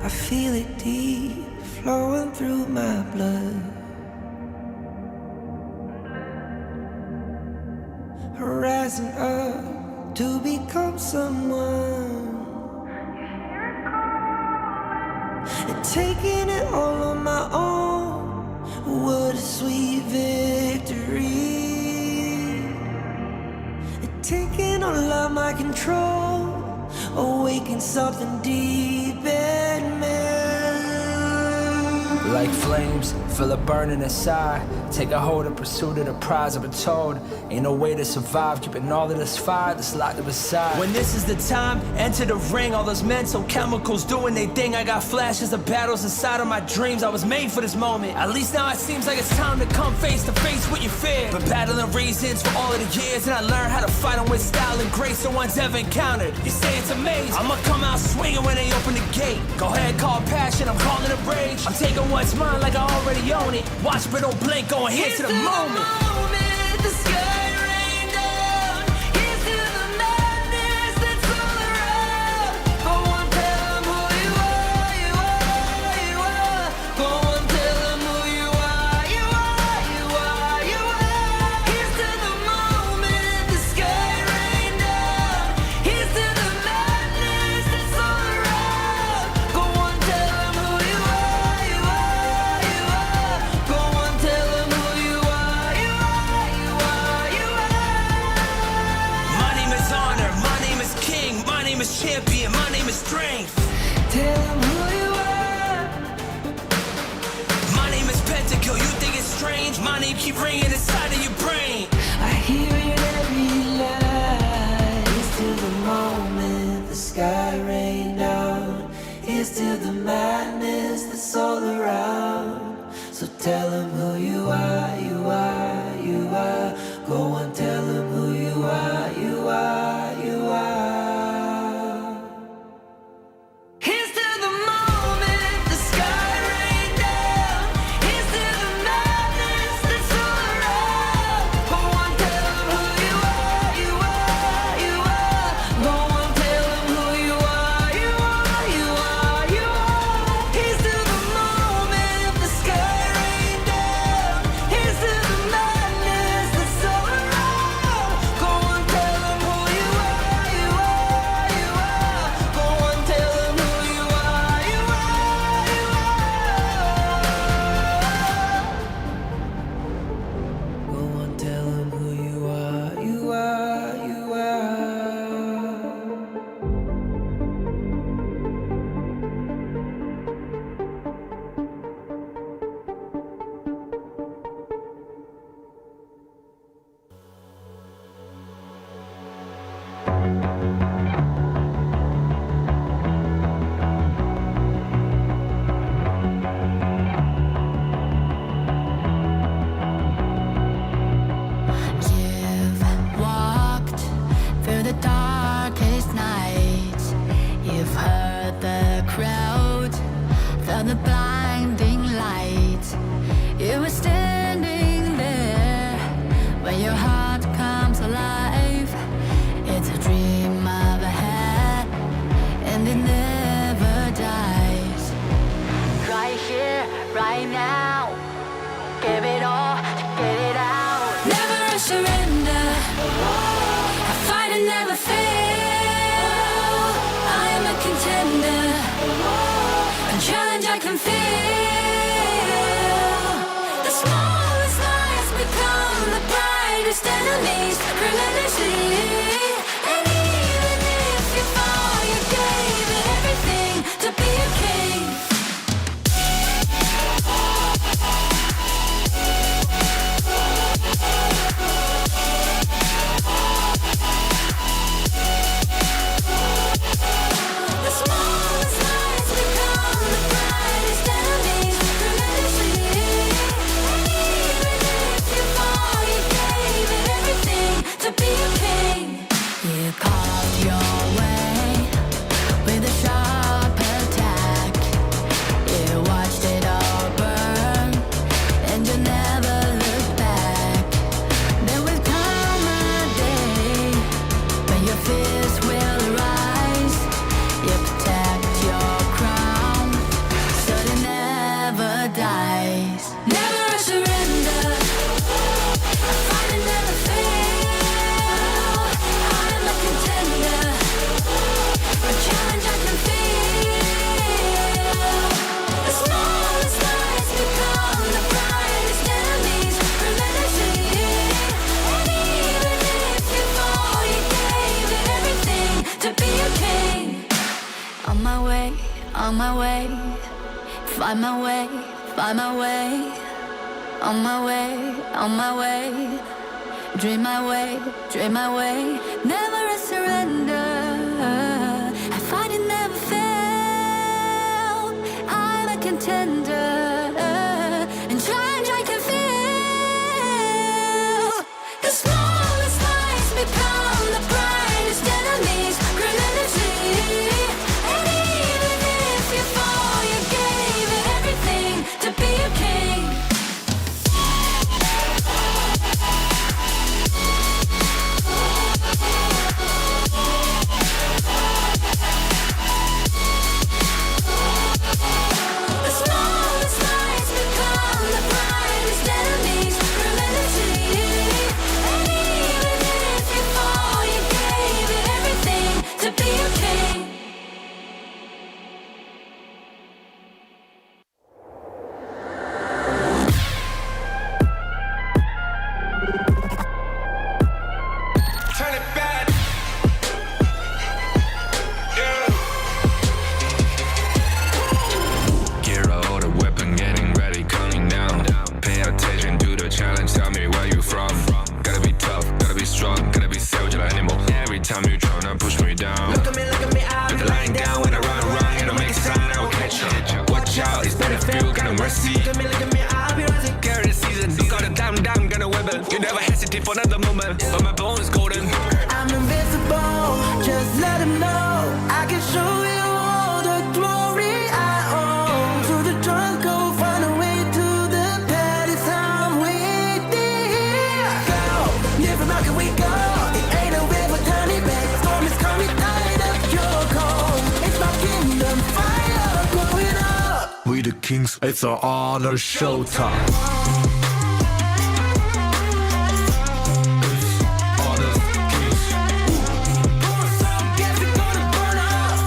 I feel it deep, flowing through my blood. Rising up to become someone, and taking it all on my own. What a sweet victory. And taking all of my control, awaken something deep in me. Like flames, feel it burning inside. Take a hold and pursuit of the prize. I've been told, ain't no way to survive, keeping all of this fire that's locked up inside. When this is the time, enter the ring. All those mental chemicals doing they thing. I got flashes of battles inside of my dreams. I was made for this moment. At least now it seems like it's time to come face to face with your fear. Been battling reasons for all of the years, and I learned how to fight them with style and grace no one's ever encountered. You say it's amazing, I'ma come out swinging when they open the gate. Go ahead, call passion, I'm calling it rage. I'm taking what's mine like I already own it. Watch but don't blink, going here to the moment. The sky rain down. Here's to the madness that's all around. Go on, tell them who you are, you are, you are. Go on, tell them who you are, you are, you are, you are. Here's to the moment, the sky rain down. Here's to the madness that's all around. Go on, tell them who you are, you are, you are. Go on, tell them who you are, you are, you are, you are. My name is honor, my name is king, my name is champion, my name is strength. Tell them who you are. My name is Pentakill, you think it's strange? My name keep ringing inside of your brain. I hear it every night. Here's to the moment the sky rain down. Here's to the madness that's all around. So tell them who you are, you are, you are. Go and tell them who you are, you are, you are. Here's to the moment the sky rain down. Here's to the madness that's all around. Go on, tell them who you are, you are, you are. Go on, tell them who you are, you are, you are, you are. Here's to the moment the sky rain down. Here's to the madness that's all around. Go on, tell them who you are, you are, you are. Go on, tell them who you are, you are, you are. Go on, tell them who you are, you are, you are. You've walked through the darkest nights. You've heard the crowd, felt the blinding light. You were standing there when your heart comes alive. It's a dream of a hat, and it never dies. Right here, right now, give it all, get it out. Never a surrender. I fight and never fail. I am a contender. A challenge I can feel. The smallest lies become the brightest enemies, relentlessly. And even if you fall, you gave it everything to be a king. The smallest lies become the brightest enemies, relentlessly. And even if you fall, you gave it everything to be a king. on my way, find my way, find my way, on my way, on my way, dream my way, dream my way, never a surrender. I find it never fail. I'm a contender, and change I can feel. The smallest lies become the brightest enemies, relentlessly. And even if you fall, you gave it everything to be a king. The smallest lies become the brightest enemies, relentlessly. And even if you fall, you gave it everything to be a king. Turn it back. Yeah. Gear out a weapon, getting ready, counting down. Pay attention to the challenge, tell me where you from. Gotta be tough, gotta be strong, gotta be savage like animal. Every time you tryna push me down. Look at me, I'll Put be the line lying down when I run around, and I make a sign, I will catch you. Watch out, it's better feel, kind of mercy. Look at me, I'll be rising. Carry the season, you got a damn, gonna wibble. You never hesitate for another moment, but my bone is golden. I'm invincible, just let him know. I can show you all the glory I own. To the drunk, go find a way to the palace. I'm waiting here. Go, live from how can we go? It ain't a river, turning back. Storm is coming, tired of your cold. It's my kingdom, fire growing up. We the kings, it's our honor showtime. Guess we're gonna burn up.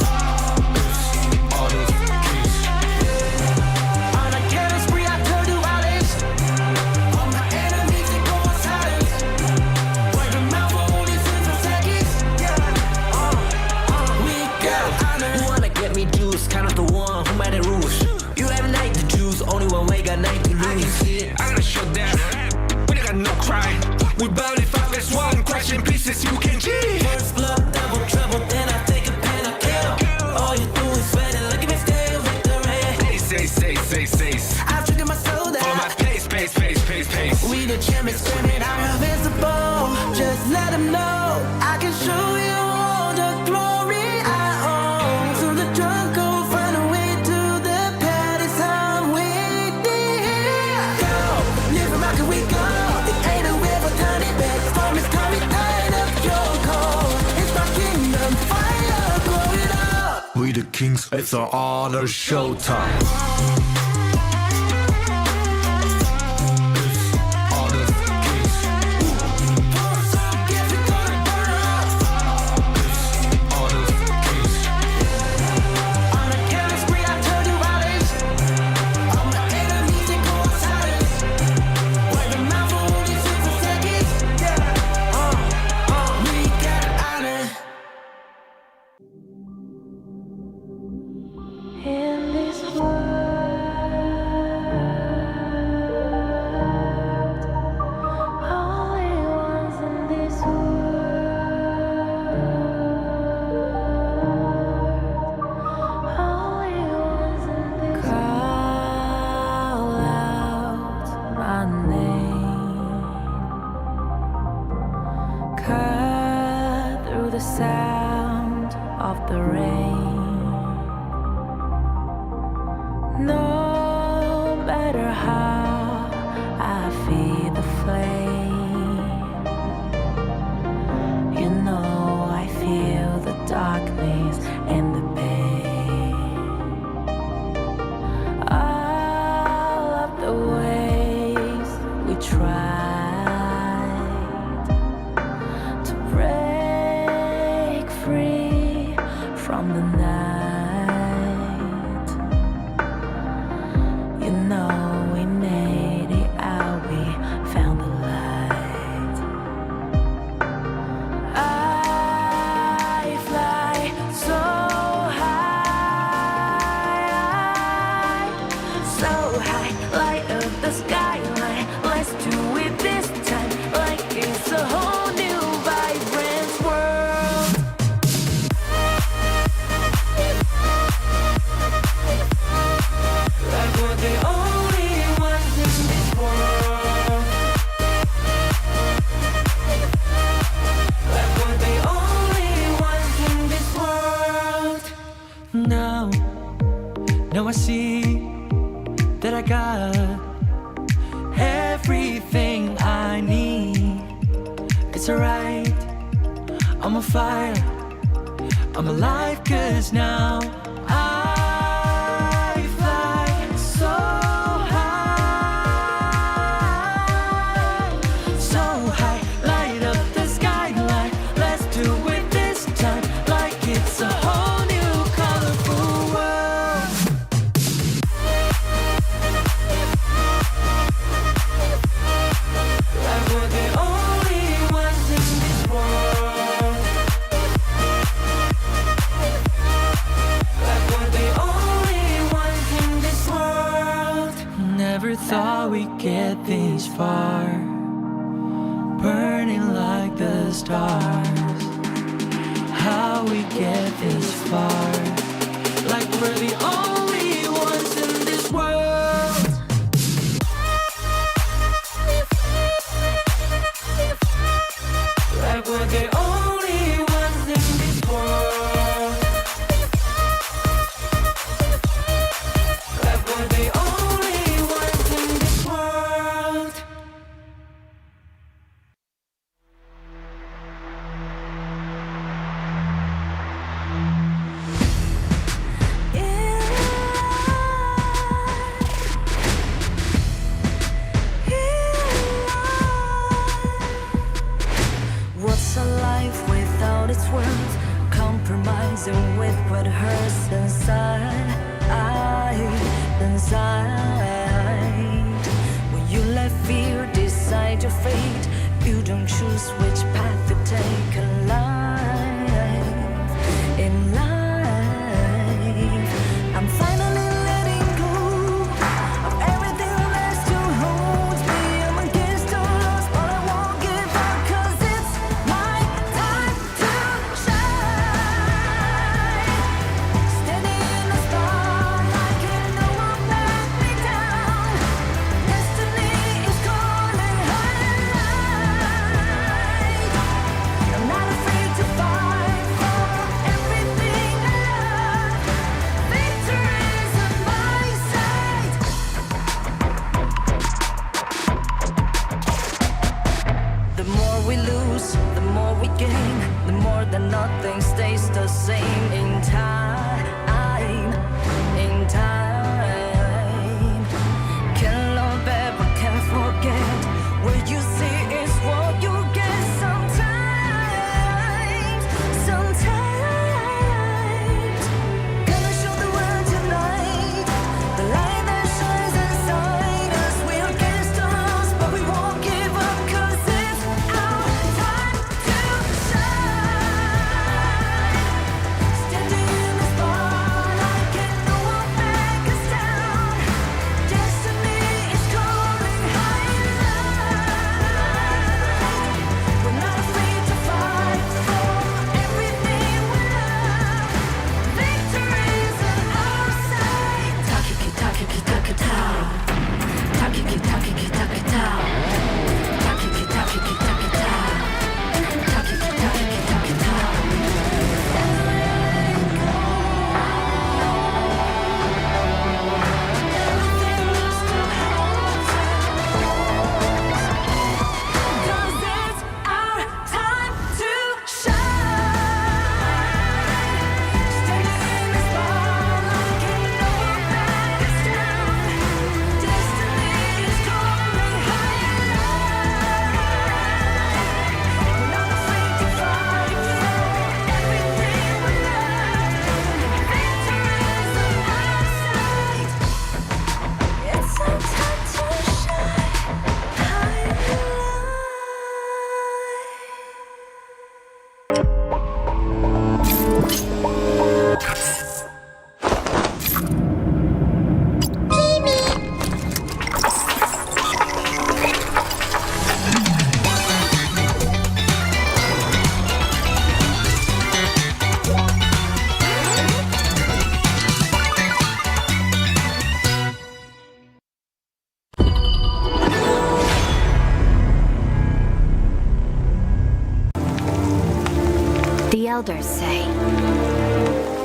On a killing spree, I turn to violence. All my enemies, they go on silence. Wipe them out for only 6 seconds. We got honor. Who wanna get me juice? Kind of the one who made the rules. You have night to choose, only one way, got night to I can lose. see it, I gotta show that. We got no cry. We barely 5-1, crashing pieces, you can cheat. First blood, double trouble, then I take a pen, I kill. All you do is sweat and look at me still victory. Say. I've triggered my soul Follow down. my pace. We the champions, screaming, I'm invincible. Just let them know I can show you all the glory I own. So the drunk go find a way to the palace. I'm waiting here. Go, live from how can we go? It ain't a river, turning back. Storm is coming, tired of your cold. It's my kingdom, fire growing up. We the kings, it's our honor showtime. Guess we're gonna burn up. On a killing spree, I turn to violence. All my enemies, they go on silence. Wipe them out for only 6 seconds. We got honor. In this world, only ones in this world, only ones in this call out my name, cut through the sound of the rain. No matter how I feed the flame, you know I feel the darkness and the pain. All of the ways we tried to break free from the night. it's alright. I'm on fire, I'm alive, 'cause now I fly so high, so high. Light up the skyline, let's do it this time, like it's a whole new colorful world. Like we're the only ones in this world. Like we're the only ones in this world. Never thought we'd get this far, burning like the stars. How we get this far, like we're the only ones in this world. Like we're the only ones in this world. Like we're the only ones in this world. What's a life without its worth? Compromising with what hurts inside, inside. When you let fear decide your fate, you don't choose which path to take in life. In life, I'm finally letting go of everything that still holds me. I'm against the odds, but I won't give up, 'cause it's my time to shine. Standing in the spotlight, and no one let me down. Destiny is calling high. I'm not afraid to fight for everything I love. Victory's on my side. The more we lose, the more we gain. The more that nothing stays the same in time. In time. Can't love ever, can't forget. What you see is what you get sometimes. Sometimes. Gonna show the world tonight. The light that shines inside us. We're against the odds, but we won't give up, 'cause it's our time to shine. Standing in the spotlight, can no one back us down. Destiny is calling high in light. We're not afraid to fight for everything we love. Victory's on our side. Takiki takiki takita. Takiki takiki takita. Takiki takiki takita. Takiki takiki takita. Everything else to hold us. 'Cause it's our time to shine. Standing in the spotlight, can no one back us down. Destiny is calling high in light. We're not afraid to fight for everything we love. Victory's on our side. It's our time to shine high in light. The elders say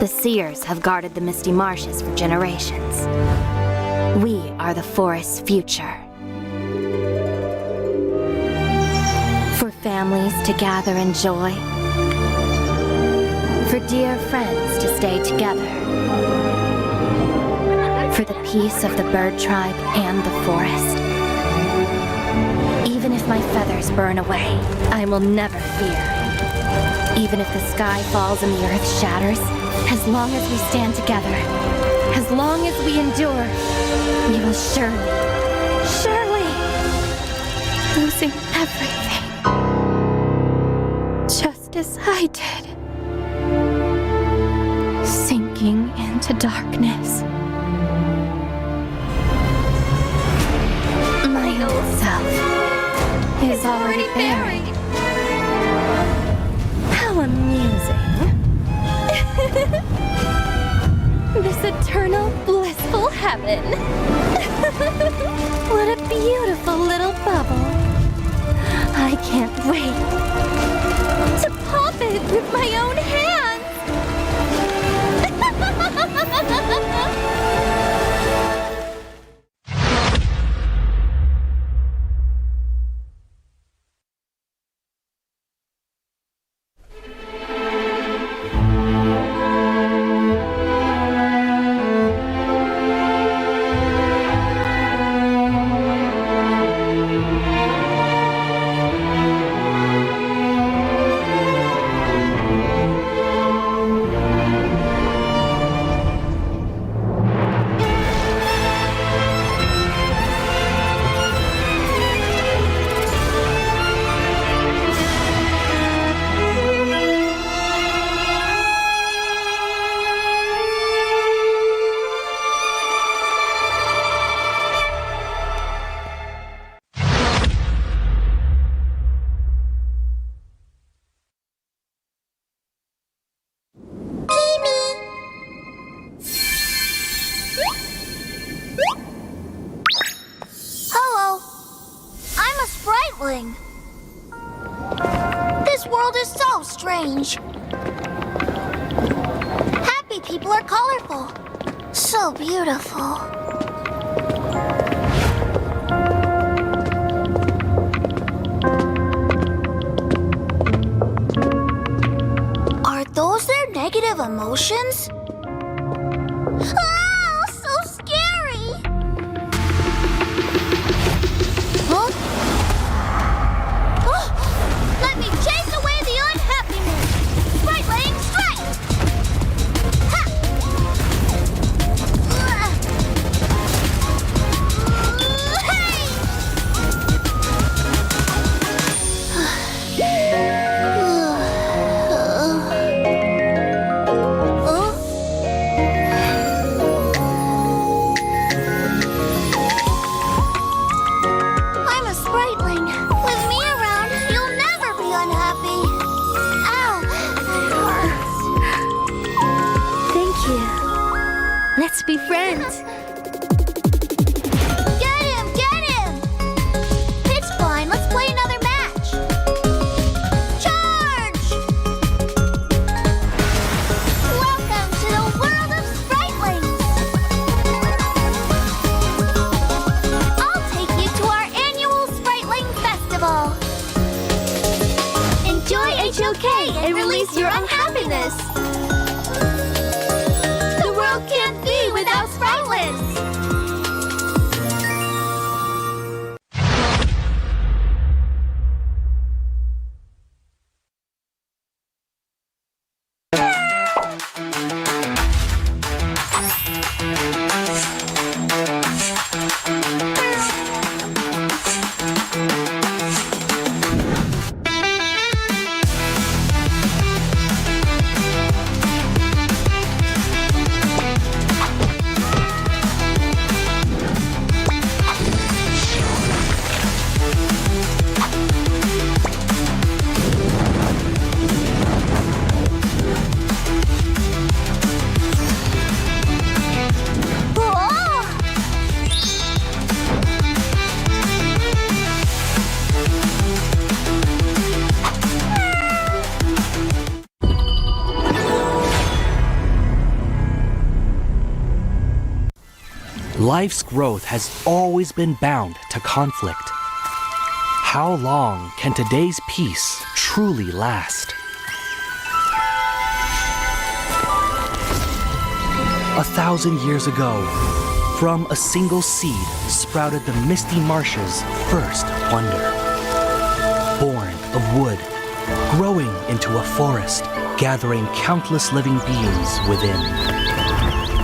the seers have guarded the misty marshes for generations. We are the forest's future. For families families to gather in joy, for dear friends to stay together, for the peace of the bird tribe and the forest. Even if my feathers burn away, I will never fear. Even if the sky falls and the earth shatters, as long as we stand together, as long as we endure, we will surely, losing everything. Just as I did. Sinking into darkness. My old self is already buried. How amusing. This eternal blissful heaven. What a beautiful little bubble. I can't wait to pop it with my own hands. Hello. I'm a spriteling. This world is so strange. Happy people are colorful. So beautiful. Are those their negative emotions? Oh, so scary! Huh? Oh, let me chase away the unhappiness! Spriteling strike! Ha! I'm a spriteling. With me around, you'll never be unhappy. Ow, that hurts. Thank you. Let's be friends. Get him! Get him! It's fine. Let's play another match. Charge! Welcome to the world of spritelings. I'll take you to our annual Spriteling Festival. Enjoy HOK and release your unhappiness. The world can't be without spritelings. Life's growth has always been bound to conflict. How long can today's peace truly last? 1,000 years ago, from a single seed sprouted the misty marshes' first wonder. Born of wood, growing into a forest, gathering countless living beings within.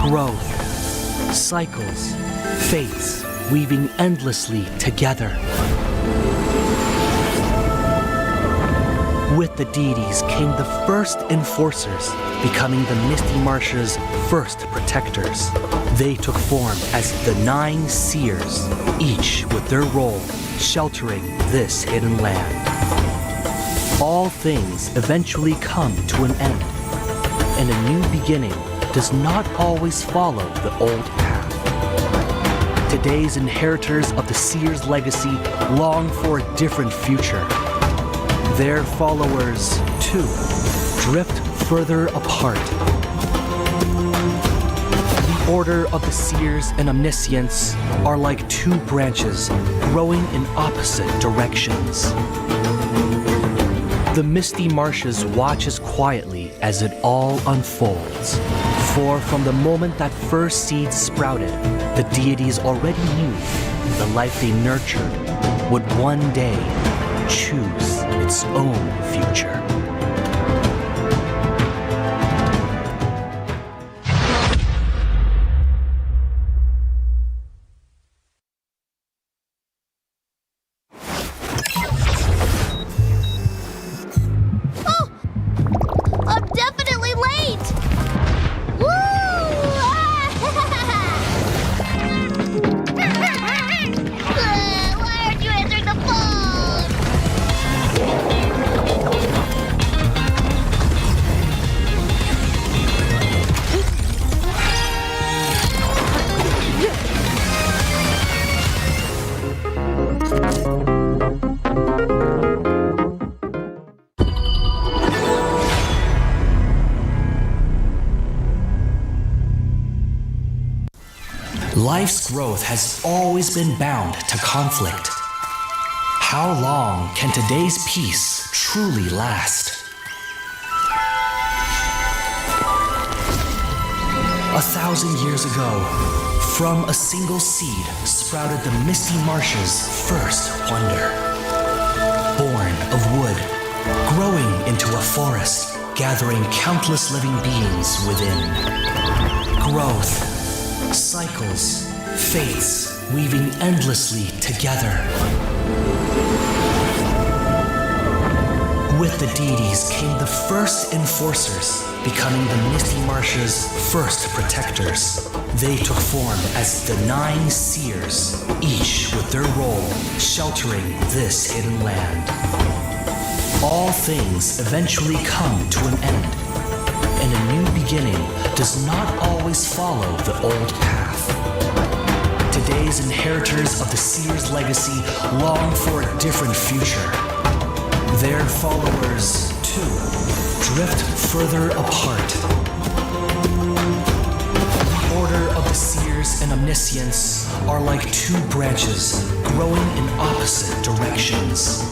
Growth, cycles, fates, weaving endlessly together. With the deities came the first enforcers, becoming the Misty Marsh's first protectors. They took form as the 9 seers, each with their role sheltering this hidden land. All things eventually come to an end, and a new beginning does not always follow the old path. Today's inheritors of the seers' legacy long for a different future. Their followers, too, drift further apart. The order of the seers and omniscients are like 2 branches growing in opposite directions. The misty marshes watches quietly as it all unfolds. For from the moment that first seed sprouted, the deities already knew the life they nurtured would one day choose its own future. I'm definitely late! Woo! Why aren't you answering the phone? Life's growth has always been bound to conflict. How long can today's peace truly last? 1,000 years ago, from a single seed sprouted the Misty Marsh's first wonder. Born of wood, growing into a forest, gathering countless living beings within. Growth, cycles, fates, weaving endlessly together. With the deities came the first enforcers, becoming the Misty Marsh's first protectors. They took form as the 9 seers, each with their role sheltering this hidden land. All things eventually come to an end, and a new beginning does not always follow the old path. Today's inheritors of the seers' legacy long for a different future. Their followers, too, drift further apart. The order of the seers and omniscients are like 2 branches growing in opposite directions.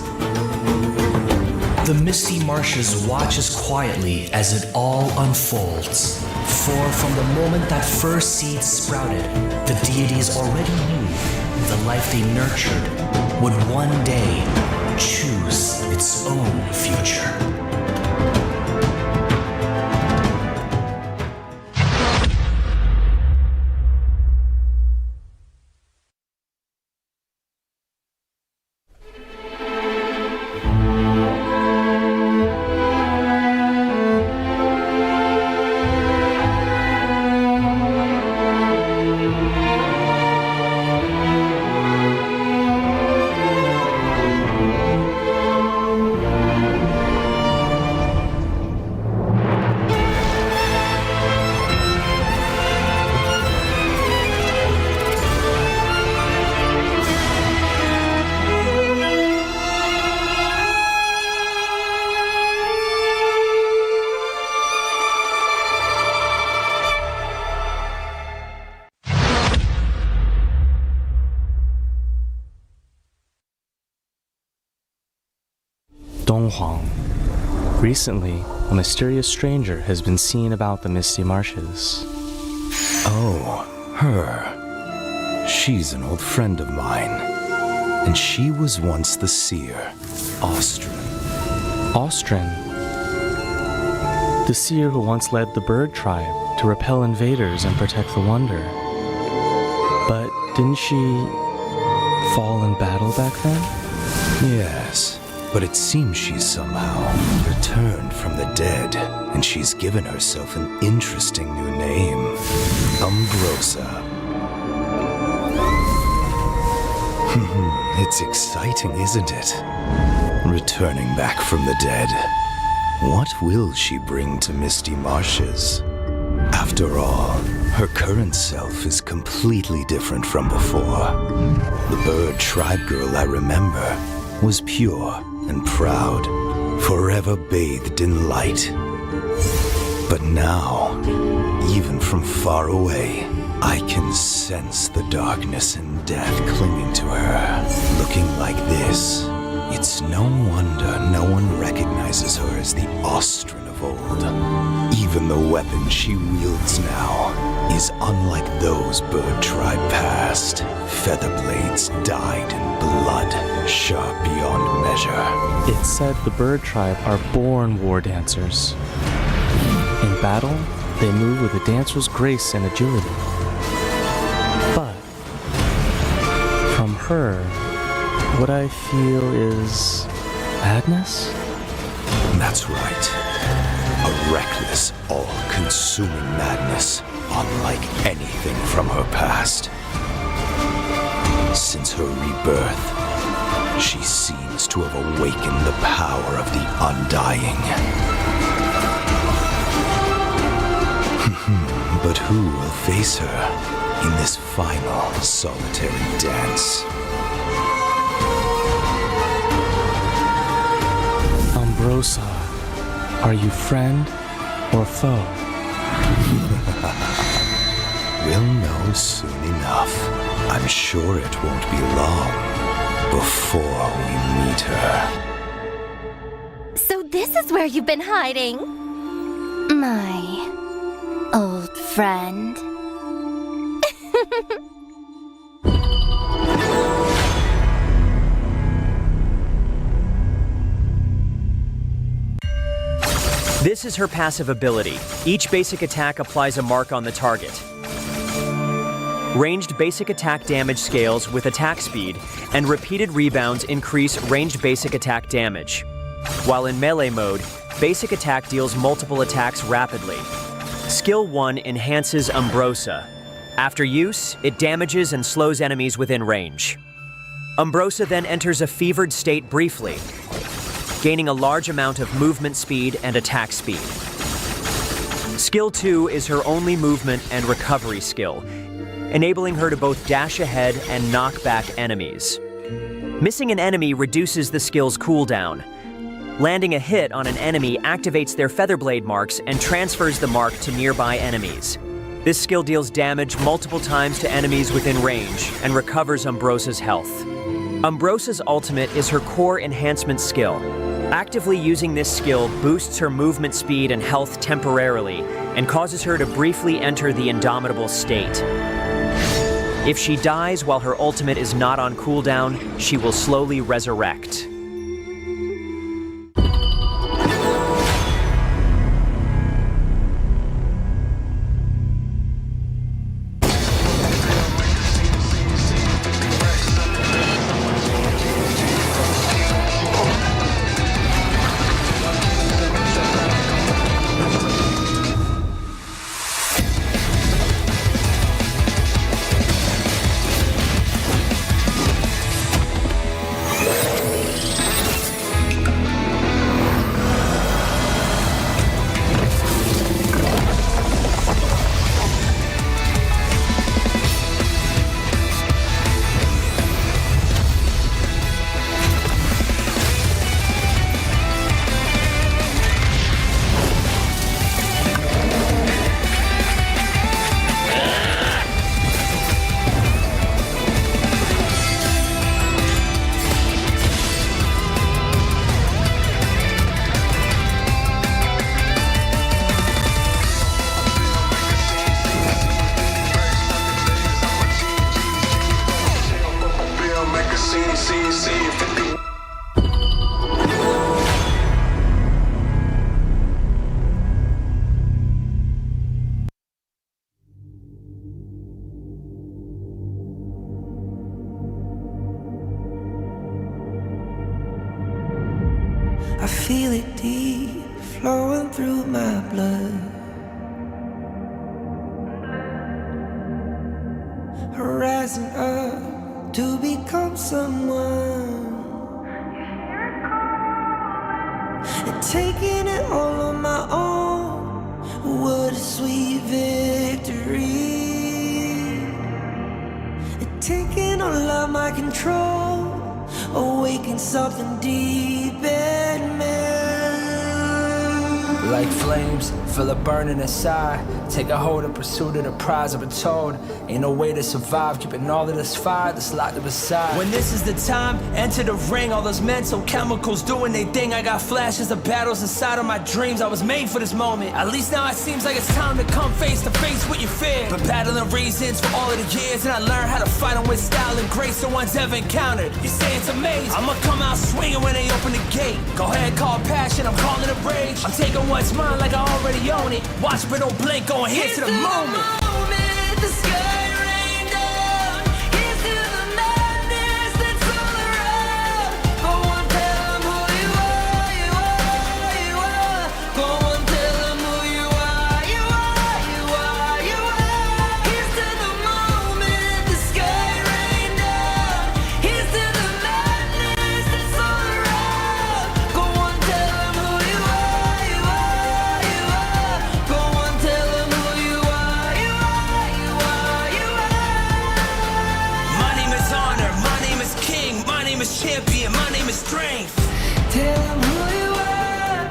The misty marshes watches quietly as it all unfolds. For from the moment that first seed sprouted, the deities already knew the life they nurtured would one day choose its own future. Huang. Recently, a mysterious stranger has been seen about the Misty Marshes. Oh, her. She's an old friend of mine. And she was once the seer, Austrin. Austrin? The seer who once led the bird tribe to repel invaders and protect the Wonder. But didn't she fall in battle back then? Yes, but it seems she's somehow returned from the dead, and she's given herself an interesting new name, Umbrosa. It's exciting, isn't it? Returning back from the dead. What will she bring to Misty Marshes? After all, her current self is completely different from before. The bird tribe girl I remember was pure and proud, forever bathed in light. But now, even from far away, I can sense the darkness and death clinging to her. Looking like this, it's no wonder no one recognizes her as the Austrin of old. Even the weapon she wields now is unlike those bird tribe past. Feather blades dyed in blood, sharp beyond measure. It's said the bird tribe are born war dancers. In battle, they move with a dancer's grace and agility. But from her, what I feel is madness? That's right. A reckless, all-consuming madness, unlike anything from her past. Since her rebirth, she seems to have awakened the power of the Undying. But who will face her in this final solitary dance? Umbrosa, are you friend or foe? We'll know soon enough. I'm sure it won't be long before we meet her. So this is where you've been hiding? My old friend. This is her passive ability. Each basic attack applies a mark on the target. Ranged basic attack damage scales with attack speed, and repeated rebounds increase ranged basic attack damage. While in melee mode, basic attack deals multiple attacks rapidly. Skill 1 enhances Umbrosa. After use, it damages and slows enemies within range. Umbrosa then enters a fevered state briefly, gaining a large amount of movement speed and attack speed. Skill 2 is her only movement and recovery skill, enabling her to both dash ahead and knock back enemies. Missing an enemy reduces the skill's cooldown. Landing a hit on an enemy activates their featherblade marks and transfers the mark to nearby enemies. This skill deals damage multiple times to enemies within range and recovers Umbrosa's health. Umbrosa's ultimate is her core enhancement skill. Actively using this skill boosts her movement speed and health temporarily and causes her to briefly enter the Indomitable state. If she dies while her ultimate is not on cooldown, she will slowly resurrect. energy flowing through my blood. Rising up to become someone, and taking it all on my own. What a sweet victory. And taking all of my control, awaken something deep in me. Like flames, feel it burning inside. Take a hold of pursuit of the prize. I've been told ain't no way to survive, keeping all of this fire that's locked up aside. When this is the time, enter the ring. All those mental chemicals doing their thing. I got flashes of battles inside of my dreams. I was made for this moment. At least now it seems like it's time to come face to face with your fear. Been battling reasons for all of the years, and I learned how to fight them with style and grace no one's ever encountered. You say it's amazing, I'ma come out swinging when they open the gate. Go ahead, call passion, I'm calling it rage. I'm taking what's mine like I already own it. Watch but don't blink, going here to the moment. The sky rain down. Here's to the madness that's all around. Go on, tell them who you are, you are, you are. Go on, tell them who you are, you are, you are, you are. Here's to the moment, the sky rain down. Here's to the madness that's all around. Go on, tell them who you are, you are, you are. Go on, tell them who you are, you are, you are, you are. My name is honor, my name is king, my name is champion, my name is strength. Tell them who you are.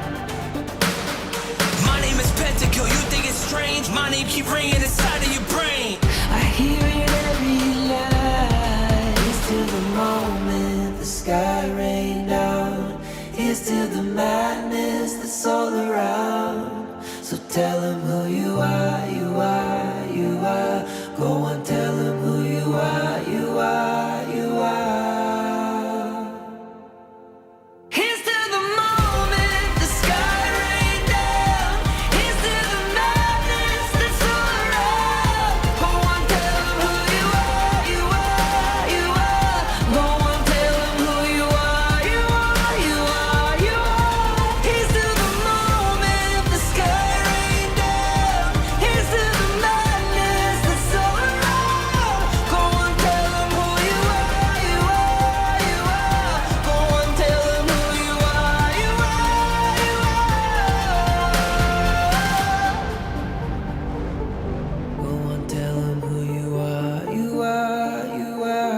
My name is Pentakill, you think it's strange? My name keep ringing inside of your brain. I hear it every night. Here's to the moment the sky rain down. Here's to the madness that's all around. So tell them who you are, you are, you are. Go on, tell them who you are, you are, you are. Here's to the moment the sky rain down. Here's to the madness that's all around. Go on, tell them who you are, you are, you are. Go on, tell them who you are, you are, you are, you are. Here's to the moment the sky rain down. Here's to the madness that's all around. Go on, tell them who you are, you are, you are. Go on, tell them who you are, you are, you are. Go on, tell them who you are, you are, you are.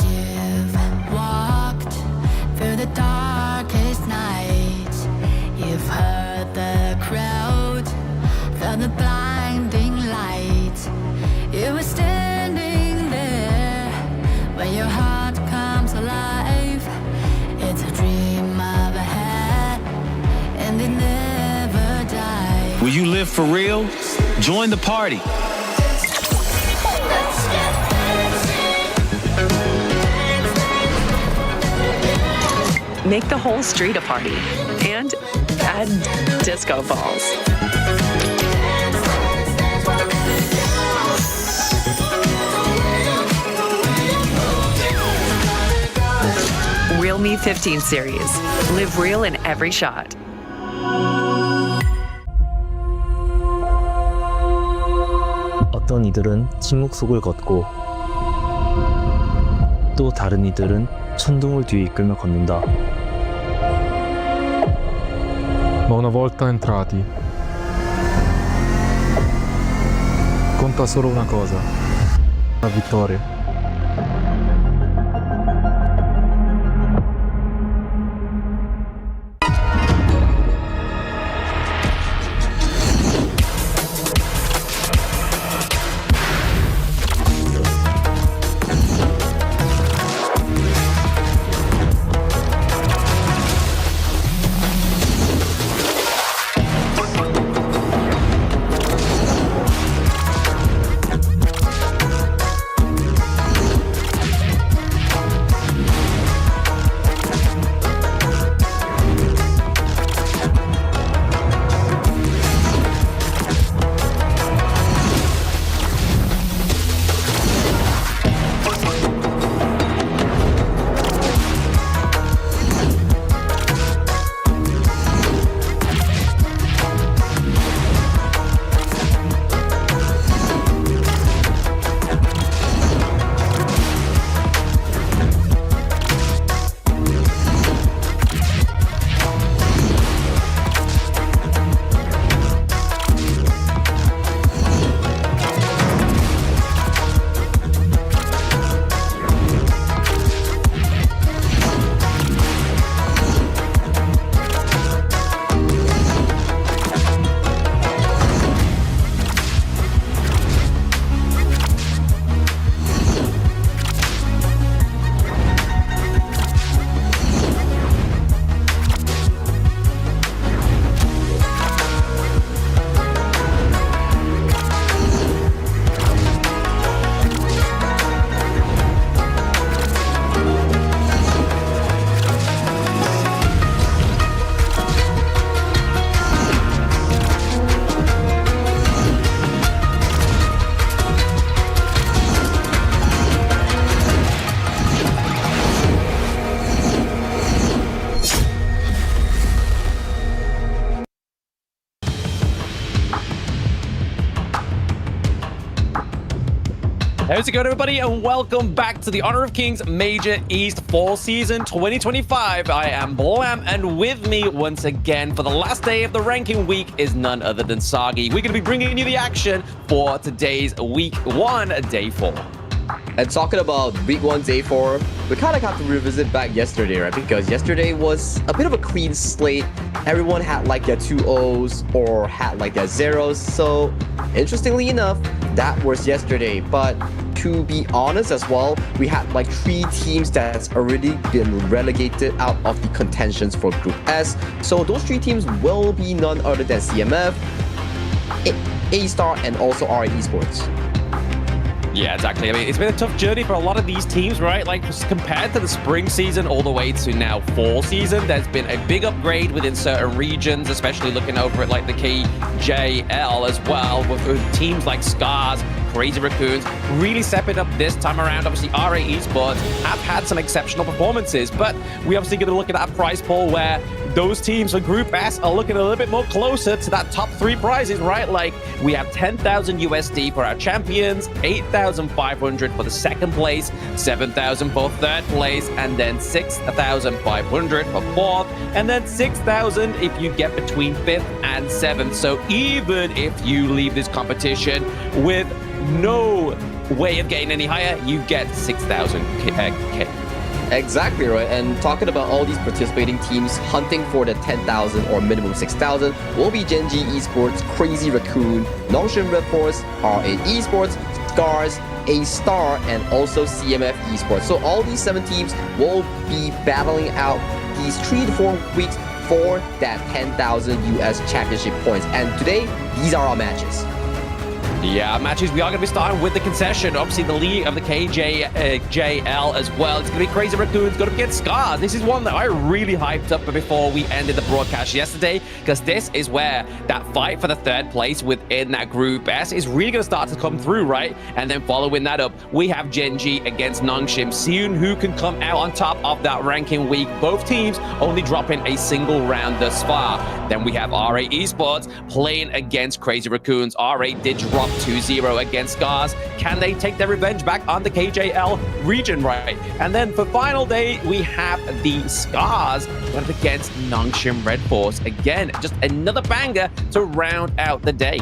You've walked through the darkest nights. You've heard the crowd, felt the blinding light. You were standing there when your heart comes alive. It's a dream of a hat, and it never dies. Will you live for real? Join the party. Make the whole street a party and add disco balls. Real Me 15 series. Live real in every shot. 어떤 이들은 침묵 속을 걷고 또 다른 이들은 천둥을 뒤에 이끌며 걷는다. Ma una volta entrati, conta solo una cosa, la vittoria. How's it going, everybody, and welcome back to the Honor of Kings Major East Fall Season 2025. I am Blam, and with me once again for the last day of the ranking week is none other than Sagi. We're going to be bringing you the action for today's Week 1, Day 4. And talking about Week 1, Day 4, we kind of have to revisit back yesterday, right? Because yesterday was a bit of a clean slate. Everyone had like their 2-0s or had like their 0s. So, interestingly enough, that was yesterday. But to be honest as well, we had like 3 teams that's already been relegated out of the contentions for Group S. So those 3 teams will be none other than CMF, A-Star, and also RA Esports. Yeah, exactly. I mean, it's been a tough journey for a lot of these teams, right? Like, compared to the spring season all the way to now fall season, there's been a big upgrade within certain regions, especially looking over at, like, the KJL as well, with teams like Scars, Crazy Raccoons, really stepping up this time around. Obviously, RA Esports have had some exceptional performances, but we obviously going to look at that prize pool where those teams for Group S are looking a little bit more closer to that top 3 prizes, right? Like, we have 10,000 USD for our champions, 8,500 for the second place, 7,000 for third place, and then 6,500 for fourth, and then 6,000 if you get between 5th and 7th. So even if you leave this competition with no way of getting any higher, you get 6,000 K. Exactly right. And talking about all these participating teams hunting for the 10,000 or minimum 6,000 will be Genji Esports, Crazy Raccoon, Nongshin Red Force, RA Esports, Scars, A-Star, and also CMF Esports. So all these 7 teams will be battling out these 3 to 4 weeks for that 10,000 US championship points. And today, these are our matches. Yeah, matches. We are going to be starting with the concession. Obviously, the lead of the KJL as well. It's going to be Crazy Raccoons going up against Scars. This is one that I really hyped up before we ended the broadcast yesterday, because this is where that fight for the 3rd place within that Group S is really going to start to come through, right? And then following that up, we have Genji against Nongshim. Seeing who can come out on top of that ranking week. Both teams only dropping a single round thus far. Then we have RA Esports playing against Crazy Raccoons. RA did drop 2-0 against Scars. Can they take their revenge back on the KJL region, right? And then for final day, we have the Scars going up against Nongshim Red Force. Again, just another banger to round out the day.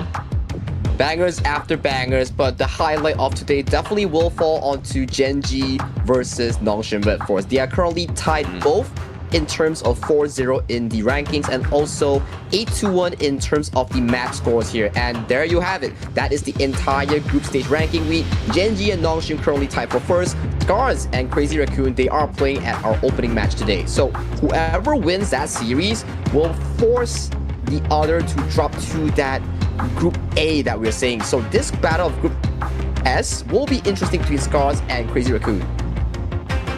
Bangers after bangers, but the highlight of today definitely will fall onto Genji versus Nongshim Red Force. They are currently tied both in terms of 4-0 in the rankings and also 8-1 in terms of the match scores here. And there you have it. That is the entire group stage ranking week. Genji and Nongshim currently tied for first. Scars and Crazy Raccoon, they are playing at our opening match today. So whoever wins that series will force the other to drop to that Group A that we're saying. So this battle of Group S will be interesting between Scars and Crazy Raccoon.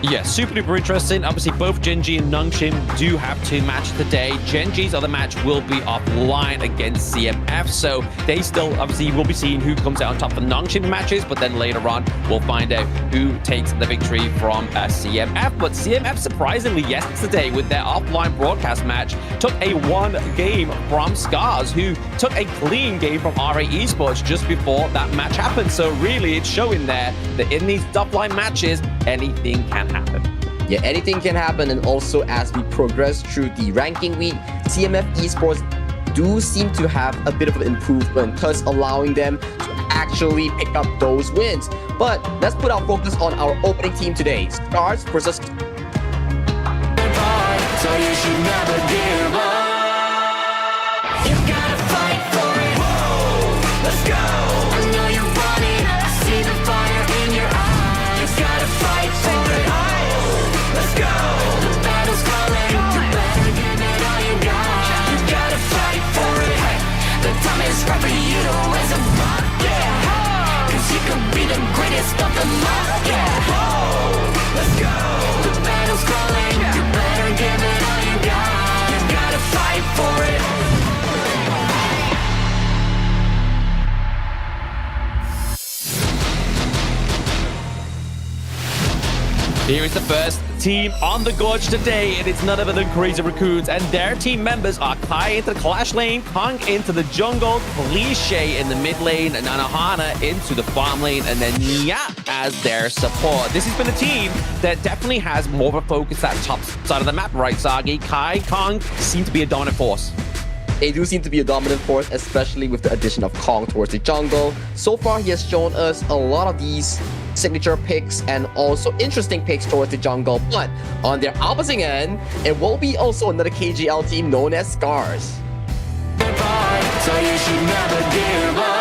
Yeah, super duper interesting. Obviously, both Genji and Nongshim do have to match today. Genji's other match will be offline against CMF, so they still obviously will be seeing who comes out on top of Nongshim matches, but then later on, we'll find out who takes the victory from CMF. But CMF, surprisingly, yesterday with their offline broadcast match, took a 1 game from Scars, who took a clean game from RA Esports just before that match happened. So really, it's showing there that in these offline matches, anything can happen. Yeah, anything can happen. And also as we progress through the ranking week, CMF Esports do seem to have a bit of an improvement, thus allowing them to actually pick up those wins. But let's put our focus on our opening team today. Scars versus... So you should never give up. You gotta fight for it. Whoa, let's go. I know you're running. I see the fire in your eyes. You gotta fight for it. Let's go. The battle's calling. You better give it all you got. You gotta fight for it. The time is right for you to raise a rock. Yeah. Cause you can be the greatest of them all. Yeah. Let's go. The battle's calling. You better give it all you got. You gotta fight for it. Here is the first team on the gorge today, and it's none other than Crazy Raccoons, and their team members are Kai into the Clash lane, Kong into the jungle, Cliche in the mid lane, and Anohana into the farm lane, and then Nya as their support. This has been a team that definitely has more of a focus at top side of the map, right, Sagi? Kai, Kong seem to be a dominant force. They do seem to be a dominant force, especially with the addition of Kong towards the jungle. So far, he has shown us a lot of these signature picks and also interesting picks towards the jungle. But on their opposite end, it will be also another KGL team known as Scars. So you should never give up.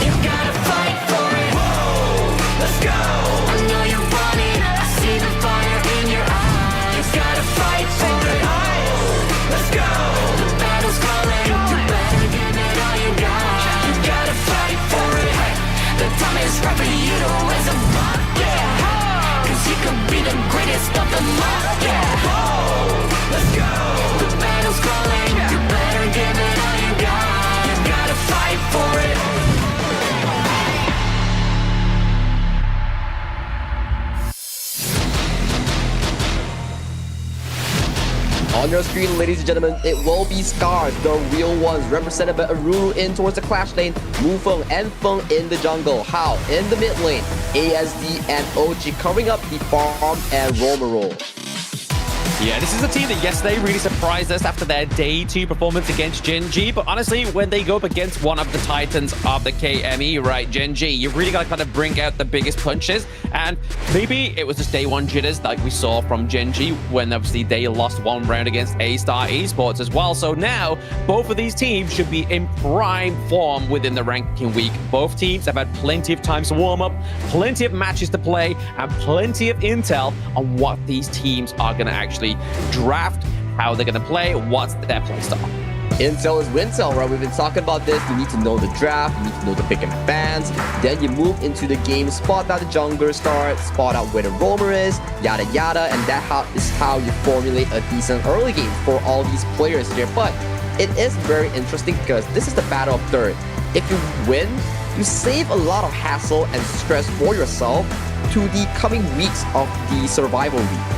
You gotta fight for it. Whoa, let's go. I know you want it. I see the fire in your eyes. You gotta fight for it. Oh, let's go. The battle's calling. You better give it all you got. You gotta fight for it. The time is right for you to raise a mark. Yeah, 'cause you could be the greatest of them all. Yeah, oh, let's go. The battle's calling. You better give it all you got. You gotta fight for it. On your screen, ladies and gentlemen, it will be Scars, the real ones, represented by Aruru in towards the Clash lane, Mufeng and Feng in the jungle, Hao in the mid lane, ASD and OG covering up the farm and Romero. Yeah, this is a team that yesterday really surprised us after their day 2 performance against Gen.G, but honestly, when they go up against one of the titans of the KME, right, Gen.G, you've really got to kind of bring out the biggest punches, and maybe it was just day 1 jitters like we saw from Gen.G when obviously they lost 1 round against A-Star Esports as well. So now, both of these teams should be in prime form within the ranking week. Both teams have had plenty of time to warm up, plenty of matches to play, and plenty of intel on what these teams are going to actually draft, how they're going to play, what's their play style. Intel is Wintel, right? We've been talking about this. You need to know the draft, you need to know the pick and bans. Then you move into the game, spot out the jungler start, spot out where the roamer is, yada yada, and that is how you formulate a decent early game for all these players here. But it is very interesting because this is the battle of third. If you win, you save a lot of hassle and stress for yourself to the coming weeks of the survival league.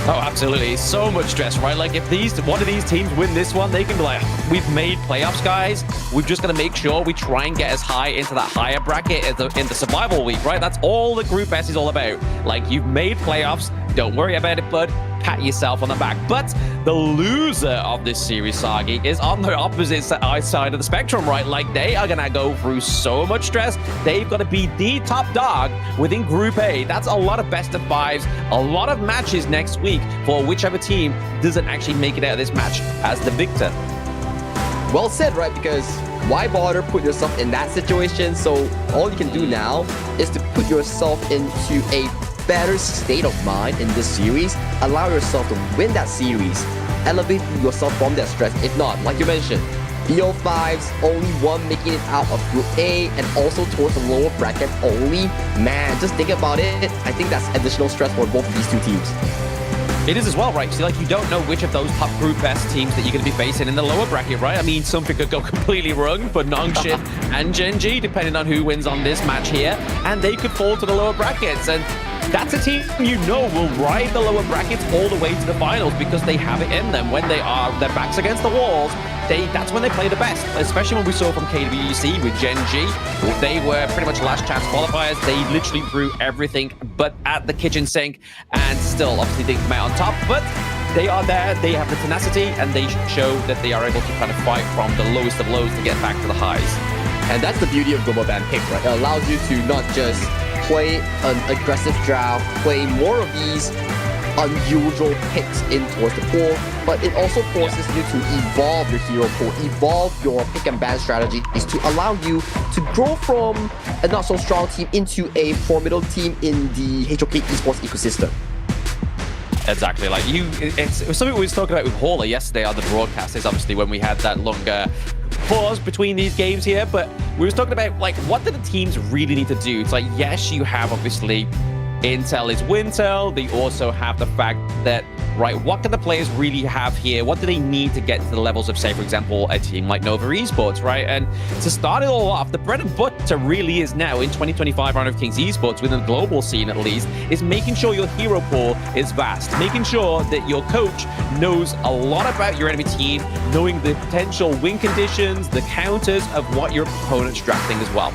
Oh, absolutely. So much stress, right? Like, if one of these teams win this one, they can be like, we've made playoffs, guys. We've just got to make sure we try and get as high into that higher bracket in the survival week, right? That's all the Group S is all about. Like, you've made playoffs. Don't worry about it, bud. Pat yourself on the back. But the loser of this series, Sagi, is on the opposite side of the spectrum, right? Like, they are going to go through so much stress. They've got to be the top dog within Group A. That's a lot of best of 5s, a lot of matches next week for whichever team doesn't actually make it out of this match as the victor. Well said, right? Because why bother put yourself in that situation? So all you can do now is to put yourself into a better state of mind in this series. Allow yourself to win that series. Elevate yourself from that stress. If not, like you mentioned, BO5s, only one making it out of Group A and also towards the lower bracket only. Man, just think about it. I think that's additional stress for both of these two teams. It is as well, right? So, like, you don't know which of those top Group S teams that you're going to be facing in the lower bracket, right? I mean, something could go completely wrong for Nongshim and Gen.G, depending on who wins on this match here, and they could fall to the lower brackets. And that's a team you know will ride the lower brackets all the way to the finals because they have it in them. When their backs against the walls, that's when they play the best, especially when we saw from KWC with Gen.G. They were pretty much last chance qualifiers. They literally threw everything but at the kitchen sink and still obviously didn't come out on top. But they are there, they have the tenacity, and they show that they are able to kind of fight from the lowest of lows to get back to the highs. And that's the beauty of Global Ban Picks, right? It allows you to not just play an aggressive draft, play more of these unusual picks in towards the pool, but it also forces you to evolve your hero pool, evolve your pick and ban strategy, is to allow you to grow from a not so strong team into a formidable team in the HOK esports ecosystem. Exactly, like it was something we were talking about with Hauler yesterday on the broadcast, is obviously when we had that longer pause between these games here, but we were talking about, like, what do the teams really need to do? It's like, yes, you have obviously Intel is Wintel. They also have the fact that, right, what can the players really have here? What do they need to get to the levels of, say, for example, a team like Nova Esports, right? And to start it all off, the bread and butter really is now in 2025 Honor of Kings Esports, within the global scene at least, is making sure your hero pool is vast, making sure that your coach knows a lot about your enemy team, knowing the potential win conditions, the counters of what your opponent's drafting as well.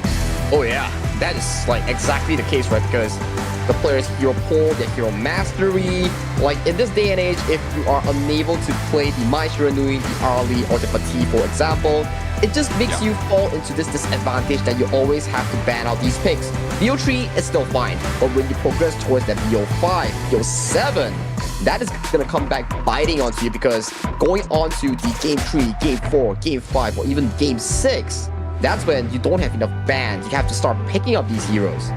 Oh yeah, that is like exactly the case, right? Because the player's hero pool, their hero mastery, like in this day and age, if you are unable to play the Mai Shiranui, the Arlie, or the Pati, for example, it just makes you fall into this disadvantage that you always have to ban out these picks. BO3 is still fine, but when you progress towards that BO5, BO7, that is going to come back biting onto you, because going on to the Game 3, Game 4, Game 5, or even Game 6, that's when you don't have enough bans. You have to start picking up these heroes.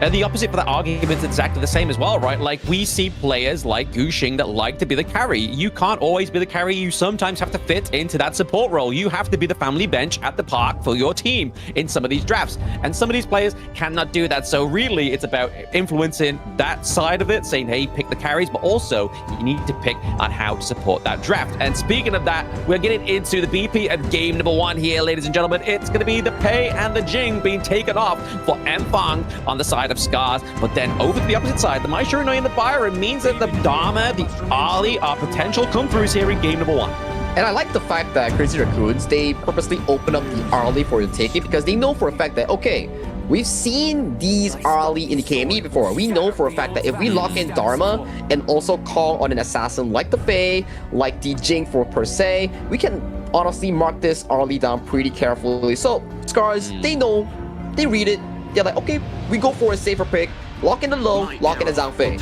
And the opposite for that argument is exactly the same as well, right? Like, we see players like Gushing that like to be the carry. You can't always be the carry. You sometimes have to fit into that support role. You have to be the family bench at the park for your team in some of these drafts. And some of these players cannot do that. So really, it's about influencing that side of it, saying, hey, pick the carries, but also you need to pick on how to support that draft. And speaking of that, we're getting into the BP of game number 1 here, ladies and gentlemen. It's going to be the Pei and the Jing being taken off for Mfang on the side of Scars, but then over to the opposite side, the Mai Shiranui and the Byron means that the Dharma, the Ali are potential come-throughs here in game number 1. And I like the fact that Crazy Raccoons, they purposely open up the Arlie for you to take it, because they know for a fact that, okay, we've seen these Arlie in the KME before. We know for a fact that if we lock in Dharma and also call on an assassin like the Fae, like the Jing for per se, we can honestly mark this Arlie down pretty carefully. So, Scars, they know, they read it, they're like, okay, we go for a safer pick. Lock in the low, lock in the Zhang Fei.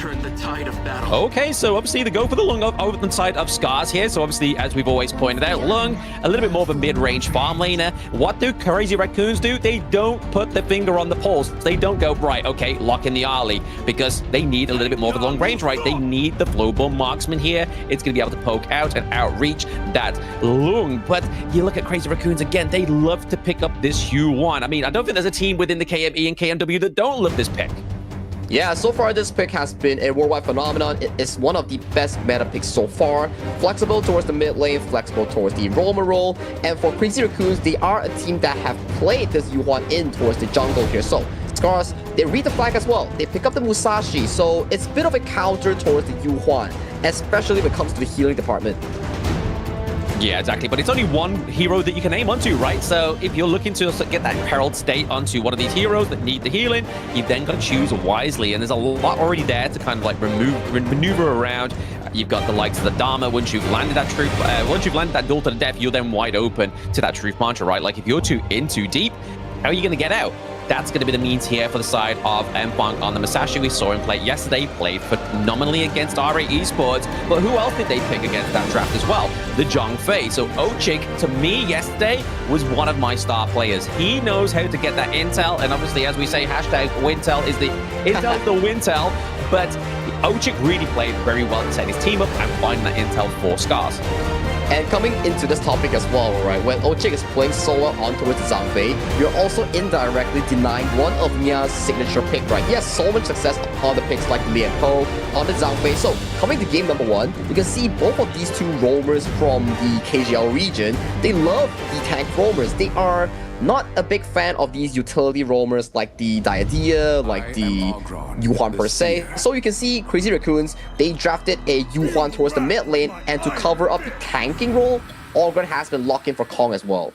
Okay, so obviously they go for the Lung over the side of Scars here. So obviously, as we've always pointed out, Lung, a little bit more of a mid-range farm laner. What do Crazy Raccoons do? They don't put the finger on the pulse. They don't go, right, okay, lock in the Ali, because they need a little bit more of a long range, right? They need the Flowbomb Marksman here. It's going to be able to poke out and outreach that Lung. But you look at Crazy Raccoons again, they love to pick up this Hu1. I mean, I don't think there's a team within the KME and KMW that don't love this pick. Yeah, so far this pick has been a worldwide phenomenon. It is one of the best meta picks so far. Flexible towards the mid lane, flexible towards the enrollment role. And for Crazy Raccoons, they are a team that have played this Yuhuan in towards the jungle here. So, Scars, they read the flag as well. They pick up the Musashi, so it's a bit of a counter towards the Yuhuan, especially when it comes to the healing department. Yeah, exactly. But it's only one hero that you can aim onto, right? So if you're looking to get that Herald state onto one of these heroes that need the healing, you've then got to choose wisely. And there's a lot already there to kind of like maneuver around. You've got the likes of the Dharma. Once you've landed that truth, once you've landed that duel to the death, you're then wide open to that truth mantra, right? Like if you're too deep, how are you going to get out? That's going to be the means here for the side of Mfang on the Musashi. We saw him play yesterday, played phenomenally against RA Esports, but who else did they pick against that draft as well? The Zhang Fei. So Ochik, to me, yesterday, was one of my star players. He knows how to get that intel, and obviously, as we say, hashtag Wintel is the Intel the Wintel, but Ochik really played very well to set his team up and find that intel for Scars. And coming into this topic as well, right, when Ochik is playing solo on towards Zhang Fei, you're also indirectly denying one of Mia's signature pick, right? He has so much success on the picks like Lian Po, on the Zhang Fei. So, coming to game number 1, you can see both of these two roamers from the KGL region, they love the tank roamers. They are not a big fan of these utility roamers like the Diadea, like the Yuhuan per se. So you can see Crazy Raccoons, they drafted a Yuhuan towards the mid lane, and to cover up the tanking role, Ogren has been locked in for Kong as well.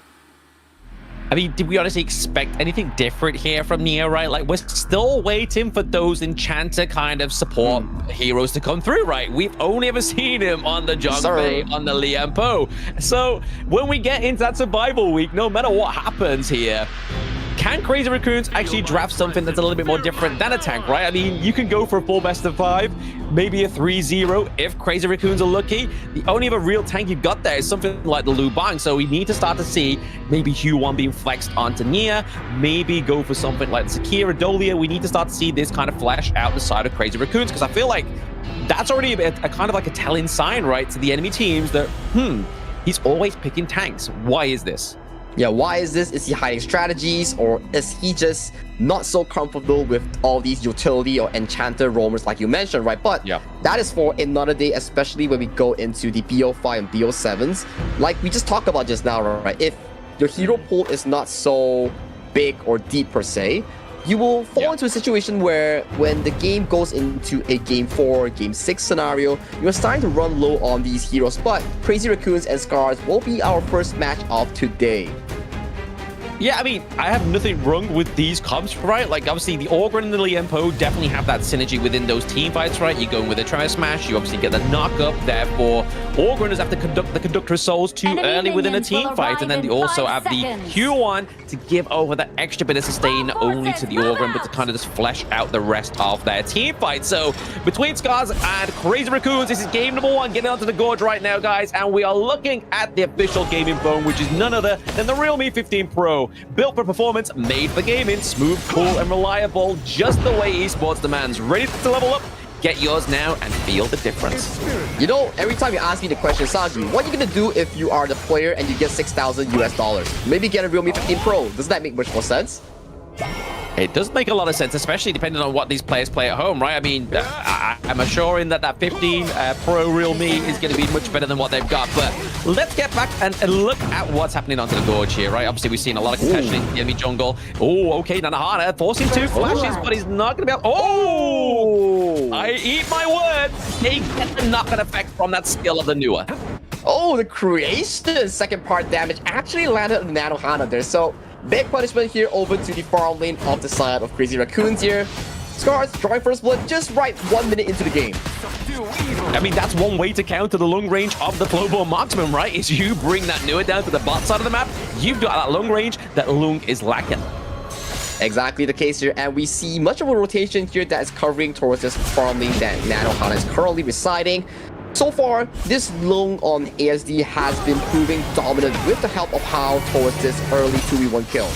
I mean, did we honestly expect anything different here from Neo, right? Like, we're still waiting for those Enchanter kind of support heroes to come through, right? We've only ever seen him on the Zhang Fei, on the Lian Po. So, when we get into that survival week, no matter what happens here, can Crazy Raccoons actually draft something that's a little bit more different than a tank, right? I mean, you can go for a full best of 5, maybe a 3-0 if Crazy Raccoons are lucky. The only other real tank you've got there is something like the Lu Bang, so we need to start to see maybe Hu1 being flexed onto Nia, maybe go for something like Sakira, Dolia. We need to start to see this kind of flesh out the side of Crazy Raccoons, because I feel like that's already a kind of like a telling sign, right, to the enemy teams that, he's always picking tanks. Why is this? Yeah, why is this? Is he hiding strategies, or is he just not so comfortable with all these utility or enchanter roamers like you mentioned, right? But that is for another day, especially when we go into the BO5 and BO7s. Like we just talked about just now, right? If your hero pool is not so big or deep per se, you will fall into a situation where when the game goes into a game 4, game 6 scenario, you're starting to run low on these heroes. But Crazy Raccoons and Scars will be our first match of today. Yeah, I mean, I have nothing wrong with these comps, right? Like, obviously, the Orgrin and the Liempo definitely have that synergy within those team fights, right? You're going with a Tri Smash, you obviously get the knock-up, therefore, Orgrin does have to conduct the Conductor Souls too early within a team fight, and then they also have the Q1 to give over that extra bit of sustain, not only to the Orgrin, but to kind of just flesh out the rest of their team fight. So, between Scars and Crazy Raccoons, this is game number 1, getting onto the Gorge right now, guys, and we are looking at the official gaming phone, which is none other than the Realme 15 Pro. Built for performance, made for gaming, smooth, cool, and reliable, just the way esports demands. Ready to level up? Get yours now and feel the difference. You know, every time you ask me the question, Sagi, what are you gonna do if you are the player and you get $6,000 US? Maybe get a Realme 15 Pro. Doesn't that make much more sense? It does make a lot of sense, especially depending on what these players play at home, right? I mean, I'm assuring that 15 Pro Realme is going to be much better than what they've got. But let's get back and look at what's happening onto the Gorge here, right? Obviously, we've seen a lot of contention in the enemy jungle. Oh, okay, Nanahana forcing 2 flashes, but he's not going to be able... Oh! I eat my words! They get the knock-on effect from that skill of the Nua. Oh, the creation second part damage actually landed on the Nanohana there, so... Big punishment here over to the far lane of the side of Crazy Raccoons here. Scars drawing first blood just right 1 minute into the game. I mean, that's one way to counter the long range of the Flowball Marksman, right? Is you bring that Nua down to the bot side of the map. You've got that long range that Lung is lacking. Exactly the case here, and we see much of a rotation here that is covering towards this farm lane that Nanohana is currently residing. So far, this Lung on ASD has been proving dominant with the help of Hao towards this early 2v1 kill.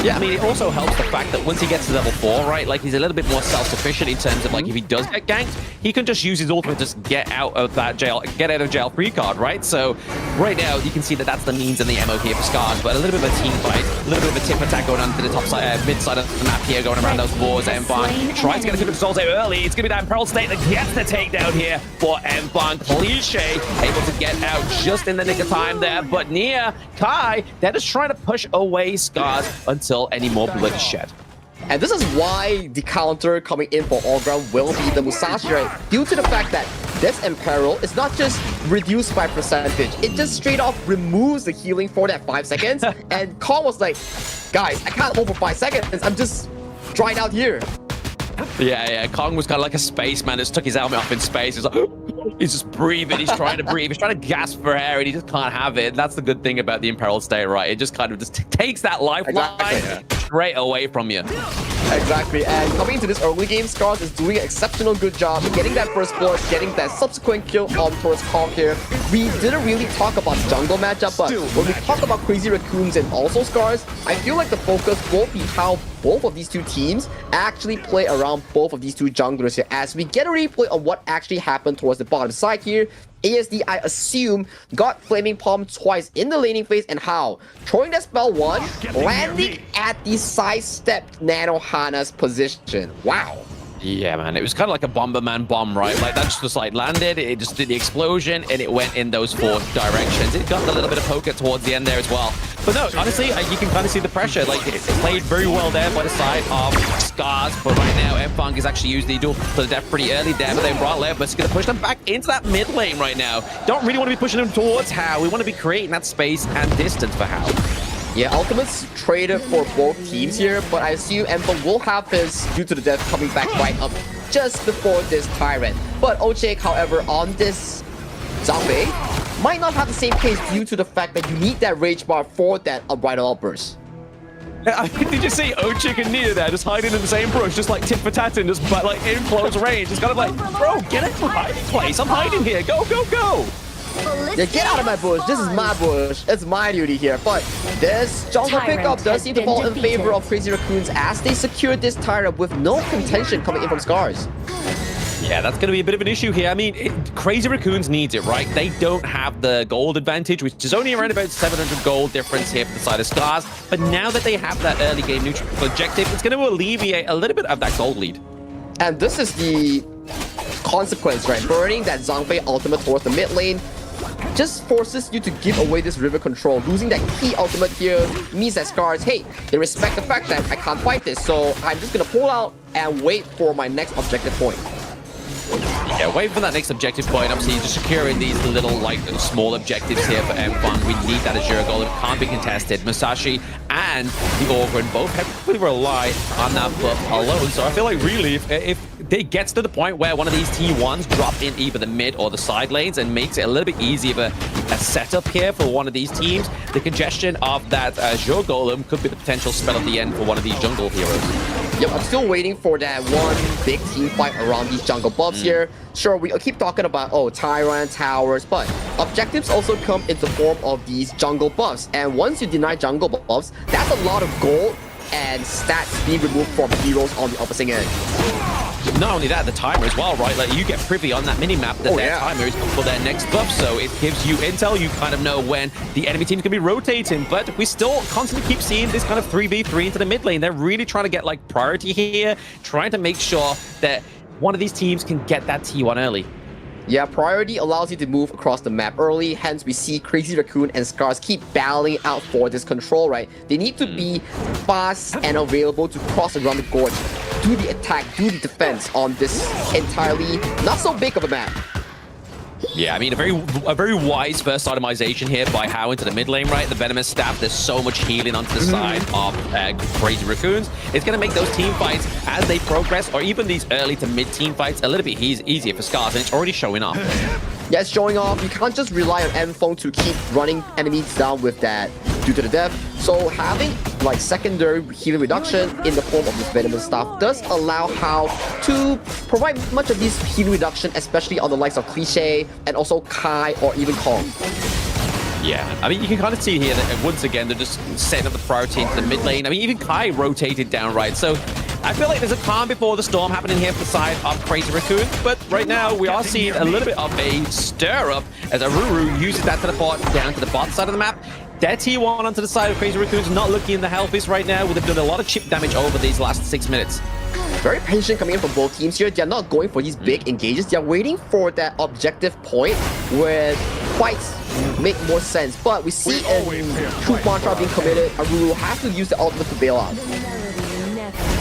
Yeah, I mean, it also helps the fact that once he gets to level 4, right, like, he's a little bit more self-sufficient in terms of, like, if he does get ganked, he can just use his ultimate to just get out of jail free card, right? So, right now, you can see that that's the means and the MO here for Scars, but a little bit of a team fight, a little bit of a tip attack going on to the top side, mid side of the map here, going around those boards. M-Fang tries to get a good result out early. It's going to be that Imperiled State that gets the takedown here for M-Fang. Cliche able to get out just in the nick of time there, but Nia, Kai, they're just trying to push away Scars until any more blood is shed. And this is why the counter coming in for Orgrin will be the Musashi, right? Due to the fact that this Imperil is not just reduced by percentage, it just straight off removes the healing for that 5 seconds. And Kong was like, guys, I can't hold for 5 seconds, I'm just dried out here. Yeah, Kong was kind of like a spaceman, just took his helmet off in space. He's like, he's just breathing, he's trying to breathe, he's trying to gasp for air, and he just can't have it. That's the good thing about the Imperiled State, right? It just kind of just takes that lifeline straight away from you. Exactly, and coming into this early game, Scars is doing an exceptional good job getting that first blood, getting that subsequent kill on towards Kong here. We didn't really talk about jungle matchup, but when we talk about Crazy Raccoons and also Scars, I feel like the focus will be how both of these two teams actually play around both of these two junglers here, as we get a replay on what actually happened towards the bottom side here. ASD, I assume, got Flaming Palm twice in the laning phase, and how? Throwing that spell 1, landing at the sidestepped Nanohana's position. Wow. Yeah, man, it was kind of like a Bomberman bomb, right? Like, that just like landed, it just did the explosion, and it went in those 4 directions. It got a little bit of poker towards the end there as well. But no, honestly, you can kind of see the pressure. Like, it played very well there by the side of Scars, but right now, M-Fang has actually used the duel to the death pretty early there, but then brought left, but it's going to push them back into that mid lane right now. Don't really want to be pushing them towards Hao. We want to be creating that space and distance for Hao. Yeah, Ultimate's traded for both teams here, but I assume M-Fang will have his due to the death coming back right up just before this Tyrant. But Ochake, however, on this Zhang might not have the same case due to the fact that you need that rage bar for that Unbridled Outburst. Did you see Ochik and Nia there just hiding in the same bush, just like tit for tat in, just like in close range? It's kind of like, bro, get out of my hiding place. I'm hiding here. Go, go, go. Yeah, get out of my bush. This is my bush. It's my duty here. But this jungle pickup does seem to fall in favor of Crazy Raccoons as they secure this Tyrant with no contention coming in from Scars. Yeah, that's going to be a bit of an issue here. I mean, Crazy Raccoons needs it, right? They don't have the gold advantage, which is only around about 700 gold difference here for the side of Scars. But now that they have that early game neutral objective, it's going to alleviate a little bit of that gold lead. And this is the consequence, right? Burning that Zhangfei ultimate towards the mid lane just forces you to give away this river control. Losing that key ultimate here means that Scars, hey, they respect the fact that I can't fight this, so I'm just gonna pull out and wait for my next objective point. Yeah, wait for that next objective point. Obviously, just securing these little, like, small objectives here for M1. We need that Azure Golem. Can't be contested. Musashi and the Orgrin both heavily rely on that buff alone. So I feel like, really, if it gets to the point where one of these T1s drop in either the mid or the side lanes and makes it a little bit easier of a setup here for one of these teams, the congestion of that Azure Golem could be the potential spell of the end for one of these jungle heroes. Yep, I'm still waiting for that one big team fight around these jungle buffs here. Sure, we keep talking about, oh, Tyrant, towers, but objectives also come in the form of these jungle buffs. And once you deny jungle buffs, that's a lot of gold and stats being removed from heroes on the opposite end. Not only that, the timer as well, right? Like, you get privy on that mini-map that their timer is for their next buff, so it gives you intel. You kind of know when the enemy team's gonna be rotating, but we still constantly keep seeing this kind of 3v3 into the mid lane. They're really trying to get, like, priority here, trying to make sure that one of these teams can get that T1 early. Yeah, priority allows you to move across the map early, hence we see Crazy Raccoon and Scars keep battling out for this control, right? They need to be fast and available to cross around the gorge, do the attack, do the defense on this entirely not so big of a map. Yeah, I mean, a very wise first itemization here by How into the mid lane, right? The Venomous Staff, there's so much healing onto the side of Crazy Raccoons. It's going to make those team fights as they progress, or even these early to mid team fights, a little bit easier for Scars, and it's already showing up. Yeah, it's showing off. You can't just rely on M-Fong to keep running enemies down with that due to the death. So having like secondary healing reduction in the form of this Venomous Staff does allow How to provide much of this healing reduction, especially on the likes of Cliché and also Kai or even Kong. Yeah, I mean, you can kind of see here that once again, they're just setting up the priority into the mid lane. I mean, even Kai rotated down, right? So I feel like there's a calm before the storm happening here for the side of Crazy Raccoon, but right now we are seeing a little bit of a stir-up as Aruru uses that teleport down to the bot side of the map. Their T1 onto the side of Crazy Raccoon's not looking in the healthiest right now. They've done a lot of chip damage over these last 6 minutes. Very patient coming in from both teams here. They're not going for these big engages. They're waiting for that objective point where fights make more sense. But we see in Truth Mantra being committed, Aruru has to use the ultimate to bail out.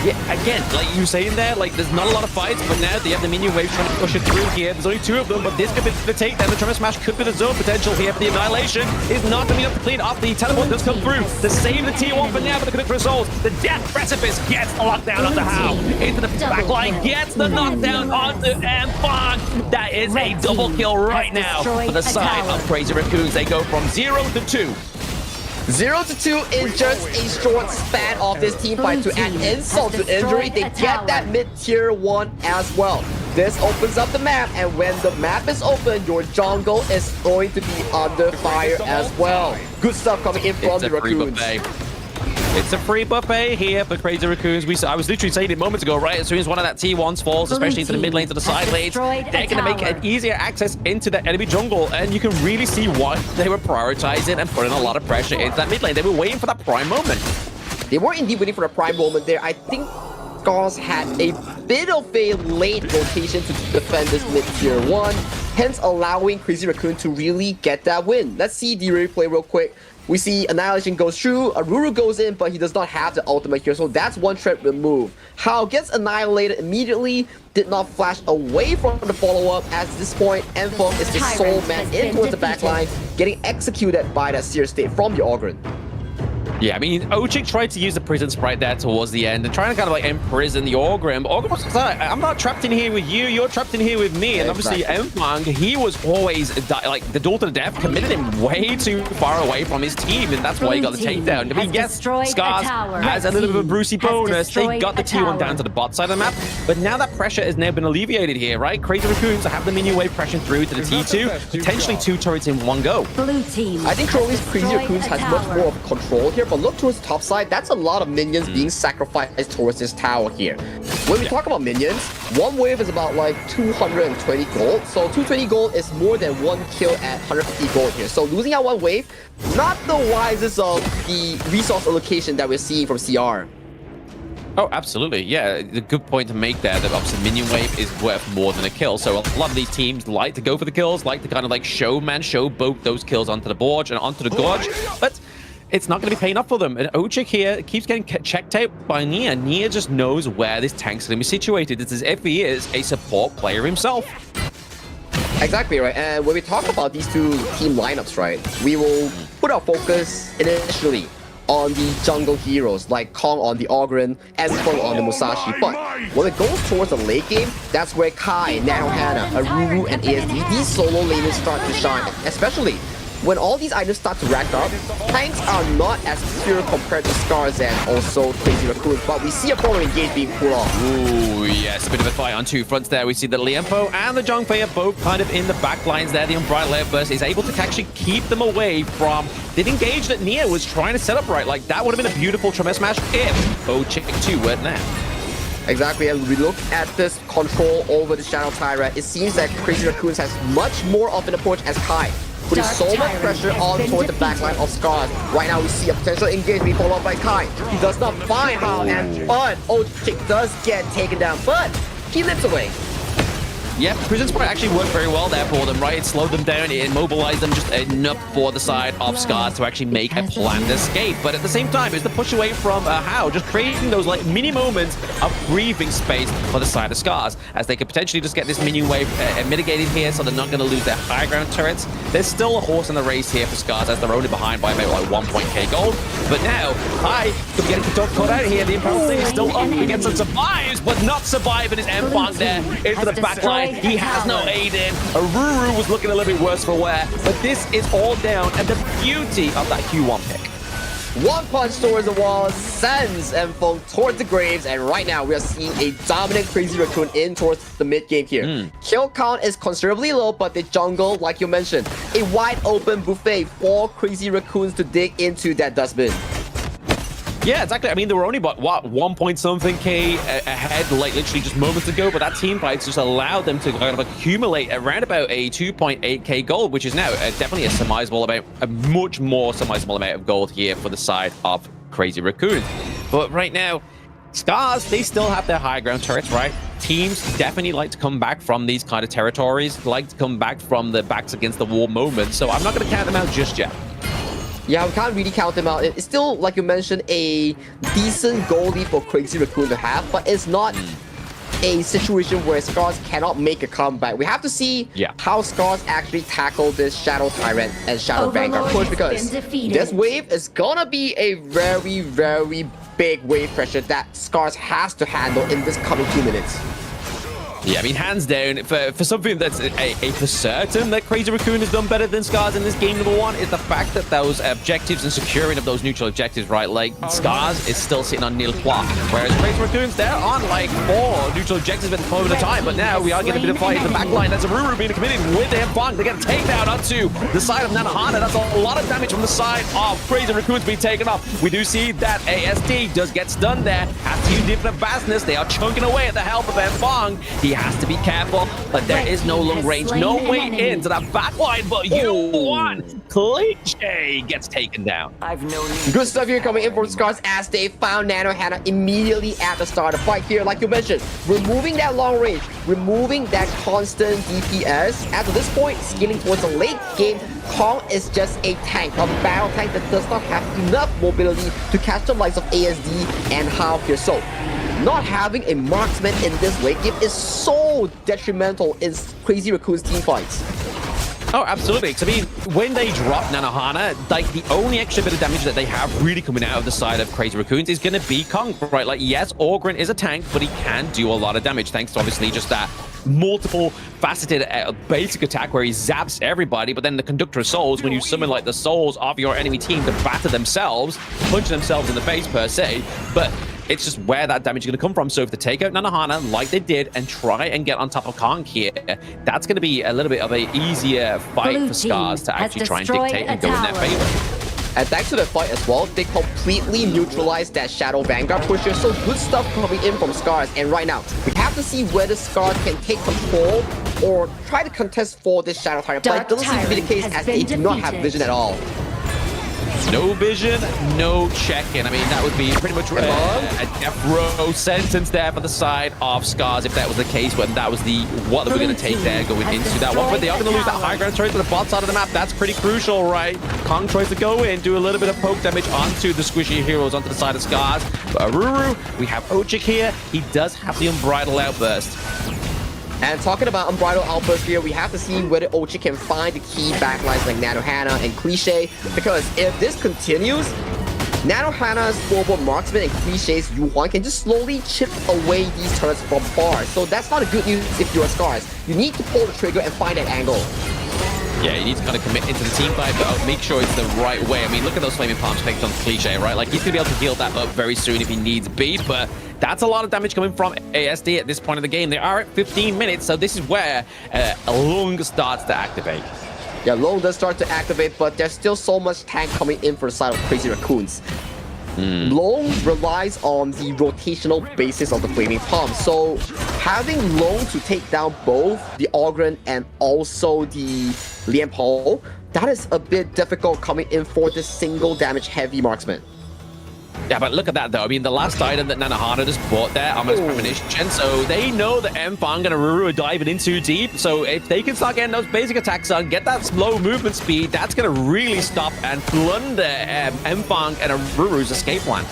Yeah, again, like you were saying there, like there's not a lot of fights, but now they have the minion wave trying to push it through here. There's only 2 of them, but this could be the takedown. The Tremor Smash could be the zone potential here, but the Annihilation is not going to be enough to clean up. The teleport does come through to save the T1 for now, but the critical result. The Death Precipice gets the lockdown onto How. Into the backline, gets the knockdown onto M-Fong. That is a double kill right now for the side of Crazy Raccoons. They go from 0 to 2. 0 to 2 is just a short span of this team fight. To add insult to injury, they get that mid-tier 1 as well. This opens up the map, and when the map is open, your jungle is going to be under fire as well. Good stuff coming in from the Raccoons. It's a free buffet here for Crazy Raccoons. I was literally saying it moments ago, right? As soon as one of that T1s falls, especially into the mid lane to the side lanes, they're going to make an easier access into the enemy jungle. And you can really see why they were prioritizing and putting a lot of pressure into that mid lane. They were waiting for that prime moment. They were indeed waiting for the prime moment there. I think Scars had a bit of a late rotation to defend this mid-tier 1, hence allowing Crazy Raccoon to really get that win. Let's see the replay real quick. We see Annihilation goes through, Aruru goes in, but he does not have the ultimate here, so that's one threat removed. How gets annihilated immediately, did not flash away from the follow-up. At this point, M-Fong is the sole man in towards the backline, getting executed by that Seer State from the Orgrin. Yeah, I mean, Ochik tried to use the prison sprite there towards the end and trying to kind of like imprison the Orgrim. Orgrim was like, I'm not trapped in here with you, you're trapped in here with me. And obviously, M-Fong, he was always like the duel to the death, committed him way too far away from his team, and that's why he got the takedown. I mean, yes, Scars has a little bit of a Brucey bonus. They got the T1 down to the bot side of the map, but now that pressure has now been alleviated here, right? Crazy Raccoons have the minion wave pressing through to the T2, potentially 2 turrets in one go. I think Crowley's Crazy Raccoons has much more of control here, but but look towards the top side. That's a lot of minions being sacrificed towards this tower here. When we talk about minions, one wave is about like 220 gold. So 220 gold is more than one kill at 150 gold here. So losing out one wave, not the wisest of the resource allocation that we're seeing from CR. Oh, absolutely. Yeah, the good point to make there that obviously minion wave is worth more than a kill. So a lot of these teams like to go for the kills, like to kind of like showboat those kills onto the board and onto the gorge, but it's not going to be paying up for them. And Ojik here keeps getting checked out by Nia. Nia just knows where this tank's going to be situated. It's as if he is a support player himself. Exactly, right? And when we talk about these two team lineups, right, we will put our focus initially on the jungle heroes like Kong on the Ogren, Esfong on the Musashi. But when it goes towards the late game, that's where Kai, Nanohana, Aruru, and ASD, these solo laners start to shine. Especially when all these items start to rack up, tanks are not as pure compared to Scars and also Crazy Raccoons, but we see a problem engage being pulled off. Ooh, yes, a bit of a fight on two fronts there. We see the Liempo and the Zhongfei are both kind of in the back lines there. The Unbridled Burst is able to actually keep them away from the engage that Nia was trying to set up right. Like, that would have been a beautiful Tremor Smash if Ojik 2 weren't there. Exactly, and we look at this control over the Shadow Tyrant, it seems that Crazy Raccoons has much more of an approach as Kai, putting so much pressure on toward the backline of Scars. Right now we see a potential engage being followed by Kai. He does not find how, and but Ojik does get taken down, but he lives away. Yeah, Prison Sprite actually worked very well there for them, right? It slowed them down, it immobilized them just enough for the side of Scars to actually make a planned escape. But at the same time, it's the push away from How, just creating those like mini moments of breathing space for the side of Scars, as they could potentially just get this minion wave mitigated here, so they're not going to lose their high ground turrets. There's still a horse in the race here for Scars, as they're only behind by about like 1.k gold. But now, Kai could be getting caught out here. The Imperial City is still up against some survives, but not surviving his M-Funk there into the back line. He has no aid in. Aruru was looking a little bit worse for wear, but this is all down, and the beauty of that Q1 pick. One punch towards the wall sends M-Fong towards the graves, and right now we are seeing a dominant Crazy Raccoon in towards the mid game here. Kill count is considerably low, but the jungle, like you mentioned, a wide open buffet for Crazy Raccoons to dig into that dustbin. Yeah, exactly. I mean, they were only about, what, 1 point something K ahead, like literally just moments ago, but that team fight just allowed them to kind of accumulate around about a 2.8k gold, which is now definitely a surmisable amount, a much more surmisable amount of gold here for the side of Crazy Raccoon. But right now, Scars, they still have their high ground turrets, right? Teams definitely like to come back from these kind of territories, like to come back from the backs against the wall moments, so I'm not going to count them out just yet. Yeah, we can't really count them out. It's still, like you mentioned, a decent goalie for Crazy Raccoon to have, but it's not a situation where Scars cannot make a comeback. We have to see how Scars actually tackle this Shadow Tyrant and Shadow Vanguard push, because this wave is gonna be a very, very big wave pressure that Scars has to handle in this coming 2 minutes. Yeah, I mean, hands down, for something that's a for certain that Crazy Raccoon has done better than Scars in this game, number one, is the fact that those objectives and securing of those neutral objectives, right? Like, Scars is still sitting on nil plot, whereas Crazy Raccoons, they're on like 4 neutral objectives at the moment of time, but now we are getting a bit of fight in the back line. That's Aruru being committed with their funk. They get a takedown onto the side of Nanohana. That's a lot of damage from the side of Crazy Raccoons being taken off. We do see that ASD does get stunned there. Has to use different vastness. They are chunking away at the help of Fong. He has to be careful, but there is no long range, no way into that backline. But you know what? Cliche gets taken down. Good stuff here coming in for Scars as they found Nanohana immediately at the start of the fight here. Like you mentioned, removing that long range, removing that constant DPS. As of this point, scaling towards the late game, Kong is just a tank, a battle tank that does not have enough mobility to catch the likes of ASD and Hao here. So not having a marksman in this late game is so detrimental in Crazy Raccoon's team fights. Oh, absolutely. Because, I mean, when they drop Nanohana, like, the only extra bit of damage that they have really coming out of the side of Crazy Raccoons is going to be Kong, right? Like, yes, Ogren is a tank, but he can do a lot of damage, thanks to, obviously, just that multiple faceted basic attack where he zaps everybody. But then the Conductor of Souls, when you summon, like, the souls of your enemy team to batter themselves, punch themselves in the face, per se, but it's just where that damage is going to come from. So if they take out Nanohana like they did and try and get on top of Kong here, that's going to be a little bit of an easier fight for Scars to actually try and dictate and go in their favor. And thanks to the fight as well, they completely neutralized that Shadow Vanguard pusher. So good stuff coming in from Scars. And right now, we have to see whether Scars can take control or try to contest for this Shadow Tyrant. But it doesn't seem to be the case as they do not have vision at all. No vision, no check-in. I mean, that would be pretty much a death row sentence there for the side of Scars if that was the case, when that was what we're going to take there going into that one. But they are going to lose that high ground turret to the bot side of the map. That's pretty crucial, right? Kong tries to go in, do a little bit of poke damage onto the squishy heroes onto the side of Scars. But Aruru, we have Ochik here. He does have the Unbridled Outburst. And talking about Unbridled Outburst here, we have to see whether Ochik can find the key backlines like Nanohana and Cliche, because if this continues, Nanohana's forward marksman and Cliche's Yuhuan can just slowly chip away these turrets from far. So that's not a good news if you're Scars. You need to pull the trigger and find that angle. Yeah, you need to kind of commit into the team fight, but make sure it's the right way. I mean, look at those flaming palms picked on Cliche, right? Like, he's going to be able to heal that up very soon if he needs be, but that's a lot of damage coming from ASD at this point of the game. They are at 15 minutes, so this is where Long starts to activate. Yeah, Long does start to activate, but there's still so much tank coming in for the side of Crazy Raccoons. Long relies on the rotational basis of the Flaming Palm, so having Long to take down both the Ogren and also the Lian Po, that is a bit difficult coming in for this single damage heavy marksman. Yeah, but look at that, though. I mean, the last item that Nanohana just bought there, Ominous Premonition, so they know that Mfang and Aruru are diving in too deep, so if they can start getting those basic attacks on, get that slow movement speed, that's going to really stop and plunder Mfang and Aruru's escape plan.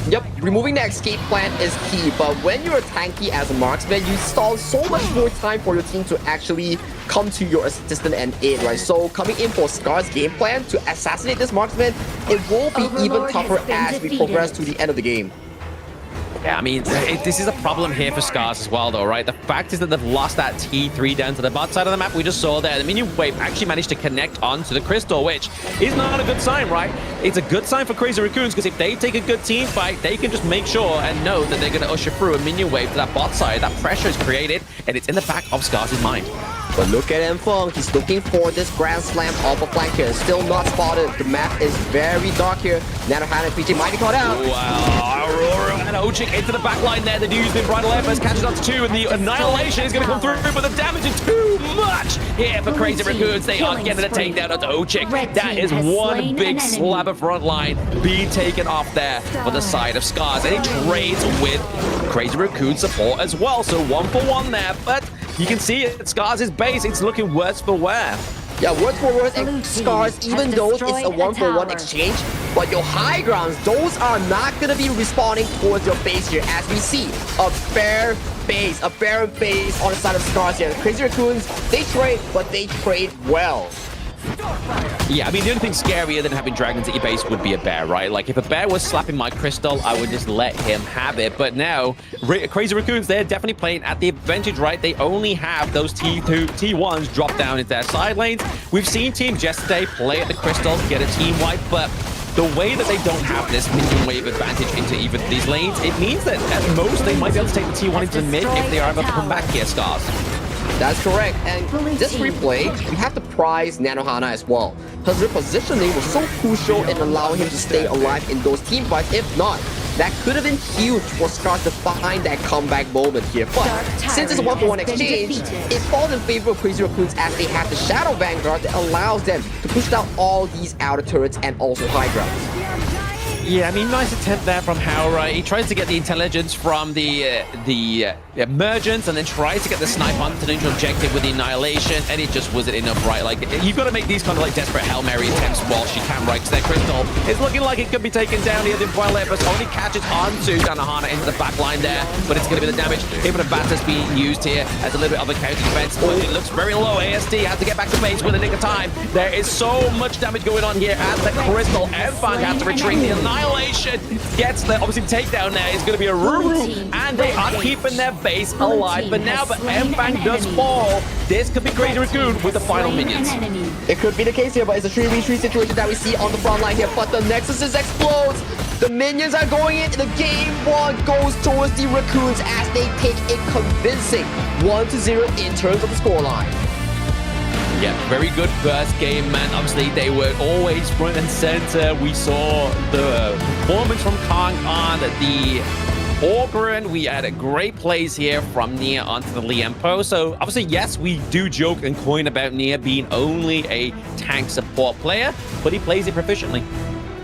Yep, removing the escape plan is key, but when you're tanky as a marksman, you stall so much more time for your team to actually come to your assistant and aid, right? So coming in for Scar's game plan to assassinate this marksman, it will be even tougher as we progress to the end of the game. Yeah, I mean, this is a problem here for Scars as well, though, right? The fact is that they've lost that T3 down to the bot side of the map. We just saw there. The minion wave actually managed to connect onto the crystal, which is not a good sign, right? It's a good sign for Crazy Raccoons, because if they take a good team fight, they can just make sure and know that they're going to usher through a minion wave to that bot side. That pressure is created, and it's in the back of Scars' mind. But look at Mfeng, he's looking for this Grand Slam off a flank here. Still not spotted. The map is very dark here. Nanohana and PJ might be caught out. Wow, Aurora and Ochik into the back line there. The dude's been Bridal Airbus, catches up to 2, and the Annihilation is going to come through, but the damage is too much here for Crazy Raccoons. They are getting a takedown onto Ochik. That is one big slab of front line being taken off there for the side of Scars. And he trades with Crazy Raccoon support as well, so 1-for-1 there, but you can see it, Scars' base, it's looking worse for wear. Yeah, worse for worse, and Scars, even though it's a 1-for-1 exchange, but your high grounds, those are not going to be responding towards your base here, as we see a bare base, a barren base on the side of Scars here. Crazy Raccoons, they trade, but they trade well. Yeah, I mean, the only thing scarier than having dragons at your base would be a bear, right? Like, if a bear was slapping my crystal, I would just let him have it. But now, Crazy Raccoons, they're definitely playing at the advantage, right? They only have those T1s drop down into their side lanes. We've seen Team yesterday play at the crystal, get a team wipe, but the way that they don't have this minion wave advantage into even these lanes, it means that at most they might be able to take the T1 into the mid if they are able to come back here, Scars. That's correct, and this replay, we have to prize Nanohana as well, because their positioning was so crucial in allowing him to stay alive in those team fights. If not, that could have been huge for Scars to find that comeback moment here. But since it's a 1-for-1 exchange, it falls in favor of Crazy Raccoons as they have the Shadow Vanguard that allows them to push down all these outer turrets and also high grounds. Yeah, I mean, nice attempt there from Haura. He tries to get the intelligence from the emergence and then tries to get the snipe onto the neutral objective with the annihilation, and it just wasn't enough, right? Like, you've got to make these kind of like desperate Hail Mary attempts while she can, right? Because their crystal is looking like it could be taken down here. The Violet Airbus only catches onto Nanohana into the back line there, but it's going to be the damage. Even a Batter's being used here as a little bit of a counter defense, but it looks very low. ASD has to get back to base with a nick of time. There is so much damage going on here as the crystal. Mfang has to retreat. The Annihilation gets the obviously takedown there. It's going to be a Ruru, and they are keeping their base alive for now, but Mfang does fall. This could be Crazy Raccoon with the final minions. It could be the case here, but it's a 3v3 situation that we see on the front line here, but the Nexuses explodes. The minions are going in. The game one goes towards the Raccoons as they take a convincing 1-0 in terms of the scoreline. Yeah, very good first game, man. Obviously, they were always front and center. We saw the performance from Kong on the Orgren. We had a great plays here from Nia onto the Liempo. So obviously, yes, we do joke and coin about Nia being only a tank support player, but he plays it proficiently.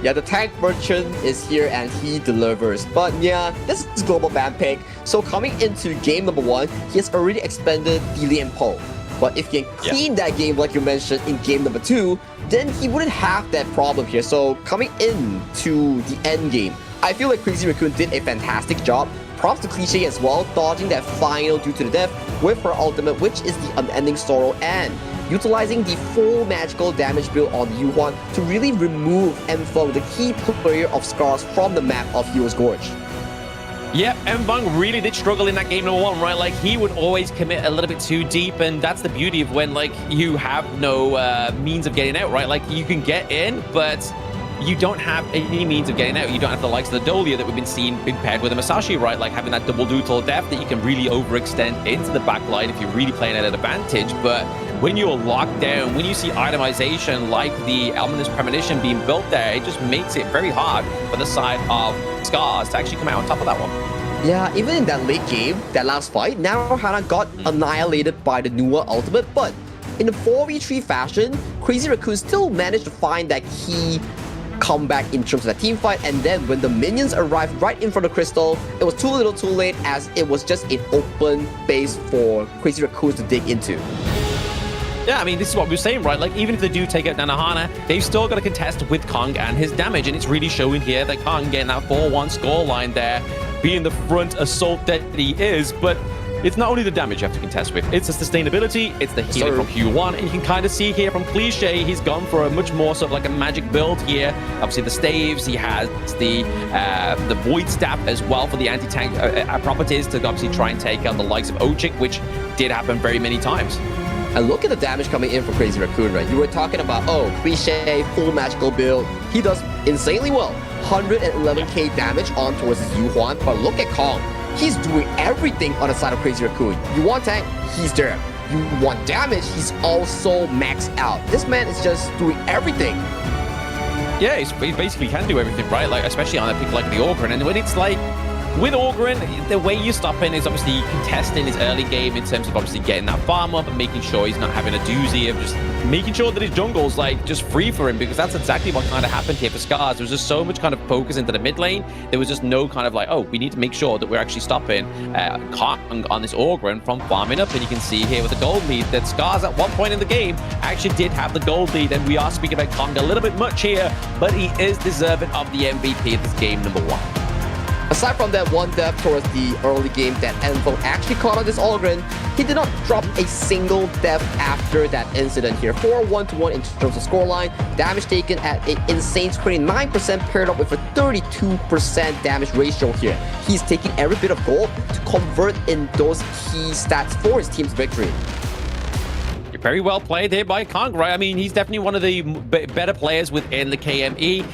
Yeah, the tank merchant is here and he delivers. But yeah, this is global ban pick. So coming into game number 1, he has already expended the Liempo. But if he can clean that game like you mentioned in game number 2, then he wouldn't have that problem here. So coming into the end game, I feel like Crazy Raccoon did a fantastic job. Props to Cliche as well, dodging that final due to the death with her ultimate, which is the Unending Sorrow, and utilizing the full magical damage build on Yuhuan to really remove Enfeng, the key player of Scars, from the map of Hero's Gorge. Yep, Enfeng really did struggle in that game number 1, right? Like, he would always commit a little bit too deep, and that's the beauty of when, like, you have no means of getting out, right? Like, you can get in, but you don't have any means of getting out. You don't have the likes of the Dolia that we've been seeing being paired with a Masashi, right? Like having that double dual death that you can really overextend into the backline if you're really playing at an advantage. But when you're locked down, when you see itemization like the Almanus Premonition being built there, it just makes it very hard for the side of Scars to actually come out on top of that one. Yeah, even in that late game, that last fight, now Hana got annihilated by the newer ultimate, but in a 4v3 fashion, Crazy Raccoon still managed to find that key comeback in terms of that team fight, and then when the minions arrived right in front of Crystal, it was too little too late, as it was just an open base for Crazy Raccoons to dig into. Yeah, I mean, this is what we were saying, right? Like, even if they do take out Nanohana, they've still got to contest with Kong and his damage, and it's really showing here that Kong getting that 4-1 scoreline there, being the front assault that he is, but it's not only the damage you have to contest with, it's the sustainability, it's the healing from Q1, and you can kind of see here from Cliche, he's gone for a much more sort of like a magic build here. Obviously the staves, he has the Void Staff as well for the anti-tank properties to obviously try and take out the likes of Ochik, which did happen very many times. And look at the damage coming in for Crazy Raccoon, right? You were talking about, oh, Cliche, full magical build. He does insanely well. 111k damage on towards his Yuhuan, but look at Kong. He's doing everything on the side of Crazy Raccoon. You want tank? He's there. You want damage? He's also maxed out. This man is just doing everything. Yeah, he basically can do everything, right? Like, especially on a pick like the Orgren. And when it's like, with Orgren, the way you stop him is obviously contesting his early game in terms of obviously getting that farm up and making sure he's not having a doozy of just making sure that his jungle's like just free for him, because that's exactly what kind of happened here for Scars. There was just so much kind of focus into the mid lane. There was just no kind of like, oh, we need to make sure that we're actually stopping Kong on this Orgren from farming up. And you can see here with the gold lead that Scars at one point in the game actually did have the gold lead. And we are speaking about Kong a little bit much here, but he is deserving of the MVP of this game number 1. Aside from that one death towards the early game that Enfeng actually caught on this Orgren, he did not drop a single death after that incident here. 4-1-1 in terms of scoreline, damage taken at an insane 29% paired up with a 32% damage ratio here. He's taking every bit of gold to convert in those key stats for his team's victory. Very well played here by Kong, right? I mean, he's definitely one of the better players within the KME.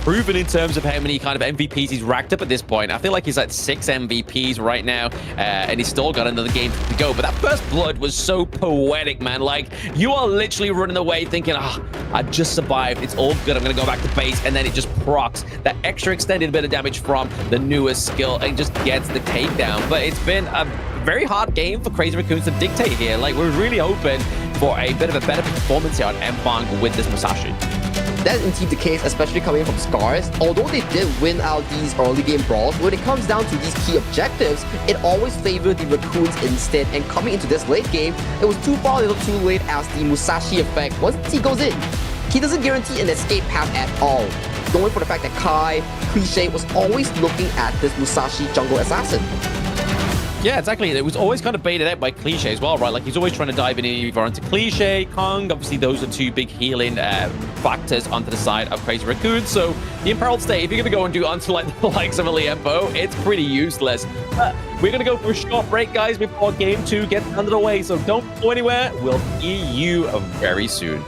Proven in terms of how many kind of MVPs he's racked up at this point. I feel like he's at 6 MVPs right now, and he's still got another game to go. But that first blood was so poetic, man. Like, you are literally running away thinking, I just survived. It's all good. I'm going to go back to base. And then it just procs that extra extended bit of damage from the newest skill and just gets the takedown. But it's been a very hard game for Crazy Raccoons to dictate here. Like, we're really hoping for a bit of a better performance here on Enfeng with this Musashi. That's indeed the case, especially coming from Scars. Although they did win out these early game brawls, when it comes down to these key objectives, it always favored the Raccoons instead. And coming into this late game, it was too far a little too late, as the Musashi effect, once he goes in, he doesn't guarantee an escape path at all. Going for the fact that Kai, Cliche, was always looking at this Musashi jungle assassin. Yeah, exactly. It was always kind of baited out by Cliche as well, right? Like, he's always trying to dive in either onto Cliche, Kong. Obviously, those are two big healing factors onto the side of Crazy Raccoon. So, the Imperiled State, if you're going to go and do onto like the likes of a Liempo, it's pretty useless. But we're going to go for a short break, guys, before Game 2 gets under the way. So, don't go anywhere. We'll see you very soon.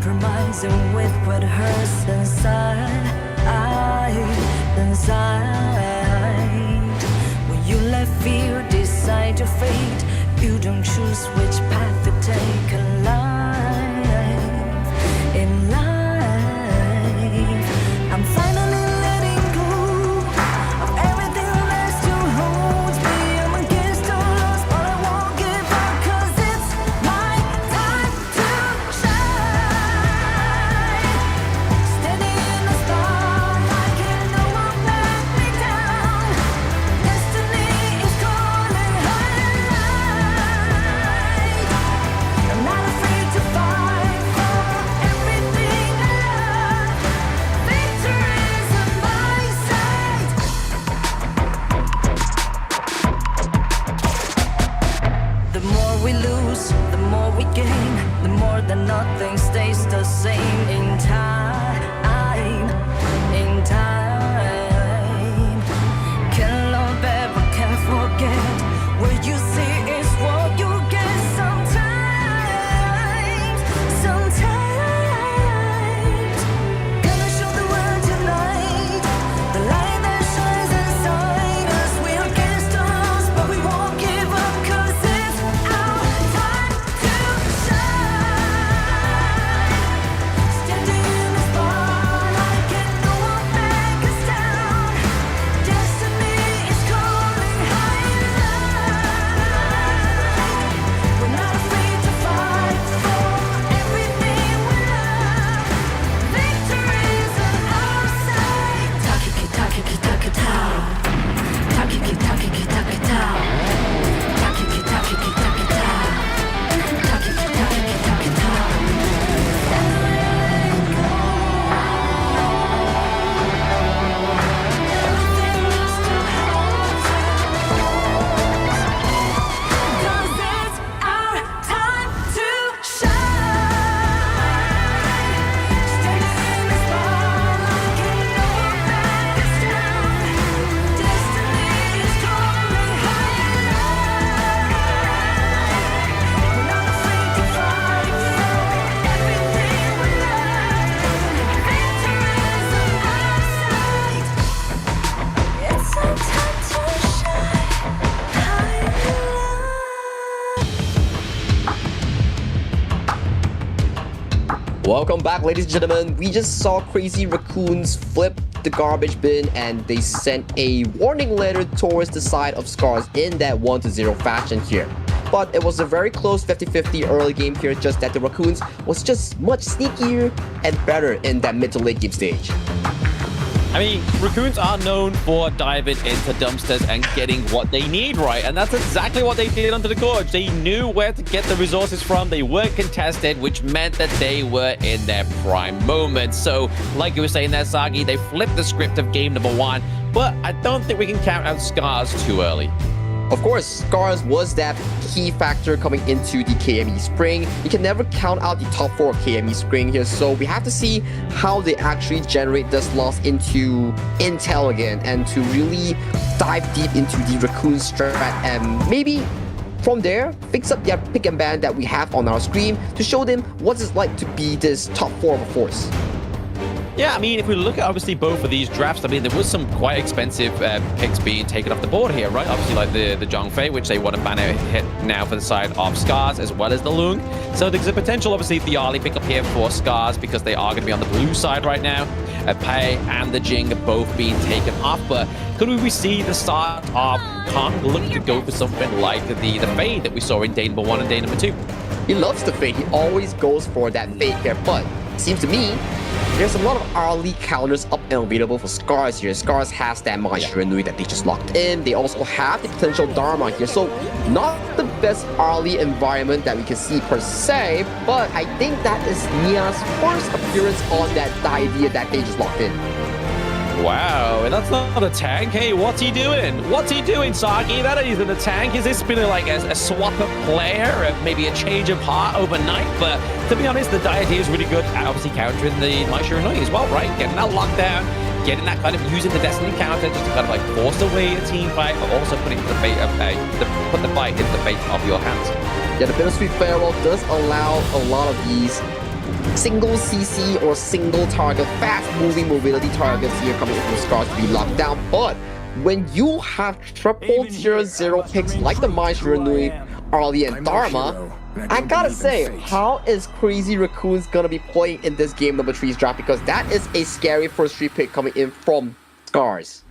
compromising with what hurts inside. When you let fear decide your fate, you don't choose which path to take in life. In life, I'm finally letting go of everything that still holds me. I'm against all odds, but I won't give up, 'cause it's my time to shine. Standing in the spotlight, can no one back me down. Destiny is calling high. I'm not afraid to fight for everything I love. Victory's in my sight. The more we lose, the more we gain. The more that nothing stays the same. In time, can love ever, can't forget. What you see is what you get. Sometimes, gonna show the world tonight. The light that shines inside us. We're against all odds, but we won't give up, 'cause it's our time to shine. Standing in the spotlight, can no one back us down. Destiny is calling high in light. We're not afraid to fight for everything we love. Victory's in our sight. Takiki takiki takitao. Takiki takiki takitao. Takiki takiki takitao. Takiki takiki takitao. Everything that still holds us. 'Cause it's our time to shine. Standing in the spotlight, can no one back us down. Destiny is calling high in light. We're not afraid to fight for everything we love. Victory's in our sight. It's our time to shine high in light. Welcome back, ladies and gentlemen. We just saw Crazy Raccoons flip the garbage bin and they sent a warning letter towards the side of Scars in that 1-0 fashion here. But it was a very close 50-50 early game here, just that the Raccoons was just much sneakier and better in that mid to late game stage. I mean, Raccoons are known for diving into dumpsters and getting what they need right, and that's exactly what they did under the gorge. They knew where to get the resources from, they weren't contested, which meant that they were in their prime moment. So, like you were saying there, Sagi, they flipped the script of game number 1, but I don't think we can count out Scars too early. Of course, Scars was that key factor coming into the KME Spring. You can never count out the top 4 of KME Spring here, so we have to see how they actually generate this loss into intel again and to really dive deep into the Raccoon strat and maybe from there fix up their pick and ban that we have on our screen to show them what it's like to be this top 4 of a force. Yeah, I mean, if we look at obviously both of these drafts, I mean, there was some quite expensive picks being taken off the board here, right? Obviously, like the Zhongfei, which they want to ban out hit now for the side of Scars, as well as the Lung. So there's a potential, obviously, the early pickup here for Scars because they are going to be on the blue side right now. Pei and the Jing are both being taken off, but could we see the start of Kong looking to go for something like the Fade that we saw in day number 1 and day number 2? He loves the Fade. He always goes for that Fade here, but it seems to me there's a lot of early counters up and available for Scars here. Scars has that Manchuria Nui that they just locked in. They also have the potential Dharma here. So not the best early environment that we can see per se, but I think that is Nia's first appearance on that idea that they just locked in. Wow, and that's not a tank. Hey, what's he doing? What's he doing, Sagi? That isn't a tank. Is this been like a swap of player, maybe a change of heart overnight? But to be honest, the idea is really good at obviously countering the Maishu Nui as well, right? Getting that lockdown, getting that kind of using the Destiny counter just to kind of like force away a team fight, but also putting the fate of put the fight into the fate of your hands. Yeah, the Bittersweet Farewell does allow a lot of these single CC or single target, fast-moving mobility targets here coming in from Scars to be locked down. But when you have triple tier 0 picks like the Mai Shiranui, Arlie, and Dharma, I gotta say, how is Crazy Raccoons gonna be playing in this game number 3's draft? Because that is a scary first 3 pick coming in from Scars.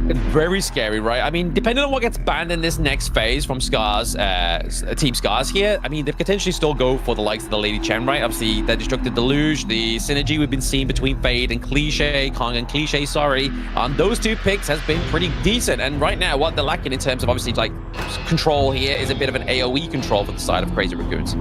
Very scary, right? I mean, depending on what gets banned in this next phase from Scars, Team Scars here, I mean, they potentially still go for the likes of the Lady Chen, right? Obviously, the Destructive Deluge, the synergy we've been seeing between Fade and Cliche, Kong and Cliche, sorry, on those 2 picks has been pretty decent. And right now, what they're lacking in terms of obviously like control here is a bit of an AoE control for the side of Crazy Raccoons.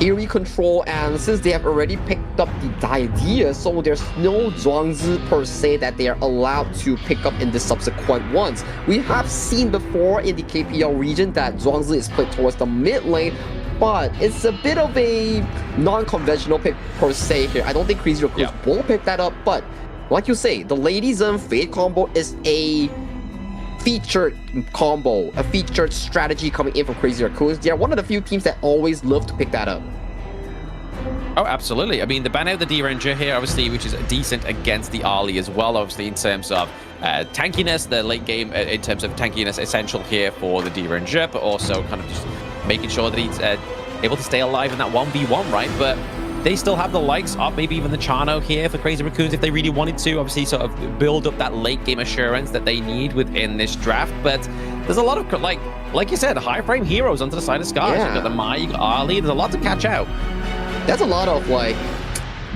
Eerie control, and since they have already picked up the idea, so there's no Zhuangzi per se that they are allowed to pick up in the subsequent ones. We have seen before in the KPL region that Zhuangzi is played towards the mid lane, but it's a bit of a non-conventional pick per se here. I don't think Crazy Raccoons will pick that up, but like you say, the Lady Zen Fade combo is a featured combo, a featured strategy coming in from Crazy Raccoons. They are one of the few teams that always love to pick that up. Oh, absolutely. I mean, the ban out the D-Ranger here, obviously, which is decent against the Arlie as well, obviously, in terms of tankiness, the late game, in terms of tankiness, essential here for the D-Ranger, but also kind of just making sure that he's able to stay alive in that 1v1, right? But they still have the likes of maybe even the Chano here for Crazy Raccoons if they really wanted to, obviously, sort of build up that late game assurance that they need within this draft. But there's a lot of, like you said, high frame heroes onto the side of Scars. Yeah. You've got the Mai, you got Arlie, there's a lot to catch out. That's a lot of like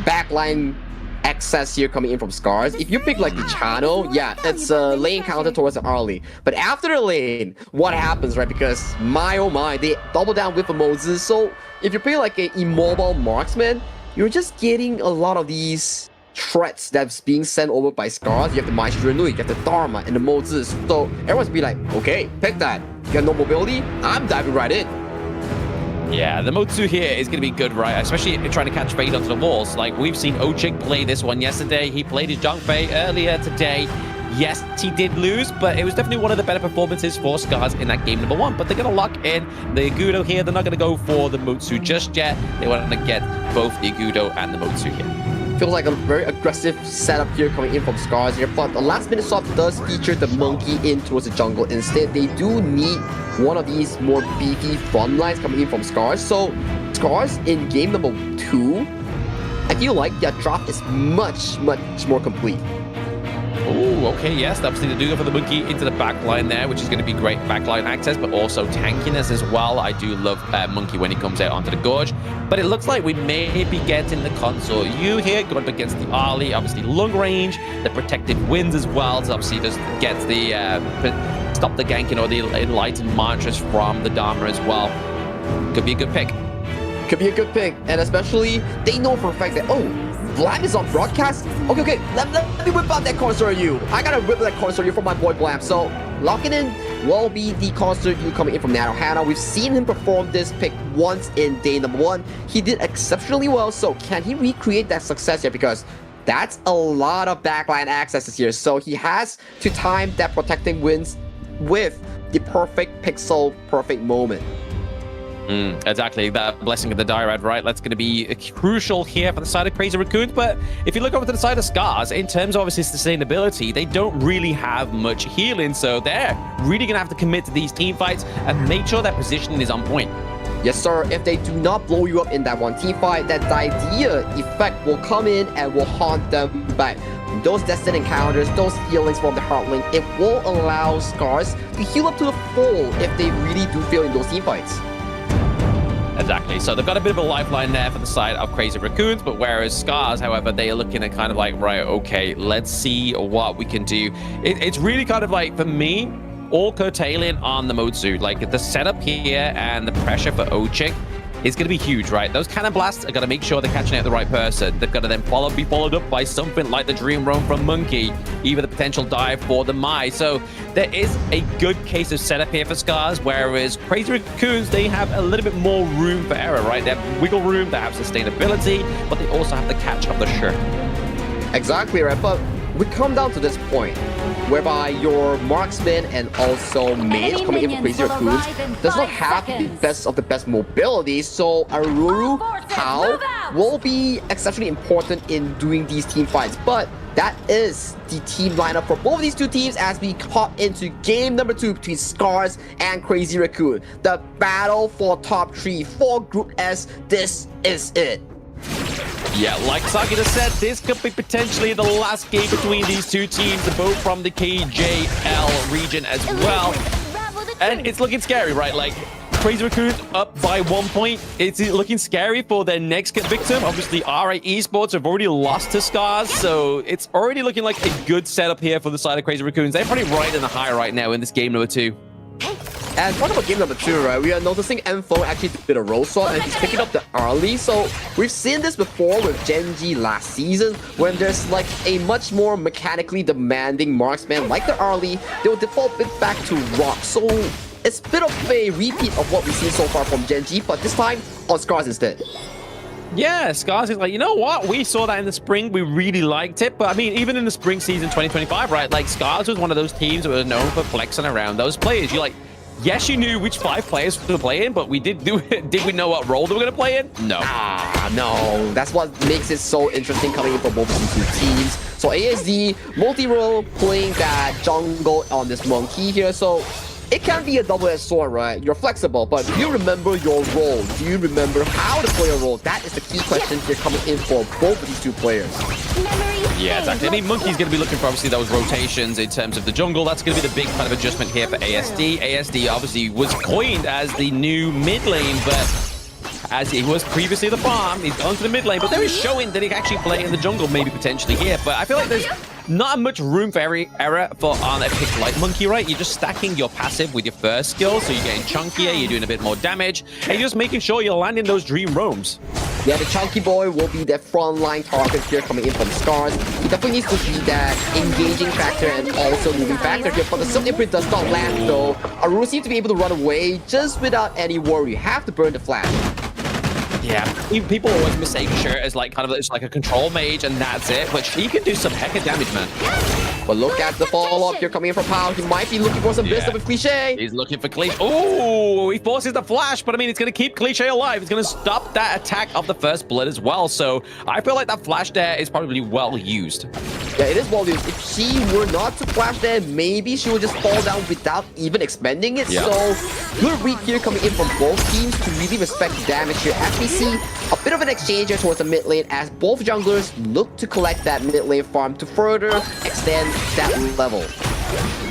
backline excess here coming in from Scars. If you pick like the Chano, yeah, it's a lane counter towards the Arlie. But after the lane, what happens, right? Because my oh my, they double down with a Moses. So if you pick like an immobile marksman, you're just getting a lot of these threats that's being sent over by Scars. You have the Mai Shiranui, you have the Dharma, and the Moses. So everyone's be like, okay, pick that. You got no mobility? I'm diving right in. Yeah, the Motsu here is going to be good, right? Especially trying to catch Fade onto the walls. Like, we've seen Ochik play this one yesterday. He played his Junk Fei earlier today. Yes, he did lose, but it was definitely one of the better performances for Scars in that game number 1. But they're going to lock in the Agudo here. They're not going to go for the Motsu just yet. They want to get both the Agudo and the Motsu here. Feels like a very aggressive setup here coming in from Scars here, but the last minute swap does feature the monkey in towards the jungle. Instead, they do need one of these more beefy front lines coming in from Scars. So Scars in game number 2, I feel like their draft is much more complete. Oh, okay, yes, obviously they do go for the monkey into the back line there, which is going to be great backline access, but also tankiness as well. I do love monkey when he comes out onto the gorge, but it looks like we may be getting the console U here going up against the Arlie. Obviously long range, the protective winds as well, so obviously just gets the stop the ganking or the enlightened mantras from the Dharma as well. Could be a good pick. Could be a good pick, and especially they know for a fact that, oh, Blam is on broadcast? Okay, let me whip out that Concert U. I gotta whip that Concert U for my boy Blam. So, locking in will be the Concert U coming in from Nanohana. We've seen him perform this pick once in day number 1. He did exceptionally well, so can he recreate that success here? Because that's a lot of backline accesses here. So, he has to time that protecting wins with the perfect pixel, perfect moment. Exactly, that blessing of the Dyrad, right? That's going to be crucial here for the side of Crazy Raccoons. But if you look over to the side of Scars, in terms of obviously sustainability, they don't really have much healing. So they're really going to have to commit to these team fights and make sure that positioning is on point. Yes, sir. If they do not blow you up in that one team fight, that idea effect will come in and will haunt them back. Those destined encounters, those healings from the Heartlink, it will allow Scars to heal up to the full if they really do fail in those team fights. Exactly. So they've got a bit of a lifeline there for the side of Crazy Raccoons, but whereas Scars, however, they are looking at kind of like, right, okay, let's see what we can do. It's really kind of like, for me, all curtailing on the Motsu. Like, the setup here and the pressure for Ochik is going to be huge, right? Those cannon blasts are going to make sure they're catching out the right person. They've got to then be followed up by something like the Dream Roam from Monkey, even the potential dive for the Mai. So there is a good case of setup here for Scars, whereas Crazy Raccoons, they have a little bit more room for error, right? They have wiggle room, they have sustainability, but they also have the catch of the shirt. Exactly, right? But we come down to this point whereby your marksman and also mage coming in for Crazy Raccoons does not have the best of the best mobility. So Aruru, Hao, will be exceptionally important in doing these team fights. But that is the team lineup for both of these two teams as we hop into game number 2 between Scars and Crazy Raccoon. The battle for top 3 for Group S. This is it. Yeah, like Sagita said, this could be potentially the last game between these two teams, both from the KJL region as well. And it's looking scary, right? Like, Crazy Raccoon up by 1 point. It's looking scary for their next victim. Obviously, RA Esports have already lost to Scars, so it's already looking like a good setup here for the side of Crazy Raccoons. They're probably right in the high right now in this game number 2. And talking about game number 2, right, we are noticing Enfo actually did a roll sword and he's picking up the early. So we've seen this before with Genji last season when there's like a much more mechanically demanding marksman like the early, they will default a bit back to rock. So it's a bit of a repeat of what we've seen so far from Genji, but this time on Scars instead. Yeah, Scars is like, you know what? We saw that in the spring. We really liked it. But I mean, even in the spring season 2025, right? Like, Scars was one of those teams that were known for flexing around those players. You're like, yes, you knew which 5 players were going to play in, but we did do it. Did we know what role they were going to play in? No. No. That's what makes it so interesting coming in for both of these two teams. So ASD, multi-role, playing that jungle on this monkey here. So it can be a double-edged sword, right? You're flexible, but do you remember your role? Do you remember how to play a role? That is the key question here coming in for both of these two players. Yeah, exactly. I mean, Monkey's going to be looking for, obviously, those rotations in terms of the jungle. That's going to be the big kind of adjustment here for ASD. ASD, obviously, was coined as the new mid lane, but as he was previously the farm, he's gone to the mid lane, but there is showing that he can actually play in the jungle, maybe potentially here. But I feel like there's not much room for error for on a pick like Monkey, right? You're just stacking your passive with your first skill, so you're getting chunkier, you're doing a bit more damage, and you're just making sure you're landing those dream roams. Yeah, the chunky boy will be the frontline target here coming in from Scars. He definitely needs to be that engaging factor and also moving factor here. But the Silk Imprint does not land though. Aru seems to be able to run away just without any worry. You have to burn the flash. Yeah, people always mistake Shirt as like kind of it's like a control mage and that's it, but she can do some heck of damage, man. But look at the follow-up here coming in from Pao. He might be looking for some business with Cliche. He's looking for Cliche. Oh, he forces the flash, but I mean, it's going to keep Cliche alive. It's going to stop that attack of the first blood as well. So I feel like that flash there is probably well used. Yeah, it is well used. If she were not to flash there, maybe she would just fall down without even expending it. Yeah. So good read here coming in from both teams to really respect the damage here. As we see a bit of an exchange here towards the mid lane as both junglers look to collect that mid lane farm to further extend that level.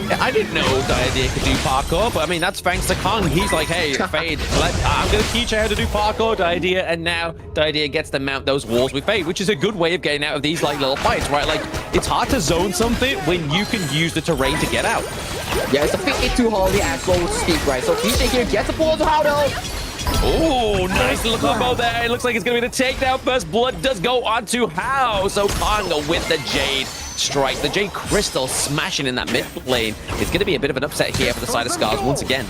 Yeah, I didn't know the idea could do parkour, but I mean, that's thanks to Kong. He's like, hey, Fade, I'm going to teach you how to do parkour, the idea, and now the idea gets to mount those walls with Fade, which is a good way of getting out of these like little fights, right? Like, it's hard to zone something when you can use the terrain to get out. Yeah, it's a fit it too Holly as so to speak, right? So Cliche here gets a pull to Howdo. Oh, nice little combo there. It looks like it's going to be the takedown. First blood does go on to How. So Kong with the Jade strike. The Jade Crystal smashing in that mid lane. It's going to be a bit of an upset here for the side of Scars once again.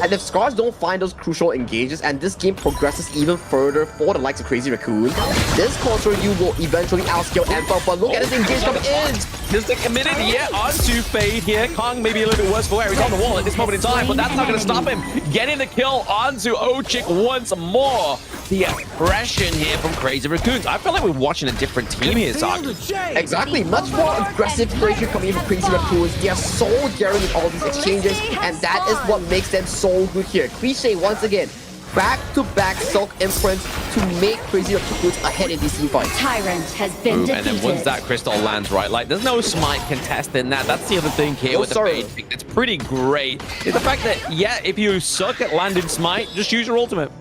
And if Scars don't find those crucial engages and this game progresses even further for the likes of Crazy Raccoon, this culture you will eventually outscale Enfo, but look at his engage coming in! Just the committed, yeah, onto Fade here. Kong maybe a little bit worse for wear. He's on the wall at this moment in time, but that's not going to stop him. Getting the kill onto Ochik once more. The aggression here from Crazy Raccoons. I feel like we're watching a different team here, Saki. Exactly, much more aggressive pressure coming in from Crazy Raccoons. They are so daring in all these exchanges, and that is what makes them so good here. Cliche once again, back-to-back Silk Imprints to make Crazy Raccoons ahead in these team fights. Tyrant has been defeated. And then once that crystal lands, right, like there's no smite contesting that. That's the other thing here with the Fade. It's pretty great. It's the fact that, yeah, if you suck at landing smite, just use your ultimate.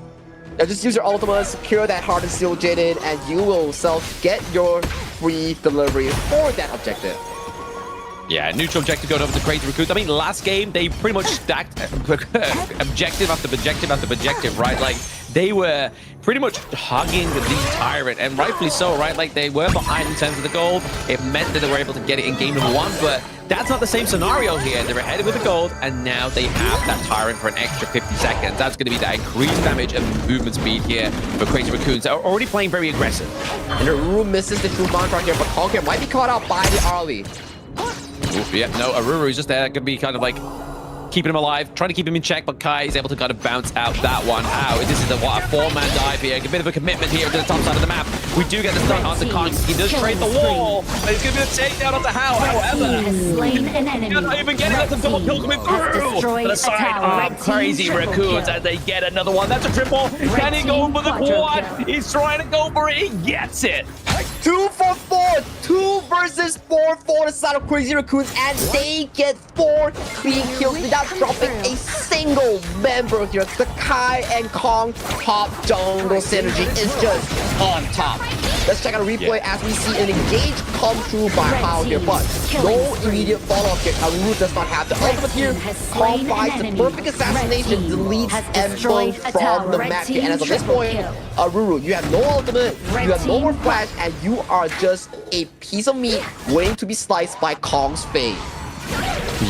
Yeah, just use your ultimate, secure that Heart and Steel Jaded, and you will get your free delivery for that objective. Yeah, neutral objective going over to Crazy Raccoons. I mean, last game, they pretty much stacked objective after objective after objective, right? Like, they were pretty much hogging the Tyrant, and rightfully so, right? Like, they were behind in terms of the gold. It meant that they were able to get it in game number 1, but that's not the same scenario here. They're ahead with the gold, and now they have that Tyrant for an extra 50 seconds. That's going to be that increased damage and movement speed here for Crazy Raccoons. They're already playing very aggressive. And the room misses the true mantra here, but Kong here might be caught out by the Arlie. Oof, yeah, no, Aruru is just there. It could be kind of like keeping him alive, trying to keep him in check, but Kai is able to kind of bounce out that one. Ow, this is a 4-man dive here. A bit of a commitment here to the top side of the map. We do get the stun onto Kong. He does trade the wall, but it's going to be a takedown onto How. However, you're not even getting that double kill coming through. To the side of Crazy Raccoons as they get another one. That's a triple. Can he go for the quad? He's trying to go for it. He gets it. 2 for 4, 2 versus 4 for the side of Crazy Raccoons, and they get 4 clean kills without dropping a single member here. The Kai and Kong top jungle synergy is just on top. Let's check out a replay as we see an engage come through by How here, but no immediate follow-up here. Aruru does not have the ultimate here. Kong finds the perfect assassination, deletes Emperor from the map here, and as of this point, Aruru, you have no ultimate, you have no more flash, and you are just a piece of meat waiting to be sliced by Kong's fate.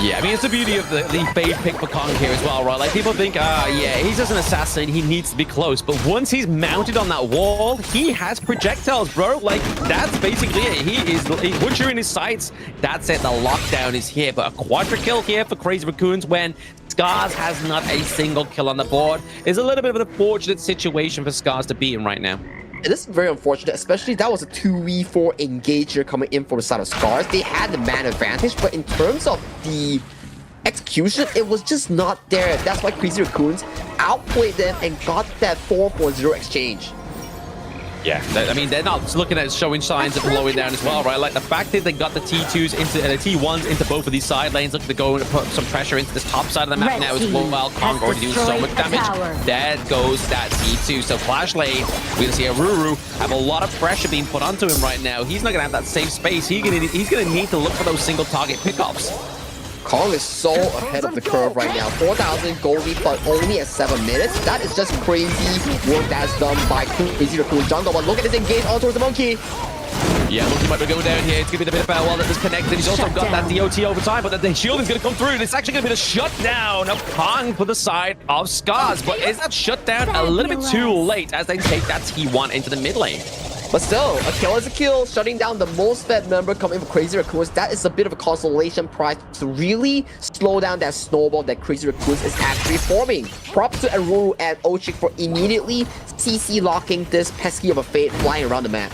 Yeah, I mean, it's the beauty of the fade pick for Kong here as well, right? Like, people think, yeah, he's just an assassin, he needs to be close. But once he's mounted on that wall, he has projectiles, bro. Like, that's basically it. Once you're in his sights, that's it. The lockdown is here. But a quadra kill here for Crazy Raccoons when Scars has not a single kill on the board is a little bit of an unfortunate situation for Scars to be in right now. It is very unfortunate, especially that was a 2v4 engager coming in from the side of Scars. They had the man advantage, but in terms of the execution, it was just not there. That's why Crazy Raccoons outplayed them and got that 4-4-0 exchange. Yeah, I mean, they're not looking at showing signs of slowing down as well, right? Like, the fact that they got the T2s into the T1s into both of these side lanes, looking to go and put some pressure into this top side of the map now as well. While Kong already doing so much damage. There goes that T2. So Flash Lane, we're going to see Aruru have a lot of pressure being put onto him right now. He's not going to have that safe space. He's going to need to look for those single target pickups. Kong is so ahead of the curve right now. 4,000 goldie, but only at 7 minutes. That is just crazy work that's done by Crazy Raccoon Jungle. But look at this engage on towards the Monkey. Yeah, Monkey might be going down here. It's going to be the bit of farewell that is connected. He's also got that DOT over time, but the shield is going to come through. It's actually going to be the shutdown of Kong for the side of Scars. But is that shutdown a little bit too late as they take that T1 into the mid lane? But still, a kill is a kill. Shutting down the most fed member coming from Crazy Raccoons, that is a bit of a consolation prize to really slow down that snowball that Crazy Raccoons is actually forming. Props to Aruru and Ochik for immediately CC locking this pesky of a fate flying around the map.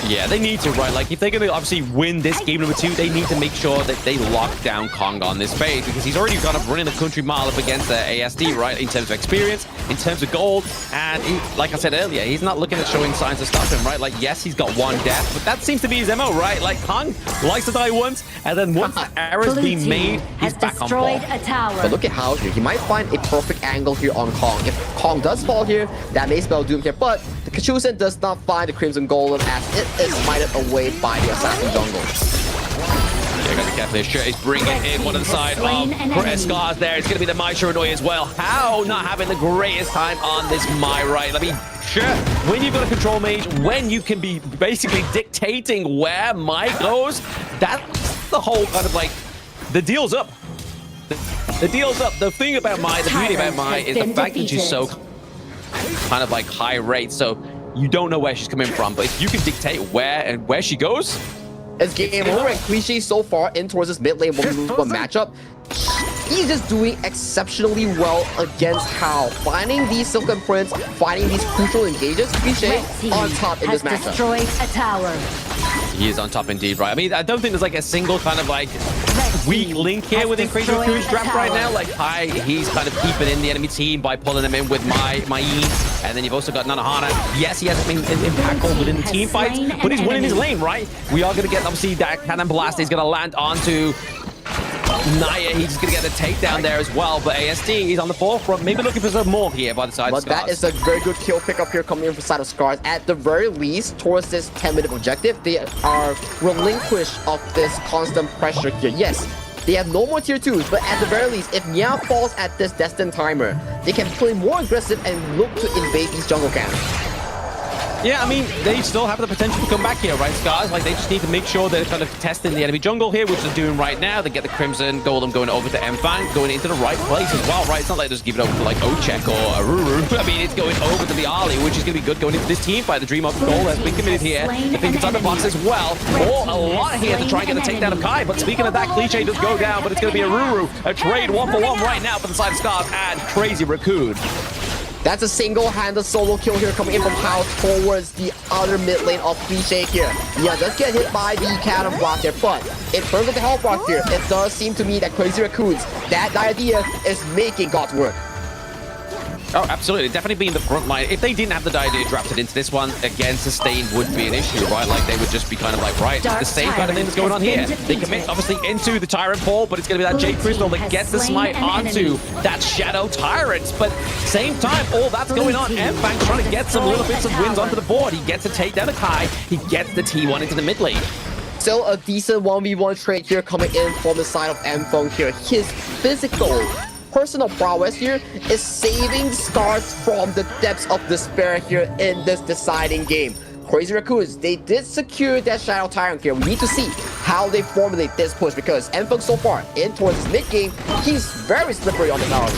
Yeah, they need to, right? Like, if they're going to obviously win this game number 2, they need to make sure that they lock down Kong on this phase, because he's already kind of running the country mile up against the ASD, right? In terms of experience, in terms of gold, and he, like I said earlier, he's not looking at showing signs of stopping, right? Like, yes, he's got 1 death, but that seems to be his MO, right? Like, Kong likes to die once, and then once the error's being made, he's back on ball. But look at How here. He might find a perfect angle here on Kong. If Kong does fall here, that may spell doom here, but the Kachusen does not find the Crimson Golem as it is smited away by the Assassin Jungle. Yeah, gotta be careful here. Sure, he's bringing in one on the side of Scars there. It's gonna be the Mai Shiranui as well. How not having the greatest time on this Mai, right? I mean, sure, when you've got a control mage, when you can be basically dictating where Mai goes, that's the whole kind of like, the deal's up. The deal's up. The thing about Mai, the beauty about Mai is the fact that she's so kind of like high rate, so you don't know where she's coming from, but if you can dictate where she goes, it's game over. And Cliche so far in towards this mid lane 1v1 matchup, he's just doing exceptionally well against How. Finding these Silken Prince, finding these crucial engages, Cliche on top in this matchup. Destroyed a tower. He is on top indeed, right? I mean, I don't think there's like a single kind of like weak link here within Crazy Raccoon's draft right now. Like, he's kind of keeping in the enemy team by pulling them in with Mai, and then you've also got Nanahana. Yes, he hasn't been impactful within the team fights, but he's winning his lane, right? We are going to get, obviously, that Cannon Blast is going to land onto Naya. He's going to get a takedown there as well, but ASD, he's on the forefront, maybe looking for some more here by the side of Scars. But that is a very good kill pickup here coming in from the side of Scars. At the very least, towards this 10-minute objective, they are relinquished of this constant pressure here. Yes, they have no more tier 2s, but at the very least, if Nya falls at this destined timer, they can play more aggressive and look to invade these jungle camps. Yeah, I mean, they still have the potential to come back here, right, Scars? Like, they just need to make sure they're kind of testing the enemy jungle here, which they're doing right now. They get the Crimson Golem going over to M-Fang, going into the right place as well, right? It's not like they just give it over to, like, Ochek or Aruru. I mean, it's going over to the Ali, which is going to be good going into this team fight. The Dream of Goal has been committed here. I think it's on the box as well. Or a lot here to try and get the takedown of Kai. But speaking of that, Cliche does go down, but it's going to be Aruru. A trade 1-for-1 right now for the side of Scars and Crazy Raccoon. That's a single-handed solo kill here coming in from House towards the other mid lane of Cliche here. Yeah, does get hit by the Cannon Block here, but in terms of the health block here, it does seem to me that Crazy Raccoons, that idea is making God's work. Oh, absolutely. Definitely be in the front line. If they didn't have the Diadem drafted into this one, again, sustain would be an issue, right? Like, they would just be kind of like, right, the same kind of thing that's going on here. They commit, obviously, into the Tyrant Ball, but it's going to be that Jade Crystal that gets the smite onto that Shadow Tyrant. But same time, all that's going on, M-Fang trying to get some little bits of wins onto the board. He gets to take down the Kai. He gets the T1 into the mid lane. Still a decent 1v1 trade here coming in from the side of M-Fang here. His physical personal prowess here is saving Scars from the depths of despair here in this deciding game. Crazy Raccoons, they did secure that Shadow Tyrant here. We need to see how they formulate this push because M-Fang so far in towards his mid game, he's very slippery on the tower.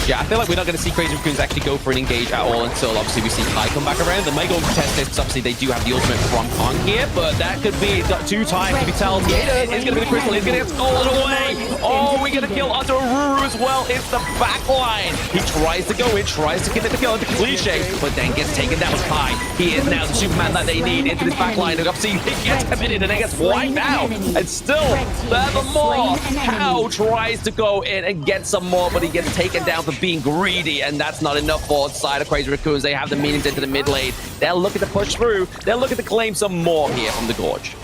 Yeah, I feel like we're not going to see Crazy Raccoons actually go for an engage at all until obviously we see Kai come back around. They may go test this because obviously they do have the ultimate from Kong here, but that could be two times to be told. Yeah, it's going to be the Crystal. He's going to get stolen away. Oh, we're going to kill onto Aruru as well. It's the back line. He tries to go in, tries to get the kill into Cliche, but then gets taken down with Kai. He is now the Superman that they need into this back line. Obviously, he gets committed and then gets wiped out. And still, furthermore, How tries to go in and get some more, but he gets taken down for being greedy, and that's not enough for the side of Crazy Raccoons. They have the meanings into the mid lane. They're looking to push through. They're looking to claim some more here from the Gorge.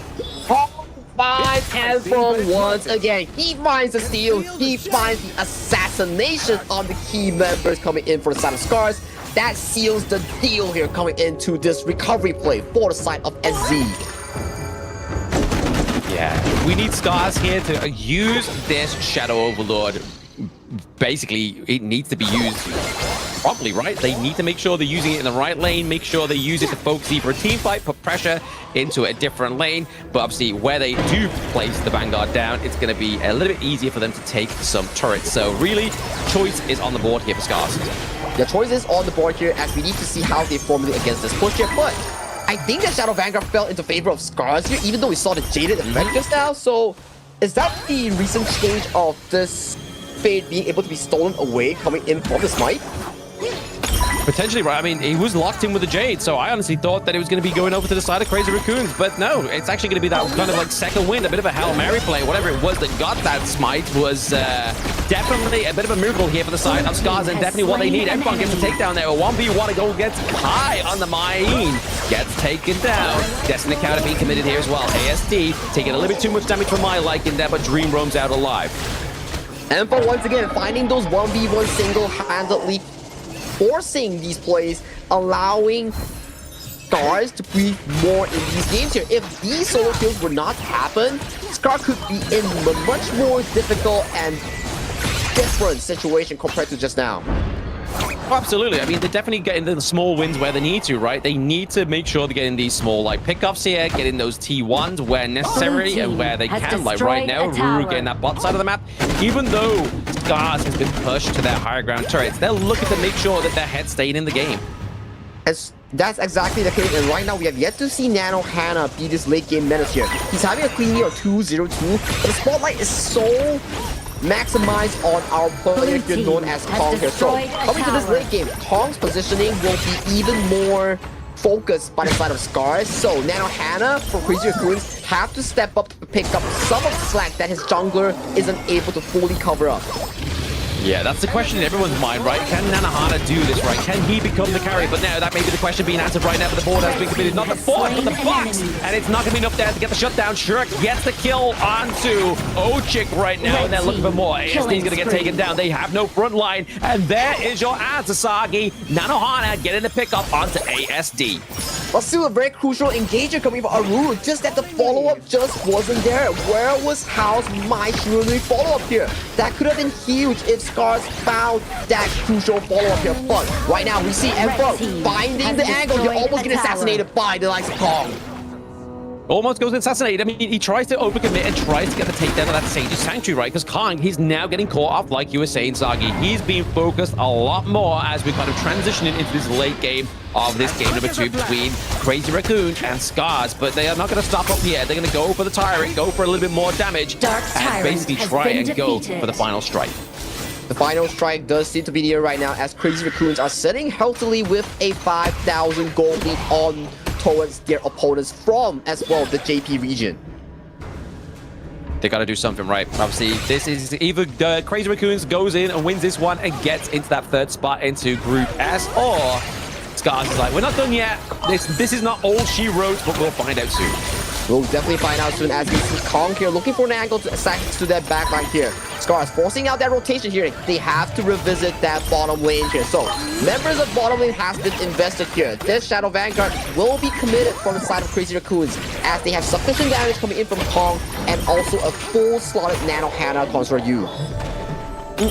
Finds M-Fang once again. He finds the steal. He finds the assassination on the key members coming in for the side of Scars. That seals the deal here coming into this recovery play for the side of SZ. Yeah, we need Scars here to use this Shadow Overlord. Basically, it needs to be used properly, right? They need to make sure they're using it in the right lane, make sure they use it to focus either a team fight, put pressure into a different lane. But obviously, where they do place the Vanguard down, it's going to be a little bit easier for them to take some turrets. So really, choice is on the board here for Scars. The choice is on the board here as we need to see how they formulate against this push here. But I think that Shadow Vanguard fell into favor of Scars here, even though we saw the Jaded effect just now. So is that the recent change of this Fade being able to be stolen away coming in from the smite? Potentially, right? I mean, he was locked in with the Jade, so I honestly thought that it was going to be going over to the side of Crazy Raccoons, but no, it's actually going to be that kind of like second wind, a bit of a Hail Mary play. Whatever it was that got that smite was definitely a bit of a miracle here for the side of Scars, and definitely what they need. M-Fang gets a takedown there. A 1v1 to go gets high on the Main. Gets taken down. Destiny counter being committed here as well. ASD taking a little bit too much damage for my liking there, but Dream roams out alive. M-Fang once again finding those 1v1 single-handedly, forcing these plays, allowing Scars to breathe more in these games here. If these solo kills would not happen, Scar could be in a much more difficult and different situation compared to just now. Oh, absolutely. I mean, they're definitely getting the small wins where they need to, right? They need to make sure they're getting these small, like, pickups here, getting those T1s where necessary and where they can. Like, right now, Ruru getting that bot side of the map. Even though Scars has been pushed to their higher ground turrets, they're looking to make sure that their head's staying in the game. That's exactly the case, and right now we have yet to see Nano Hana be this late game menace here. He's having a clean year of 2-0-2, but the spotlight is so maximized on our player here known as Kong here. So coming to this late game, Kong's positioning will be even more focused by the side of Scars. So Nano Hana for Crazy Raccoons have to step up to pick up some of the slack that his jungler isn't able to fully cover up. Yeah, that's the question in everyone's mind, right? Can Nanohana do this, right? Can he become the carry? But now that may be the question being answered right now, but the board has been committed. Not the board, but the box! And it's not going to be enough there to get the shutdown. Shirk gets the kill onto Ochik right now, and they're looking for more. ASD's going to get taken down. They have no front line. And there is your answer, Sagi. Nanohana getting the pickup onto ASD. But still a very crucial engager coming from Aruru, just that the follow-up just wasn't there. Where was Hao's My Shirunui follow-up here? That could have been huge if Scars found that crucial follow-up here. But right now we see Emperor finding the angle. He almost get assassinated by the likes of Kong. Almost goes assassinated. I mean, he tries to overcommit and tries to get the takedown of that Sage's Sanctuary, right? Because Kong, he's now getting caught up, like you were saying, Sagi. He's being focused a lot more as we're kind of transitioning into this late game of this game number 2 between Crazy Raccoon and Scars. But they are not going to stop up here. They're going to go for the Tyrant, go for a little bit more damage, and basically try and go for the final strike. The final strike does seem to be here right now as Crazy Raccoons are sitting healthily with a 5,000 gold lead on towards their opponents from, as well, the JP region. They got to do something right. Obviously, this is either Crazy Raccoons goes in and wins this one and gets into that 3rd spot into Group S, or Scars is like, we're not done yet. This is not all she wrote, but we'll find out soon. We'll definitely find out soon as we see Kong here looking for an angle to thanks to that backline here. Scars forcing out that rotation here. They have to revisit that bottom lane here. So, members of bottom lane has been invested here. This Shadow Vanguard will be committed from the side of Crazy Raccoons as they have sufficient damage coming in from Kong and also a full slotted Nano Hana Consort U.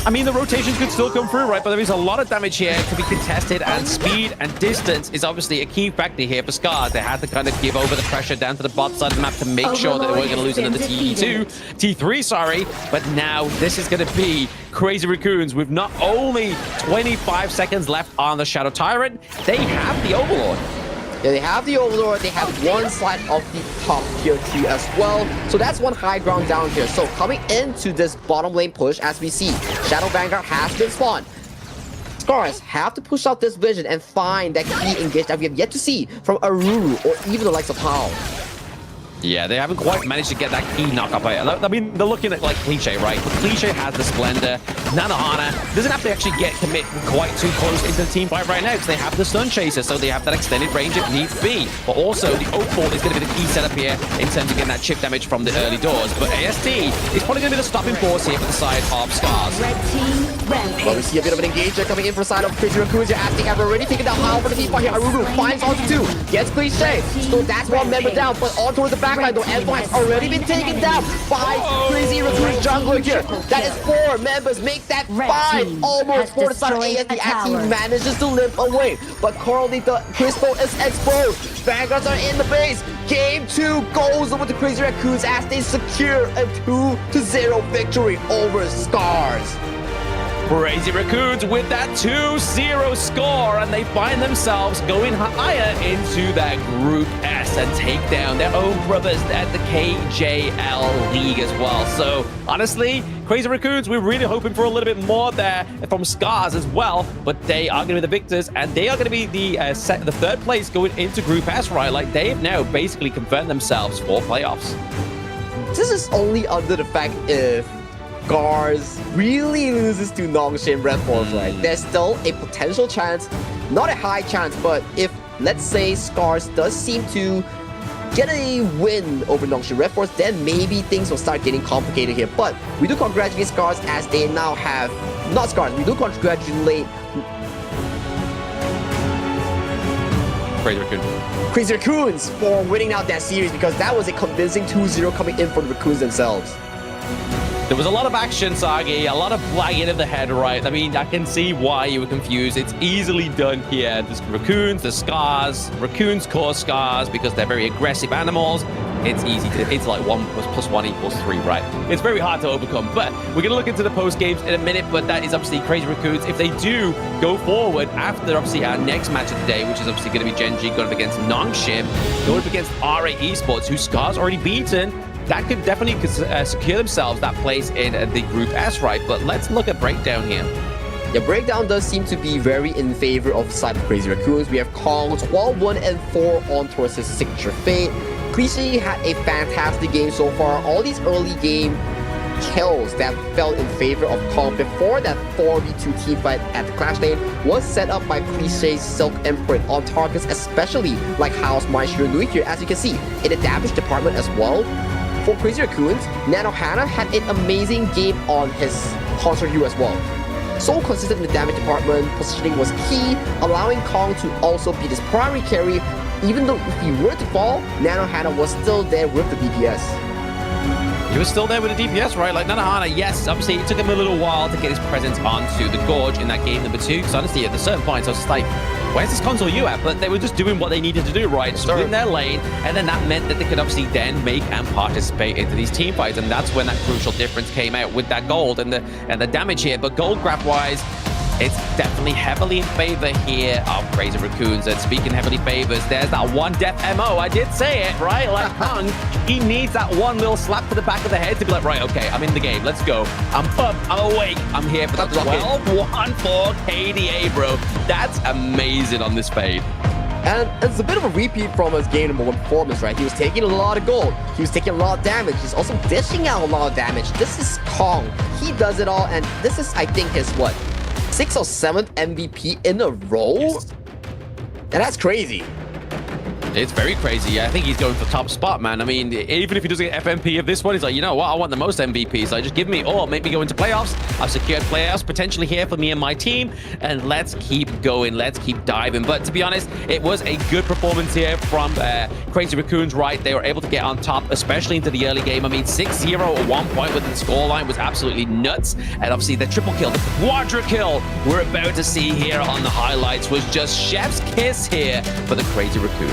I mean, the rotations could still come through, right? But there is a lot of damage here to be contested, and speed and distance is obviously a key factor here for Scars. They had to kind of give over the pressure down to the bot side of the map to make sure that they weren't going to lose another T3, sorry. But now this is going to be Crazy Raccoons with not only 25 seconds left on the Shadow Tyrant, they have the Overlord. Yeah, they have the Overlord, they have one side of the top tier 2 as well. So that's one high ground down here. So coming into this bottom lane push, as we see, Shadow Vanguard has been spawned. Scars have to push out this vision and find that key engage that we have yet to see from Aruru or even the likes of Hao. Yeah, they haven't quite managed to get that key knock-up. I mean, they're looking at, like, Cliché, right? But Cliché has the Splendor. Nanohana doesn't have to actually commit quite too close into the team fight right now because they have the Stun Chaser, so they have that extended range if needs be. But also, the Oak Fort is going to be the key setup here in terms of getting that chip damage from the early doors. But AST is probably going to be the stopping force here for the side of Scars. Red team, rampage. Well, we see a bit of an engager coming in for the side of Crazy Raccoons. You're asking, I've already taken down Hao for the team fight here. Aruru finds onto 2, gets Cliché. So that's one member down, but on towards the backline, though, Envo has already been taken down by Crazy Raccoon's jungler here. That is 4 members, make that 5, almost for the side of AST as he manages to limp away. But currently the crystal is exposed. Vanguards are in the base. Game 2 goes over to Crazy Raccoons as they secure a 2-0 victory over Scars. Crazy Raccoons with that 2-0 score, and they find themselves going higher into that Group S and take down their own brothers at the KJL League as well. So, honestly, Crazy Raccoons, we're really hoping for a little bit more there from Scars as well, but they are going to be the victors, and they are going to be the 3rd place going into Group S, right? Like, they have now basically confirmed themselves for playoffs. This is only under the fact if Scars really loses to Nongshim Red Force, right? There's still a potential chance, not a high chance, but if, let's say, Scars does seem to get a win over Nongshim Red Force, then maybe things will start getting complicated here. But we do congratulate Scars as they now have, not Scars, we do congratulate Crazy Raccoons for winning out that series because that was a convincing 2-0 coming in for the Raccoons themselves. There was a lot of action, Sagi, a lot of flagging of the head, right? I mean, I can see why you were confused. It's easily done here. There's Raccoons, the Scars. Raccoons cause Scars because they're very aggressive animals. It's easy to, it's like 1 plus 1 equals 3, right? It's very hard to overcome. But we're going to look into the post games in a minute, but that is obviously Crazy Raccoons. If they do go forward after obviously our next match of the day, which is obviously going to be Genji going up against Nongshim, going up against RA Esports, who Scars already beaten, that could definitely secure themselves that place in the Group S, right? But let's look at breakdown here. The breakdown does seem to be very in favor of the side of Crazy Raccoons. We have Kong 12-1-4 on towards his signature fate. Cliché had a fantastic game so far. All these early game kills that fell in favor of Kong before that 4v2 team fight at the Clash Lane was set up by Cliché's Silk Imprint on targets, especially like Hao's My Shirunui here, as you can see, in the damage department as well. For Crazy Raccoons, Nanohana had an amazing game on his Consort U as well. So consistent in the damage department, positioning was key, allowing Kong to also be his primary carry even though if he were to fall, Nanohana was still there with the DPS. He was still there with the DPS, right? Like, Nanohana, yes, obviously it took him a little while to get his presence onto the Gorge in that game number 2, because honestly, at a certain point, I was just like, where's this console you at? But they were just doing what they needed to do, right? Just win their lane, and then that meant that they could obviously then make and participate into these team fights, and that's when that crucial difference came out with that gold and the damage here. But gold graph-wise, it's definitely heavily in favor here of Crazy Raccoons. And speaking heavily favors, there's that one death MO. I did say it, right? Like Kung, he needs that one little slap to the back of the head to be like, right, okay, I'm in the game. Let's go. I'm up. I'm awake. I'm here for the 12-1 for KDA, bro. That's amazing on this fade. And it's a bit of a repeat from his game number 1 performance, right? He was taking a lot of gold. He was taking a lot of damage. He's also dishing out a lot of damage. This is Kong. He does it all, and this is, I think, his, 6th or 7th MVP in a row? Yes. And that's crazy. It's very crazy. Yeah, I think he's going for top spot, man. I mean, even if he doesn't get FMP of this one, he's like, you know what? I want the most MVPs. Like, just give me all. Make me go into playoffs. I've secured playoffs potentially here for me and my team. And let's keep going. Let's keep diving. But to be honest, it was a good performance here from Crazy Raccoons, right? They were able to get on top, especially into the early game. I mean, 6-0 at one point within the scoreline was absolutely nuts. And obviously, the triple kill, the quadra kill we're about to see here on the highlights was just chef's kiss here for the Crazy Raccoon.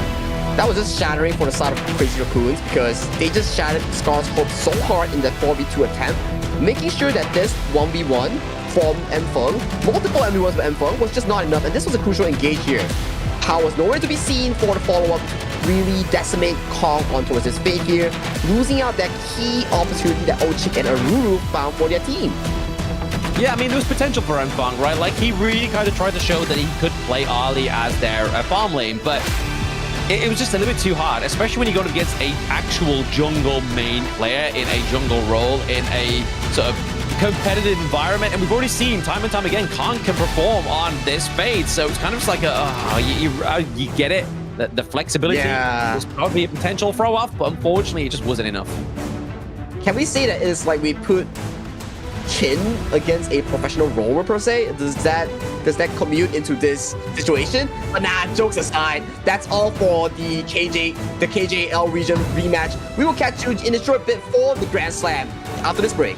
That was just shattering for the side of Crazy Raccoons because they just shattered Scar's hope so hard in that 4v2 attempt, making sure that this 1v1 from Enfeng, multiple MV1s from Enfeng, was just not enough, and this was a crucial engage here. Power was nowhere to be seen for the follow-up to really decimate Kong on towards his fate here, losing out that key opportunity that Ochik and Aruru found for their team. Yeah, I mean, there was potential for Enfeng, right? Like, he really kind of tried to show that he could play Ali as their farm lane, but it was just a little bit too hard, especially when you go against an actual jungle main player in a jungle role in a sort of competitive environment. And we've already seen time and time again, Kong can perform on this fade. So it's kind of just like, you get it. The flexibility was probably a potential throw off, but unfortunately, it just wasn't enough. Can we say that it's like we put Chin against a professional roller per se? Does that commute into this situation? But nah, jokes aside, that's all for the KJL region rematch. We will catch you in a short bit for the Grand Slam after this break.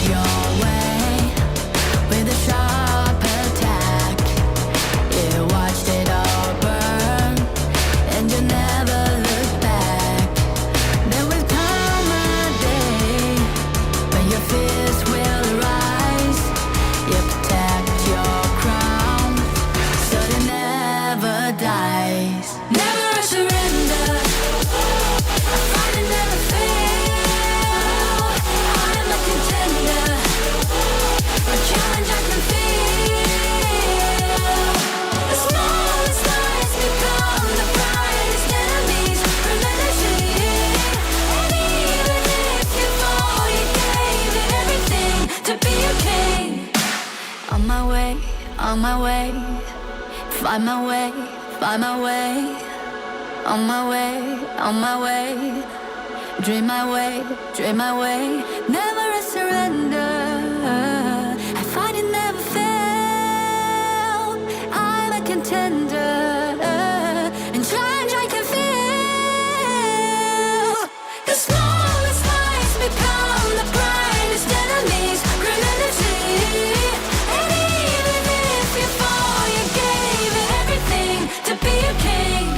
Your way with a sharp attack. my way, find my way, find my way. On my way, dream my way, never a surrender. I find it never fail. I'm a contender, and challenge I can feel. The smallest lies become the brightest enemies. Remember see, and even if you fall, you gave it everything to be a king.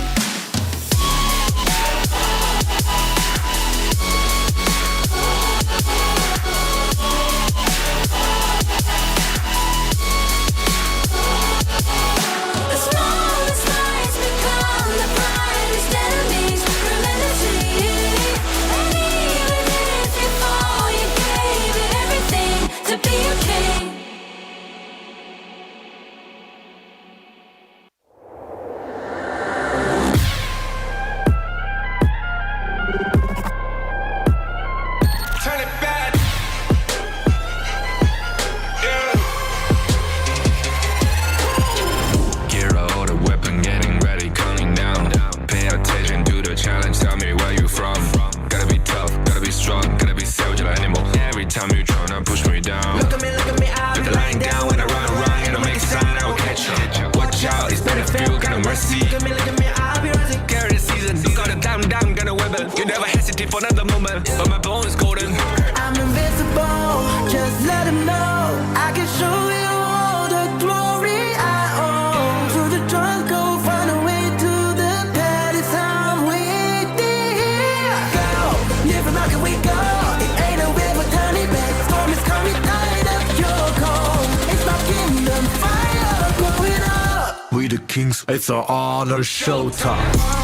I'm invincible, just let him know. I can show you all the glory I own. Through the jungle, find a way to the palace. I'm waiting here. Go, live and rock and we go. It ain't a river turning back. Storm is coming, tide of your cold. It's my kingdom, fire blowing up. We the kings, it's our honor showtime.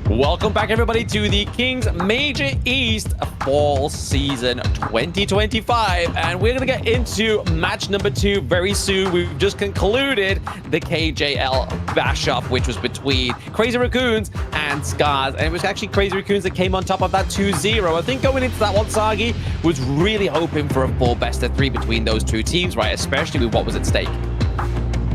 Welcome back, everybody, to the Kings Major East Fall Season 2025. And we're going to get into match number 2 very soon. We've just concluded the KJL bash-up, which was between Crazy Raccoons and Scars. And it was actually Crazy Raccoons that came on top of that 2-0. I think going into that one, Sagi was really hoping for a full best-of-3 between those two teams, right? Especially with what was at stake.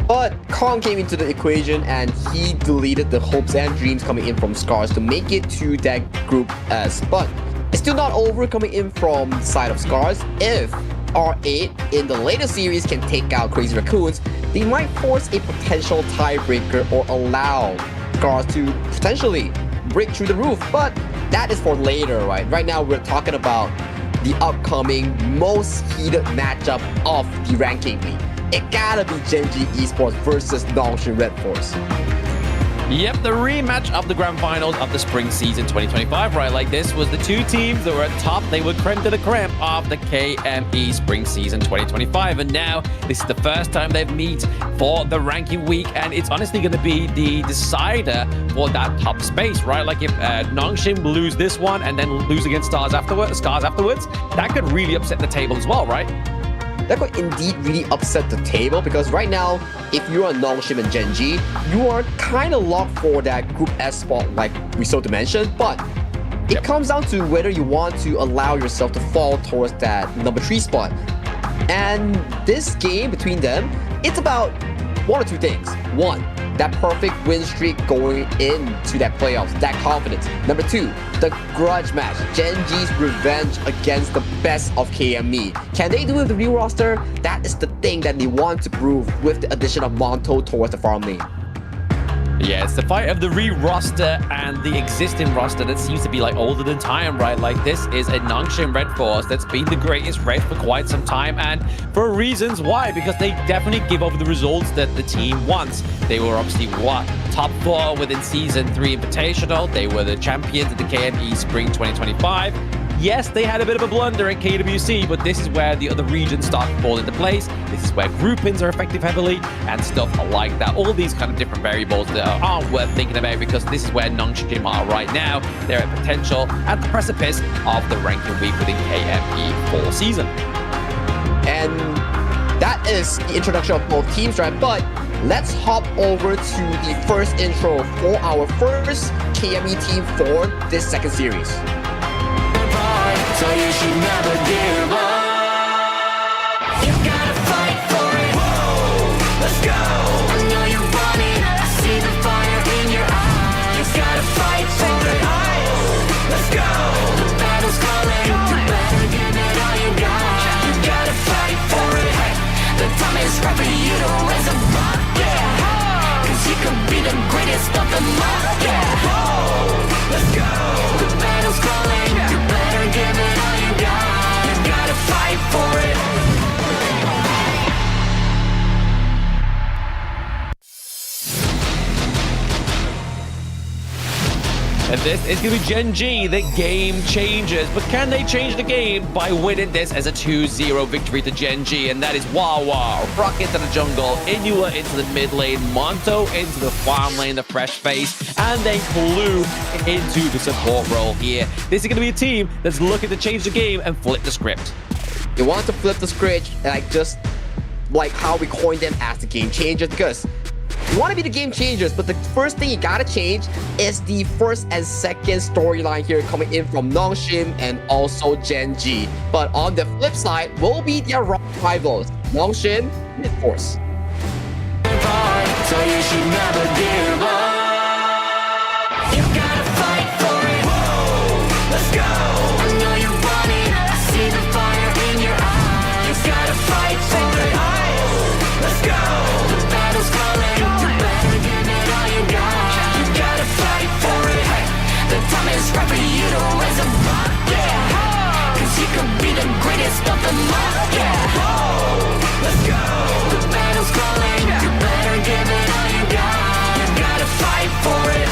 But Kong came into the equation and he deleted the hopes and dreams coming in from Scars to make it to that group S. But it's still not over coming in from the side of Scars. If R8 in the later series can take out Crazy Raccoons, they might force a potential tiebreaker or allow Scars to potentially break through the roof. But that is for later, right? Right now we're talking about the upcoming most heated matchup of the ranking league. It gotta be Gen G Esports versus Nongshin Red Force. Yep, the rematch of the grand finals of the spring season 2025, right? Like, this was the two teams that were at top. They were creme de la creme of the KME spring season 2025. And now this is the first time they've met for the ranking week. And it's honestly going to be the decider for that top space, right? Like, if Nongshin lose this one and then lose against Scars afterwards, that could really upset the table as well, right? That could indeed really upset the table, because right now, if you're a Nongshin and Gen G, you are kind of locked for that Group S spot like we so to mention, but it comes down to whether you want to allow yourself to fall towards that number 3 spot. And this game between them, it's about one or two things. One, that perfect win streak going into that playoffs, that confidence. Number 2, the grudge match, Gen G's revenge against the best of KME. Can they do it with the new roster? That is the thing that they want to prove with the addition of Monto towards the farm lane. Yeah, it's the fight of the re-roster and the existing roster that seems to be like older than time, right? Like this is a Nongshim Red Force that's been the greatest Red for quite some time, and for reasons why, because they definitely give over the results that the team wants. They were obviously top 4 within Season 3 Invitational. They were the champions of the KME Spring 2025. Yes, they had a bit of a blunder at KWC, but this is where the other regions start to fall into place. This is where groupings are effective heavily and stuff like that. All these kind of different variables that aren't worth thinking about, because this is where Nongshim are right now. They're at potential at the precipice of the ranking week within KME fall season. And that is the introduction of both teams, right? But let's hop over to the first intro for our first KME team for this second series. So you should never give up. You gotta fight for it. Whoa, let's go. I know you want it. I see the fire in your eyes. You gotta fight for it. Let's go. The battle's calling. You better give it all you got. You gotta fight for it. The time is right for you to raise a bar. Yeah, cause you could be the greatest of them all. Yeah, whoa, let's go. The battle's calling. You better give it all you got. You gotta fight for it. And this is going to be Gen G, the game changers. But can they change the game by winning this as a 2-0 victory to Gen G? And that is Wawa, Rock into the jungle, Inua into the mid lane, Monto into the farm lane, the fresh face, and then Clue into the support role here. This is going to be a team that's looking to change the game and flip the script. You want to flip the script, like just like how we coined them as the game changers, because you want to be the game changers, but the first thing you gotta change is the first and second storyline here coming in from Nongshim and also Gen G. But on the flip side will be their rivals, Nongshim Red Force. So you should never give up. You gotta fight for it. Whoa, let's go. I know you want it. I see the fire in your eyes. You gotta fight for it. Let's go. The battle's calling. You better give it all you got. You gotta fight for it. The time is right for you to raise a bar. Yeah, cause you could be the greatest of them all. Yeah, whoa, let's go. The battle's calling. You better give it all you got. You gotta fight for it.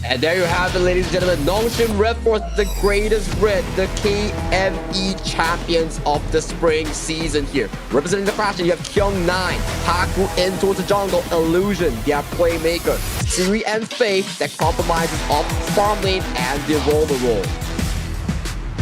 And there you have it, ladies and gentlemen. Nongshim Red Force, the greatest red, the KME champions of the spring season here. Representing the faction, you have Kyung9, Haku in towards the jungle, Illusion, their playmaker, Siri and Faith that compromises off farm lane and the roll.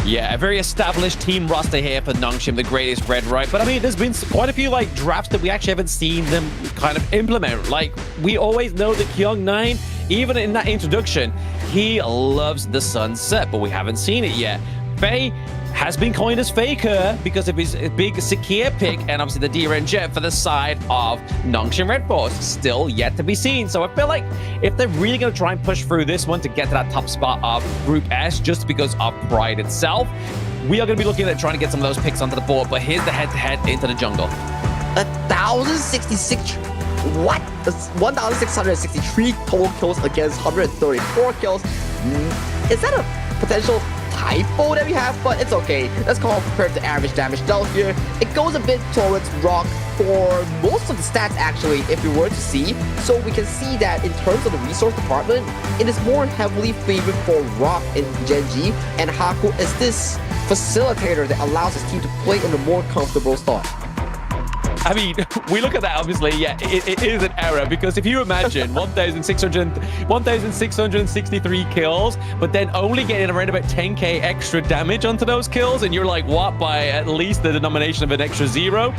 Yeah, a very established team roster here for Nongshim, the greatest red, right? But I mean, there's been quite a few like drafts that we actually haven't seen them kind of implement. Like, we always know that Kyung9, even in that introduction, he loves the sunset, but we haven't seen it yet. Faye has been coined as Faker because of his big Sakir pick, and obviously the DRN Jet for the side of Nongshim Red Force. Still yet to be seen. So I feel like if they're really going to try and push through this one to get to that top spot of Group S just because of pride itself, we are going to be looking at trying to get some of those picks onto the board. But here's the head-to-head into the jungle. 1,066. What? That's 1,663 total kills against 134 kills. Is that a potential typo that we have? But it's okay. Let's call it compared to average damage dealt here. It goes a bit towards Rock for most of the stats, actually, if we were to see. So we can see that in terms of the resource department, it is more heavily favored for Rock in Gen G, and Haku is this facilitator that allows his team to play in a more comfortable start. I mean, we look at that, obviously, yeah, it is an error, because if you imagine 1,663 kills, but then only getting around about 10k extra damage onto those kills, and you're like, what, by at least the denomination of an extra 0?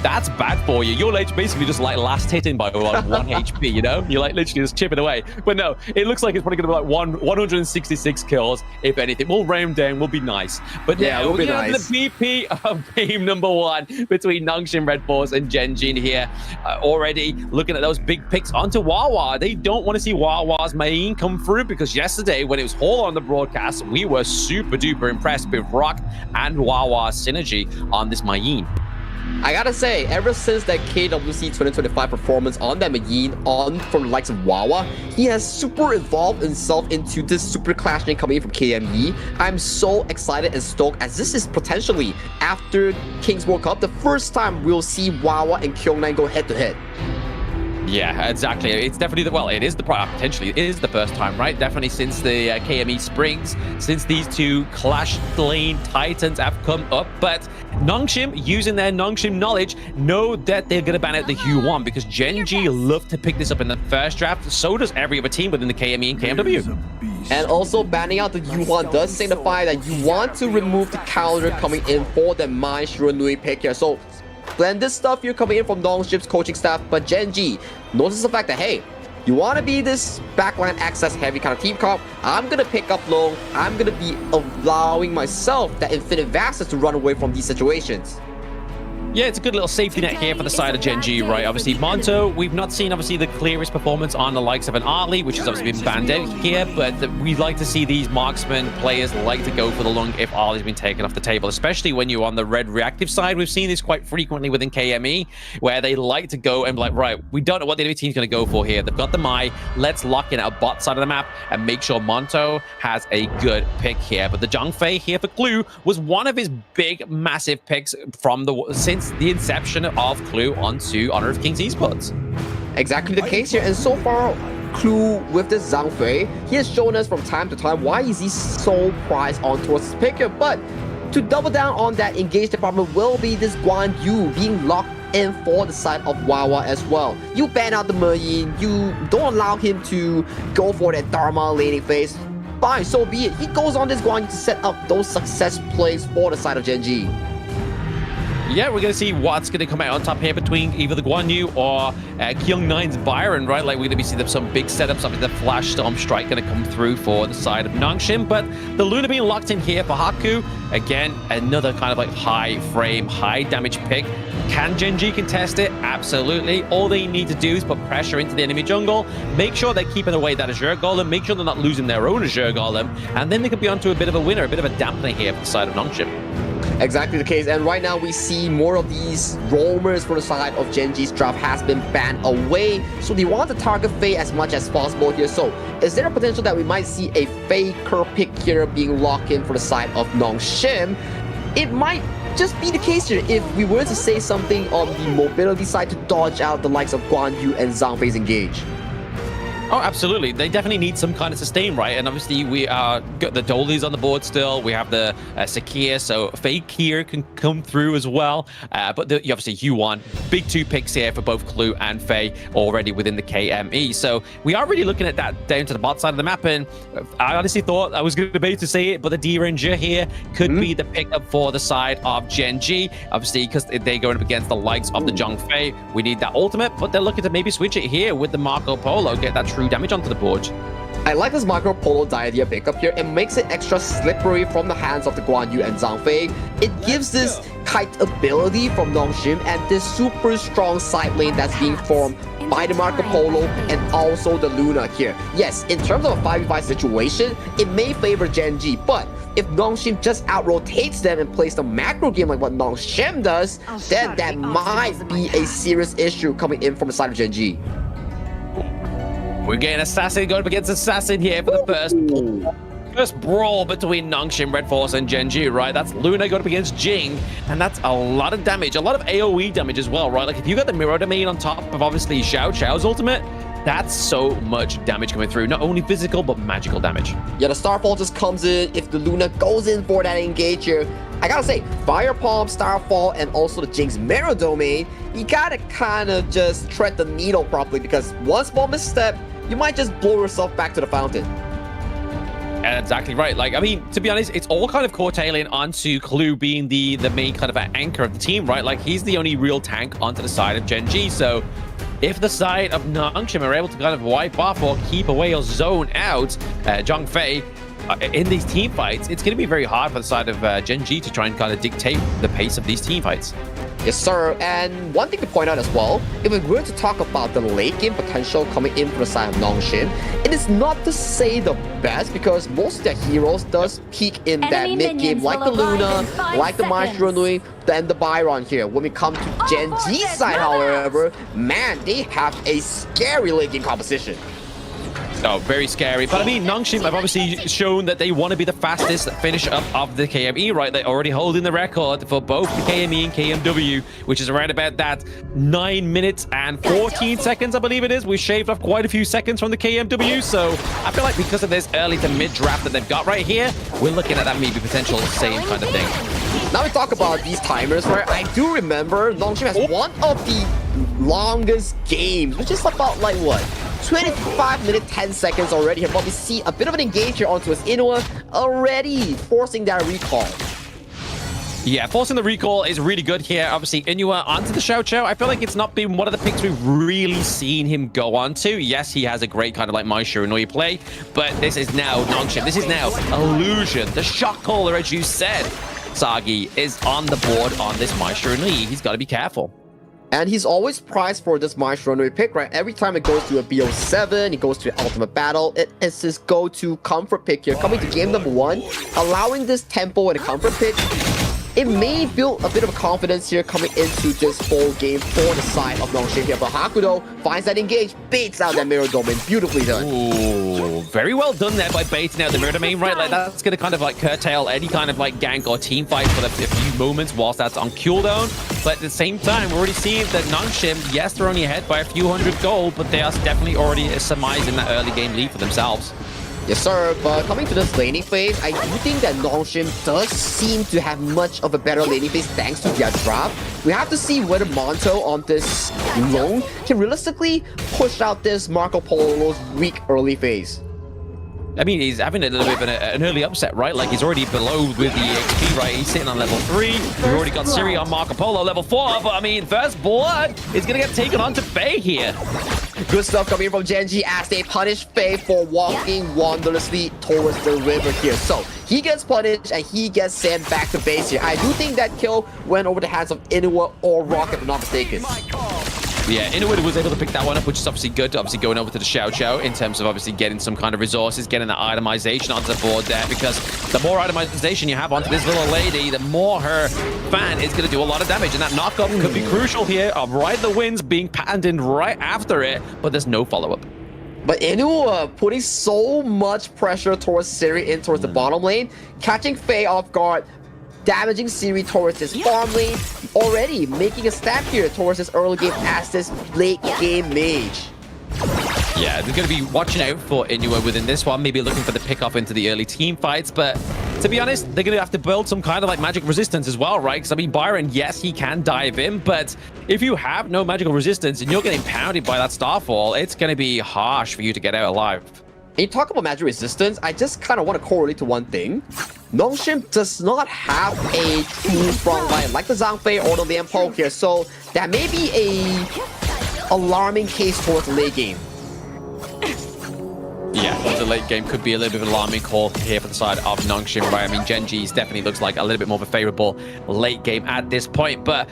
that's bad for you. You're basically just like last hitting by like 1 HP, you know? You're like literally just chipping away. But no, it looks like it's probably going to be like 166 kills, if anything. We'll round down, we'll be nice. But yeah, we'll be nice. The BP of game number 1 between Nongshim Red Force and Genji here. Already looking at those big picks onto Wawa. They don't want to see Wawa's main come through, because yesterday when it was Hall on the broadcast, we were super duper impressed with Rock and Wawa's synergy on this Mayin. I gotta say, ever since that KWC 2025 performance on that Mayin from the likes of Wawa, he has super evolved himself into this super clash name coming in from KME. I'm so excited and stoked, as this is potentially, after King's World Cup, the first time we'll see Wawa and Kyung9 go head to head. Yeah, exactly. It's definitely it is potentially it is the first time, right? Definitely since the KME Springs, since these two Clash Lane Titans have come up. But Nongshim, using their Nongshim knowledge, know that they're going to ban out the Hu1, because Genji love to pick this up in the first draft. So does every other team within the KME and KMW. And also banning out the Hu1 does signify that you want to remove the counter coming in for the Mai Shiranui pick here. So blended stuff here coming in from Nongshim's coaching staff, but Genji notices the fact that, hey, you want to be this backline access heavy kind of team comp, I'm going to pick up low, I'm going to be allowing myself that infinite access to run away from these situations. Yeah, it's a good little safety net here for the side of Genji, right? Obviously, Monto, we've not seen, obviously, the clearest performance on the likes of an Ali, which has obviously been banned out here, but we'd like to see these marksman players like to go for the lung if Ali's been taken off the table, especially when you're on the red reactive side. We've seen this quite frequently within KME, where they like to go and be like, right, we don't know what the enemy team's going to go for here. They've got the Mai. Let's lock in a bot side of the map and make sure Monto has a good pick here. But the Zhangfei here for Clue was one of his big, massive picks from since the inception of Clue onto Honor of Kings Esports. Exactly the case here, and so far, Clue with this Zhangfei, he has shown us from time to time why is he so prized on towards his pick here. But to double down on that, engaged department will be this Guan Yu being locked in for the side of Wawa as well. You ban out the Mayin, you don't allow him to go for that Dharma laning phase. Fine, so be it. He goes on this Guan Yu to set up those success plays for the side of Genji. Yeah, we're going to see what's going to come out on top here between either the Guan Yu or Kyung9's Byron, right? Like, we're going to be seeing some big setups. Something the Flash Storm Strike going to come through for the side of Nongshim. But the Luna being locked in here for Haku. Again, another kind of like high frame, high damage pick. Can Genji contest it? Absolutely. All they need to do is put pressure into the enemy jungle, make sure they're keeping away that Azure Golem, make sure they're not losing their own Azure Golem, and then they could be onto a bit of a winner, a bit of a dampener here for the side of Nongshim. Exactly the case, and right now we see more of these roamers from the side of Genji's draft has been banned away, so they want to target Faye as much as possible here. So is there a potential that we might see a Faker pick here being locked in for the side of Nongshim? It might just be the case here if we were to say something on the mobility side to dodge out the likes of Guan Yu and Zhangfei's engage. Oh, absolutely. They definitely need some kind of sustain, right? And obviously, we got the Dolly's on the board still. We have the Sakia, so Fake here can come through as well. But obviously, Hu1, big 2 picks here for both Clue and Faye already within the KME. So we are really looking at that down to the bot side of the map. And I honestly thought I was going to be able to say it, but the D-Ranger here could be the pickup for the side of Genji. Obviously, because they're going up against the likes of the Zhangfei. We need that ultimate, but they're looking to maybe switch it here with the Marco Polo, get that true damage onto the board. I like this Marco Polo Diadea pickup here. It makes it extra slippery from the hands of the Guan Yu and Zhangfei. It gives this kite ability from Nongshim and this super strong side lane that's being formed by the Marco Polo and also the Luna here. Yes, in terms of a 5v5 situation, it may favor Genji, but if Nongshim just out-rotates them and plays the macro game like what Nongshim does, then that might be a serious issue coming in from the side of Genji. We're getting Assassin going up against Assassin here for the first brawl between Nongshim Red Force and Genji, right? That's Luna going up against Jing, and that's a lot of damage, a lot of AoE damage as well, right? Like, if you got the Mirror Domain on top of obviously Xiao's ultimate, that's so much damage coming through, not only physical but magical damage. Yeah, the Starfall just comes in. If the Luna goes in for that engage here, I gotta say, Fire Palm, Starfall, and also the Jinx Mirror Domain, you gotta kind of just tread the needle properly, because one small misstep, you might just blow yourself back to the fountain. Exactly right. Like, I mean, to be honest, it's all kind of coattailing onto Clue being the main kind of anchor of the team, right? Like, he's the only real tank onto the side of Gen G. So if the side of Nongshim are able to kind of wipe off or keep away or zone out Zhang Fei in these team fights, it's going to be very hard for the side of Gen G to try and kind of dictate the pace of these team fights. Yes, sir. And one thing to point out as well, if we were to talk about the late game potential coming in from the side of Nongshim, it is not to say the best because most of their heroes does peak in that mid game, like the Luna, like the Maestro Nui, and the Byron here. When we come to Gen G side, however, man, they have a scary late game composition. Oh, very scary. But I mean, Nongshim have obviously shown that they want to be the fastest finish up of the KME, right? They're already holding the record for both the KME and KMW, which is around about that 9 minutes and 14 seconds, I believe it is. We shaved off quite a few seconds from the KMW, so I feel like because of this early to mid draft that they've got right here, we're looking at that maybe potential same kind of thing. Now we talk about these timers, right? I do remember Nongshim has one of the longest games, which is about like what? 25 minutes, 10 seconds already here, but we see a bit of an engage here onto his Inuwa, already forcing that recall. Yeah, forcing the recall is really good here. Obviously, Inuwa onto the Xiao Qiao. I feel like it's not been one of the picks we've really seen him go on to. Yes, he has a great kind of like My Shiranui play, but this is now Nongshim. This is now Illusion. The shot caller, as you said, Sagi, is on the board on this My Shiranui. He's got to be careful. And he's always prized for this Maestro Nui pick, right? Every time it goes to a BO7, it goes to an Ultimate Battle, it is his go-to comfort pick here. Coming to game number 1, allowing this tempo and a comfort pick, it may build a bit of confidence here coming into this full game for the side of Nongshim here. But Hakudo finds that engage, baits out that Mirror Domain. Beautifully done. Ooh, very well done there by baiting out the Mirror Domain, right? Like, that's going to kind of like curtail any kind of like gank or team fight for a few moments whilst that's on cooldown. But at the same time, we're already seeing that Nongshim, yes, they're only ahead by a few hundred gold, but they are definitely already surmising that early game lead for themselves. Yes, sir. But coming to this laning phase, I do think that Nongshim does seem to have much of a better laning phase thanks to their draft. We have to see whether Monto on this lone can realistically push out this Marco Polo's weak early phase. I mean, he's having a little bit of an early upset, right? Like, he's already below with the XP, right? He's sitting on level 3. We've already got Siri on Marco Polo, level 4. But, I mean, first blood is going to get taken on to Faye here. Good stuff coming from Gen G as they punish Faye for walking wondrously towards the river here. So, he gets punished and he gets sent back to base here. I do think that kill went over the hands of Inuwa or Rock, if I'm not mistaken. Yeah, Inuit was able to pick that one up, which is obviously good. Obviously going over to the Xiao Qiao in terms of obviously getting some kind of resources, getting that itemization onto the board there, because the more itemization you have onto this little lady, the more her fan is going to do a lot of damage, and that knockup could be crucial here. Ride the Winds being patented right after it, but there's no follow-up. But Inuwa putting so much pressure towards Siri in towards the bottom lane, catching Faye off guard, damaging Siri towards his farm lane, already making a step here towards this early game as this late game mage. Yeah, they're going to be watching out for Inuwa within this one, maybe looking for the pick off into the early team fights, but to be honest, they're going to have to build some kind of like magic resistance as well, right? Because I mean, Byron, yes, he can dive in, but if you have no magical resistance and you're getting pounded by that Starfall, it's going to be harsh for you to get out alive. And you talk about magic resistance, I just kind of want to correlate to one thing. Nongshim does not have a true front line like the Zhang Fei or the Lian Po here, so that may be a alarming case towards the late game. Yeah, the late game could be a little bit of an alarming call here for the side of Nongshim, right? I mean, Gen G's definitely looks like a little bit more of a favorable late game at this point, but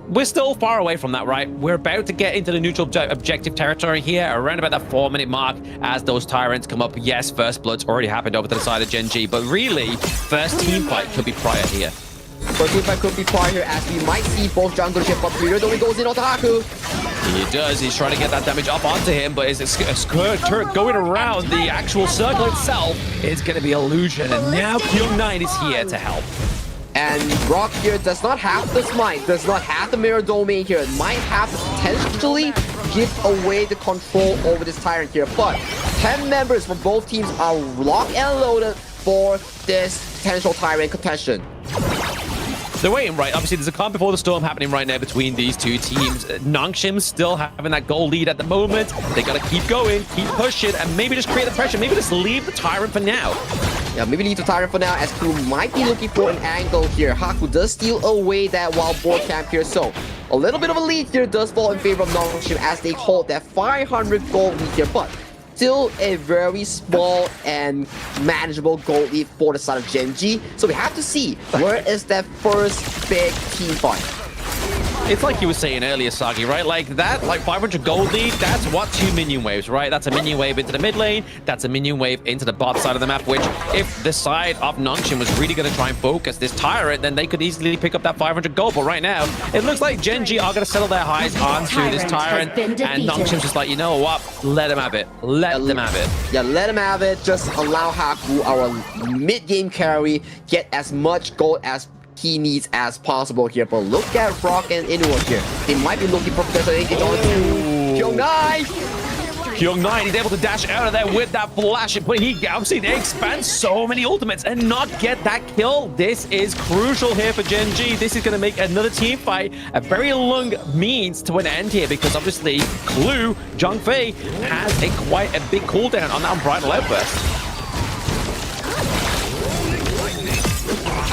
we're still far away from that, right? We're about to get into the neutral objective territory here, around about that 4-minute mark as those tyrants come up. Yes, first blood's already happened over to the side of Gen G, but really, first team fight could be prior here. First team fight could be prior here as we might see both jungle ship up here. Though he goes in onto Haku. He does. He's trying to get that damage up onto him, but is it going around the actual circle itself? It's going to be Illusion, and now Kyung9 is here to help. And Rock here does not have the smite, does not have the mirror domain here. It might have to potentially give away the control over this tyrant here. But 10 members from both teams are locked and loaded for this potential tyrant contention. They're waiting, right? Obviously, there's a calm before the storm happening right now between these two teams. Nongshim still having that goal lead at the moment. They got to keep going, keep pushing, and maybe just create the pressure. Maybe just leave the tyrant for now. Yeah, maybe leave to Tyrant for now, as Crew might be looking for an angle here. Haku does steal away that wild boar camp here, so a little bit of a lead here does fall in favor of Nongshim as they hold that 500 gold lead here, but still a very small and manageable gold lead for the side of Genji. So we have to see where is that first big team fight. It's like you were saying earlier, Sagi, right? Like that, like 500 gold lead, that's what 2 minion waves, right? That's a minion wave into the mid lane, that's a minion wave into the bot side of the map, which if the side of Nongshim was really going to try and focus this Tyrant, then they could easily pick up that 500 gold. But right now, it looks like Genji are going to settle their highs onto this Tyrant, and Nongshim's just like, you know what? Let him have it. Let them have it. Yeah, let him have it. Just allow Haku, our mid-game carry, get as much gold as he needs as possible here. But look at Rock and Inward here. They might be looking for potential engage on to Kyung-Nai. Kyung-Nai is able to dash out of there with that flash, but he obviously they expand so many ultimates and not get that kill. This is crucial here for Genji. This is going to make another team fight a very long means to an end here, because obviously Clue, Zhang Fei, has quite a big cooldown on that Unbridled Outburst.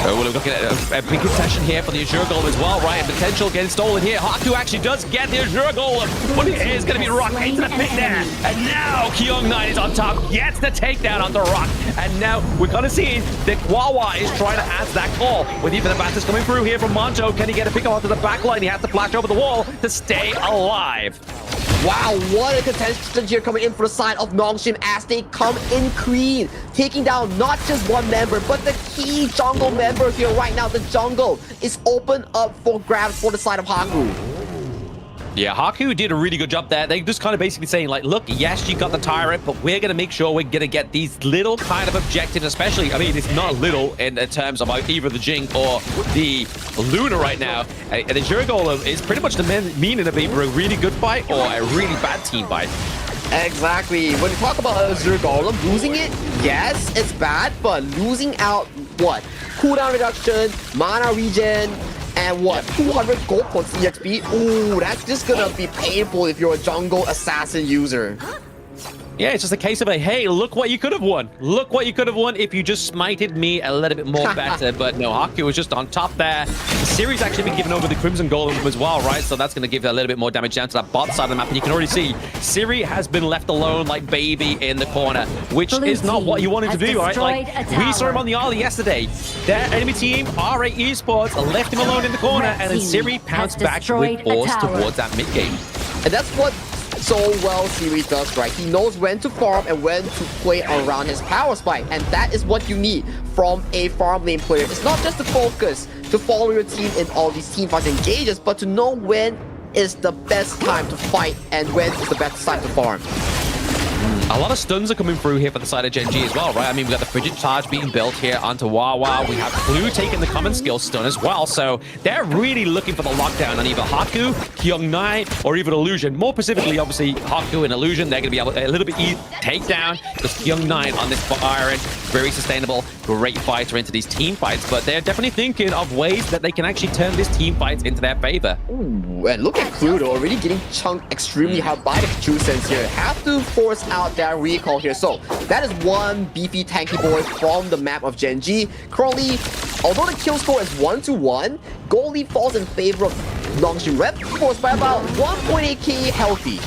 So we're looking at a big contention here for the Azure Golem as well, right? And potential getting stolen here. Haku actually does get the Azure Golem, but it is going to be Rock into the pit there. And now Kyung-Nai is on top, gets the takedown onto Rock. And now we're going to see that Wawa is trying to answer that call. With even the Baptist coming through here from Monjo, can he get a pick up onto the back line? He has to flash over the wall to stay alive. Wow, what a contention here coming in for the side of Nongshim as they come in clean, taking down not just one member, but the key jungle member here right now. The jungle is open up for grabs for the side of Haku. Yeah, Haku did a really good job there. They just kind of basically saying, like, look, yes, you got the Tyrant, but we're going to make sure we're going to get these little kind of objectives, especially, I mean, it's not little in terms of either the Jing or the Luna right now. And the Azure Golem is pretty much the meaning of either a really good fight or a really bad team fight. Exactly. When you talk about Azure Golem, losing it, yes, it's bad, but losing out, what? Cooldown reduction, mana regen, and what? 200 gold points EXP? Ooh, that's just gonna be painful if you're a jungle assassin user. Yeah, it's just a case of a, hey, look what you could have won. Look what you could have won if you just smited me a little bit more better. But no, Haku was just on top there. The series actually been given over the Crimson Golem as well, right? So that's going to give a little bit more damage down to that bot side of the map. And you can already see Siri has been left alone like baby in the corner, which is not what you wanted to do, right? Like, we saw him on the Ollie yesterday. Their enemy team, R8 Esports, left him alone in the corner, and then Siri pounced back with force towards that mid game. And that's what so well Siri does, right? He knows when to farm and when to play around his power spike, and that is what you need from a farm lane player. It's not just to focus, to follow your team in all these team fights and engages, but to know when is the best time to fight and when is the best time to farm. A lot of stuns are coming through here for the side of Genji as well, right? I mean, we got the Frigid Charge being built here onto Wawa. We have Clue taking the common skill stun as well. So they're really looking for the lockdown on either Haku, Kyung-Nai, or even Illusion. More specifically, obviously, Haku and Illusion, they're going to be able to a little bit take down because Kyung-Nai on this Byron, very sustainable, great fighter into these team fights. But they're definitely thinking of ways that they can actually turn these team fights into their favor. Ooh, and look at Clue though, already getting chunked extremely hard by the Chu Sense here. Have to force out that recall here. So that is one beefy tanky boy from the map of Genji. Currently, although the kill score is 1-1, goal lead falls in favor of Nongshim Rep Force by about 1.8k healthy.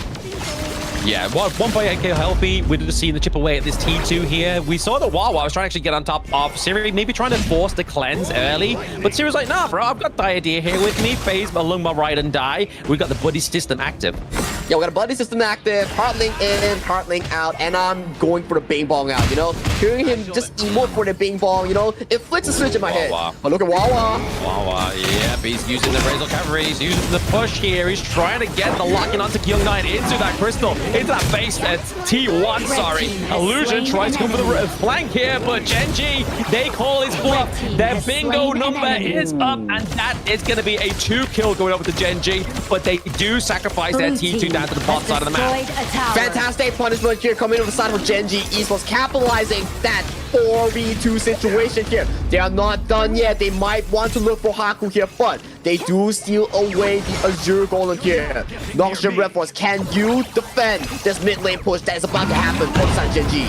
Yeah, 1.8k healthy. We're just seeing the chip away at this T2 here. We saw that Wawa was trying to actually get on top of Siri, maybe trying to force the cleanse early. But Siri's like, nah, bro, I've got the idea here with me. Phase along my right and die. We've got the buddy system active. Yeah, we got a buddy system active, Heartlink in, Heartlink out, and I'm going for the Bing Bong out, you know? Hearing him just emote for the Bing Bong, you know? It flicks a switch in my head. But look at Wawa. Wawa, yep, he's using the Razor Cavalry, he's using the push here, he's trying to get the lock-in onto Kyung-Nai into that crystal, into that base, T1, sorry. Illusion tries to go for the flank here, but Genji, they call his bluff. Their bingo number is up, and that is going to be a 2-kill going over to Genji, but they do sacrifice their T2 down to the bottom side of the map. Fantastic punishment here coming on the side of Genji Esports, capitalizing that 4v2 situation here. They are not done yet. They might want to look for Haku here, but they do steal away the Azure Golem here. Nongshim Red Force, can you defend this mid lane push that is about to happen for the side of Genji?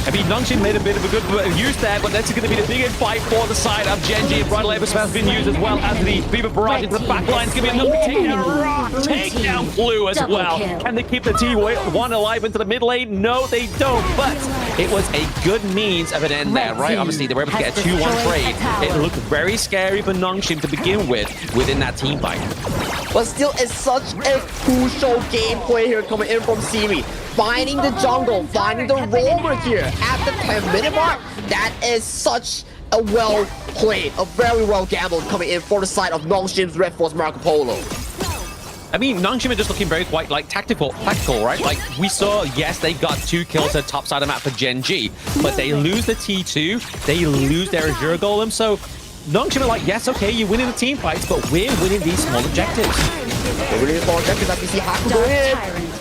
I mean, Nongshim made a bit of a good use there, but that's going to be the biggest fight for the side of Genji. Bridal Labor has been used as well as the Fever Barrage into the back line. It's going to be another takedown. Takedown Blue as well. Can they keep the T1 alive into the mid lane? No, they don't, but it was a good means of an end there, right? Obviously, they were able to get a 2-1 trade. It looked very scary for Nongshim to begin with within that team fight. But still, it's such a crucial gameplay here coming in from Siri. Finding the jungle, finding the roamer here at the 10-minute mark. That is such a well played, a very well gambled coming in for the side of Nongshim's Red Force Marco Polo. I mean, Nongshim are just looking very quite like tactical, right? Like we saw, yes, they got 2 kills at top side of the map for Genji, but they lose the T2, they lose their Azure Golem, so Nongshim are like, yes, okay, you're winning the team fights, but we're winning these small objectives. We're winning the small objectives as we see Haku go in.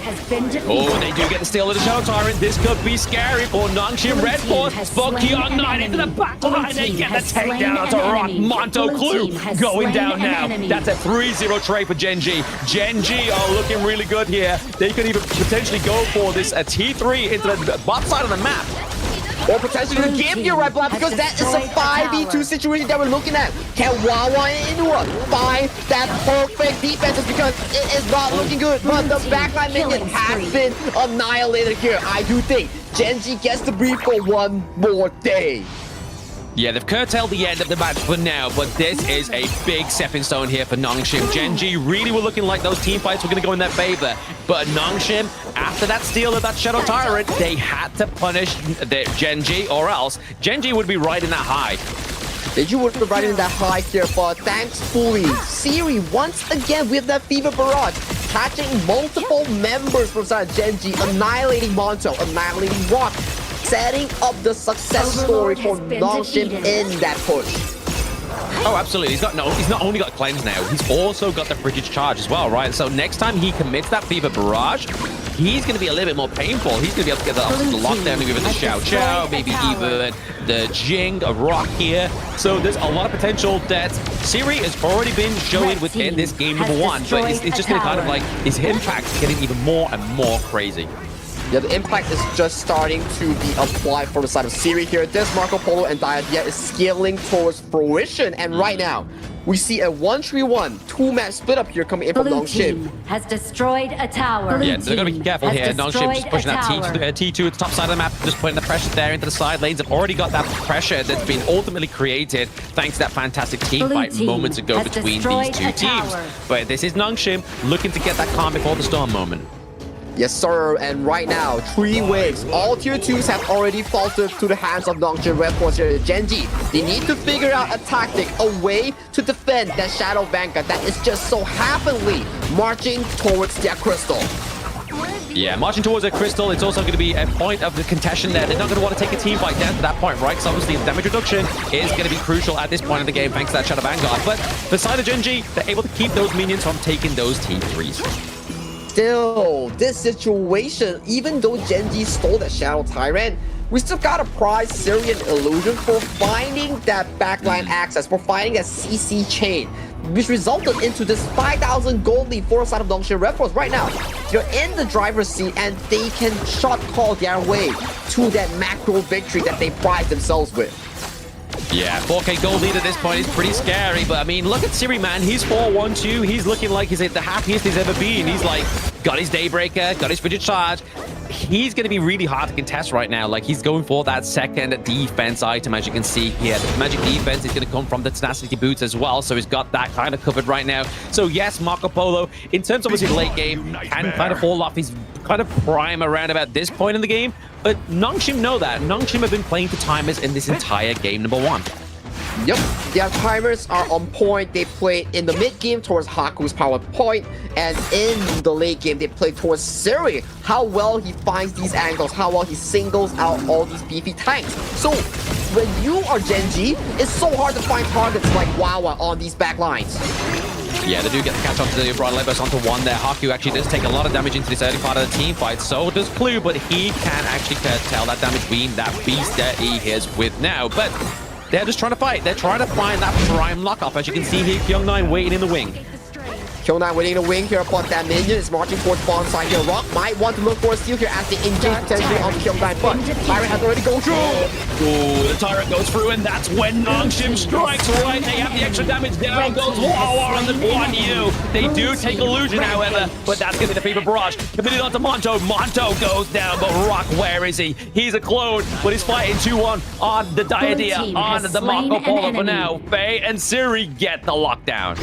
Oh, they do get the steal of the Shadow Tyrant. This could be scary for Nongshim. Red Force, Spoke Young Knight into the back line. They get the takedown to Rock. Monto Clue going down now. That's a 3-0 trade for Genji. Genji are looking really good here. They could even potentially go for this T3 into the bot side of the map. Or potentially the game here, right, Black? Because that is a 5v2 situation that we're looking at. Can Wawa and Inua find that perfect defense? Because it is not looking good. But the backline minion has been annihilated here. I do think Genji gets to breathe for one more day. Yeah, they've curtailed the end of the match for now, but this is a big stepping stone here for Nongshim. Genji really were looking like those team fights were going to go in their favor, but Nongshim, after that steal of that Shadow Tyrant, they had to punish the Genji, or else Genji would be riding that high. Genji would be riding that high here, but thankfully, Siri once again with that Fever Barrage, catching multiple members from side Genji, annihilating Monto, annihilating Rock, setting up the success story for Nongshim in that push. Oh, absolutely. He's not only got cleanse now, he's also got the frigid charge as well, right? So next time he commits that Fever Barrage, he's going to be a little bit more painful. He's going to be able to get the lockdown, maybe with the Xiao Xiao, maybe even the Jing, a Rock here. So there's a lot of potential that Siri has already been showing within this game number 1, but it's just going to kind of like, his impact getting even more and more crazy. Yeah, the impact is just starting to be applied for the side of Siri here. This Marco Polo and Diadia is scaling towards fruition. And right now, we see a 1-3-1 2-match split up here coming in from Nongshim. Has destroyed a tower. Yeah, they're going to be careful here. Nongshim just pushing that T2 at the top side of the map, just putting the pressure there into the side lanes. They've already got that pressure that's been ultimately created thanks to that fantastic team fight moments ago between these two teams. But this is Nongshim looking to get that calm before the storm moment. Yes, sir. And right now, 3 waves. All tier 2s have already faltered to the hands of Nongshim Red Force here. Genji, they need to figure out a tactic, a way to defend that Shadow Vanguard that is just so happily marching towards their crystal. Yeah, marching towards their crystal, it's also going to be a point of the contention there. They're not going to want to take a team fight down to that point, right? Because obviously the damage reduction is going to be crucial at this point in the game thanks to that Shadow Vanguard. But for side of Genji, they're able to keep those minions from taking those T3s. Still, this situation, even though Genji stole that Shadow Tyrant, we still gotta prize Syrian Illusion for finding that backline access, for finding that CC chain, which resulted into this 5,000 gold lead for the side of Nongshim Red Force. Right now, they're in the driver's seat and they can shot call their way to that macro victory that they pride themselves with. Yeah, 4K gold lead at this point is pretty scary, but I mean, look at Siri, man. He's 4-1-2. He's looking like he's the happiest he's ever been. He's like, got his Daybreaker, got his frigid charge. He's going to be really hard to contest right now. Like, he's going for that second defense item, as you can see here. The magic defense is going to come from the tenacity boots as well, so he's got that kind of covered right now. So yes, Marco Polo, in terms of his late game, can kind of fall off his kind of prime around about this point in the game, but Nongshim know that. Nongshim have been playing to timers in this entire game number 1. Yep, their timers are on point. They play in the mid game towards Haku's power point, and in the late game they play towards Siri. How well he finds these angles, how well he singles out all these beefy tanks. So when you are Genji, it's so hard to find targets like Wawa on these back lines. Yeah, they do get the catch onto the Bridal Labor onto 1 there. Haku actually does take a lot of damage into this early part of the team fight. So does Clue, but he can actually curtail that damage being that beast that he is with now. But they're just trying to fight. They're trying to find that prime lock-off. As you can see here, Young9 waiting in the wing. Kyung-9 waiting to wing here, but that minion is marching towards bottom side here. Rock might want to look for a steal here as they engage potentially on Kyung-9, but Tyrant has already gone through. Ooh, the Tyrant goes through, and that's when Nongshim strikes right. They have the extra damage. Down goes Wawa on the Guan Yu. They do take illusion, however, but that's going to be the Fever Barrage. Committed onto Monto. Monto goes down, but Rock, where is he? He's a clone, but he's fighting 2-1 on the Diadea, on the Marco Polo for now. Faye and Siri get the lockdown.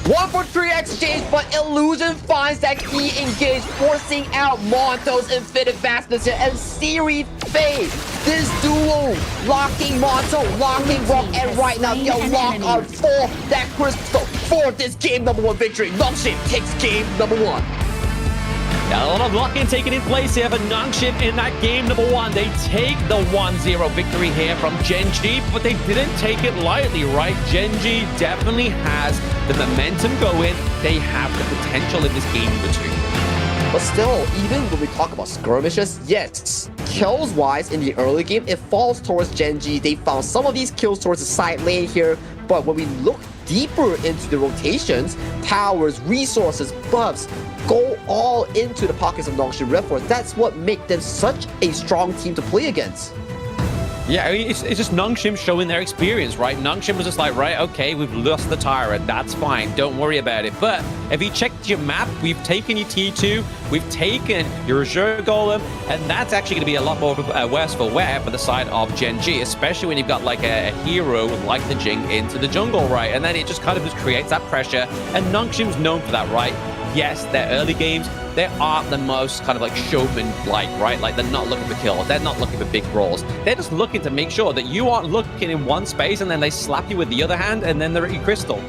1-for-3 exchange, but Illusion finds that key engage, forcing out Monto's infinite vastness here, and Siri Faye. This duo locking Monto, locking Rock, and right now they'll lock on for that crystal for this game number 1 victory. Nongshim takes game number 1. Now, a lot of lock-in taking in place here for Nongshim in that game number 1. They take the 1-0 victory here from Gen.G, but they didn't take it lightly, right? Gen.G definitely has the momentum going. They have the potential in this game number 2. But still, even when we talk about skirmishes, yes, kills-wise in the early game, it falls towards Gen.G. They found some of these kills towards the side lane here, but when we look deeper into the rotations, towers, resources, buffs, go all into the pockets of Nongshim Red Force. That's what makes them such a strong team to play against. Yeah, I mean, it's just Nongshim showing their experience, right? Nongshim was just like, right, okay, we've lost the Tyrant, that's fine, don't worry about it. But if you checked your map, we've taken your T2, we've taken your Azure Golem, and that's actually going to be a lot more worse for wear for the side of Gen.G, especially when you've got like a hero like the Jing into the jungle, right? And then it just kind of just creates that pressure, and Nongshim's known for that, right? Yes, their early games, they aren't the most kind of like showman-like, right? Like they're not looking for kills, they're not looking for big brawls. They're just looking to make sure that you aren't looking in one space and then they slap you with the other hand and then they're at your crystal.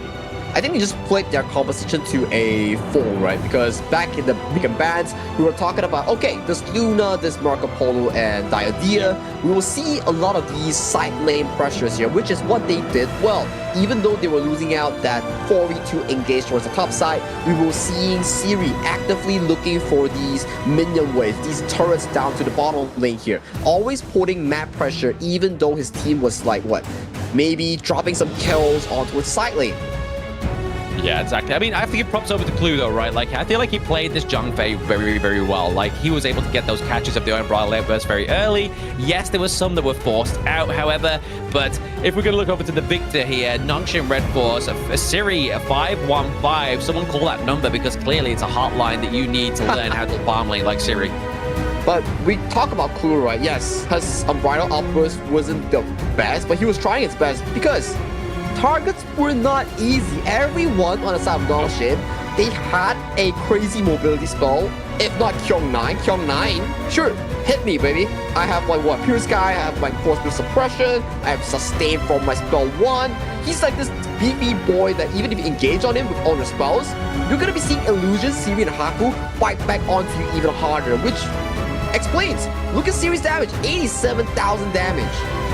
I think they just played their composition to a full, right? Because back in the big bands, we were talking about, okay, this Luna, this Marco Polo, and Diadea, we will see a lot of these side lane pressures here, which is what they did well. Even though they were losing out that 4v2 engage towards the top side, we were seeing Siri actively looking for these minion waves, these turrets down to the bottom lane here. Always putting map pressure, even though his team was like, what, maybe dropping some kills onto its side lane. Yeah, exactly. I mean, I have to give props over to Clue, though, right? Like, I feel like he played this Zhang Fei very, very well. Like, he was able to get those catches of the Iron Bridal Air Burst very early. Yes, there was some that were forced out, however, but if we're going to look over to the victor here, Nongshim Red Force, a Siri 515, someone call that number because clearly it's a hotline that you need to learn how to farm lane like Siri. But we talk about Clue, right? Yes, his Unbridled Outburst wasn't the best, but he was trying his best because targets were not easy. Everyone on the side of Nongshim, they had a crazy mobility spell. If not Kyung-9, sure, hit me, baby. I have like what, Pure Sky, I have like Force Field Suppression, I have Sustain from my spell 1. He's like this beefy boy that even if you engage on him with all your spells, you're gonna be seeing Illusion, Siri, and Haku fight back onto you even harder, which explains. Look at Siri's damage, 87,000 damage.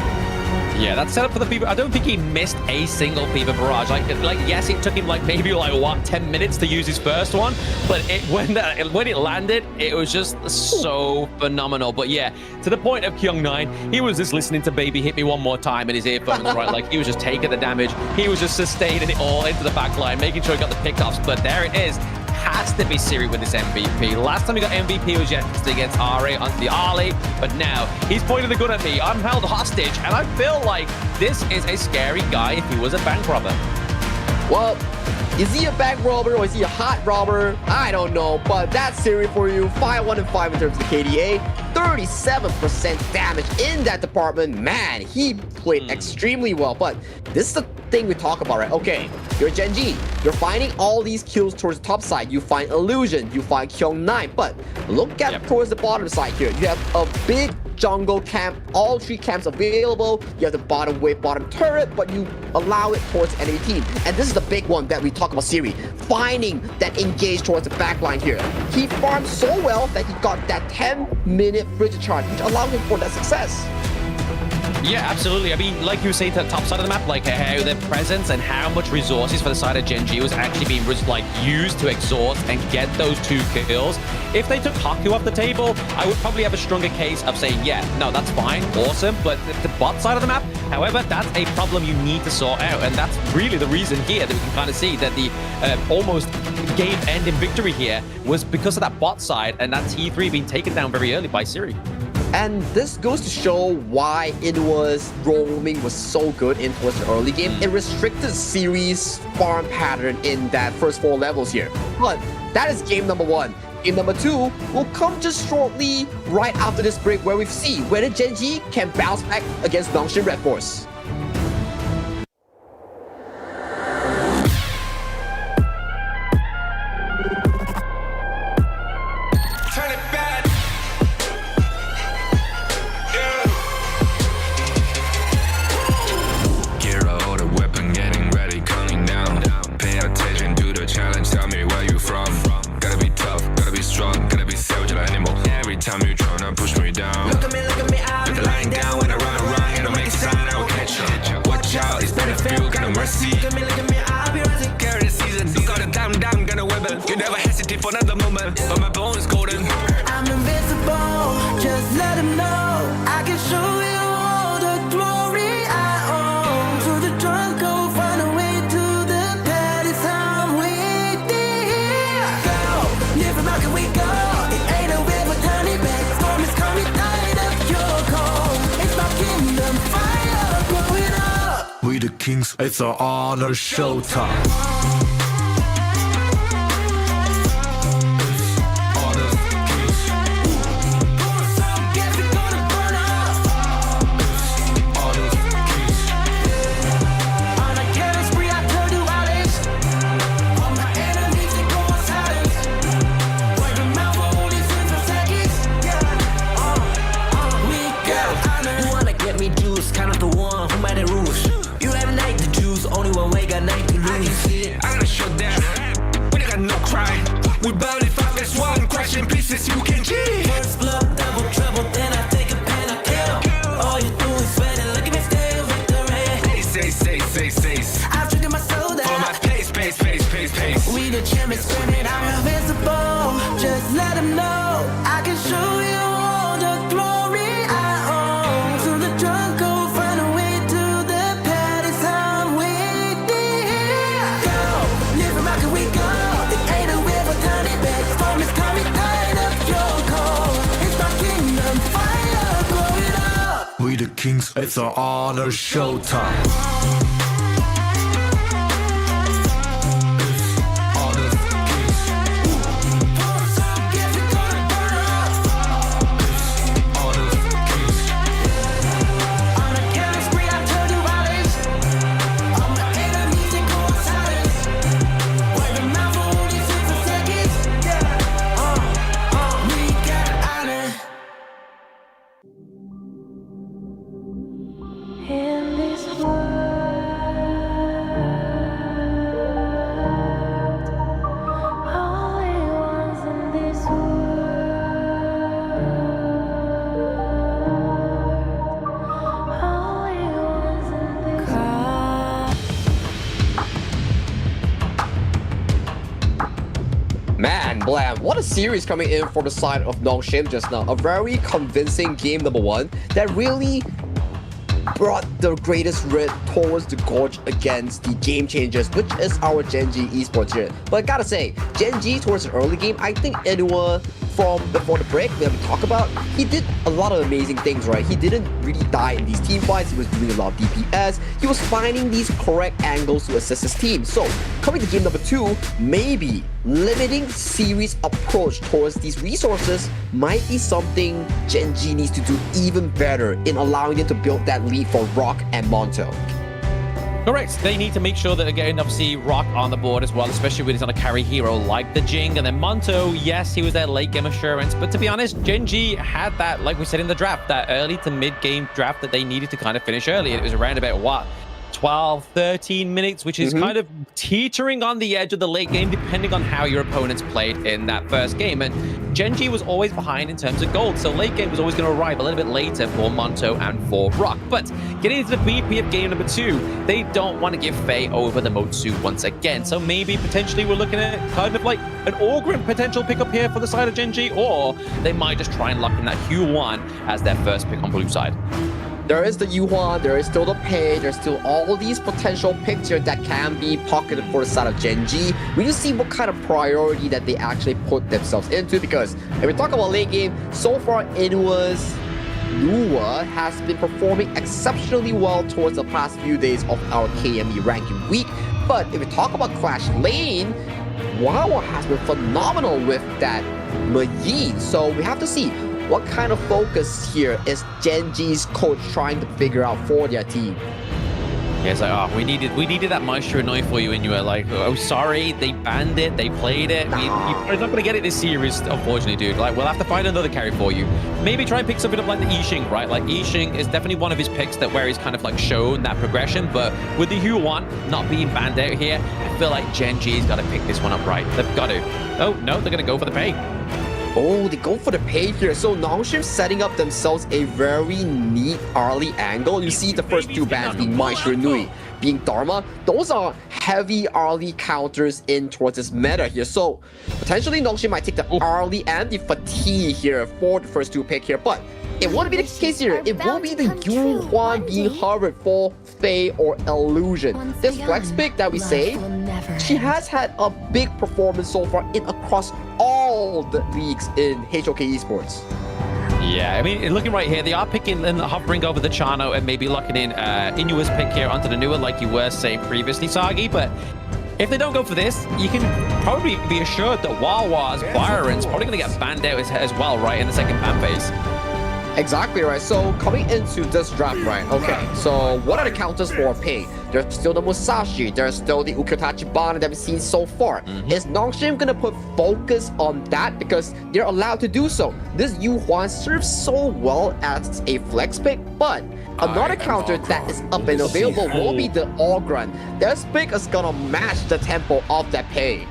Yeah, that's set up for the Fever. I don't think he missed a single Fever Barrage. Like yes, it took him like maybe like what 10 minutes to use his first one, but when it landed, it was just so phenomenal. But yeah, to the point of Kyung-9, he was just listening to "Baby Hit Me One More Time" in his earphones, right? Like he was just taking the damage. He was just sustaining it all into the back line, making sure he got the pickoffs. But there it is. Has to be Siri with this MVP. Last time he got MVP was yesterday against RA on the Ali, but now he's pointing the gun at me. I'm held hostage, and I feel like this is a scary guy if he was a bank robber. Well, is he a bank robber or is he a hot robber? I don't know, but that's Siri for you. 5-1-5 in terms of the KDA. 37% damage in that department. Man, he played extremely well, but this is the thing we talk about, right? Okay, you're Gen.G. You're finding all these kills towards the top side. You find Illusion, you find Kyung-9, but look at towards the bottom side here. You have a big jungle camp, all 3 camps available. You have the bottom wave, bottom turret, but you allow it towards the enemy team. And this is the big one that we talk about Siri, finding that engage towards the back line here. He farmed so well that he got that 10-minute bridge charge, which allowed him for that success. Yeah, absolutely. I mean, like you were saying to the top side of the map, like how their presence and how much resources for the side of Gen.G was actually being like used to exhaust and get those 2 kills. If they took Haku off the table, I would probably have a stronger case of saying, yeah, no, that's fine, awesome. But the bot side of the map, However, that's a problem you need to sort out, and that's really the reason here that we can kind of see that the almost game-ending victory here was because of that bot side and that T3 being taken down very early by Siri. And this goes to show why Inua's roaming was so good in towards the early game. It restricted Siri's farm pattern in that first 4 levels here. But that is game number 1. Game number 2 will come just shortly right after this break, where we see whether Gen.G can bounce back against Nongshim Red Force. Time you tryna push me down. Look at me, I'll be lying down when I run around. And I make a sign, I will catch you. Watch out, it's better feel, got no mercy. Look at me, I'll be rising. Carry the season, you got a damn, gonna weapon. You never hesitate for another moment, but my bone is golden. I'm invincible, just let them know. I can show you all the glory I own. To the drunk, go find a way to the palace. I'm waiting. Go, live rock and we go. We the kings, it's an honor showtime. We barely fight, there's one crash in pieces, you can cheat. First blood, double trouble, then I take a pen, I kill. All you do is sweat and look at me stay victory. Say. I've triggered my soul down. For my pace. We the champions screaming, I'm invincible. Just let them know, I can show you all the glory I own. To the drunk, go find a way to the palace. I'm waiting. Go, live and rock and we go. We the kings, it's an honor showtime. Man, Blam, what a series coming in for the side of Nongshim just now. A very convincing game number 1 that really brought the greatest red towards the gorge against the game changers, which is our Gen.G esports here. But I gotta say, Gen.G towards the early game, I think Inua from before the break that we talk about, he did a lot of amazing things, right? He didn't really die in these team fights. He was doing a lot of DPS. He was finding these correct angles to assist his team. So coming to game number 2, maybe limiting Siri's approach towards these resources might be something Gen.G needs to do even better in allowing them to build that lead for Rock and Monto. Correct. They need to make sure that they're getting, obviously, Rock on the board as well, especially when he's on a carry hero like the Jing. And then Monto, yes, he was their late game assurance. But to be honest, Gen.G had that, like we said in the draft, that early to mid game draft that they needed to kind of finish early. And it was around about, what, 12, 13 minutes, which is kind of teetering on the edge of the late game, depending on how your opponents played in that first game. And Gen.G was always behind in terms of gold, so late game was always going to arrive a little bit later for Monto and for Rock. But getting into the BP of game number 2, they don't want to give Faye over the Motsu once again. So maybe potentially we're looking at kind of like an Orgrim potential pickup here for the side of Gen.G, or they might just try and lock in that Hue 1 as their first pick on blue side. there is the Yuhuan, there is still the Pei, there's still all these potential picks here that can be pocketed for the side of Gen.G. We need to see what kind of priority that they actually put themselves into, because if we talk about late game, so far Inua's Nua has been performing exceptionally well towards the past few days of our KME ranking week. But if we talk about Clash Lane, Wawa has been phenomenal with that Mayin. So we have to see what kind of focus here is Gen.G's coach trying to figure out for their team. Yeah, it's like, oh, we needed that Maestro knife for you, and you were like, oh, sorry, they banned it, they played it. You're not going to get it this series, unfortunately, dude. Like, we'll have to find another carry for you. Maybe try and pick something up like the Yixing, right? Like, Yixing is definitely one of his picks that where he's kind of like shown that progression, but with the Huan not being banned out here, I feel like Gen.G's got to pick this one up right. They've got to. Oh, no, they're going to go for the Pei. Oh, they go for the Pei here. So Nongshim setting up themselves a very neat early angle. You see the first two bans being Maestro Nui, being Dharma. Those are heavy early counters in towards this meta here. So potentially Nongshim might take the early and the fatigue here for the first two pick here. But it won't be the case here. It will be the Yuhuan being harbored for Fei or Illusion. This flex pick that we say, she has had a big performance so far in across all the leagues in HOK Esports. Yeah, I mean, looking right here, they are picking and hovering over the Chano and maybe locking in Inua's pick here onto the Nua, like you were saying previously, Sagi. But if they don't go for this, you can probably be assured that Wawa's Byron's probably going to get banned out as well, right, in the second ban phase. Exactly right. So coming into this draft, right? Okay. So what are the counters for Pei? There's still the Musashi. There's still the Ukotachibana that we've seen so far. Is Nongshim gonna put focus on that because they're allowed to do so? This Yuhuan serves so well as a flex pick, but another counter that is up and available will be the Ogran. This pick is gonna match the tempo of that Pei.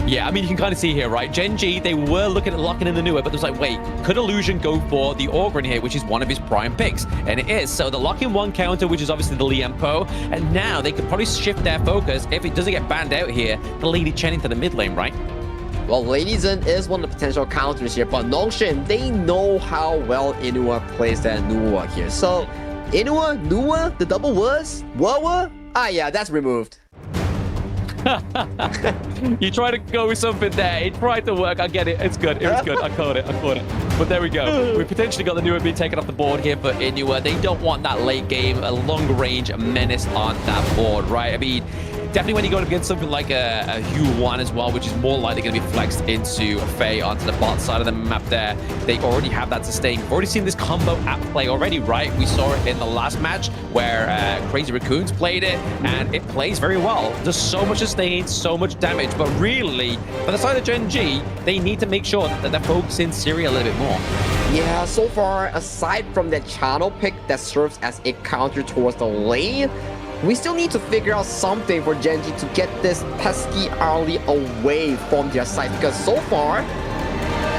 Yeah, I mean, you can kind of see here, right? Gen.G, they were looking at locking in the Nua, but there's like, wait, could Illusion go for the Ogren here, which is one of his prime picks? And it is. So the lock-in one counter, which is obviously the Lian Po, and now they could probably shift their focus, if it doesn't get banned out here, the Lady Chen into the mid lane, right? Well, Lady Zen is one of the potential counters here, but Nongshim, they know how well Inua plays that Nua here. So, Inua, Nua, the double was, Wawa? Ah yeah, that's removed. You try to go with something there. It tried to work. I get it. It's good. It was good. I caught it. But there we go. We potentially got the Nua being taken off the board here for Inua. They don't want that late game, a long-range menace on that board, right? I mean, definitely when you go up against something like a Huan as well, which is more likely going to be flexed into Fei onto the bot side of the map there, they already have that sustain. We've already seen this combo at play already, right? We saw it in the last match where Crazy Raccoons played it, and it plays very well. There's so much sustain, so much damage, but really, for the side of Gen.G, they need to make sure that they're focusing Siri a little bit more. Yeah, so far, aside from that channel pick that serves as a counter towards the lane, we still need to figure out something for Gen.G to get this pesky early away from their side, because so far,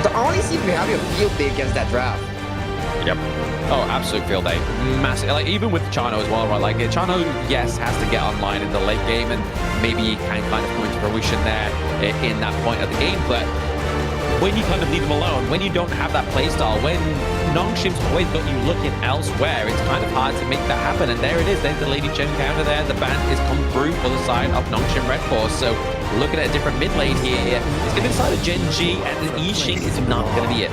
the early seems to be having a field day against that draft. Yep. Oh, absolute field day. Massive. Like, even with Chano as well, right? Like, Chano, yes, has to get online in the late game, and maybe he can kind of come into fruition there in that point of the game, but when you kind of leave him alone, when you don't have that playstyle, when Nongshim's always got you looking elsewhere, it's kind of hard to make that happen. And there it is. There's the Lady Chen counter there. The ban is come through for the side of Nongshim Red Force. So looking at a different mid lane here, it's going to be the side of Gen.G, and the Yixing is not going to be it.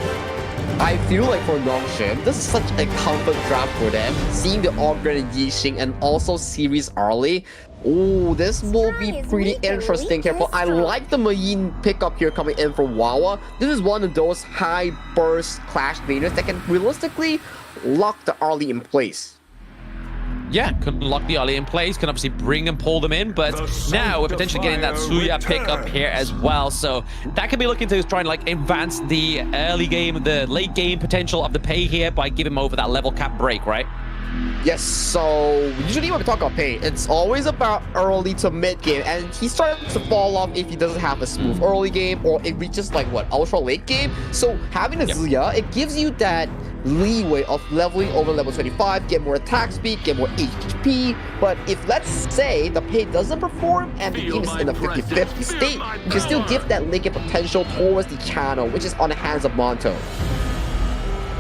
I feel like for Nongshim, this is such a comfort draft for them. Seeing the Ogre and Yixing and also series early. Oh, this will be pretty interesting here. But I like the Mayin pickup here coming in for Wawa. This is one of those high burst Clash laners that can realistically lock the early in place. Yeah, can lock the early in place, can obviously bring and pull them in, but now we're potentially getting that Suya pick up here as well. So that could be looking to try and like advance the early game, the late game potential of the Pei here by giving him over that level cap break, right? Yes, so usually when we talk about Pei, it's always about early to mid game, and he starts to fall off if he doesn't have a smooth early game, or it reaches like what, ultra late game. So having a Zuya, it gives you that leeway of leveling over level 25, get more attack speed, get more HP. But if let's say the Pei doesn't perform and the game is in a 50-50 state, you can still give that link potential towards the channel, which is on the hands of Monto.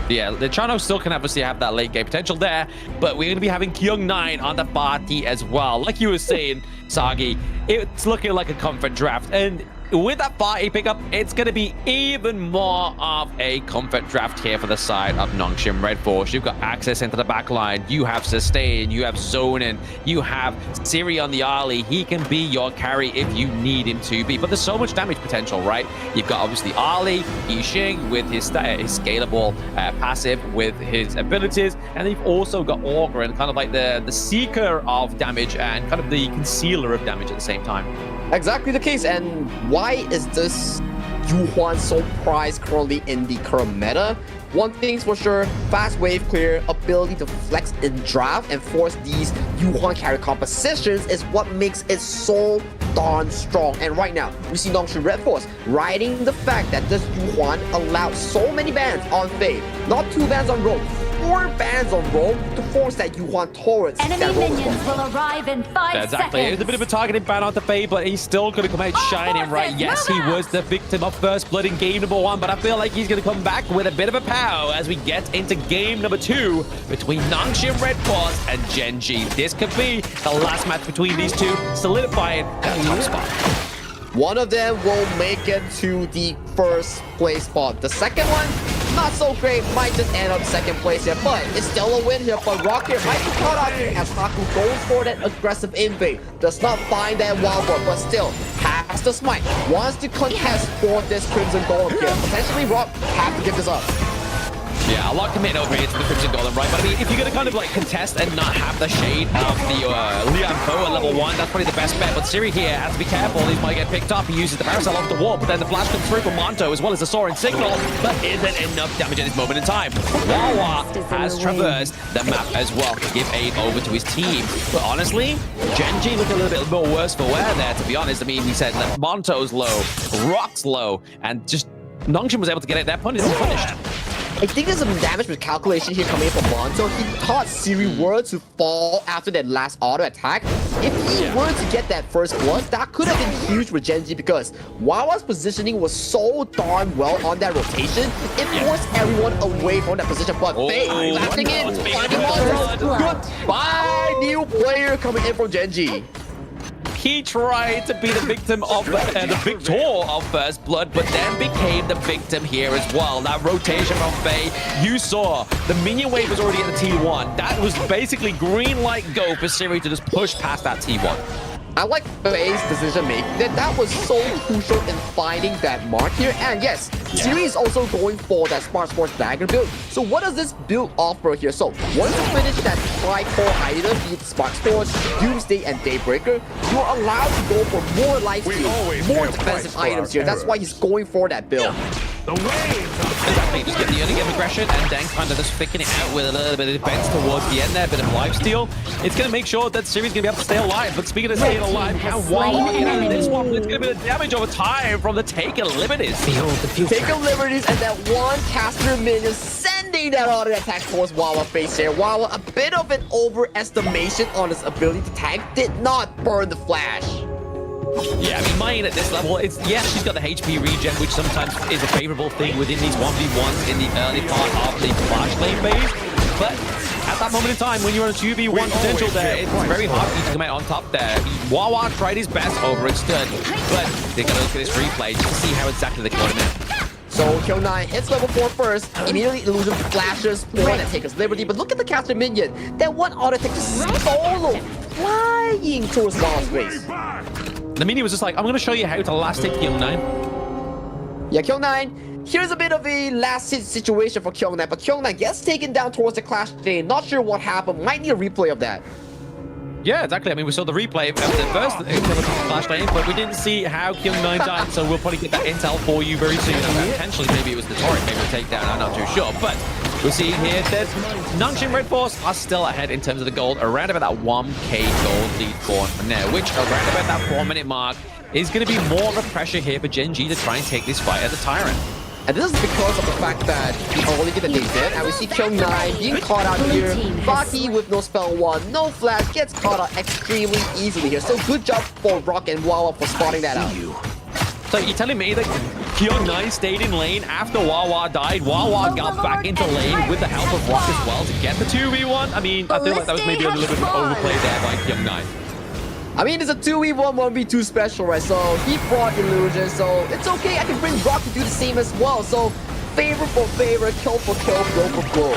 Yeah, the Chano still can obviously have that late game potential there, but we're going to be having Kyung9 on the party as well. Like you were saying, Sagi, it's looking like a comfort draft, and with that party pickup, it's going to be even more of a comfort draft here for the side of Nongshim Red Force. You've got access into the back line. You have sustain. You have zoning. You have Siri on the Ali. He can be your carry if you need him to be. But there's so much damage potential, right? You've got obviously Ali, Yixing with his scalable passive with his abilities. And you've also got Orgren, kind of like the seeker of damage and kind of the concealer of damage at the same time. Exactly the case. And why is this Yuhuan so prized currently in the current meta? One thing's for sure, fast wave clear, ability to flex in draft and force these Yuhuan carry compositions is what makes it so darn strong. And right now, we see Nongshim Red Force riding the fact that this Yuhuan allowed so many bans on Faye. Not 2 bans on Rogue, 4 bans on Rogue to force that Yuhuan towards enemy minions will arrive in 5 exactly. seconds. It was a bit of a targeted ban onto Faye, but he's still going to come out shining, right? Yes, he was the victim of first blood in game number 1, but I feel like he's going to come back with a bit of a pow as we get into game number 2 between Nongshim Red Force and Genji. This could be the last match between these two, solidifying that top spot. One of them will make it to the first place spot. The second one, not so great, might just end up second place here, but it's still a win here. But Rocket might be caught out here as Haku goes for that aggressive invade. Does not find that wild board, but still has the smite. Wants to contest for this Crimson Golem here. Potentially Rock have to give this up. Yeah, a lot committed over here to the Crimson Golem, right? But I mean, if you're going to kind of like contest and not have the shade of the Lian Bo at level 1, that's probably the best bet. But Siri here has to be careful. These might get picked up. He uses the Parasol off the wall, but then the flash comes through from Monto as well as the Soaring Signal, but isn't enough damage at this moment in time. Wawa has traversed the map as well to give aid over to his team. But honestly, Genji looked a little bit more worse for wear there, to be honest. I mean, we said that Monto's low, Rock's low, and just Nongshim was able to get it there, punished. I think there's some damage with calculation here coming in from Monto. He thought Siri were to fall after that last auto attack. If he were to get that first blood, that could have been huge with Genji because Wawa's positioning was so darn well on that rotation. It forced everyone away from that position. But Faye laughing in, finding Monto. Goodbye, new player coming in from Genji. He tried to be the victim of the victor of First Blood, but then became the victim here as well. That rotation from Faye, you saw the minion wave was already at the T1. That was basically green light go for Siri to just push past that T1. I like Faye's decision making. That was so crucial in finding that mark here. And yes, Siri is also going for that Smart Sports Dagger build. So what does this build offer here? So once you finish that tri-core item, be it Smart Sports, Doomsday, and Daybreaker, you're allowed to go for more life steal, more defensive items here. That's why he's going for that build. Exactly, just get the early game aggression and then kind of just picking it out with a little bit of defense towards the end there, a bit of lifesteal. It's going to make sure that Siri's going to be able to stay alive. But speaking of staying alive, how Wawa get out of this one? It's going to be the damage over time from the Taken Liberties. Behold the future. Taken Liberties and that one caster minion sending that auto attack towards Wawa face here. Wawa, a bit of an overestimation on his ability to tank, did not burn the flash. Yeah, I mean, Mine at this level, she's got the HP regen, which sometimes is a favorable thing within these 1v1s in the early part of the flash lane phase. But at that moment in time, when you're on a 2v1 potential there, it's very hard for you to come out on top there. Wawa tried his best over and stood, but they're going to look at this replay just to see how exactly they caught him in. So Kyung9 hits level 4 first, immediately Illusion flashes for that Taker's Liberty, but look at the caster minion. That one auto attack just solo flying towards Wawa's face. The minion was just like, I'm going to show you how to last hit Kyung9. Yeah, Kyung9, here's a bit of a last hit situation for Kyung9, but Kyung9 gets taken down towards the Clash lane. Not sure what happened, might need a replay of that. Yeah, exactly. I mean, we saw the replay of the first flash lane, but we didn't see how Kyung9 died, so we'll probably get that intel for you very soon. Potentially, maybe it was the turret, maybe a takedown, I'm not too sure. But we're seeing here that Nongshim Red Force are still ahead in terms of the gold, around about that 1k gold lead for now, which around about that 4-minute mark is going to be more of a pressure here for Genji to try and take this fight at the Tyrant. And this is because of the fact that the only thing that they did, and we see Kyung9 being caught out here. Baki with no spell 1, no flash, gets caught out extremely easily here. So good job for Rock and Wawa for spotting that out. So you're telling me that Kyung9 stayed in lane after Wawa died. Wawa got back into lane with the help of Rock as well to get the 2v1. I mean, I feel like that was maybe a little bit of an overplay there by Kyung9. I mean, it's a 2v1, 1v2 special, right? So he brought Illusion, so it's okay. I can bring Rock to do the same as well. So favor for favor, kill for kill, blow for blow.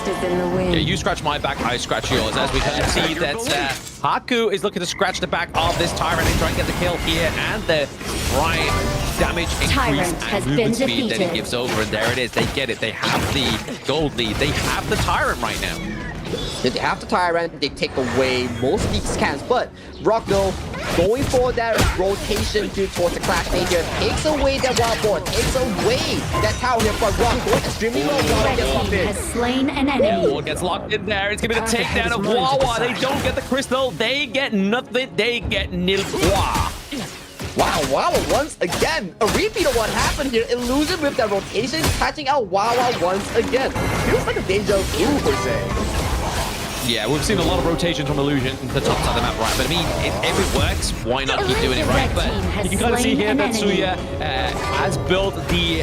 Yeah, you scratch my back, I scratch yours. As we can see that Haku is looking to scratch the back of this Tyrant and try and get the kill here. And the Brian damage increase and movement speed that he gives over. And there it is. They get it. They have the gold lead. They have the Tyrant right now. They have the Tyrant, they take away most of these scans, but Rock though, going for that rotation towards the Clash Danger, takes away that wild board, takes away that tower here for Rock, going extremely low, Wawa gets locked in. Has slain an enemy. Ward gets locked in there, it's gonna be the takedown of Wawa, they don't get the crystal, they get nothing, they get nil. Wow, Wawa once again. A repeat of what happened here. Illusion with that rotation, catching out Wawa once again. Feels like a deja vu per se. Yeah, we've seen a lot of rotations from Illusion to the top side of the map, right? But I mean, if it works, why not keep doing it, right? But you can kind of see here that Suya has built the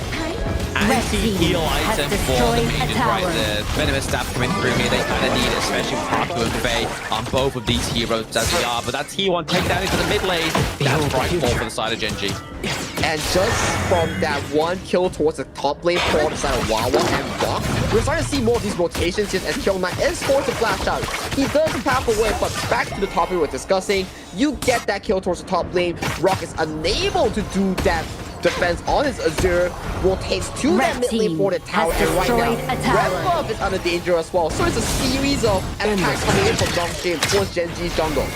anti-heal item for the mages, right? The venomous staff coming through here, they kind of need it, especially with Haku and Faye on both of these heroes as they are. But that T1 takedown into the mid lane, that's frightful for the side of Genji. And just from that one kill towards the top lane for the side of Wawa and Rock, we're starting to see more of these rotations here as Kyung9 is forced to flash out. He does path away, but back to the topic we were discussing, you get that kill towards the top lane. Rock is unable to do that defense on his Azure, rotates to that mid lane for the tower, and right now, Red Buff is under danger as well. So it's a series of attacks coming in from Nongshim towards Genji's jungle.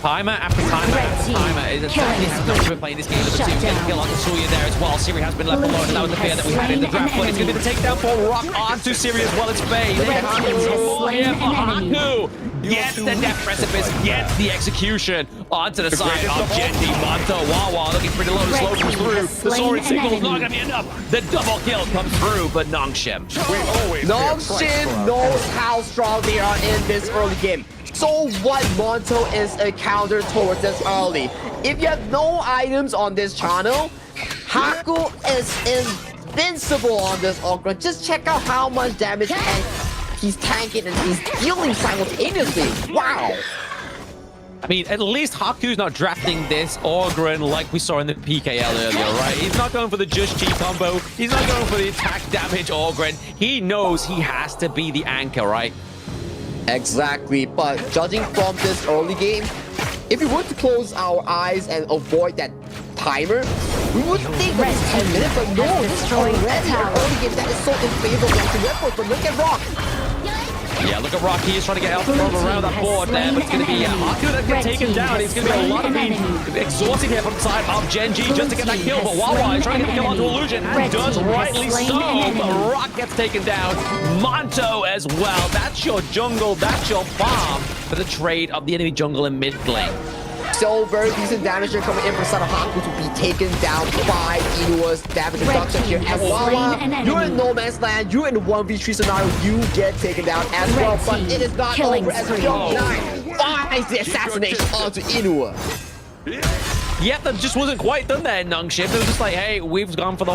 Timer after timer after timer is exactly how much we're playing this game. Number 2 gets a kill on Suya there as well. Siri has been left alone, and that was the fear that we had in the draft. But it's going to be the takedown for Rock onto Siri as well as Faye. They have Haku. Gets the death precipice, gets the execution onto the side of Genji. Monto, Wawa looking pretty low, the slow comes through. The soaring signal is not going to be enough. The double kill comes through, but Nongshim. Nongshim knows how strong they are in this early game. So what Monto is a counter towards this early. If you have no items on this channel, Haku is invincible on this Ogre. Just check out how much damage and he's tanking and he's dealing simultaneously. Wow. I mean, at least Haku's not drafting this Ogren like we saw in the PKL earlier, right? He's not going for the just G combo. He's not going for the attack damage Ogren. He knows he has to be the anchor, right? Exactly, but judging from this early game, if we were to close our eyes and avoid that timer, we would think that it's 10 minutes, but no, this is already an early game that is so in favor of the Red Bull. But look at Rock. Yeah, look at Rock. He is trying to get out from around that board there, but it's going to be Haku that can take him down. It's going to be a lot of being exhausting here from the side of Genji just to get that kill, but Wawa is trying to get the kill onto Illusion, and does rightly so, but Rock gets taken down. Monto as well. That's your jungle, that's your farm for the trade of the enemy jungle in mid lane. So very decent damage here coming in from side of Haku to be taken down by Inua's damage reduction here. And Wawa, you're in no man's land, you're in a 1v3 scenario, you get taken down as well. But it is not over as Kyung9 finds the assassination onto Inua. Yep, that just wasn't quite done there in Nongshim. It was just like, hey, we've gone for the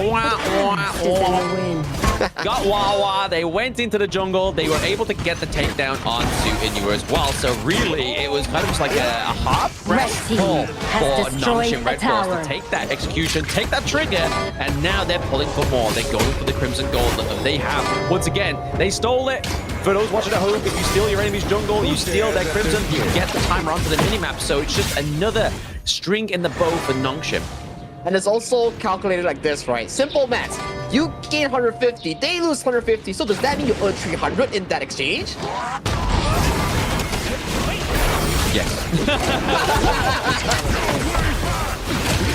got Wawa, they went into the jungle, they were able to get the takedown onto Inua as well. So really, it was kind of just like a half rest pull for Nongshim Red Force to take that execution, take that trigger, and now they're pulling for more. They're going for the Crimson Gold that they have. Once again, they stole it. For those watching at home, if you steal your enemy's jungle, you steal their Crimson, you get the timer onto the minimap. So it's just another string in the bow for Nongshim. And it's also calculated like this, right? Simple math. You gain 150, they lose 150. So does that mean you earn 300 in that exchange? Yes.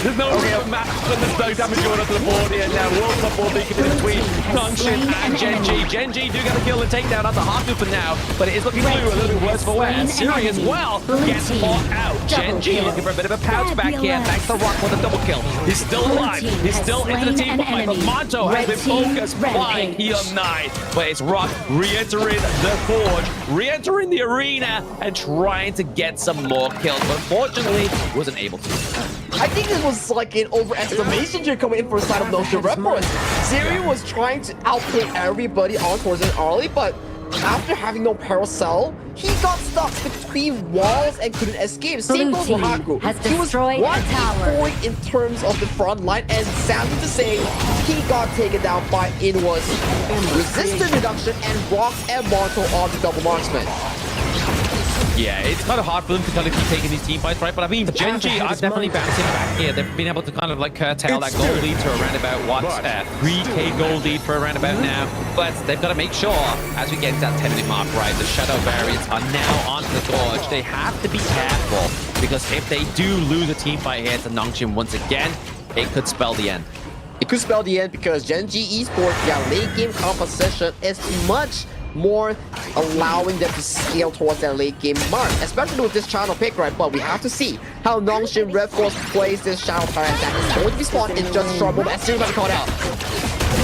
There's no real match, but there's no damage going up to the board here now. World Cup ball beacon in between Nongshim and Genji. Genji do get a kill and takedown onto Haku for now, but it is looking blue, a little bit worse for wear. Siri as well gets caught out. Genji looking for a bit of a pounce back here. Thanks to Rock for the double kill. He's still alive. He's still into the team fight, but Monto has been focused by Kyung9. But it's Rock re-entering the forge, re-entering the arena, and trying to get some more kills, but unfortunately wasn't able to. I think this was like an overestimation here coming in for the side of Notion Red Force. Zeri was trying to outplay everybody on towards it early, but after having no Paracel, he got stuck between walls and couldn't escape. Same goes for Haku. He was 1v4 in terms of the front line, and sadly to say, he got taken down by Inua's resistance reduction and Rock and Monto on the double marksman. Yeah, it's kind of hard for them to kind of keep taking these team fights, right? But I mean, Gen.G are definitely bouncing back here. They've been able to kind of like curtail that goal lead to around about, what, 3k goal lead for around about now. But they've got to make sure, as we get to that 10-minute mark, right, the Shadow variants are now onto the gorge. They have to be careful, because if they do lose a team fight here to Nongshim once again, it could spell the end. It could spell the end because Gen.G Esports, their late game composition is much more allowing them to scale towards that late game mark, especially with this channel pick, right? But we have to see how Nongshim Red Force plays this Shadow Tyrant that is going to be spawned in just a short moment as soon as I call it out.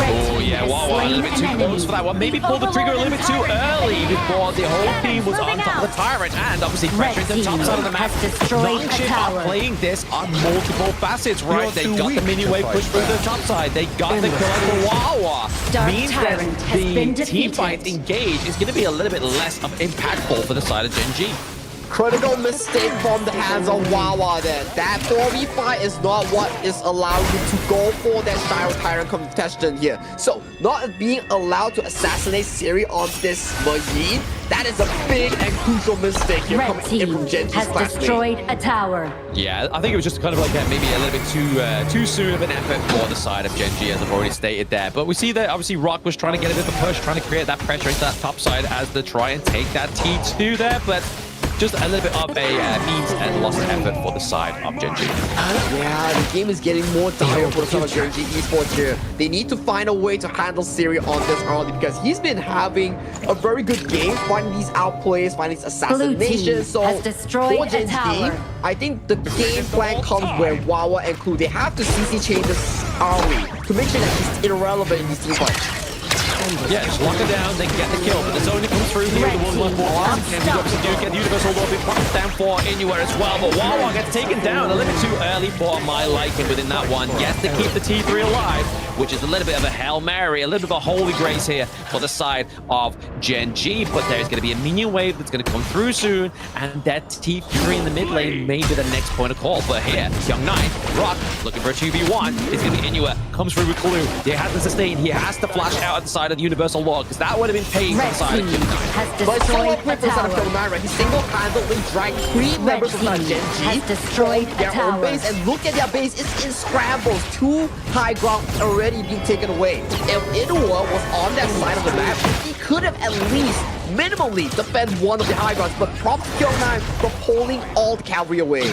Oh yeah, Wawa a little bit too close for that one. Maybe pulled the trigger a little bit too early before the whole team was on top of the Tyrant, and obviously pressuring the top side of the map. Nongshim are playing this on multiple facets, right? They got the mini wave push through the top side. They got the kill on the Wawa. Means that the team fight engage is going to be a little bit less impactful for the side of Gen.G. Critical mistake from the hands of Wawa then. That 4v5 is not what is allowing you to go for that Shadow Tyrant contestant here. So, not being allowed to assassinate Siri on this Majin, that is a big and crucial mistake here coming in from Gen.G's has destroyed a tower. Yeah, I think it was just kind of like maybe a little bit too soon of an effort for the side of Gen.G, as I've already stated there. But we see that obviously Rock was trying to get a bit of a push, trying to create that pressure into that top side as they try and take that T2 there, but just a little bit of a means and lost effort for the side of Gen.G. Yeah, the game is getting more dire for the side of Gen.G Esports here. They need to find a way to handle Siri on this early because he's been having a very good game, finding these outplays, finding these assassinations. So for Gen.G, I think the game plan comes where Wawa and Clue, they have to CC chain this early to make sure that he's irrelevant in these team fights. Yeah, just lock it down, they get the kill, but the zone comes through here, the 1-1-4 can we obviously do get the Universal Warp points down for Inua as well, but Wawa gets taken down a little bit too early for my liking within that one. Yes, they keep the T3 alive, which is a little bit of a Hail Mary, a little bit of a holy grace here for the side of Gen.G, but there's going to be a minion wave that's going to come through soon, and that T3 in the mid lane may be the next point of call. But here, Young Knight, Rock, looking for a 2v1, it's going to be Inua, comes through with Clue, he has to sustain, he has to flash out at the side of the Universal Log, because that would have been paid for the side of Young Knight. But it's so well played for the side of Young Knight, right? He single-handedly dragged 3 members of that Gen.G destroyed their own base, and look at their base, it's in scrambles, 2 high ground already being taken away. If Inua was on that side of the map, he could have at least minimally defend one of the high grounds, but props to Young Knight for pulling all the cavalry away.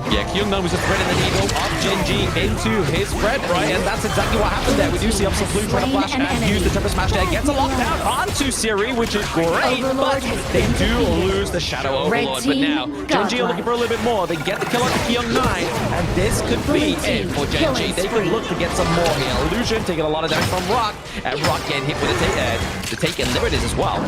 Yeah, Kyungnan was just threading the needle of Gen.G into his thread, right? And that's exactly what happened there. We do see obviously Blue trying to flash and use the Temper Smash there. Gets a lockdown onto Siri, which is great, but they do lose the Shadow Overlord. But now, Gen.G are looking for a little bit more. They get the kill on Kyungnan, and this could be it for Gen.G. They could look to get some more here. Illusion taking a lot of damage from Rock, and Rock getting hit with the take and Liberties as well.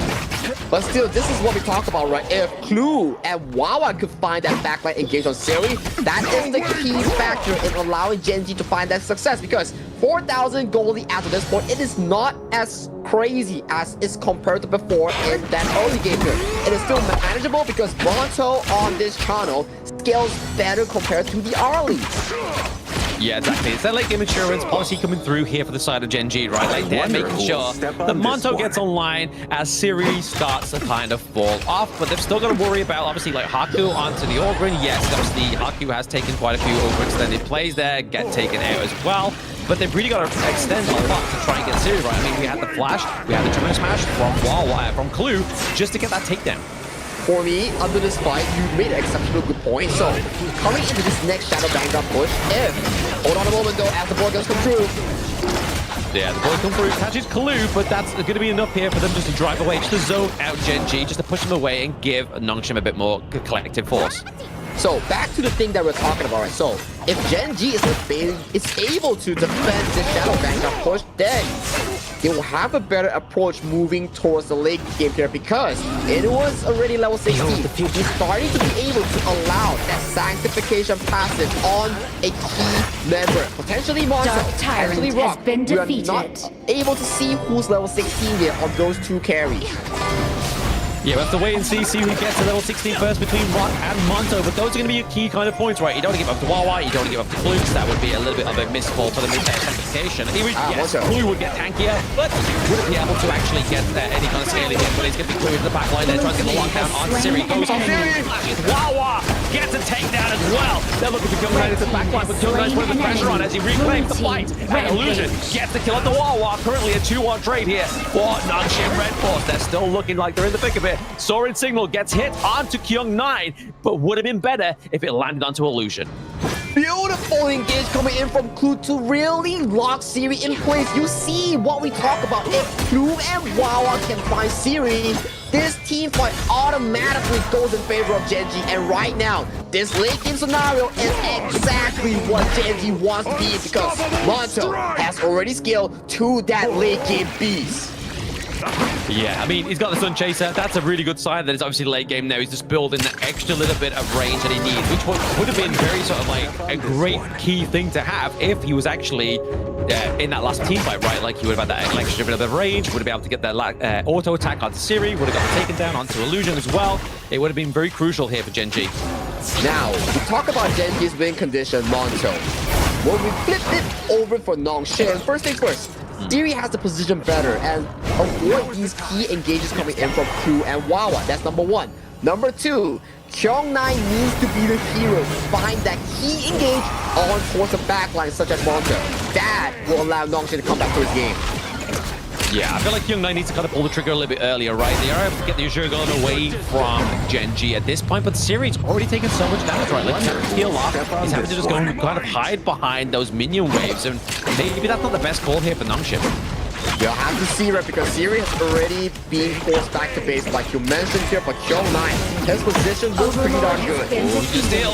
But still, this is what we talk about, right? If Clue and Wawa could find that backline engage on Siri, that is the key factor in allowing Gen.G to find that success, because 4,000 goldie after this point, it is not as crazy as is compared to before in that early game here. It is still manageable because Monto on this channel scales better compared to the early. Yeah, exactly. It's that late game insurance policy coming through here for the side of Gen.G, right? Like they're making sure that Monto gets online as Siri starts to kind of fall off, but they've still got to worry about obviously like Haku onto the Ogryn. Yes, obviously Haku has taken quite a few overextended plays there, get taken out as well. But they've really got to extend a lot to try and get Siri right. I mean, we had the flash, we had the Tremendous Smash from Wawa, from Clue, just to get that takedown. For me, under this fight, you made an exceptional good point. So, coming into this next Shadow Vanguard push, hold on a moment though, as the board does come through. Yeah, the board come through, catches Clue, but that's going to be enough here for them just to drive away, just to zone out Gen.G, just to push them away and give Nongshim a bit more collective force. So, back to the thing that we're talking about, right? So, if Gen.G is able to defend this Shadow Vanguard push, then they will have a better approach moving towards the late game here because it was already level 16. He's starting to be able to allow that sanctification passive on a key member. Potentially Monster, potentially Rock. We are not able to see who's level 16 here on those two carries. Yeah, we have to wait and see who gets to level 16 first between Rock and Monto, but those are going to be your key kind of points, right? You don't want to give up to Wawa, you don't want to give up to Klukes. That would be a little bit of a misfall for the mid-tier sanctification. Yes, Klue would get tankier, but wouldn't be able to actually get any kind of scaling here, but he's going to be Klue in the back line there, trying to get the lockdown on Siri. Goes on Siri, flashes Wawa, gets a takedown as well. They're looking for Kyung Nine into the back line, but Kyung Nine's putting the pressure on as he reclaims the fight. And Illusion gets the kill at the Wawa. Currently a 2-1 trade here for Nongshim Red Force. They're still looking like they're in the thick of it. Soaring Signal gets hit onto Kyung Nine, but would have been better if it landed onto Illusion. Beautiful engage coming in from Klue to really lock Siri in place. You see what we talk about. If Klue and Wawa can find Siri, this team fight automatically goes in favor of Genji. And right now, this late game scenario is exactly what Genji wants to be because Monto has already scaled to that late game beast. Yeah, I mean, he's got the Sun Chaser. That's a really good sign that it's obviously late game now. He's just building the extra little bit of range that he needs, which would have been very sort of like a great key thing to have if he was actually in that last team fight, right? Like he would have had that extra bit of range, would have been able to get that auto attack onto Siri, would have got taken down onto Illusion as well. It would have been very crucial here for Genji. Now, we talk about Genji's win condition, Monto. When we flip it over for Nongshim, first thing first, Siri has the position better and avoid these key engages coming in from Klue and Wawa. That's number one. Number two, Kyung Nine needs to be the hero to find that key engage on towards the backline such as Monto. That will allow Nongshim to come back to his game. Yeah, I feel like Kyung Nine needs to kind of pull the trigger a little bit earlier, right? They are able to get the Azure Golem away from Genji at this point, but Siri's already taken so much damage, right? Like, he's heal off. He's having to just go and kind of hide behind those minion waves, and maybe that's not the best call here for Nongshim. We'll have to see, right? Because Siri has already been forced back to base, like you mentioned here, but Kyung Nine, his position looks pretty darn good. Still,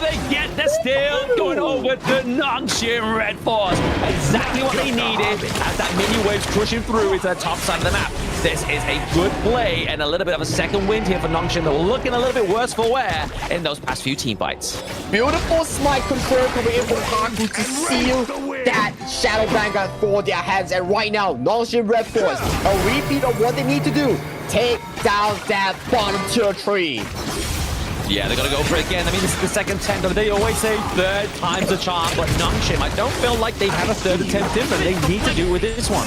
they get the steal going over to Nongshim Red Force. Exactly what they needed as that minion wave's crushing through into the top side of the map. This is a good play and a little bit of a second wind here for Nongshim. They're looking a little bit worse for wear in those past few team fights. Beautiful smite confirmed coming in from Haku to seal that Shadow Vanguard for their hands. And right now, Nongshim Red Force, a repeat of what they need to do. Take down that bottom tier tree. Yeah, they're going to go for it again. I mean, this is the second attempt. They always say third time's a charm, but Nongshim, I don't feel like they have a third attempt in, but they need to do with this one.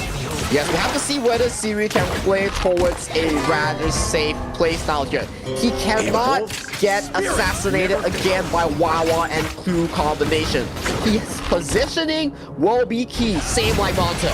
Yes, we have to see whether Siri can play towards a rather safe playstyle here. He cannot get assassinated again by Wawa and Klue combination. His positioning will be key, same like Monto.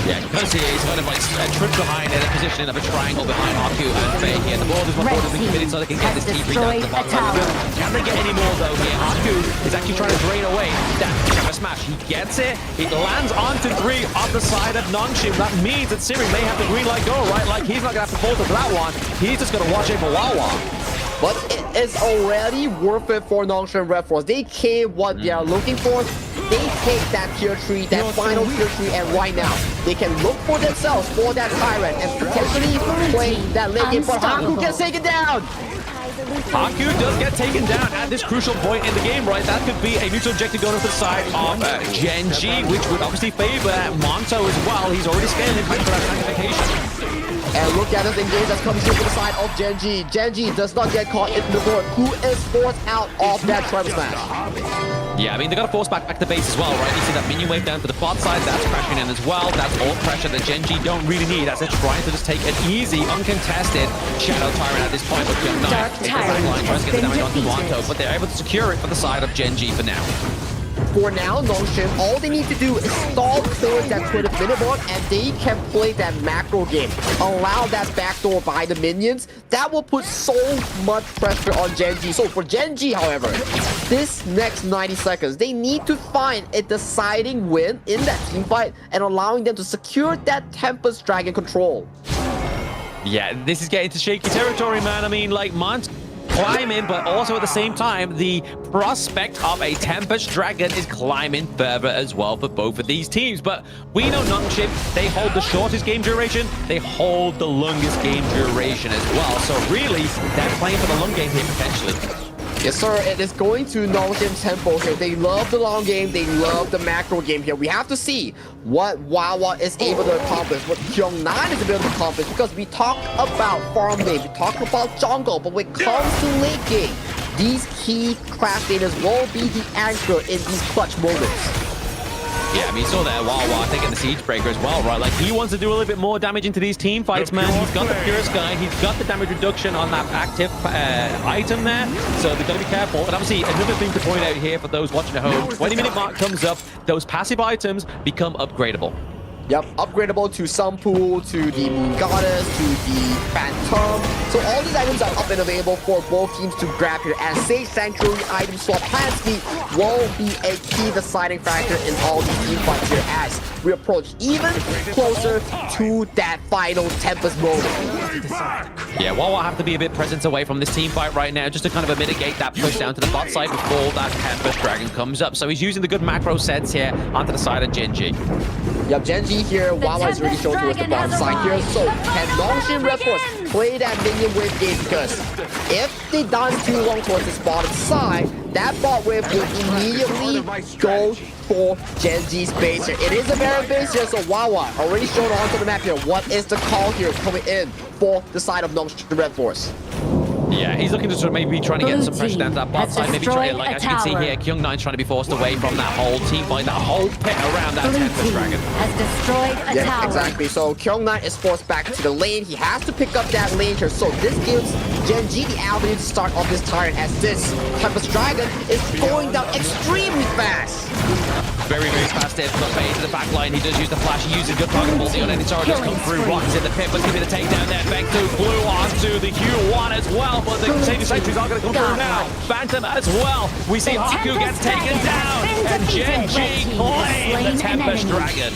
Yeah, you can see he's kind of like tripped behind in a position of a triangle behind Haku and Faye here. The ball is one ball being committed so they can get this T3 down to the bottom. Can they get any more though here? Haku is actually trying to drain away that Shadow Smash. He gets it. It lands onto 3 off the side of Nongshim. That means that Siri may have the green light go, right? Like he's not going to have to fall to that one. He's just going to watch it for Wawa. But it is already worth it for Nongshim Red Force. They care what they are looking for. They take that tier 3, that final tier 3, and right now, they can look for themselves for that Tyrant and potentially play that late game. But Haku gets taken down! Haku does get taken down at this crucial point in the game, right? That could be a neutral objective going to the side of Genji, which would obviously favor Monto as well. He's already scaling for that sanctification. And look at this engage that's coming through to the side of Genji. Genji does not get caught in the board. Who is forced out of that Tribal Smash? Yeah, I mean, they got to force back to base as well, right? You see that minion wave down to the bot side. That's crashing in as well. That's all pressure that Genji don't really need as they're trying to just take an easy, uncontested Shadow Tyrant at this point. But Kyung Nine takes the backline, tries to get the damage onto Wanto, but they're able to secure it for the side of Genji for now. For now, Nongshim, all they need to do is stall towards that 20-minute mark and they can play that macro game. Allow that backdoor by the minions. That will put so much pressure on Genji. So for Genji, however, this next 90 seconds, they need to find a deciding win in that team fight and allowing them to secure that Tempest Dragon control. Yeah, this is getting to shaky territory, man. I mean, like, climbing, but also at the same time, the prospect of a Tempest Dragon is climbing further as well for both of these teams. But we know Nongshim, they hold the shortest game duration, they hold the longest game duration as well. So really, they're playing for the long game here potentially. Yes, sir. It is going to Nongshim tempo here. They love the long game. They love the macro game here. We have to see what Wawa is able to accomplish, what Kyung-nan is able to accomplish, because we talk about farm lane, we talk about jungle, but when it comes to late game, these key class leaders will be the anchor in these clutch moments. Yeah, I mean, you saw there Wawa taking the Siege Breaker as well, right? Like, he wants to do a little bit more damage into these team fights, man. He's got the Pure Sky, he's got the damage reduction on that active item there, so they've got to be careful. And obviously, another thing to point out here for those watching at home, 20-minute mark comes up, those passive items become upgradable. Yep, upgradable to Sunpool, to the Moon Goddess, to the Phantom. So all these items are up and available for both teams to grab here. And Sage Sanctuary item swap plan speed will be a key deciding factor in all these team fights here as we approach even closer to that final Tempest moment. Yeah, Wawa have to be a bit present away from this team fight right now just to kind of mitigate that push down to the bot side before that Tempest Dragon comes up. So he's using the good macro sets here onto the side of Genji. Yep, Genji here, Wawa is really shown towards the bottom side here. So can Nongshim Red Force play that minion wave game? Because if they dance too long towards this bottom side, that bot wave will immediately go for Genji's base here. It is a very base here, so Wawa already shown onto the map here. What is the call here coming in for the side of Nongshim Red Force? Yeah, he's looking to sort of maybe trying to get some pressure down to that bot side. Maybe try, like as you can see here, Kyung-nan's trying to be forced away from that whole team fight, that whole pit around that Tempest Dragon. Has destroyed a tower. Exactly. So Kyung-nan is forced back to the lane. He has to pick up that lane here. So this gives Genji the avenue to start off this turret as this Tempest Dragon is going down extremely fast. Very, very fast there. But into the back line, he does use the flash. He uses good targetability on any charges come through. Rock's in the pit, but give me the takedown there. Back to Blue onto the Q1 as well. But the Sage Sentries are going to come through now. Phantom as well. We see Haku gets taken down. And Genji claims the Tempest Dragon.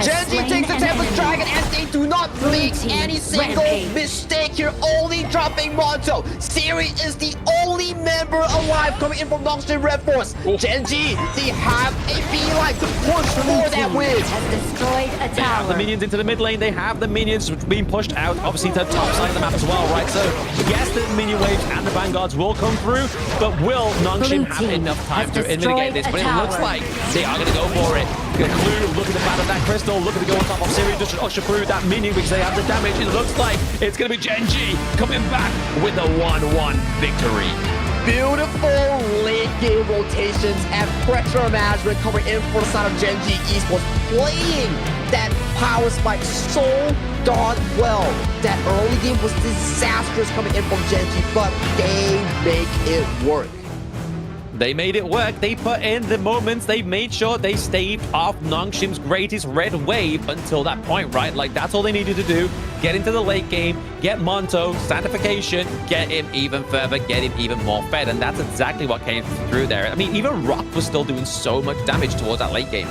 Genji takes the Tempest Dragon and they do not make any single mistake here. Only dropping Monto. Siri is the only member alive coming in from Nongshim Red Force. Genji, they have a beeline to push for that win. They have the minions into the mid lane. They have the minions being pushed out, obviously, to the top side of the map as well, right? So, yes, the minion waves and the vanguards will come through, but will Nongshim have enough time to mitigate this? But it looks like they are going to go for it. Clue looking to battle that crystal, looking to go on top of Siri, just to usher through that minion because they have the damage. It looks like it's going to be Genji coming back with a 1-1 victory. Beautiful late game rotations and pressure management coming in for the side of Genji Esports, playing that power spike so darn well. That early game was disastrous coming in from Genji, but they make it work. They made it work. They put in the moments. They made sure they staved off Nongshim's greatest red wave until that point, right? Like, that's all they needed to do. Get into the late game, get Monto, Sanctification, get him even further, get him even more fed. And that's exactly what came through there. I mean, even Rock was still doing so much damage towards that late game.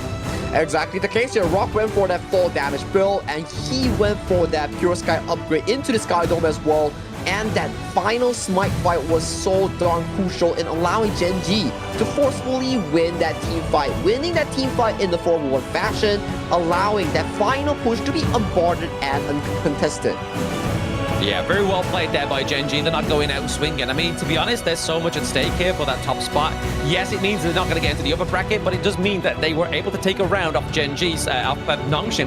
Exactly the case here. Rock went for that full damage build, and he went for that Pure Sky upgrade into the Sky Dome as well. And that final smite fight was so darn crucial in allowing Genji to forcefully win that team fight. Winning that team fight in the 4-1 fashion, allowing that final push to be unboarded and uncontested. Yeah, very well played there by Genji. They're not going out swinging. I mean, to be honest, there's so much at stake here for that top spot. Yes, it means they're not going to get into the upper bracket, but it does mean that they were able to take a round off Nongshim,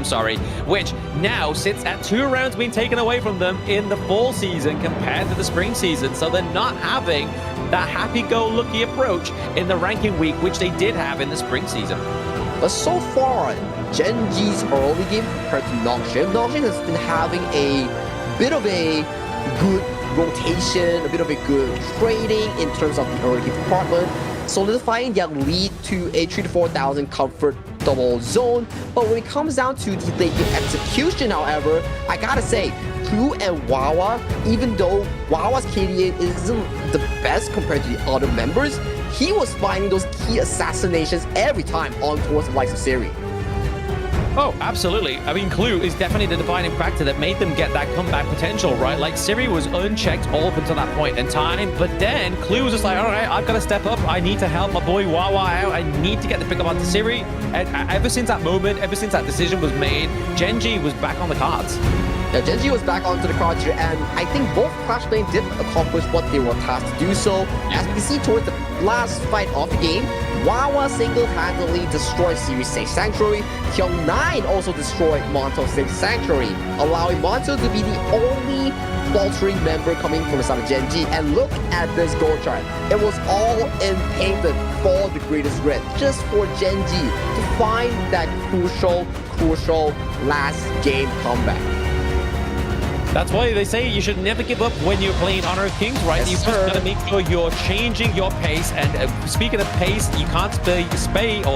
which now sits at 2 rounds being taken away from them in the fall season compared to the spring season. So they're not having that happy-go-lucky approach in the ranking week, which they did have in the spring season. But so far, Genji's early game compared to Nongshim has been having a bit of a good rotation, a bit of a good trading in terms of the early game department, solidifying their lead to a 3,000 to 4,000 comfort double zone. But when it comes down to the late game execution, however, I gotta say, Clue and Wawa, even though Wawa's KDA isn't the best compared to the other members, he was finding those key assassinations every time on towards the likes of Siri. Oh, absolutely. I mean, Clue is definitely the defining factor that made them get that comeback potential, right? Like, Siri was unchecked all up until that point in time, but then Clue was just like, all right, I've got to step up. I need to help my boy Wawa out. I need to get the pick up onto Siri. And ever since that moment, ever since that decision was made, Genji was back on the cards. Yeah, Genji was back onto the cards here, and I think both Clash Lane did accomplish what they were tasked to do so. As we can see towards the last fight of the game, Wawa single-handedly destroyed Series Sage Sanctuary. Kyung9 also destroyed Monto's Sage Sanctuary, allowing Monto to be the only faltering member coming from the side of Genji. And look at this goal chart. It was all in painted for the greatest red, just for Genji to find that crucial last game comeback. That's why they say you should never give up when you're playing Honor of Kings, right? Yes, You've just got to make sure you're changing your pace. And speaking of pace, you can't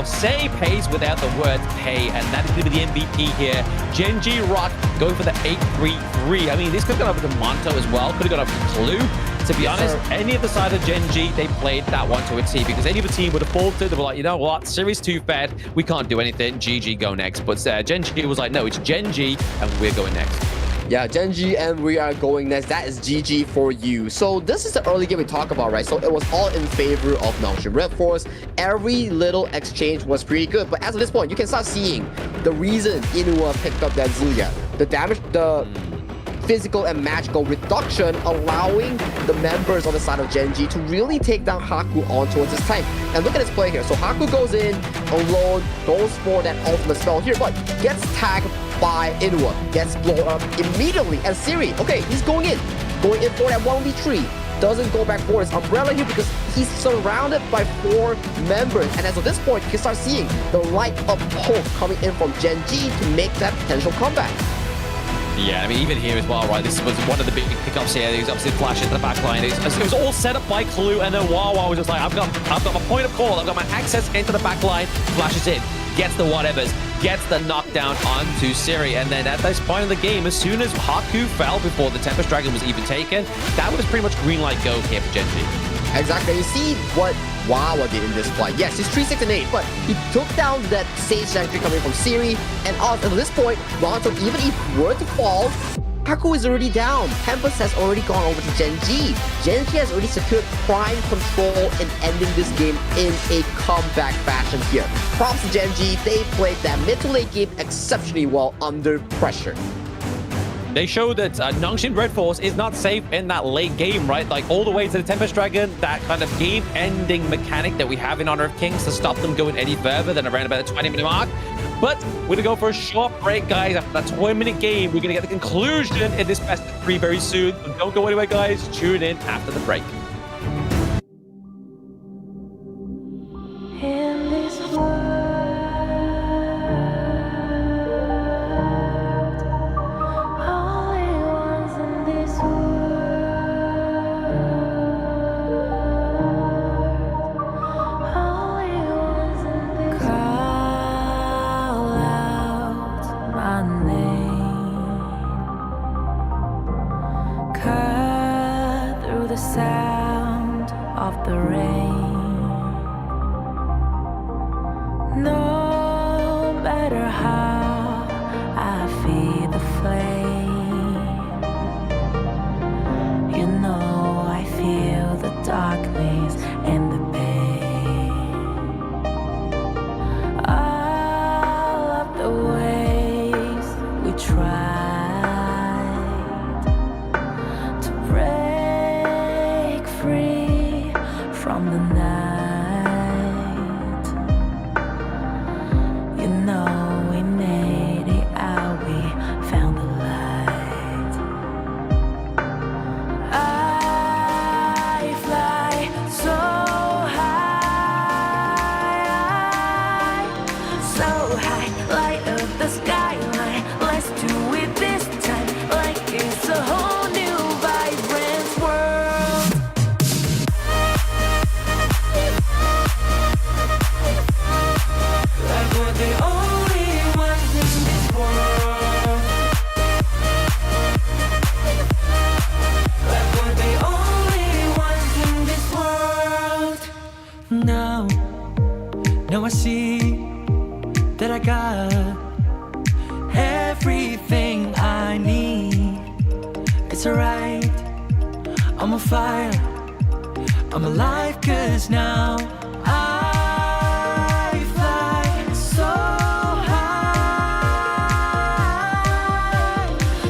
say pace without the word pay. And that is going to be the MVP here. Genji Rock going for the 8-3-3. I mean, this could have gone over to Monto as well. Could have gone over to Clue. To be honest, any of the side of Genji, they played that one to a T, because any of the team would have faltered. They were like, you know what, Series 2 fed, we can't do anything. GG, go next. But Genji was like, no, it's Genji, and we're going next. Yeah, Genji, and we are going next. That is GG for you. So this is the early game we talk about, right? So it was all in favor of Nongshim Red Force. Every little exchange was pretty good. But as of this point, you can start seeing the reason Inua picked up that Zuya. The damage, the physical and magical reduction, allowing the members on the side of Genji to really take down Haku on towards this tank. And look at this play here. So Haku goes in alone, goes for that ultimate spell here, but gets tagged by Inua, gets blown up immediately. And Siri, okay, he's going in for that 1v3. Doesn't go back for his umbrella here because he's surrounded by 4 members. And as of this point, you can start seeing the light of hope coming in from Genji to make that potential comeback. Yeah, I mean, even here as well, right? This was one of the big pickups here. He was obviously flash into the back line. It was all set up by Clue, and then Wawa was just like, I've got my point of call. I've got my access into the back line. Flashes in, gets the whatevers, gets the knockdown onto Siri. And then at this point in the game, as soon as Haku fell before the Tempest Dragon was even taken, that was pretty much green light go here for Genji. Exactly. You see what Wawa did in this fight. Yes, he's 3, 6, and 8, but he took down that Sage Sanctuary coming from Siri. And at this point, Monto, even if were to fall, Haku is already down. Tempest has already gone over to Genji. Genji has already secured prime control in ending this game in a comeback fashion here. Props to Genji. They played that mid to late game exceptionally well under pressure. They showed that Nongshim Red Force is not safe in that late game, right? Like all the way to the Tempest Dragon, that kind of game-ending mechanic that we have in Honor of Kings to stop them going any further than around about the 20-minute mark. But we're going to go for a short break, guys. After that 20-minute game, we're going to get the conclusion in this best of 3 very soon. So don't go anywhere, guys. Tune in after the break. In this world, the sound of the rain. No matter how I feed the flame, you know I feel the darkness and the pain. All of the ways we try from the night, you know we made it out, we found the light. I fly so high, light up the skyline. Let's do it this time, like it's a whole new vibrant world. Now I see that I got it's alright. I'm on fire, I'm alive, cause now I fly so high,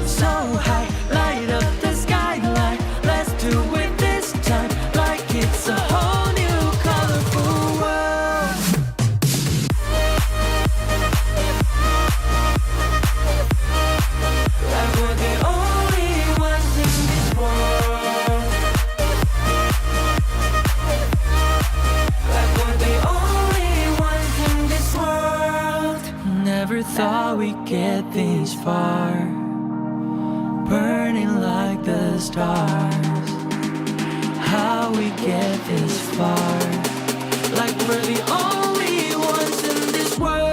so high. Light up the skyline, let's do it this time, like it's a whole new colorful world. Like we're the only ones in this world. Like we're the only ones in this world. Never thought we'd get this far, burning like the stars. How we get this far, like we're the only ones in this world.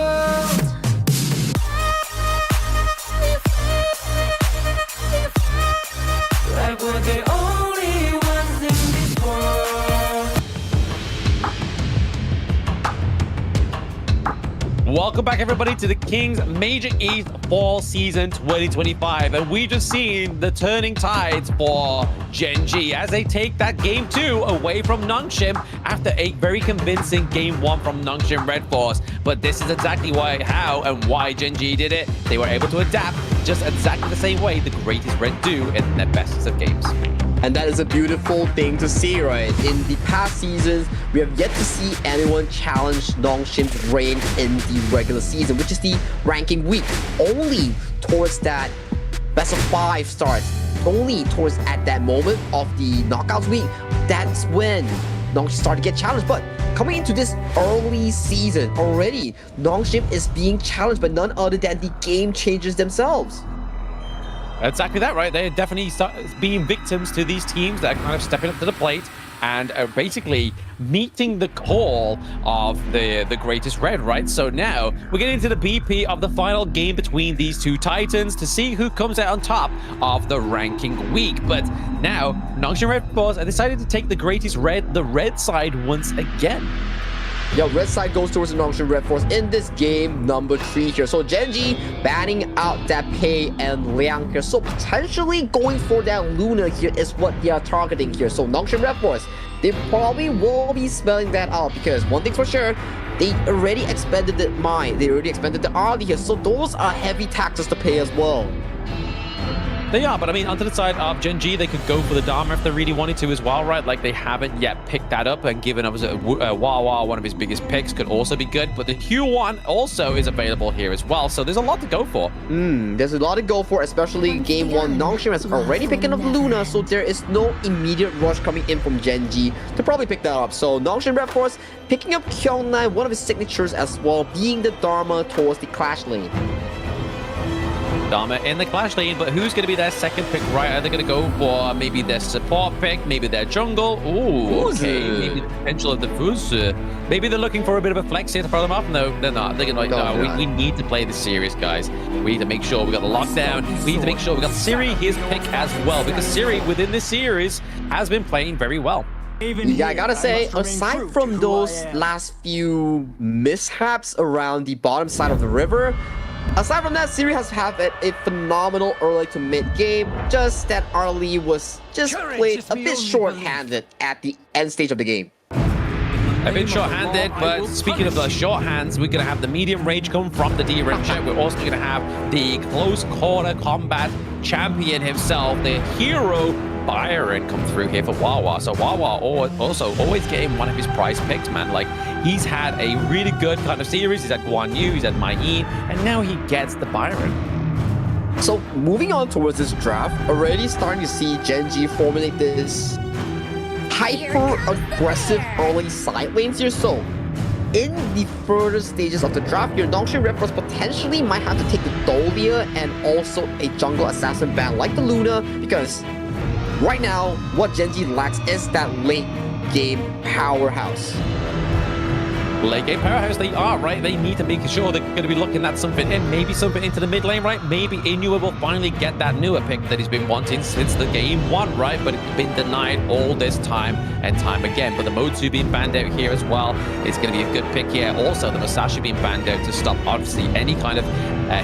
Like we're the only ones in this world. Welcome back, everybody, to the Kings Major East Fall Season 2025. And we've just seen the turning tides for Gen G as they take that Game 2 away from Nongshim after a very convincing Game 1 from Nongshim Red Force. But this is exactly how and why Gen G did it. They were able to adapt just exactly the same way the Greatest Red do in their best of games. And that is a beautiful thing to see, right? In the past seasons, we have yet to see anyone challenge Nongshim's reign in the regular season, which is the ranking week. Only towards that best of 5 starts, only towards at that moment of the knockouts week, that's when Nongshim started to get challenged. But coming into this early season already, Nongshim is being challenged by none other than the Game Changers themselves. Exactly that, right? They're definitely being victims to these teams that are kind of stepping up to the plate and are basically meeting the call of the Greatest Red, right? So now we're getting into the BP of the final game between these two titans to see who comes out on top of the ranking week. But now Nongshim Red Force have decided to take the Greatest Red, the red side, once again. Yeah, red side goes towards the Nongshim Red Force in this game number 3 here. So Gen G banning out that Pei and Liang here. So potentially going for that Luna here is what they are targeting here. So Nongshim Red Force, they probably will be spelling that out because one thing's for sure, they already expended the mine, they already expended the Arlie here. So those are heavy taxes to pay as well. They are, but I mean, onto the side of Gen G, they could go for the Dharma if they really wanted to as well, right? Like, they haven't yet picked that up, and given Wawa, one of his biggest picks, could also be good. But the Hue 1 also is available here as well, so there's a lot to go for. There's a lot to go for, especially Game 1. Nongshim has already picked up Luna, so there is no immediate rush coming in from Gen G to probably pick that up. So Nongshim Red Force picking up Kyongnai, one of his signatures as well, being the Dharma towards the Clash lane. Dharma in the Clash lane, but who's going to be their second pick, right? Are they going to go for maybe their support pick, maybe their jungle? Ooh, okay, maybe the potential of the Fuz. Maybe they're looking for a bit of a flex here to throw them off. No, they're not. They're going to like, we need to play this serious, guys. We need to make sure we got the lockdown. We need to make sure we got Siri his pick as well, because Siri within this series has been playing very well. Yeah, I gotta say, aside from those last few mishaps around the bottom side of the river, aside from that, Siri has had a phenomenal early to mid game. Just that Arlie was just played a bit short-handed at the end stage of the game. A bit short-handed, but speaking of the shorthands, we're going to have the medium range come from the D-Ranger. We're also going to have the close quarter combat champion himself, the hero Byron, come through here for Wawa. So Wawa also always getting one of his prize picks, man. Like, he's had a really good kind of series. He's had Guan Yu, he's had Mai Yi, and now he gets the Byron. So moving on towards this draft, already starting to see Gen G formulate this hyper-aggressive early side lanes here. So in the further stages of the draft here, Nongshim Red Force potentially might have to take the Dolia and also a jungle assassin ban like the Luna, because right now, what Gen G lacks is that late game powerhouse. Late game powerhouse, they are, right? They need to make sure they're going to be looking at something in, maybe something into the mid lane, right? Maybe Inuit will finally get that newer pick that he's been wanting since the game 1, right? But it's been denied all this time and time again. But the Motu being banned out here as well is going to be a good pick here. Also, the Musashi being banned out to stop, obviously, any kind of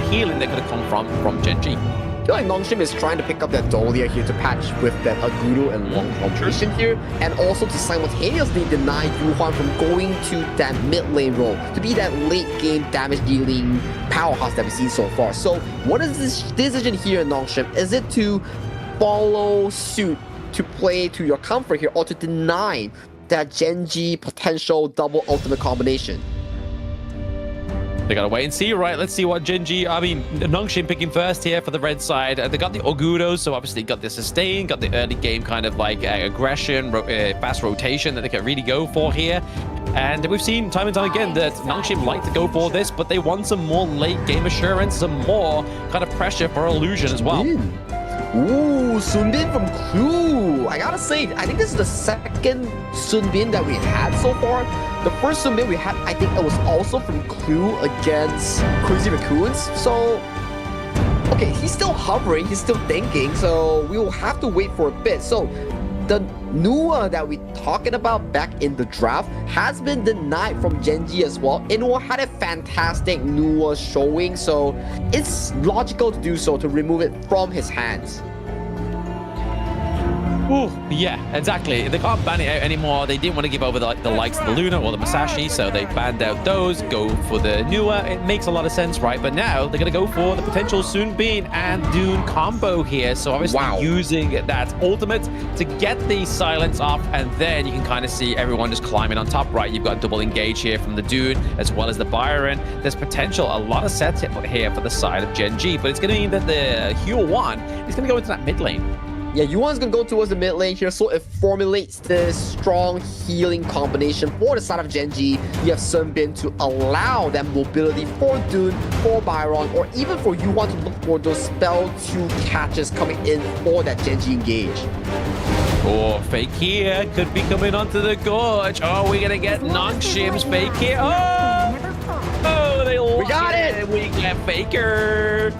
healing that could have come from Gen G. feel like Nongshim is trying to pick up that Dahlia here to patch with that Agudo and long combination here, and also to simultaneously deny Yuhan from going to that mid lane role, to be that late game damage dealing powerhouse that we've seen so far. So what is this decision here in Nongshim? Is it to follow suit, to play to your comfort here, or to deny that Genji potential double ultimate combination? They gotta wait and see, right? Let's see what Nongshim picking first here for the red side. They got the Ogudo, so obviously got the sustain, got the early game kind of like aggression, fast rotation that they can really go for here. And we've seen time and time again that Nongshim like to go for this, but they want some more late game assurance, some more kind of pressure for Illusion as well. Ooh, Sunbin from Clue. I gotta say, I think this is the second Sunbin that we had so far. The first Sunbin we had, I think it was also from Clue against Crazy Raccoons. So, okay, he's still hovering, he's still thinking, so we will have to wait for a bit. So, the Nua that we're talking about back in the draft has been denied from Genji as well. Inuo had a fantastic Nua showing, so it's logical to do so, to remove it from his hands. Ooh, yeah, exactly. They can't ban it out anymore. They didn't want to give over the likes of the Luna or the Masashi, so they banned out those, go for the Nua. It makes a lot of sense, right? But now they're going to go for the potential Sunbin and Dune combo here. So obviously using that ultimate to get the silence off, and then you can kind of see everyone just climbing on top, right? You've got double engage here from the Dune as well as the Byron. There's potential, a lot of sets here for the side of Genji, but it's going to mean that the Hyo-1 is going to go into that mid lane. Yeah, Yuan's gonna go towards the mid lane here, so it formulates this strong healing combination for the side of Genji. You have Sunbin to allow that mobility for Dune, for Byron, or even for Yuan to look for those spell 2 catches coming in for that Genji engage. Oh, fake here could be coming onto the gorge. Oh, we're gonna get Nongshim's fake here. Oh, we got it! We get Faker.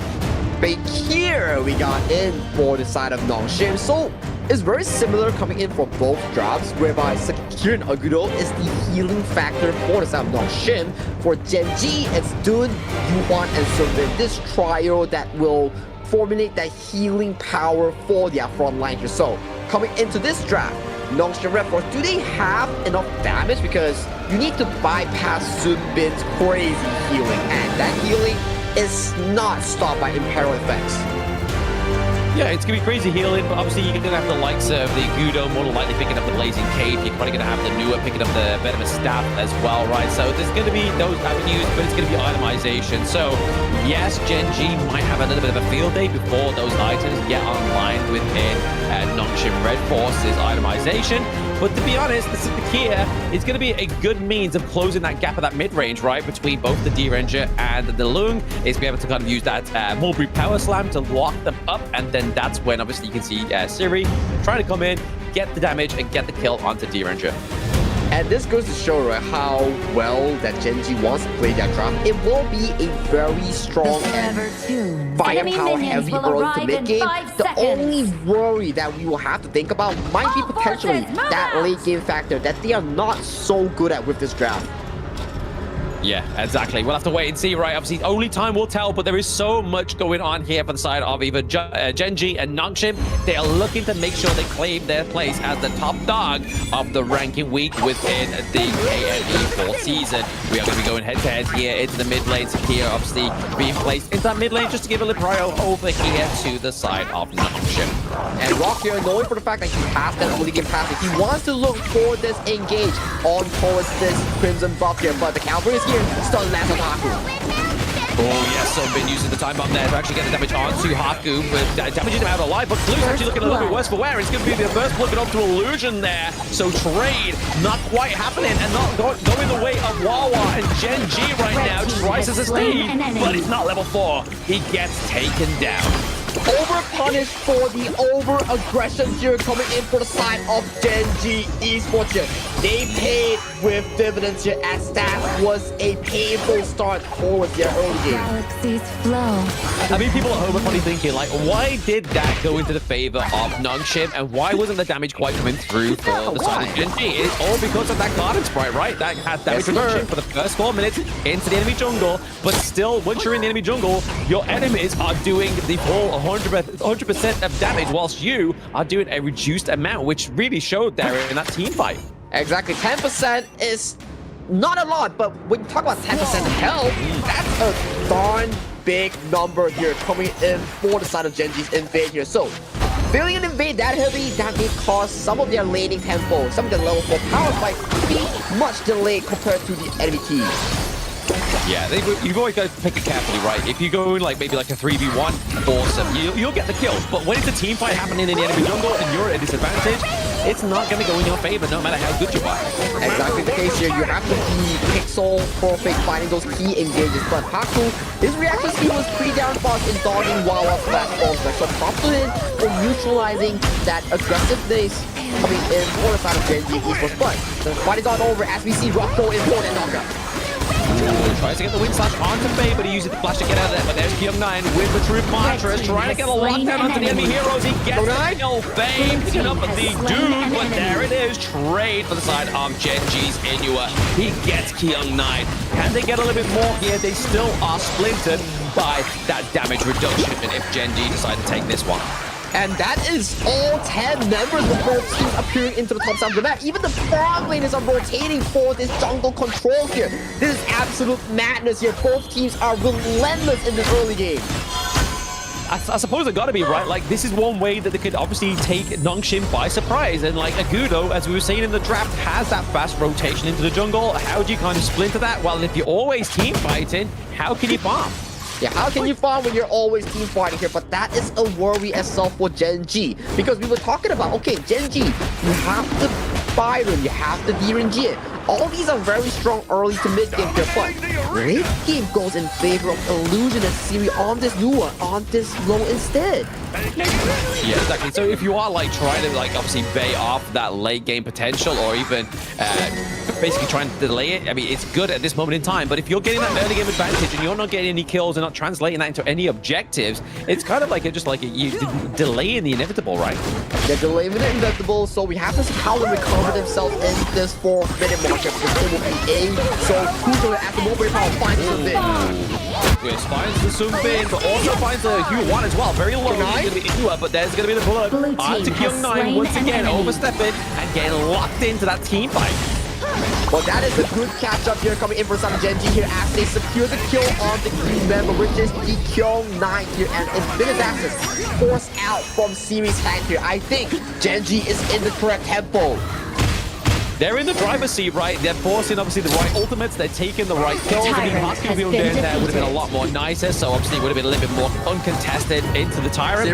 Fake here we got in for the side of Nongshim. So it's very similar coming in for both drafts, whereby Sakir and Agudo is the healing factor for the side of Nongshim. For Genji, it's Dune, Yuan, and Sunbin. This trio that will formulate that healing power for their front line here. So coming into this draft, Nongshim Red Force, do they have enough damage? Because you need to bypass Sunbin's crazy healing, and that healing is not stopped by Imperial effects. Yeah, it's going to be crazy healing, but obviously you're going to have the likes of the Gudo more than likely picking up the Blazing Cape. You're probably going to have the Nua picking up the Venomous Staff as well, right? So there's going to be those avenues, but it's going to be itemization. So yes, Genji might have a little bit of a field day before those items get online within Nongshim Red Force's itemization. But to be honest, this is the key here. It's going to be a good means of closing that gap of that mid-range, right? Between both the D-Ranger and the Lung. Is be able to kind of use that Mulberry Power Slam to lock them up. And then that's when obviously you can see Siri trying to come in, get the damage, and get the kill onto D-Ranger. And this goes to show, right, how well that Genji wants to play that draft. It will be a very strong and firepower heavy early to mid game. The only worry that we will have to think about might be potentially that late game factor that they are not so good at with this draft. Yeah, exactly. We'll have to wait and see, right? Obviously, only time will tell, but there is so much going on here for the side of either Genji and Nongshim. They are looking to make sure they claim their place as the top dog of the ranking week within the KME 4th season. We are going to be going head-to-head here into the mid lane. Here, obviously, being placed into that mid lane just to give a little prio over here to the side of Nongshim. And Rock here, knowing for the fact that he passed that early game pass, he wants to look for this engage on towards this Crimson buff here, but the Cavalry is here. Stun lands on Haku. Oh yes, Sunbin using the time bomb there to actually get the damage onto Haku, but damaging him out alive. But Clue's actually looking a little bit worse for wear. It's going to be the first looking onto Illusion there. So trade not quite happening and not going the way of Wawa, and Genji right now tries to sustain, but it's not level 4. He gets taken down. Over-punished for the over-aggression here coming in for the side of Genji Esports here. They paid with dividends here, as that was a painful start towards their early game. Galaxies flow. I mean, people at home are probably thinking, like, why did that go into the favor of Nongshim, and why wasn't the damage quite coming through for the side of Genji? It's all because of that Garden Sprite, right? That has damage reduction for the first 4 minutes into the enemy jungle, but still, once you're in the enemy jungle, your enemies are doing the full 100% of damage, whilst you are doing a reduced amount, which really showed there in that team fight. Exactly, 10% is not a lot, but when you talk about 10% health, that's a darn big number here coming in for the side of Genji's invade here. So, failing an invade that heavy, that may cause some of their laning tempo, some of their level 4 power fight to be much delayed compared to the enemy team. Yeah, you've always got to pick it carefully, right? If you go in like maybe like a 3v1, awesome, you'll get the kills. But when it's a team fight happening in the enemy jungle and you're at a disadvantage, it's not going to go in your favor no matter how good you are. Exactly the case here. You have to be pixel perfect finding those key engages. But Haku, his reaction speed was pretty down fast in dodging Wawa's fast balls. So props to him for neutralizing that aggressiveness coming in for the side of Genji Esports. But the fight is not over as we see Rocco in for the knockout. Ooh, tries to get the wind slash onto Faye, but he uses the flash to get out of there. But there's Kyung9 with the true Fortress, trying to get a lockdown onto the enemy heroes. He gets the kill. Faye picking up the dude, but there it is. Trade for the side of Genji's Inua. He gets Kyung9. Can they get a little bit more here? They still are splintered by that damage reduction if Genji decide to take this one. And that is all 10 members of both teams appearing into the top side of the map. Even the frog laners are rotating for this jungle control here. This is absolute madness here. Both teams are relentless in this early game. I suppose it got to be, right? Like, this is one way that they could obviously take Nongshim by surprise. And like Agudo, as we were saying in the draft, has that fast rotation into the jungle. How do you kind of splinter that? Well, if you're always team fighting, how can you farm? Yeah, how can you farm when you're always team fighting here? But that is a worry itself for Genji. Because we were talking about, okay, Genji, you have the Byron, you have the Diren. All these are very strong early to mid game here, but late game goes in favor of Illusion and Siri on this Nua, on this low instead. Yeah, exactly. So if you are like trying to like obviously bay off that late game potential or even basically trying to delay it, I mean, it's good at this moment in time, but if you're getting that early game advantage and you're not getting any kills and not translating that into any objectives, it's kind of like you delaying the inevitable, right? They're delaying the inevitable, so we have to see how they recover themselves in this 4-minute market. It will be A, so who's going to act the mobile power finds Sunbin. Yes, finds the Sunbin, but also finds the Hue1 as well. Very low, he's going to be into it, but there's going to be the bullet onto Kyung9 once again, overstepping and getting locked into that team fight. Well, that is a good catch-up here coming in for some Genji here as they secure the kill on the key member, which is the Kyung9 here, and Infinite Access forced out from Siri's hand here. I think Genji is in the correct tempo. They're in the driver's seat, right? They're forcing, obviously, the right ultimates. They're taking the right kills. I mean, Husky being down there would have been a lot more nicer, so obviously it would have been a little bit more uncontested into the Tyrant.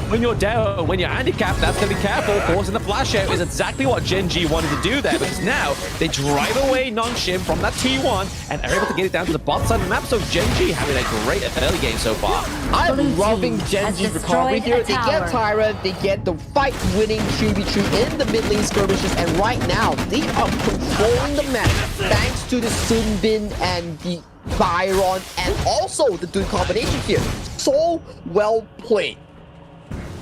When you're down, when you're handicapped, that's going to be careful. Forcing the flash out is exactly what Genji wanted to do there, because now they drive away Nongshim from that T1 and are able to get it down to the bottom side of the map, so Genji having a great early game so far. I'm loving Genji's recovery here. They get Tyrant, they get the fight-winning 3v3 in the mid lane skirmishes, and right now, they are controlling the map thanks to the Sunbin and the Byron and also the dude combination here. So well played.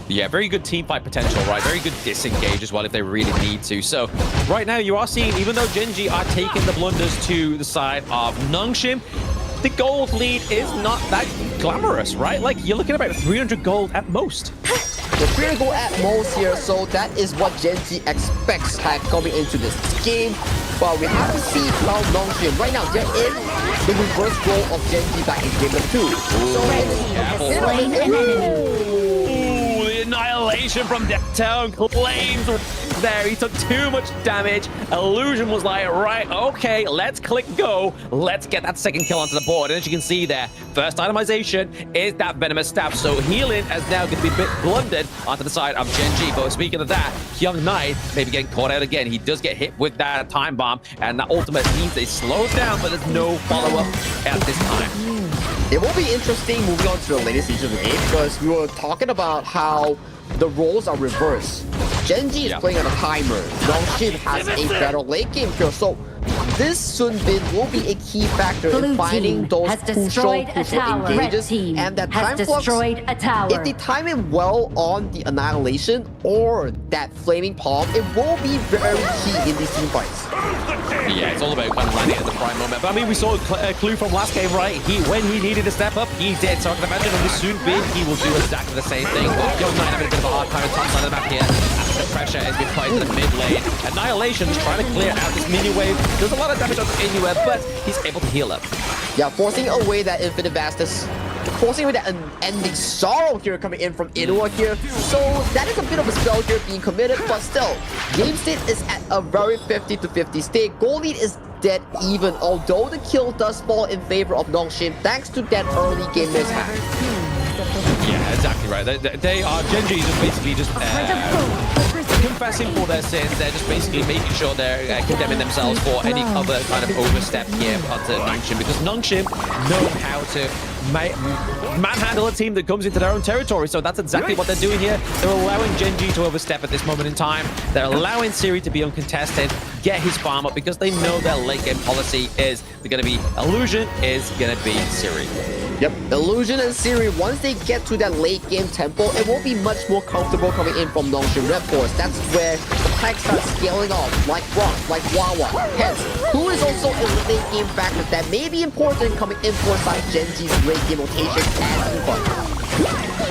Yeah, very good team fight potential, right? Very good disengage as well if they really need to. So right now you are seeing, even though Genji are taking the blunders to the side of Nongshim, the gold lead is not that glamorous, right? Like, you're looking at about 300 gold at most. The 300 gold at most here, so that is what Genji expects coming into this game. But we have to see how Nongshim, right now, they're in the reverse role of Genji back in game number 2. Annihilation from downtown. Claims there. He took too much damage. Illusion was like, right, okay, let's click go. Let's get that second kill onto the board. And as you can see there, first itemization is that venomous staff. So healing has now going to be a bit blundered onto the side of Genji. But speaking of that, Kyung9 maybe getting caught out again. He does get hit with that time bomb, and that ultimate means they slow down, but there's no follow-up at this time. It will be interesting moving on to the latest season of the game, because we were talking about how the roles are reversed. Genji is playing on a timer. Nongshim has a better late game kill. So this Sun Bin will be a key factor in finding those crucial engages. And that time flux, if they time it well on the Annihilation or that Flaming Palm, it will be very key in these team fights. Yeah, it's all about kind of landing at the prime moment. But I mean, we saw a clue from last game, right? When he needed to step up, he did. So I can imagine on the Sun Bin, he will do exactly the same thing. But Young Knight having a bit of a hard time on top side of the map here. After the pressure has been put into the mid lane. Annihilation is trying to clear out this mini wave. There's a lot of damage on Inuit, but he's able to heal up. Yeah, forcing away that Infinite Vastus. Forcing away that unending sorrow here coming in from Inuit here. So that is a bit of a spell here being committed, but still, game state is at a very 50-50 state. Goal lead is dead even, although the kill does fall in favor of Nongshim thanks to that early game mishap. Yeah, exactly right. They are Genji just basically just confessing for their sins. They're just basically making sure they're condemning themselves for any other kind of overstep here onto Nongshim, because Nongshim know how to manhandle a team that comes into their own territory. So that's exactly what they're doing here. They're allowing Genji to overstep at this moment in time. They're allowing Siri to be uncontested, get his farm up, because they know their late game policy is going to be Illusion is going to be Siri. Yep, Illusion and Siri, once they get to that late game tempo, it will be much more comfortable coming in from Nongshim Red Force. That's where the pack starts scaling off, like Rock, like Wawa. Hence, who is also a late game factor that may be important coming in for side Genji's late game rotation and Uber.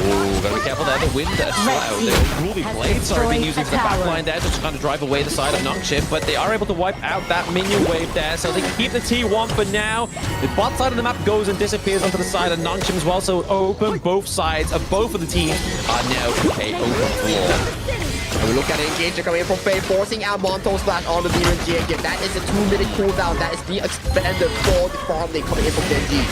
Oh, gotta be careful there. The wind that's the Ruby Blades are being used into the backline there just to kind of drive away the side of Nongshim, but they are able to wipe out that minion wave there, so they keep the T1 for now. The bot side of the map goes and disappears onto the side of Nongshim as well, so open both sides of both of the teams are now a open floor. And we look at the engager coming in from Faye, forcing out Monto Splash on the Demon Jig. That is a 2-minute cooldown that is being expanded for the farm lane coming in from Genji.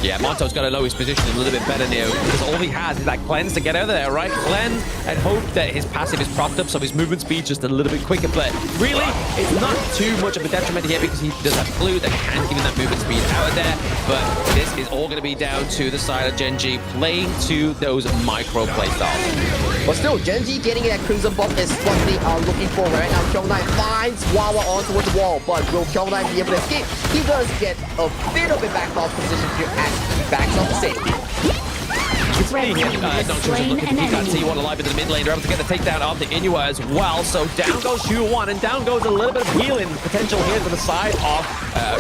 Yeah, Monto's got to know his position a little bit better now, because all he has is that cleanse to get out of there, right? Cleanse and hope that his passive is propped up so his movement speed just a little bit quicker. But really, it's not too much of a detriment here because he does have glue that can give him that movement speed out of there. But this is all going to be down to the side of Genji playing to those micro playstyles. But still, Genji getting that Crimson buff is what they are looking for right now. Kyung-Nai finds Wawa onto the wall, but will Kyung-Nai be able to escape? He does get a bit of a backfall position here as he backs up safety. It's really him. Nongshim's looking to keep that T1 alive into the mid lane. They're able to get the takedown of the Inuit as well. So down goes Shu1, and down goes a little bit of healing potential here to the side of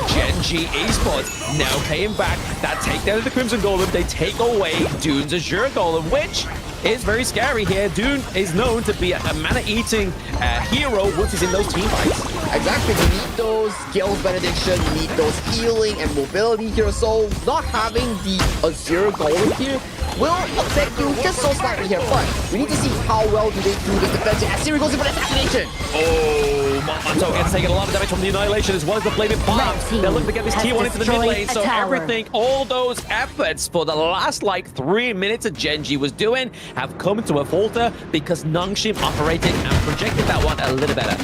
Genji Esports. Now paying back that takedown of the Crimson Golem. They take away Dune's Azure Golem, which is very scary here. Dune is known to be a mana-eating hero once he's in those team fights. Exactly, you need those skills benediction, you need those healing and mobility here, so not having the Azure Golem here will affect you just so slightly here, but we need to see how well do they do this defense as Siri goes in for the assassination. Oh, Monto gets taking a lot of damage from the Annihilation as well as the Flaming Palm. They're looking to get this T1 into the mid lane, so everything, all those efforts for the last like 3 minutes that Genji was doing have come to a falter because Nongshim operating and projected that one a little better.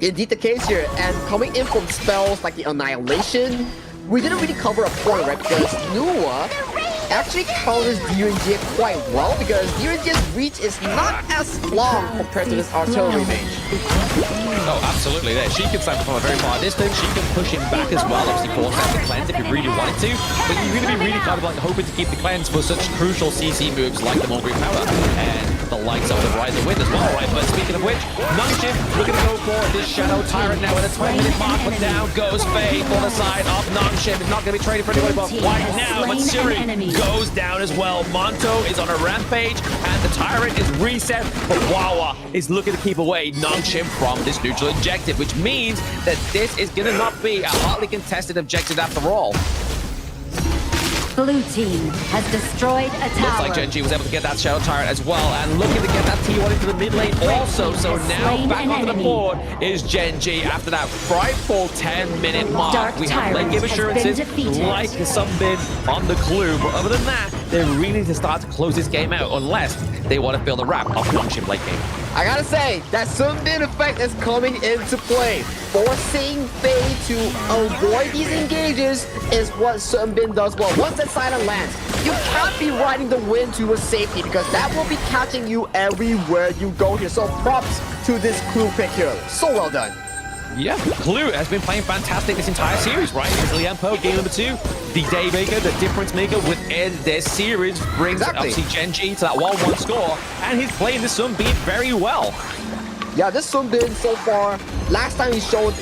Indeed the case here, and coming in from spells like the Annihilation, we didn't really cover a point, right? Because Nuwa actually counters DRNG quite well because DRNG's reach is not as long compared to this artillery range. Oh, absolutely. There, she can stand from a very far distance. She can push him back as well. Obviously, force out the cleanse if you really wanted to. But you're going to be really kind of like hoping to keep the cleanse for such crucial CC moves like the Mulberry Power and the likes of the Ride the Wind as well, right? But speaking of which, Nongshim looking to go for this Shadow Tyrant now at a 20-minute mark. But down goes Faye for the side of Nongshim. It's not going to be trading for anybody but right now. But Siri goes down as well. Monto is on a rampage and the Tyrant is reset. But Wawa is looking to keep away Nongshim from this neutral objective, which means that this is going to not be a hotly contested objective after all. Blue team has destroyed a tower. Looks like Genji was able to get that Shadow Tyrant as well, and looking to get that T1 into the mid lane also. So now back onto the board is Genji after that frightful 10-minute mark. We have late game assurances like Sunbin on the clue, but other than that, they really need to start to close this game out unless they want to build a wrap of Nongshim late game. I gotta say, that Sunbin effect is coming into play. Forcing Faye to avoid these engages is what Sunbin does well. Once that silent lands, you can't be riding the wind to a safety because that will be catching you everywhere you go here. So props to this clue pick here. So well done. Yeah, Clue has been playing fantastic this entire series, right? It's Liam Poe, game number 2. The day maker, the difference maker within this series brings obviously Genji to that 1-1 score, and he's playing this Sunbeam very well. Yeah, this Sunbeam so far, last time he showed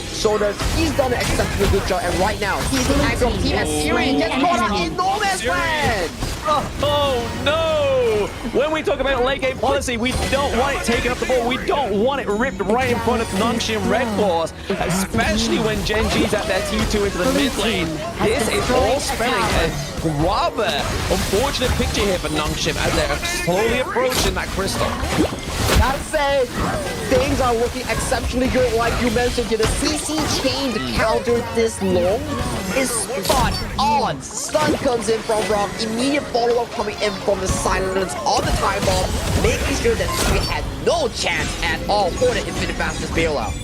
us, he's done an exceptionally good job, and right now, he's the aggro team as Syrian gets caught out in no man's land! Oh no! When we talk about late game policy, we don't want it taken up the ball. We don't want it ripped right in front of Nongshim Red Claws, especially when Genji's at their T2 into the mid lane. This is all spelling a rather unfortunate picture here for Nongshim as they're slowly approaching that crystal. Gotta say, things are looking exceptionally good, like you mentioned here. The CC chain to counter this long is spot on. Stun comes in from Rock, immediate follow-up coming in from the silence on the time bomb, making sure that Sui had no chance at all for the infinite fastest bailout.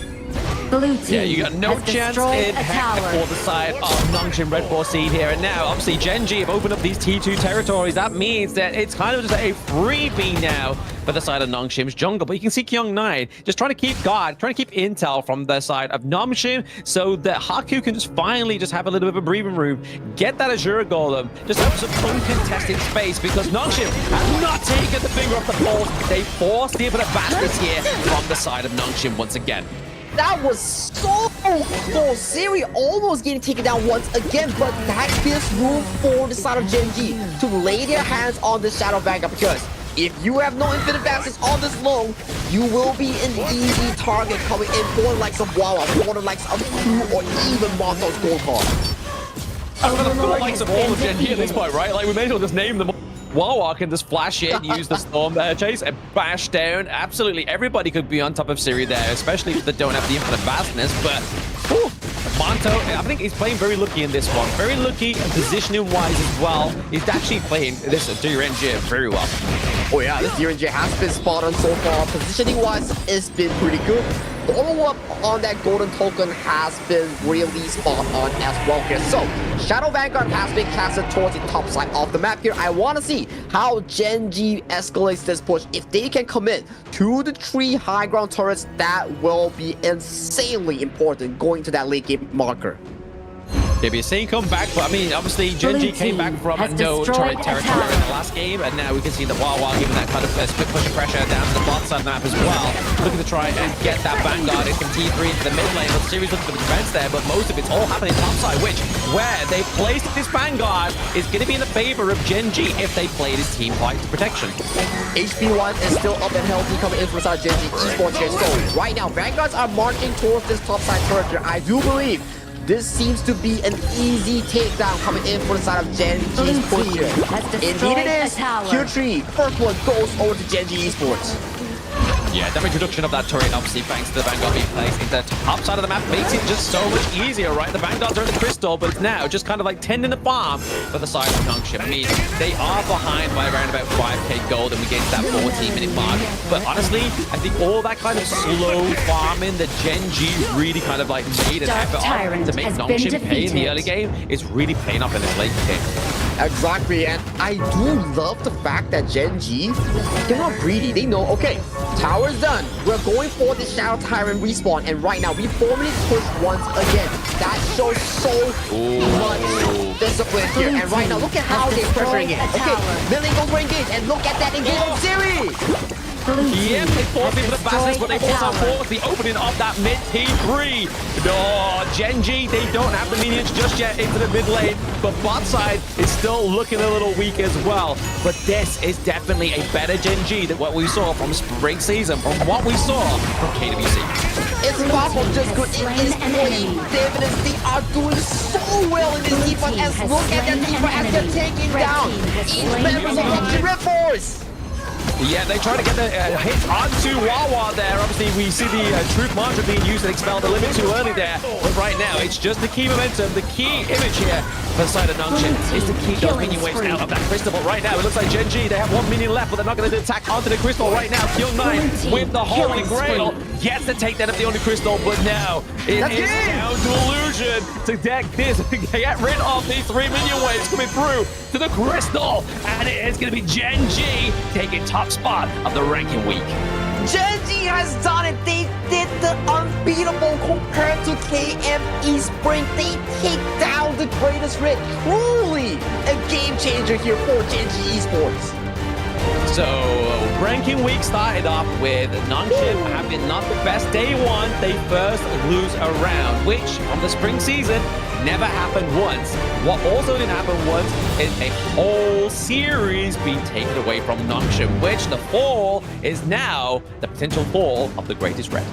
Yeah, you got no chance in heck for the side of Nongshim Red Ball Seed here. And now, obviously, Genji have opened up these T2 territories. That means that it's kind of just a freebie now for the side of Nongshim's jungle. But you can see Kyung9 just trying to keep guard, trying to keep intel from the side of Nongshim so that Haku can just finally just have a little bit of a breathing room, get that Azure Golem, just have some uncontested space because Nongshim have not taken the finger off the pulse. They forced the infinite fastness here from the side of Nongshim once again. That was so close. Siri almost getting taken down once again, but that gives room for the side of Genji to lay their hands on the Shadow Vanguard because if you have no infinite fastness on this long, you will be an easy target coming in for the likes of Wawa, for the likes of Crew, or even Monto's Gold Card. For the likes of all of Genji at this point, right? Like, we may as well just name them. Wawa can just flash in, use the Storm Chase, and bash down. Absolutely, everybody could be on top of Siri there, especially if they don't have the infinite vastness, but whew, Monto, I think he's playing very lucky in this one. Very lucky and positioning-wise as well. He's actually playing this DRNG very well. Oh yeah, this DRNG has been spot on so far. Positioning-wise, it's been pretty good. Follow-up on that golden token has been really spot on as well here. So, Shadow Vanguard has been casted towards the top side of the map here. I want to see how Genji escalates this push. If they can commit to the 3 high ground turrets, that will be insanely important going to that late game marker. Maybe a same comeback, but I mean, obviously, Genji came back from no turret territory in the last game, and now we can see the Wawa giving that kind of split push of pressure down to the bot side map as well. Looking to try and get that Vanguard in from T3 into the mid lane, but the series looking for the defense there, but most of it's all happening topside, which, where they placed this Vanguard, is going to be in the favor of Genji if they play this team fight protection. HP1 is still up and healthy coming in from side Genji esports here. So, right now, Vanguards are marching towards this topside turret here. I do believe this seems to be an easy takedown coming in for the side of Genji's push here. Indeed it is. Q3, first one goes over to Genji Esports. Yeah, damage reduction of that turret, obviously, thanks to the Vanguard being placed into the top side of the map, makes it just so much easier, right? The Vanguards are in the crystal, but it's now just kind of like tending the farm for the side of Nongshim. I mean, they are behind by around about 5k gold, and we get to that 14-minute mark. But honestly, I think all that kind of slow farming that Genji really kind of like made an effort on to make Nongshim pay in the early game is really paying off in this late game. Exactly, and I do love the fact that Genji, they're not greedy. They know, okay, tower's done. We're going for the Shadow Tyrant respawn, and right now we 4-minute push once again. That shows so much discipline here. And right now, look at how they're pressuring it. Okay, Milling goes for engage, and look at that engage on Siri! Yep, they forced it for the fastness, but they also forced the opening of that mid T3. No, Genji, they don't have the minions just yet into the mid lane, but bot side is still looking a little weak as well. But this is definitely a better Genji than what we saw from spring season, from what we saw from KWC. It's possible just good in this point. Definitely, they are doing so well in this defense, as look at that defense as they're taking down each members of the Red Force. Yeah, they try to get the hit onto Wawa there. Obviously, we see the Truth Mantra being used to expel the limit too early there. But right now, it's just the key momentum, the key image here for the side of Nongshim is to keep those minion waves out of that crystal. But right now, it looks like Genji, they have 1 minion left, but they're not going to attack onto the crystal right now. Kyung9 with the Holy Grail gets to take that of the only crystal, but now it is down to Illusion to deck this, get rid of these 3 minion waves coming through to the crystal. And it is going to be Genji taking top spot of the ranking week. Gen.G has done it. They did the unbeatable compared to KME Spring. They take down the greatest red. Truly a game changer here for Gen.G Esports. So, ranking week started off with Nongshim having not the best day one. They first lose a round, which from the spring season never happened once. What also didn't happen once is a whole series being taken away from Nongshim, which the fall is now the potential fall of the greatest red.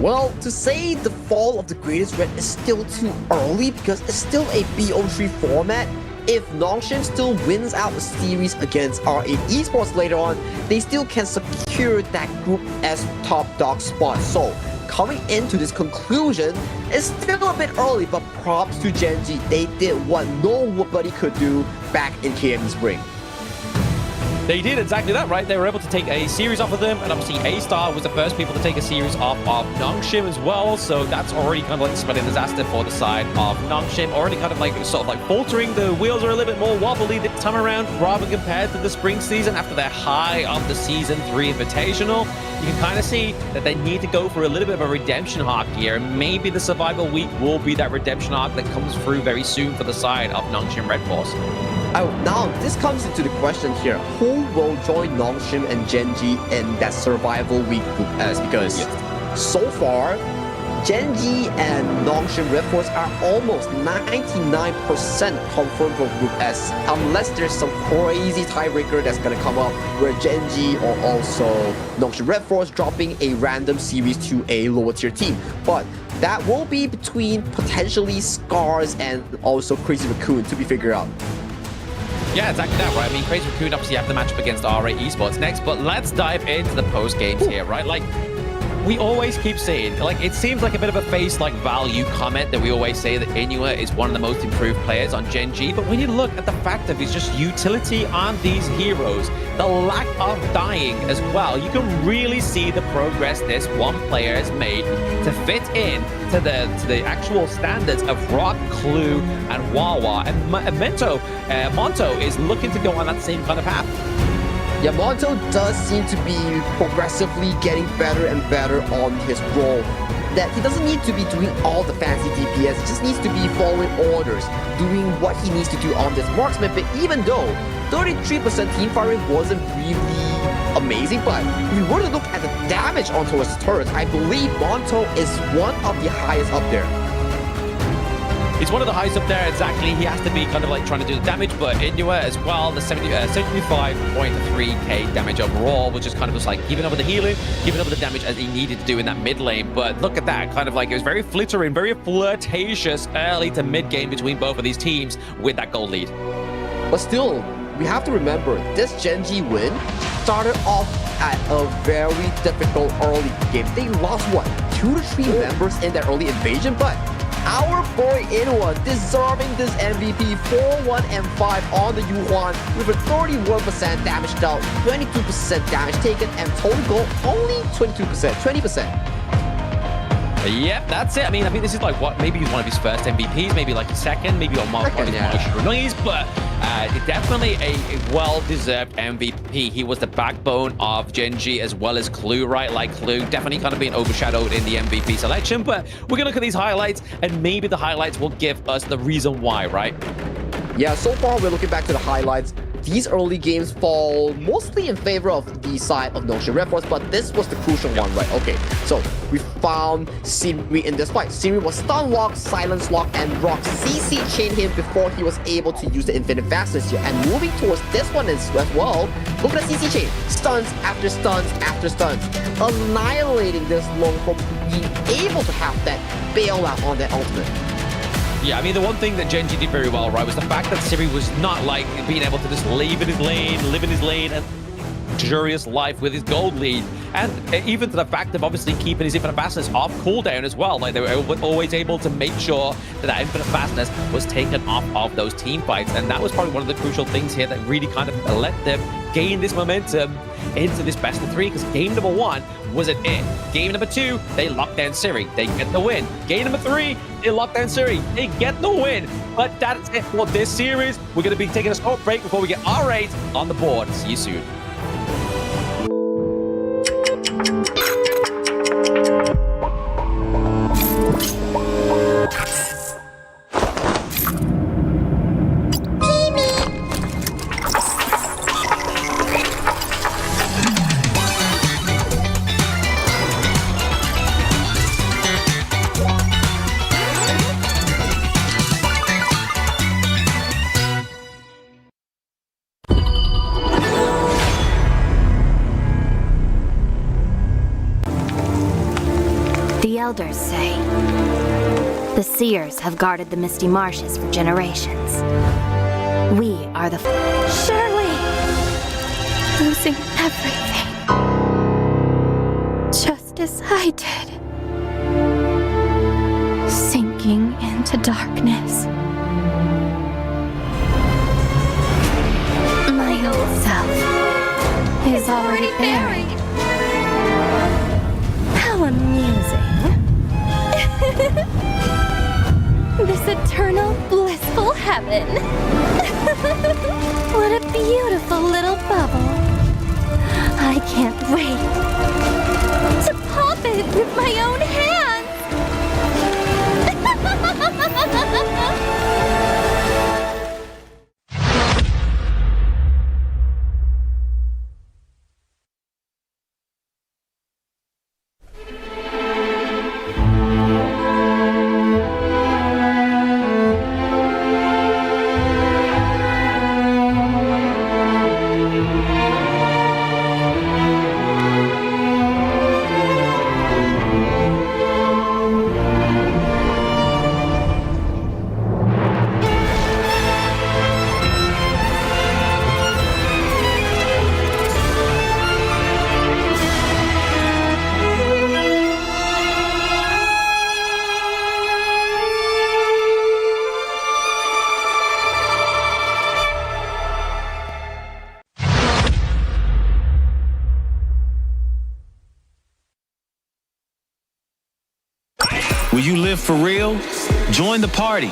Well, to say the fall of the greatest red is still too early because it's still a BO3 format. If Nongshim still wins out the series against R8 Esports later on, they still can secure that Group S top dog spot. So, coming into this conclusion, it's still a bit early, but props to Gen.G. They did what nobody could do back in KME Spring. They did exactly that, right? They were able to take a series off of them, and obviously A-Star was the first people to take a series off of Nongshim as well, so that's already kind of like spelling disaster for the side of Nongshim, already kind of like sort of like faltering. The wheels are a little bit more wobbly this time around, rather compared to the spring season after their high of the Season 3 Invitational. You can kind of see that they need to go for a little bit of a redemption arc here, and maybe the survival week will be that redemption arc that comes through very soon for the side of Nongshim Red Force. Oh, now this comes into the question here. Who will join Nongshim and Gen.G in that survival week Group S? Because so far, Gen.G and Nongshim Red Force are almost 99% confirmed for Group S, unless there's some crazy tiebreaker that's gonna come up where Gen.G or also Nongshim Red Force dropping a random series to a lower tier team. But that will be between potentially Scars and also Crazy Raccoon to be figured out. Yeah, exactly that, right? I mean, Crazy Raccoon obviously have the matchup against R8 Esports next, but let's dive into the post games here, right? Like, we always keep saying, like, it seems like a bit of a face like value comment that we always say that Inua is one of the most improved players on Gen.G, but when you look at the fact of his just utility on these heroes, the lack of dying as well, you can really see the progress this one player has made to fit in to the actual standards of Rock, Clue, and Wawa. And Monto is looking to go on that same kind of path. Yeah, Monto does seem to be progressively getting better and better on his role. That he doesn't need to be doing all the fancy DPS, he just needs to be following orders, doing what he needs to do on this marksman. But even though 33% team firing wasn't really amazing, but if we were to look at the damage onto his turrets, I believe Monto is one of the highest up there. He's one of the highest up there, exactly. He has to be kind of like trying to do the damage, but Inua as well, the 75.3k damage overall, which is kind of just like giving over the healing, giving over the damage as he needed to do in that mid lane. But look at that, kind of like it was very flittering, very flirtatious early to mid game between both of these teams with that gold lead. But still, we have to remember, this Gen.G win started off at a very difficult early game. They lost, what, 2 to 3 members in that early invasion, but our boy Inua deserving this MVP, 4-1-5 on the Yuhuan with a 31% damage dealt, 22% damage taken, and total goal only 22%, 20%. Yep, that's it. I think this is like what, maybe one of his first MVPs, maybe like his second, maybe on Mark Noise, but definitely a well-deserved MVP. He was the backbone of Gen.G as well as Clue, right? Like Clue definitely kind of being overshadowed in the MVP selection, but we're gonna look at these highlights and maybe the highlights will give us the reason why, right? Yeah, so far we're looking back to the highlights. These early games fall mostly in favor of the side of Nongshim Red Force, but this was the crucial one, right? Okay, so we found Siri in this fight. Siri was stun lock, silence lock, and rock CC chain him before he was able to use the infinite fastness here. And moving towards this one as well, look at the CC chain. Stuns after stuns after stuns. Annihilating this long from being able to have that bailout on that ultimate. Yeah, the one thing that Gen.G did very well, right, was the fact that Siri was not like being able to just live in his lane, and luxurious life with his gold lead. And even to the fact of obviously keeping his infinite fastness off cooldown as well. Like, they were always able to make sure that infinite fastness was taken off of those team fights. And that was probably one of the crucial things here that really kind of let them gain this momentum into this best of 3, because game number 1 wasn't it. Game number 2, they locked down Siri. They get the win. Game number 3, they lock down Siri. They get the win. But that's it for this series. We're going to be taking a short break before we get R8 on the board. See you soon. elders say. The seers have guarded the misty marshes for generations. We are the... Shirley! Losing everything. Just as I did. Sinking into darkness. My old self is already buried. How amusing. This eternal, blissful heaven. What a beautiful little bubble. I can't wait to pop it with my own hands. Will you live for real? Join the party.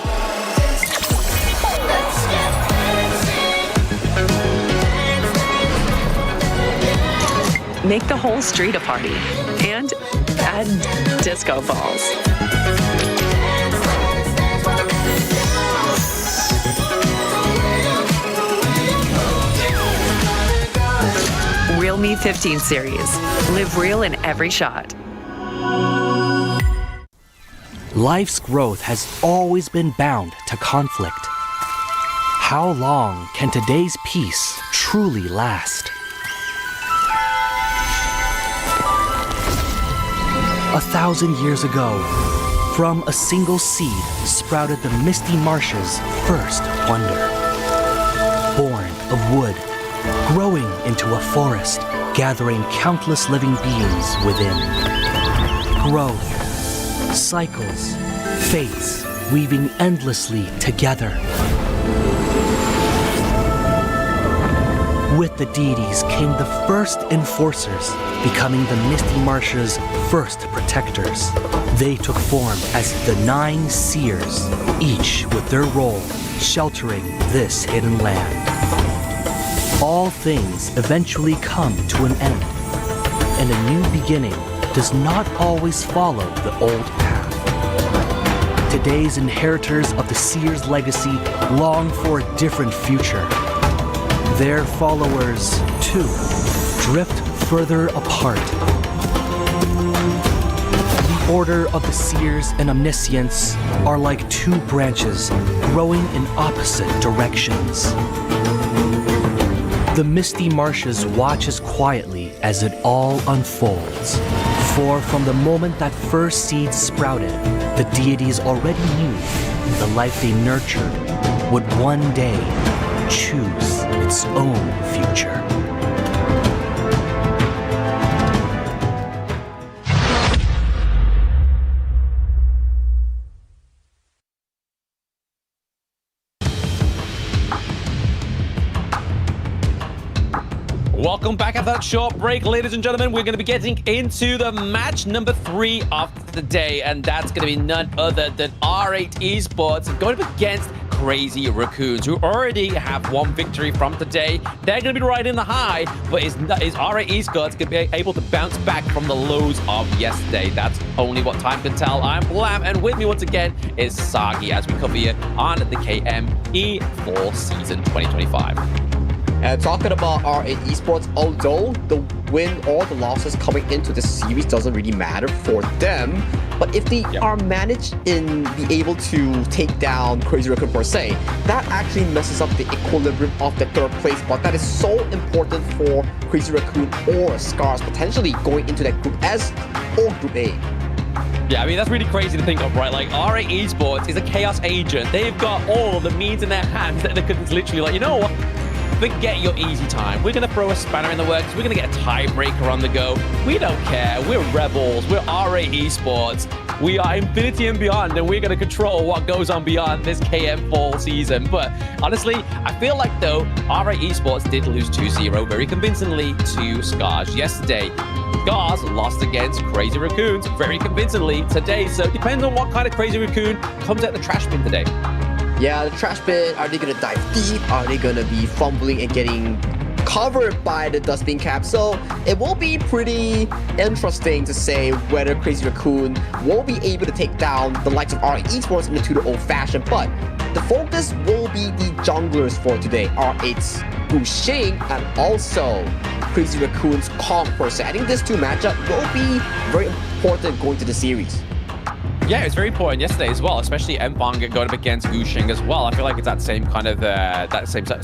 Make the whole street a party. And add disco balls. Real Me 15 series. Live real in every shot. Life's growth has always been bound to conflict. How long can today's peace truly last? 1,000 years ago, from a single seed sprouted the misty marshes' first wonder. Born of wood, growing into a forest, gathering countless living beings within. Growth, cycles, fates, weaving endlessly together. With the deities came the first enforcers, becoming the misty marshes' first protectors. They took form as the 9 seers, each with their role sheltering this hidden land. All things eventually come to an end, and a new beginning does not always follow the old path. Today's inheritors of the seers' legacy long for a different future. Their followers, too, drift further apart. The order of the seers and omniscients are like 2 branches growing in opposite directions. The misty marshes watches quietly as it all unfolds. For from the moment that first seed sprouted, the deities already knew the life they nurtured would one day choose its own future. Welcome back after that short break, ladies and gentlemen. We're going to be getting into the match number 3 of the day, and that's going to be none other than R8 Esports going up against Crazy Raccoons, who already have 1 victory from today. They're going to be riding the high, but is R8 Esports going to be able to bounce back from the lows of yesterday? That's only what time can tell. I'm Blam, and with me once again is Sagi as we cover here on the KME Fall Season 2025. And talking about R8 Esports, although the win or the losses coming into this series doesn't really matter for them, but if they are managed in be able to take down Crazy Raccoon per se, that actually messes up the equilibrium of the 3rd place spot. That is so important for Crazy Raccoon or Scars potentially going into that Group S or Group A. Yeah, I mean, that's really crazy to think of, right? Like, RA Esports is a chaos agent. They've got all the means in their hands that they could literally, like, you know what? Forget your easy time. We're going to throw a spanner in the works. We're going to get a tiebreaker on the go. We don't care. We're rebels. We're RA Esports. We are Infinity and beyond, and we're going to control what goes on beyond this KM fall season. But honestly, I feel like, though, RA Esports did lose 2-0 very convincingly to Scars yesterday. Scars lost against Crazy Raccoons very convincingly today. So it depends on what kind of Crazy Raccoon comes out the trash bin today. Yeah, the trash bin, are they going to dive deep? Are they going to be fumbling and getting covered by the dustbin cap? So it will be pretty interesting to say whether Crazy Raccoon will be able to take down the likes of RA Esports in the 2 old fashion. But the focus will be the junglers for today. It's Guxing and also Crazy Raccoon's Kong per se. I think this 2 matchup will be very important going to the series. Yeah, it's very important yesterday as well, especially Mpong going up against Guxing as well. I feel like it's that same kind of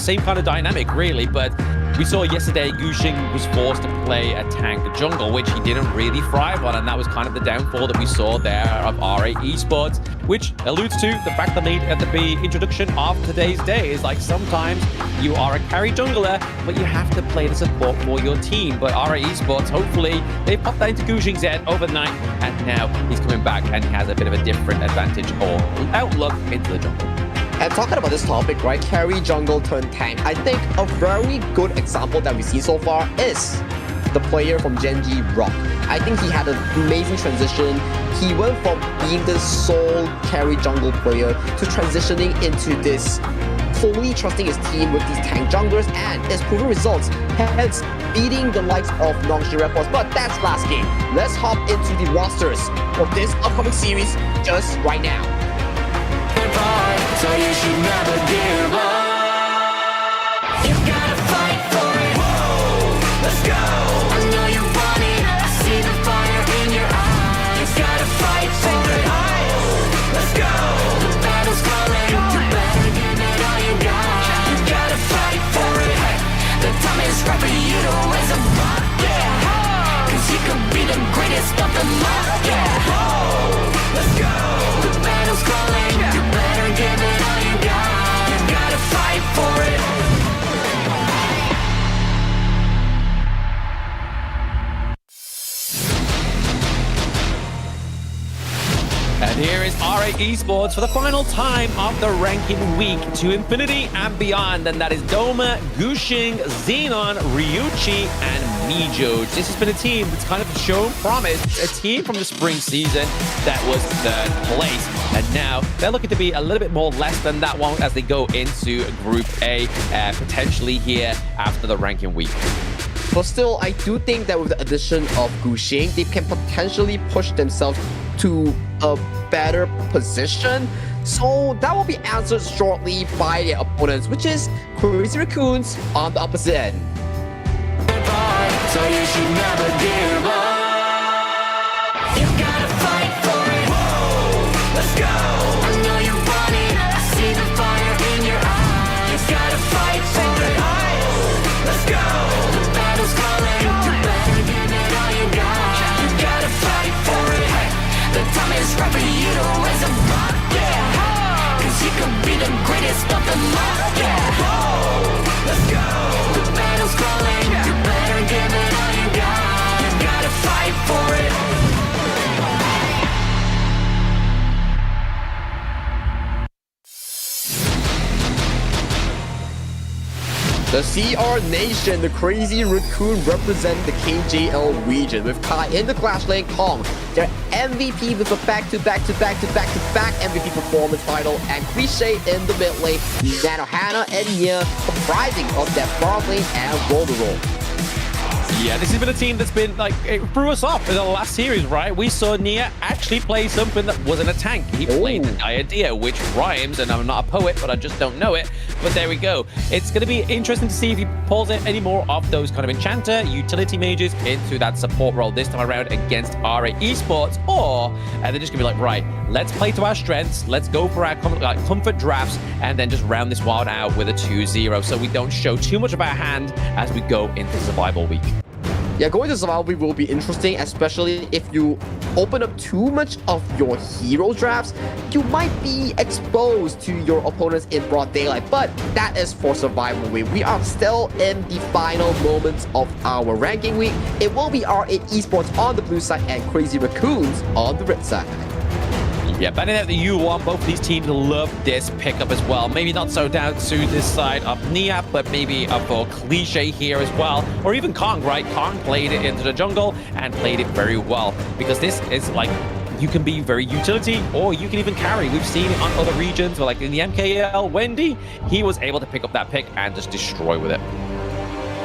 same kind of dynamic, really. But we saw yesterday Guxing was forced to play a tank jungle, which he didn't really thrive on, and that was kind of the downfall that we saw there of RA Esports, which alludes to the fact that at the introduction of today's day is like sometimes you are a carry jungler, but you have to play the support for your team. But RA Esports, hopefully, they popped that into Guxing's head overnight, and now he's coming back and he has a bit of a different advantage or outlook into the jungle. And talking about this topic, right, carry jungle turn tank, I think a very good example that we've seen so far is the player from Genji, Rock. I think he had an amazing transition. He went from being the sole carry jungle player to transitioning into this fully trusting his team with these tank junglers, and his proven results, hence beating the likes of Nongshin Red Force. But that's last game. Let's hop into the rosters for this upcoming series just right now. So you should never give up. You gotta fight for it. Whoa, let's go. I know you want it. I see the fire in your eyes. You gotta fight for it. Let's go. The battle's calling. You better give it all you got. You gotta fight for it. The time is right for you to raise a bar. Yeah. Cause you could be the greatest of them all. Yeah. Whoa, let's go. The battle's calling. You better give it all you got. You gotta fight for it. And here is RA Esports for the final time of the ranking week to infinity and beyond. And that is Doma, Guxing, Xenon, Ryuchi, and Mijo. This has been a team that's kind of shown promise. A team from the spring season that was third place. And now they're looking to be a little bit more less than that one as they go into Group A, potentially here after the ranking week. But still, I do think that with the addition of Guxing, they can potentially push themselves to a better position. So that will be answered shortly by their opponents, which is Crazy Raccoons on the opposite end. So you should never give up. You gotta fight for it. Whoa, let's go. I know you want it. I see the fire in your eyes. You gotta fight for it. Let's go. The battle's calling. You better give it all you got. You gotta fight for it. The time is right for you to raise a bar. Yeah. Cause you could be the greatest of them all. Yeah. Whoa, let's go. The battle's calling. You better give it all you got. You gotta fight for it. The CR Nation, the Crazy Raccoon, represent the KJL region with Kai in the Clash Lane, Kong, their MVP with a back-to-back MVP performance title, and Cliche in the mid lane, Nanohana and Nia comprising of that far lane and roll. Yeah, this has been a team that's been, like, it threw us off in the last series, right? We saw Nia actually play something that wasn't a tank. He played the idea, which rhymes, and I'm not a poet, but I just don't know it. But there we go. It's going to be interesting to see if he pulls in any more of those kind of enchanter, utility mages into that support role this time around against RA Esports, or they're just going to be like, right, let's play to our strengths, let's go for our comfort drafts, and then just round this one out with a 2-0 so we don't show too much of our hand as we go into survival week. Yeah, going to survival will be interesting, especially if you open up too much of your hero drafts. You might be exposed to your opponents in broad daylight, but that is for survival week. We are still in the final moments of our ranking week. It will be R8 Esports on the blue side and Crazy Raccoons on the red side. Yeah, betting that the U1, both of these teams love this pickup as well. Maybe not so down to this side of Nia, but maybe up for Cliche here as well. Or even Kong, right? Kong played it into the jungle and played it very well. Because this is like, you can be very utility or you can even carry. We've seen it on other regions, like in the MKL, Wendy, he was able to pick up that pick and just destroy with it.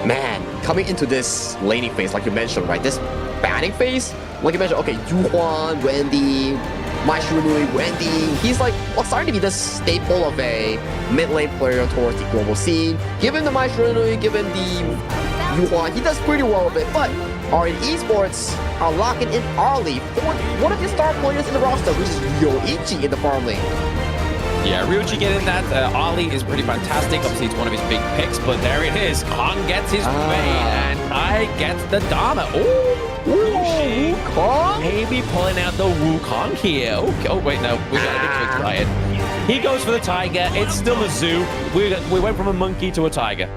Man, coming into this laning phase, like you mentioned, right? This banning phase, like you mentioned, okay, Yuhuan, Wendy, Mai Shiranui, Wendy, he's like starting to be the staple of a mid lane player towards the global scene. Given the Mai Shiranui, given the Yuhuan, he does pretty well with it, but R8 Esports are locking in Arlie for one of the star players in the roster, which is Ryoichi in the farm lane. Yeah, Ryuji getting that. Ali is pretty fantastic. Obviously, it's one of his big picks, but there it is. Kong gets his way, and Kai gets the Dharma. Wukong? Maybe pulling out the Wukong here. Okay. Oh, wait, no. We got a bit too excited. He goes for the tiger. It's still a zoo. We went from a monkey to a tiger.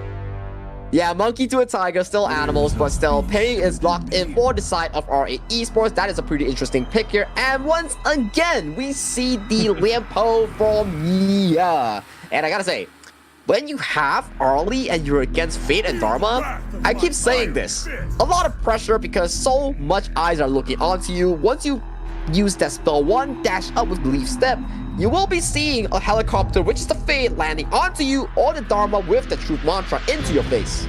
Yeah, monkey to a tiger, still animals, but still, Pei is locked in for the side of R8 Esports. That is a pretty interesting pick here. And once again, we see the Lianpo from Mia. And I gotta say, when you have Arlie and you're against Fate and Dharma, I keep saying this. A lot of pressure because so much eyes are looking onto you. Once you use that spell 1 dash up with Belief Step, you will be seeing a helicopter, which is the Fate, landing onto you or the Dharma with the Truth Mantra into your face.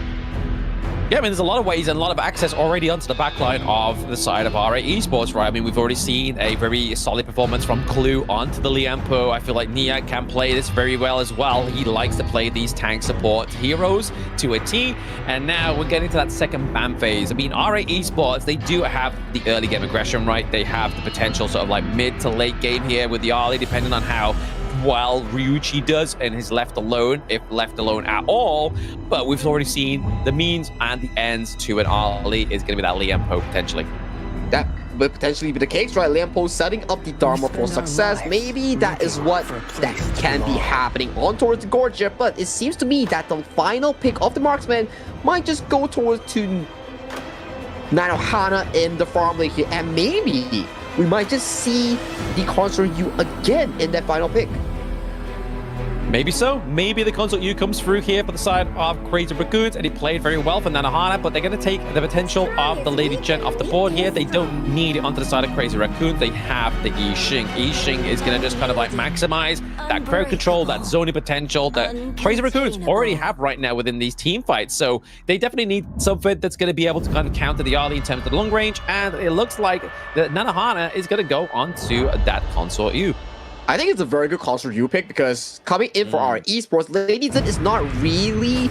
Yeah, I mean, there's a lot of ways and a lot of access already onto the backline of the side of R8 Esports, right? I mean, we've already seen a very solid performance from Clue onto the Lianpo. I feel like Nia can play this very well as well. He likes to play these tank support heroes to a T. And now we're getting to that second ban phase. I mean, R8 Esports, they do have the early game aggression, right? They have the potential sort of like mid to late game here with the Arlie, depending on how well Ryuichi does and is left alone, if left alone at all. But we've already seen the means and the ends to an Arlie is going to be that Lianpo potentially. That would potentially be the case, right? Lianpo setting up the Dharma for success. Maybe that is what that can be happening on towards the Gorgia, but it seems to me that the final pick of the marksman might just go towards to Nanohana in the farm lane here, and maybe we might just see the Consort U again in that final pick. Maybe so. Maybe the Consort U comes through here for the side of Crazy Raccoons, and he played very well for Nanohana, but they're going to take the potential of the Lady Gen off the board here. They don't need it onto the side of Crazy Raccoons. They have the Yixing. Yixing is going to just kind of like maximize that crowd control, that zoning potential that Crazy Raccoons already have right now within these team fights. So they definitely need something that's going to be able to kind of counter the Arlie in terms of the long range, and it looks like that Nanohana is going to go onto that Consort U. I think it's a very good Consort U pick because coming in for our esports, Lady Zin is not really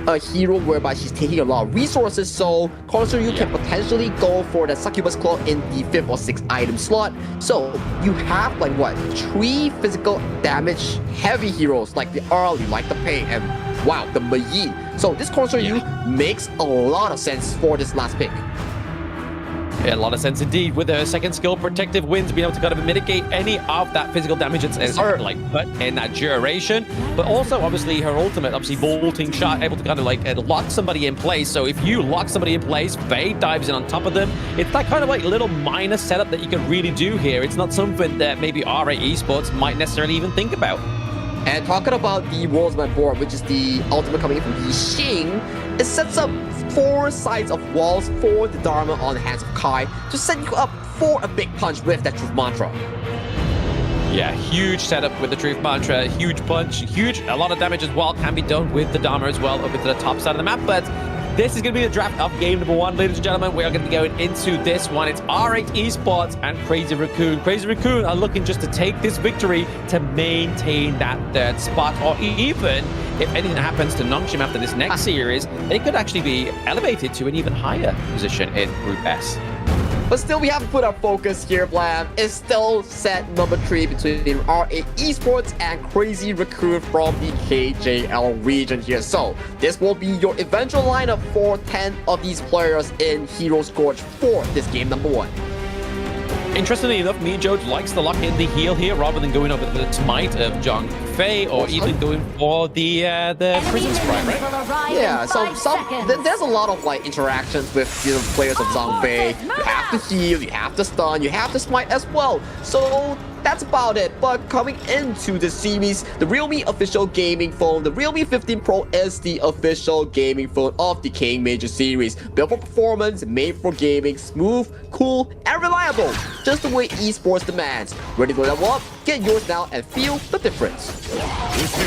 a hero whereby she's taking a lot of resources, so Consort U can potentially go for the Succubus Claw in the 5th or 6th item slot. So you have like what, 3 physical damage heavy heroes like the Arlie, like the Pei, and wow, the Mei. So this Consort U makes a lot of sense for this last pick. Yeah, a lot of sense indeed. With her second skill, Protective Winds, being able to kind of mitigate any of that physical damage and like put in that duration. But also, obviously, her ultimate, obviously, vaulting shot, able to kind of like lock somebody in place. So if you lock somebody in place, Faye dives in on top of them. It's that kind of like little minor setup that you can really do here. It's not something that maybe R8 Esports might necessarily even think about. And talking about the Worldsman board, which is the ultimate coming in from Yixing, it sets up 4 sides of walls for the Dharma on the hands of Kai to set you up for a big punch with that Truth Mantra. Yeah, huge setup with the Truth Mantra, huge punch, a lot of damage as well can be done with the Dharma as well over to the top side of the map, but this is going to be the draft of game number 1, ladies and gentlemen. We are going to be going into this one. It's R8 Esports and Crazy Raccoon. Crazy Raccoon are looking just to take this victory to maintain that 3rd spot, or even if anything happens to Nongshim after this next series, they could actually be elevated to an even higher position in Group S. But still, we have to put our focus here, Blam. It's still set number 3 between RA Esports and Crazy Raccoon from the KJL region here. So this will be your eventual lineup for 10 of these players in Hero Scourge for this game number 1. Interestingly enough, me and Joe likes to lock in the heal here rather than going over the smite of Zhang Fei or even going for the prison sprite, right? Yeah, so there's a lot of like interactions with players of Zhang Fei. You have to heal, you have to stun, you have to smite as well. So that's about it. But coming into the series, the Realme official gaming phone, the Realme 15 Pro is the official gaming phone of the King Major series. Built for performance, made for gaming, smooth, cool, and reliable. Just the way esports demands. Ready to level up? Get yours now and feel the difference.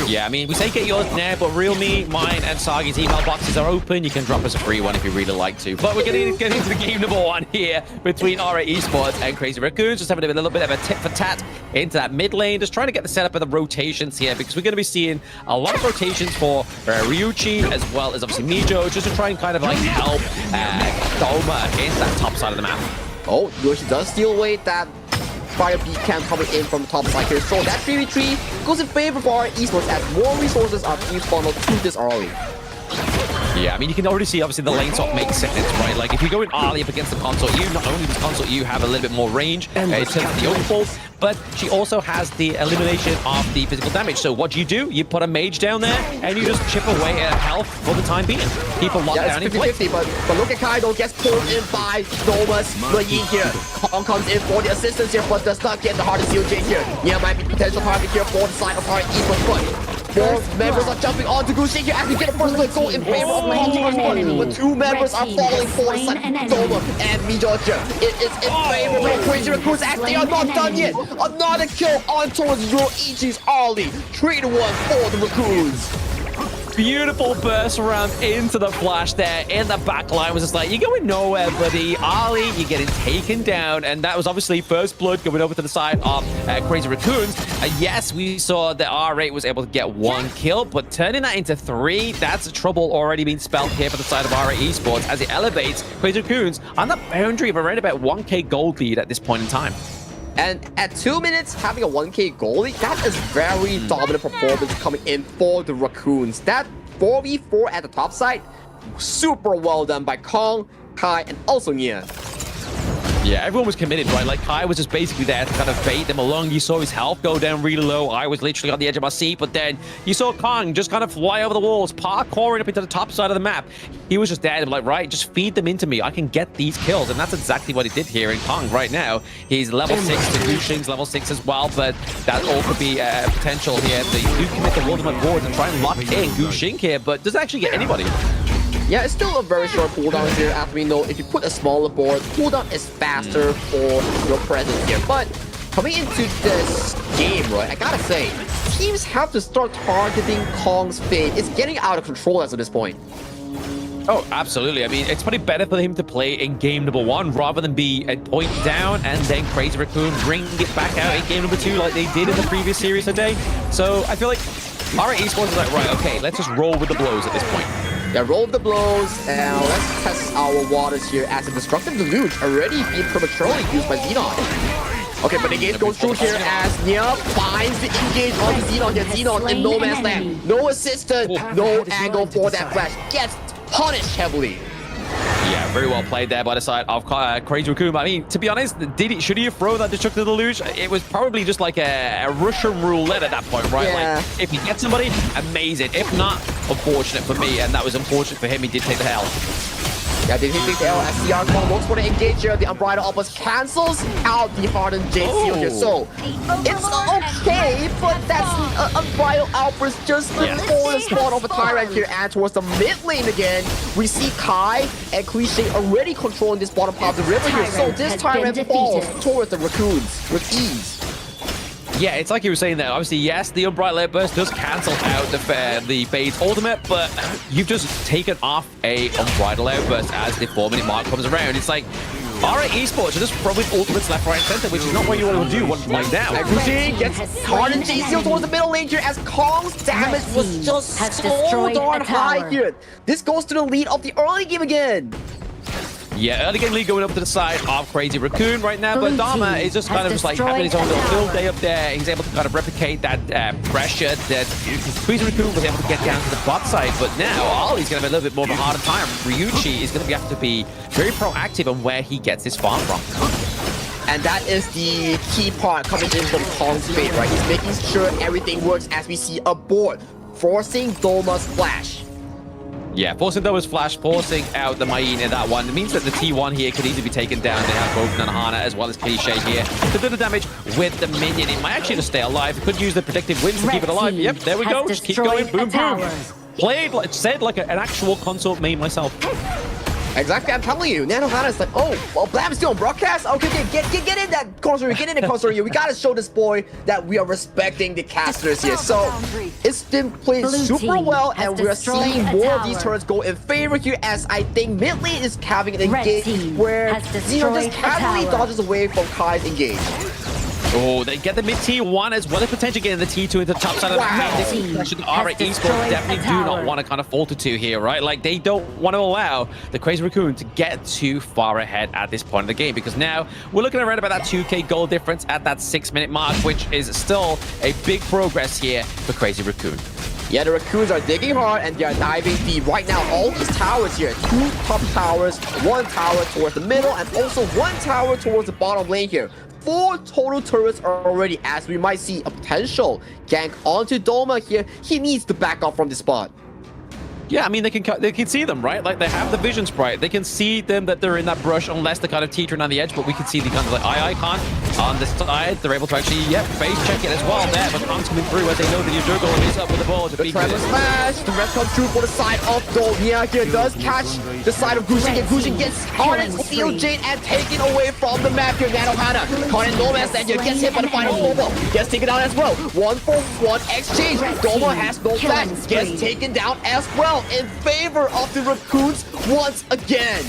Yeah, I mean, we say get yours now, but Realme, mine, and Sagi's email boxes are open. You can drop us a free one if you really like to. But we're going to get into the game number 1 here between RA Esports and Crazy Raccoons. Just having a little bit of a tit for tat into that mid lane, just trying to get the setup of the rotations here, because we're going to be seeing a lot of rotations for Ryuchi as well as obviously Mijo, just to try and kind of like help Doma into that top side of the map. Oh, Yoshi does steal away that fire beat camp coming in from the top side here. So that 3v3 goes in favor for our esports as more resources are being funneled to this early. Yeah, I mean, you can already see, obviously, the lane swap makes sense, right? Like, if you're going early up against the console, not only does console you have a little bit more range in terms of the overfall, but she also has the elimination of the physical damage. So what do? You put a mage down there, and you just chip away at health for the time being. People lock down in place. 50-50, but look at Kaido gets pulled in by Noma's Yin here. Kong comes in for the assistance here, but does not get the hardest heal Jade here. Yeah, might be potential target here for the side of our esports, but more members are jumping onto Gushing here as we get a first look go in favor of Kong. But 2 members are falling for the side of Doma and Mijo here. It is in favor of Crazy Raccoons as they are not done yet. Another kill on towards Yoichi's early. 3-1 for the Raccoons. Beautiful burst around into the flash there in the back line. Was just like, you're going nowhere, buddy. Ali, you're getting taken down. And that was obviously first blood going over to the side of Crazy Raccoons. Yes, we saw that R8 was able to get 1 kill, but turning that into 3, that's trouble already being spelled here for the side of R8 Esports as it elevates Crazy Raccoons on the boundary of around about 1k gold lead at this point in time. And at 2 minutes, having a 1k goalie, that is very dominant performance coming in for the Raccoons. That 4v4 at the top side, super well done by Kong, Kai, and also Nia. Yeah, everyone was committed, right? Like, Kai was just basically there to kind of bait them along. You saw his health go down really low. I was literally on the edge of my seat, but then you saw Kong just kind of fly over the walls, parkouring up into the top side of the map. He was just there to be like, right, just feed them into me. I can get these kills, and that's exactly what he did here in Kong right now. He's level 6, to Gushing's level 6 as well, but that all could be potential here. They do commit the ultimate board and try and lock in Gushing here, but does it actually get anybody? Yeah, it's still a very short cooldown here. After we know, if you put a smaller board, cooldown is faster for your presence here. But coming into this game, right, I gotta say, teams have to start targeting Kong's fate. It's getting out of control as of this point. Oh, absolutely. I mean, it's probably better for him to play in game number 1 rather than be a point down and then Crazy Raccoon bring it back out in game number 2 like they did in the previous series today. So I feel like RA Esports is like, right, okay, let's just roll with the blows at this point. Yeah, roll with the blows. Now let's test our waters here as a destructive deluge already being prematurely used by Xenon. Okay, but the engage goes through here as Nia finds the engage on the Xenon here. Xenon in no man's land. No assistant, no angle for that flash. Gets punished heavily. Yeah, very well played there by the side of Crazy Raccoon. I mean, to be honest, should he have thrown that destructive deluge? It was probably just like a Russian roulette at that point, right? Yeah. Like, if he gets somebody, amazing. If not, unfortunate for me, and that was unfortunate for him. He did take the hell. Yeah, did he take the L as CR Kong looks for the engage here? The Unbridled almost cancels out the hardened Jade Seal here. So, it's okay, but that's Unbridled Outburst just before the spawn of a Tyrant here. And towards the mid lane again, we see Kai and Cliche already controlling this bottom part of the river here. So this Tyrant falls towards the Raccoons with ease. Yeah, it's like you were saying there. Obviously, yes, the Unbridled Burst does cancel out the Fade's ultimate, but you've just taken off a Unbridled Outburst as the 4-minute mark comes around. It's like, alright, esports are just throwing ultimates left, right, and center, which is not what you want to do like now. And Gucci gets Hardened J-Seal towards the middle lane here as Kong's damage was just so darn high here. This goes to the lead of the early game again. Yeah, early game lead going up to the side of Crazy Raccoon right now, but Blue Dharma team is just kind of has just like having his own little destroyed a field day up there. He's able to kind of replicate that pressure that Crazy Raccoon was able to get down to the bot side, but now Ollie's going to have a little bit more of a harder time. Ryuchi is going to have to be very proactive on where he gets his farm from. And that is the key part coming in from Kong's fate, right? He's making sure everything works as we see a board, forcing Doma's flash. Yeah, forcing Doma's flash, forcing out the Main in that one. It means that the T1 here could easily be taken down. They have both Nanahana as well as Cliche here to do the damage with the minion. It might actually just stay alive. It could use the predictive winds to keep it alive. Yep, there we go. Just keep going. Boom, boom. Played, said like an actual console main myself. Exactly, I'm telling you, Nanohana's like, oh, well, Blam's still on broadcast? Okay, get in that console, get in the console here. We gotta show this boy that we are respecting the casters here. So, it's been played super well, and we are seeing more of these turns go in favor here, as I think mid lane is having an engage where Zeno just casually dodges away from Kai's engage. Oh, they get the mid T1 as well as potentially getting the T2 into the top side of the map. This pressure the RA Esports definitely do not want to kind of falter to here, right? Like, they don't want to allow the Crazy Raccoon to get too far ahead at this point of the game, because now we're looking around about that 2k goal difference at that 6-minute mark, which is still a big progress here for Crazy Raccoon. Yeah, the Raccoons are digging hard and they are diving deep. Right now, all these towers here, 2 top towers, 1 tower towards the middle, and also 1 tower towards the bottom lane here. 4 total turrets are already, as we might see a potential gank onto Doma here. He needs to back off from this spot. Yeah, I mean, they can see them, right? Like, they have the vision sprite. They can see them that they're in that brush, unless they're kind of teetering on the edge, but we can see the kind of like eye icon on the side. They're able to actually, face check it as well there, but Kong's coming through as they know that your Juggle is up with the ball to beat Tremor Smash! The rest comes through for the side of Domia here. Does catch the side of Gushing, and Gushing gets caught and Steel Jade and taken away from the map here. Nanohana caught in Nomads and gets hit by the final combo. Gets taken down as well. 1-for-1 exchange. Doma has no flash. Gets taken down as well in favor of the Raccoons once again.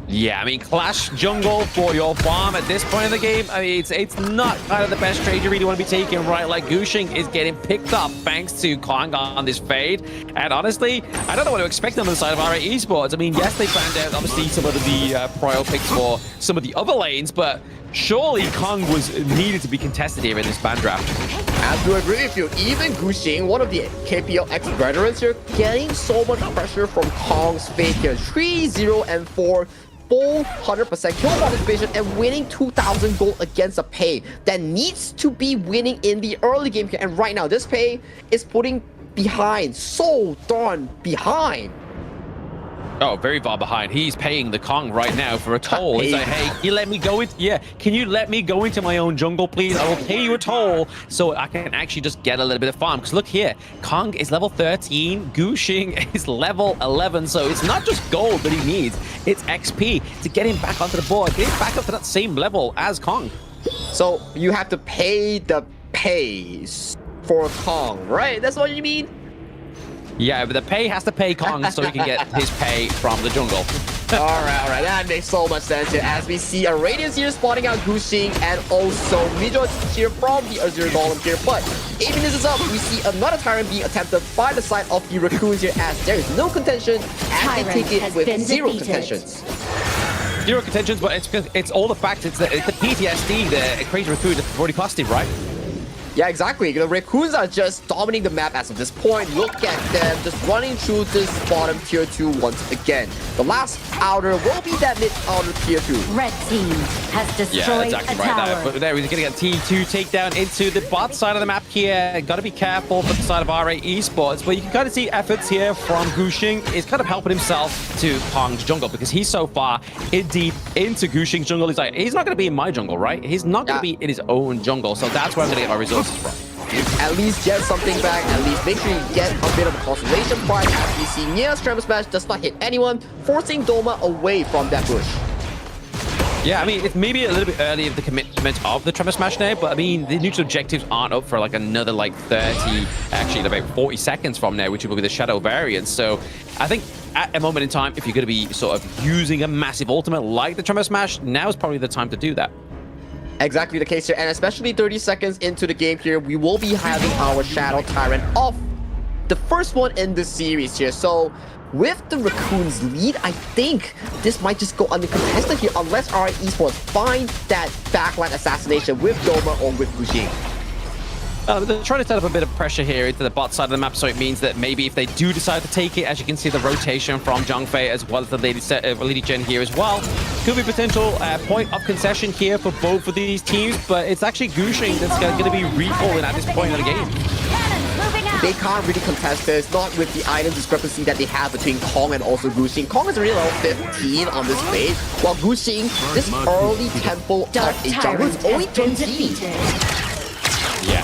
Yeah, I mean, Clash Jungle for your farm at this point in the game. I mean, it's not kind of the best trade you really want to be taking, right? Like, Gushing is getting picked up thanks to Kong on this fade. And honestly, I don't know what to expect on the side of RA Esports. I mean, yes, they found out, obviously, some of the prior picks for some of the other lanes, but surely Kong was needed to be contested here in this ban draft. I have to agree with you. Even Gushing, one of the KPL ex-veterans here, getting so much pressure from Kong's fade here. 3-0 and 4. Full 100% kill participation and winning 2,000 gold against a Pei that needs to be winning in the early game here. And right now, this Pei is putting behind, so darn behind. Oh, very far behind. He's paying the Kong right now for a toll. He's like, hey, can you let me go into, can you let me go into my own jungle, please? I will pay you a toll so I can actually just get a little bit of farm. Because look here, Kong is level 13, Gushing is level 11. So it's not just gold that he needs, it's XP to get him back onto the board, get him back up to that same level as Kong. So you have to pay the pays for Kong, right? That's what you mean? Yeah, but the Pei has to pay Kong so he can get his pay from the jungle. all right. That makes so much sense here. As we see a Radiance here spotting out Gushing and also Midro here from the Azure Golem here. But even this is up, we see another Tyrant being attempted by the side of the Raccoons here, as there is no contention, and they take it with 0 contentions. 0 contentions, but it's all the fact it's the PTSD the Crazy Raccoon has already costed, right? Yeah, exactly. The Raccoons are just dominating the map as of this point. Look at them just running through this bottom tier 2 once again. The last outer will be that mid outer tier 2. Red team has destroyed exactly a right tower. there. But there we're getting a T2 takedown into the bot side of the map here. Got to be careful for the side of RA Esports, but you can kind of see efforts here from Gushing is kind of helping himself to Kong's jungle, because he's so far in deep into Gushing's jungle. He's like, he's not going to be in my jungle, right? He's not going to be in his own jungle, so that's where I'm going to get my resources from. At least get something back, at least make sure you get a bit of a consolation prize, as we see Nia's Tremor Smash does not hit anyone, forcing Doma away from that bush. Yeah, I mean, it's maybe a little bit early of the commitment of the Tremor Smash now, but I mean, the neutral objectives aren't up for like another like 30, actually about 40 seconds from now, which will be the Shadow variant. So I think at a moment in time, if you're going to be sort of using a massive ultimate like the Tremor Smash, now is probably the time to do that. Exactly the case here, and especially 30 seconds into the game here, we will be having our Shadow Tyrant off, the first one in the series here. So with the Raccoons lead, I think this might just go uncontested here unless RI Esports find that backline assassination with Doma or with Guxing. They're trying to set up a bit of pressure here into the bot side of the map, so it means that maybe if they do decide to take it, as you can see the rotation from Zhangfei as well as the Lady Jen here as well, could be potential point of concession here for both of these teams, but it's actually Guxing that's going to be recalling at this point of the game. They can't really contest this, not with the item discrepancy that they have between Kong and also Guxing. Kong is really level 15 on this phase, while Guxing, this early tempo of a jungle is only 13. Yeah,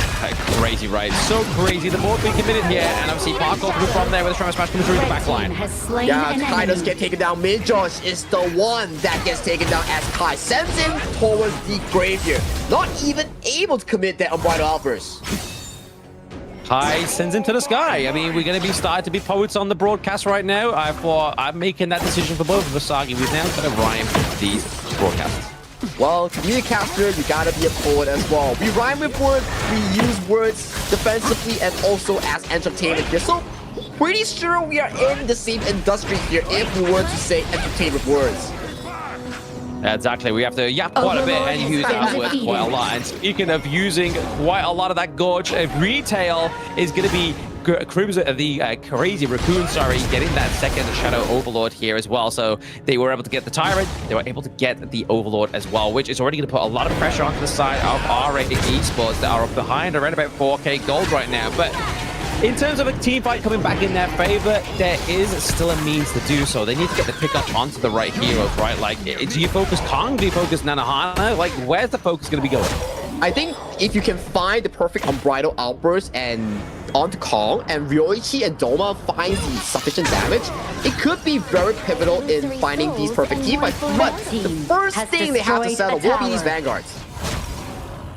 crazy, right? So crazy. The board being committed here, and obviously Park coming from there with a strong smash coming through the back line. Yeah, Kai does get taken down. Mid-Josh is the one that gets taken down as Kai sends him towards the grave here. Not even able to commit that unbridled outburst. Kai sends him to the sky. I mean, we're going to be starting to be poets on the broadcast right now. I'm making that decision for both of us, Sagi. We've now got to rhyme these broadcasts. Well, to be a caster, you gotta be a poet as well. We rhyme with words, we use words defensively and also as entertainment here. So, pretty sure we are in the same industry here if we were to say entertain with words. Exactly, we have to yap quite a bit and use our words quite a lot. And speaking of using quite a lot of that gorge, retail is going to be the Crazy Raccoon, getting that second Shadow Overlord here as well. So they were able to get the Tyrant, they were able to get the Overlord as well, which is already going to put a lot of pressure onto the side of RA Esports that are behind around about 4k gold right now. But in terms of a team fight coming back in their favor, there is still a means to do so. They need to get the pickup onto the right heroes, right? Like, do you focus Kong? Do you focus Nanohana? Like, where's the focus going to be going? I think if you can find the perfect unbridled outburst and onto Kong, and Ryoichi and Doma finds the sufficient damage, it could be very pivotal in finding these perfect team fights. But the first thing they have to settle will be these Vanguards.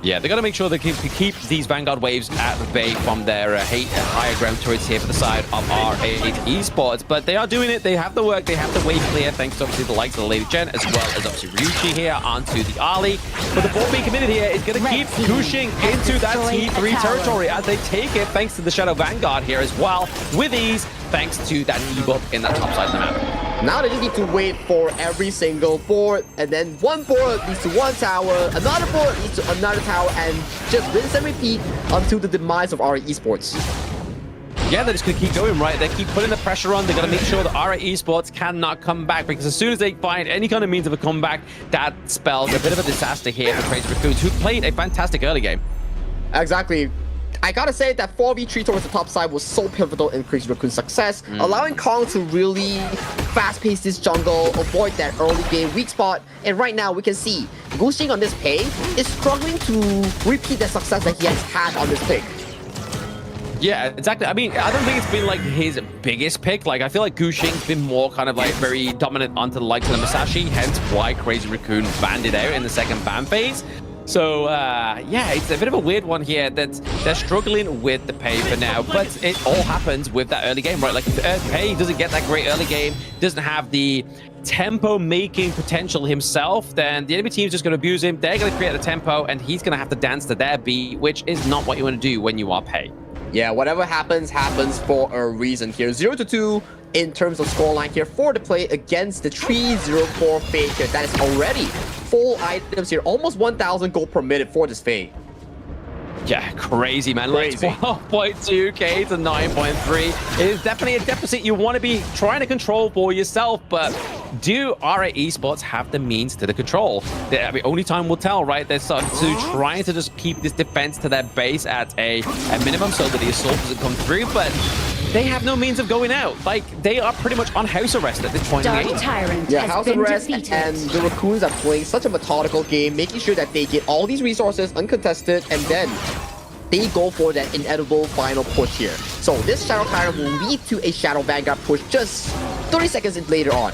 Yeah, they got to make sure they keep these Vanguard waves at the bay from their higher ground turrets here for the side of R8 Esports. But they are doing it. They have the work. They have the wave clear, thanks to obviously the likes of the Lady Jen, as well as obviously Ryuchi here onto the Ali. But the board being committed here is going to keep pushing into that T3 territory as they take it, thanks to the Shadow Vanguard here as well, with ease, thanks to that debuff in that top side of the map. Now they just need to wait for every single board, and then one board leads to one tower, another board leads to another tower, and just rinse and repeat until the demise of RA Esports. Yeah, they're just going to keep going, right? They keep putting the pressure on. They're going to make sure that RA Esports cannot come back, because as soon as they find any kind of means of a comeback, that spells a bit of a disaster here for Crazy Raccoons, who played a fantastic early game. Exactly. I gotta say that 4v3 towards the top side was so pivotal in Crazy Raccoon's success, allowing Kong to really fast-pace this jungle, avoid that early game weak spot, and right now we can see Guxing on this pick is struggling to repeat the success that he has had on this pick. Yeah, exactly. I mean, I don't think it's been like his biggest pick. Like, I feel like Guxing's been more kind of like very dominant onto the likes of the Masashi, hence why Crazy Raccoon banned it out in the second ban phase. So, yeah, it's a bit of a weird one here that they're struggling with the Pei for now, but it all happens with that early game, right? Like, if Pei doesn't get that great early game, doesn't have the tempo-making potential himself, then the enemy team's just going to abuse him. They're going to create a tempo, and he's going to have to dance to their beat, which is not what you want to do when you are Pei. Yeah, whatever happens, happens for a reason here. 0-2 in terms of scoreline here for the play against the 3-0-4 Fade here. That is already full items here. Almost 1,000 gold per minute for this Fade. Yeah, crazy, man. Crazy. 12.2k to 9.3. It is definitely a deficit you want to be trying to control for yourself, but do RA Esports have the means to the control? I mean, only time will tell, right? They're trying to just keep this defense to their base at a minimum so that the assault doesn't come through, but they have no means of going out. Like, they are pretty much on house arrest at this point in the game. Tyrant yeah, house arrest, and the Raccoons are playing such a methodical game, making sure that they get all these resources uncontested, and then they go for that inedible final push here. So this Shadow Tyrant will lead to a Shadow Vanguard push just 30 seconds later on.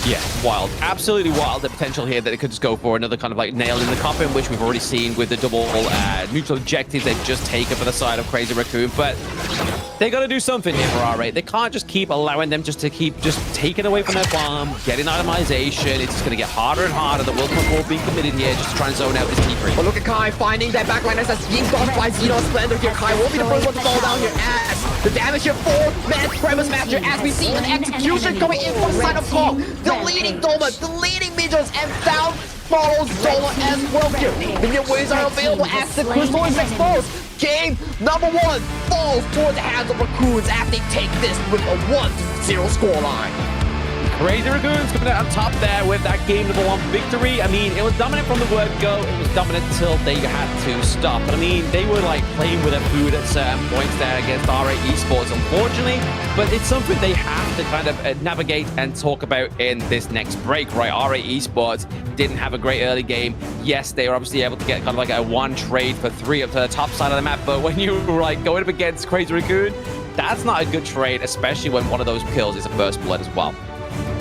Yeah, wild. Absolutely wild, the potential here that it could just go for another kind of like nail in the coffin, which we've already seen with the double neutral objectives they've just taken for the side of Crazy Raccoon. But they got to do something here for R8. They can't just keep allowing them to keep taking away from their farm, getting itemization. It's just going to get harder and harder. The World Cup will be committed here just to try and zone out this T3. But look at Kai finding that backline as that's being gone by Xenon Splendor here. Kai will be the first one to fall down here as The damage here, 4-man Premise Master, as we see an execution coming in from the side of Kong. Deleting Doma, deleting Minions, and down follows Doma as well here. Minion waves are available as the crystal is exposed. Game number 1 falls toward the hands of Raccoons as they take this with a 1-0 scoreline. Crazy Raccoons coming out on top there with that game number 1 victory. I mean, it was dominant from the word go. It was dominant till they had to stop. But I mean, they were like playing with their food at certain points there against RA Esports, unfortunately. But it's something they have to kind of navigate and talk about in this next break, right? RA Esports didn't have a great early game. Yes, they were obviously able to get kind of like a 1 trade for 3 up to the top side of the map. But when you were like going up against Crazy Raccoon, that's not a good trade, especially when one of those kills is a first blood as well.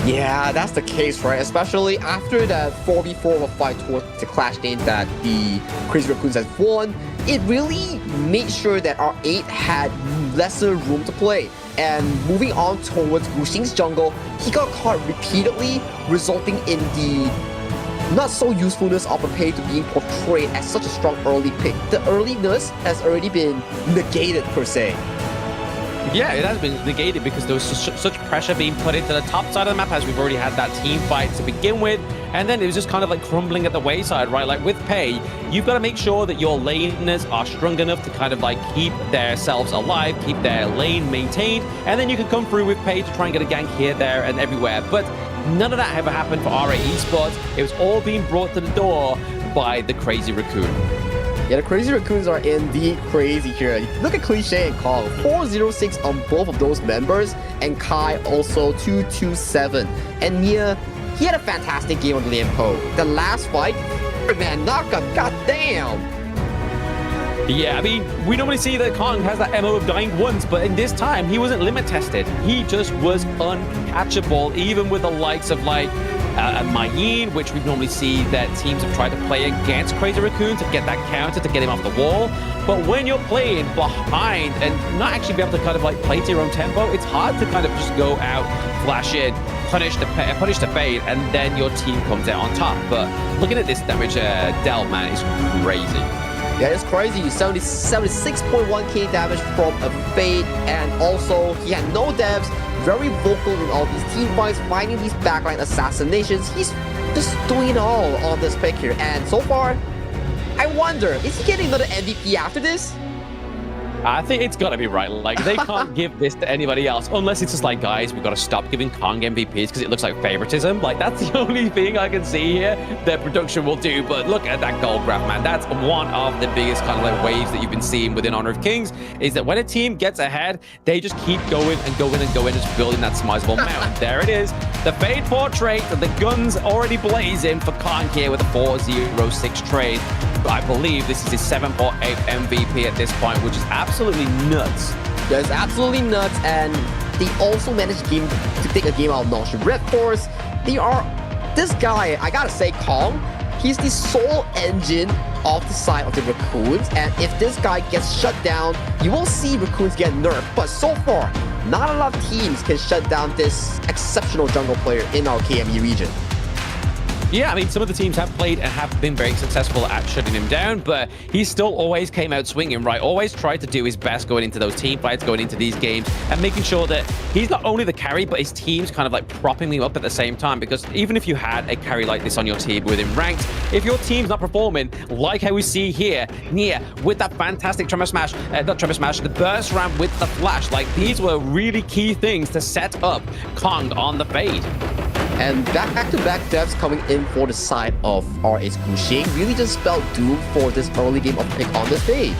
Yeah, that's the case, right? Especially after that 4v4 fight towards the Clash game that the Crazy Raccoons has won, it really made sure that R8 had lesser room to play. And moving on towards Wuxing's jungle, he got caught repeatedly, resulting in the not so usefulness of a pay to being portrayed as such a strong early pick. The earliness has already been negated per se. Yeah, it has been negated because there was such pressure being put into the top side of the map as we've already had that team fight to begin with. And then it was just kind of like crumbling at the wayside, right? Like with Pei, you've got to make sure that your laners are strong enough to kind of like keep themselves alive, keep their lane maintained. And then you can come through with Pei to try and get a gank here, there, and everywhere. But none of that ever happened for RA Esports. It was all being brought to the door by the Crazy Raccoon. Yeah, the Crazy Raccoons are indeed crazy here. Look at Cliche and Kong, 406 on both of those members, and Kai also 227. And Nia, he had a fantastic game on Liam Ho. The last fight, man, Naka, goddamn. Yeah, I mean, we normally see that Kong has that MO of dying once, but in this time, he wasn't limit tested. He just was uncatchable, even with the likes of like Mayin, which we normally see that teams have tried to play against Crazy Raccoon to get that counter, to get him off the wall. But when you're playing behind and not actually be able to kind of like play to your own tempo, it's hard to kind of just go out, flash in, punish the fade, and then your team comes out on top. But looking at this damage dealt, man, is crazy. Yeah, it's crazy. 76.1k damage from a fade, and also he had no devs. Very vocal in all these team fights, finding these backline assassinations. He's just doing it all on this pick here. And so far, I wonder, is he getting another MVP after this? I think it's got to be right. Like, they can't give this to anybody else unless it's just like, guys, we've got to stop giving Kong MVPs because it looks like favoritism. Like, that's the only thing I can see here that production will do. But look at that gold graph, man. That's one of the biggest kind of like waves that you've been seeing within Honor of Kings, is that when a team gets ahead, they just keep going and going and going, just building that smizable mountain. There it is. The Fade portrait, and the guns already blazing for Kong here with a 4-0-6 trade. I believe this is his 7th or 8th MVP at this point, which is absolutely nuts. Yeah, it's absolutely nuts, and they also managed to take a game out of Notion Red Force. This guy, I gotta say, Kong, he's the sole engine off the side of the Raccoons, and if this guy gets shut down, you will see Raccoons get nerfed. But so far, not a lot of teams can shut down this exceptional jungle player in our KME region. Yeah, I mean, some of the teams have played and have been very successful at shutting him down, but he still always came out swinging, right? Always tried to do his best going into those team fights, going into these games, and making sure that he's not only the carry, but his team's kind of like propping him up at the same time. Because even if you had a carry like this on your team within ranked, if your team's not performing, like how we see here, Nia with that fantastic the burst ramp with the flash, like these were really key things to set up Kong on the fade. And back-to-back devs coming in for the side of RA's Gushing really just spelled doom for this early game of pick on this fade.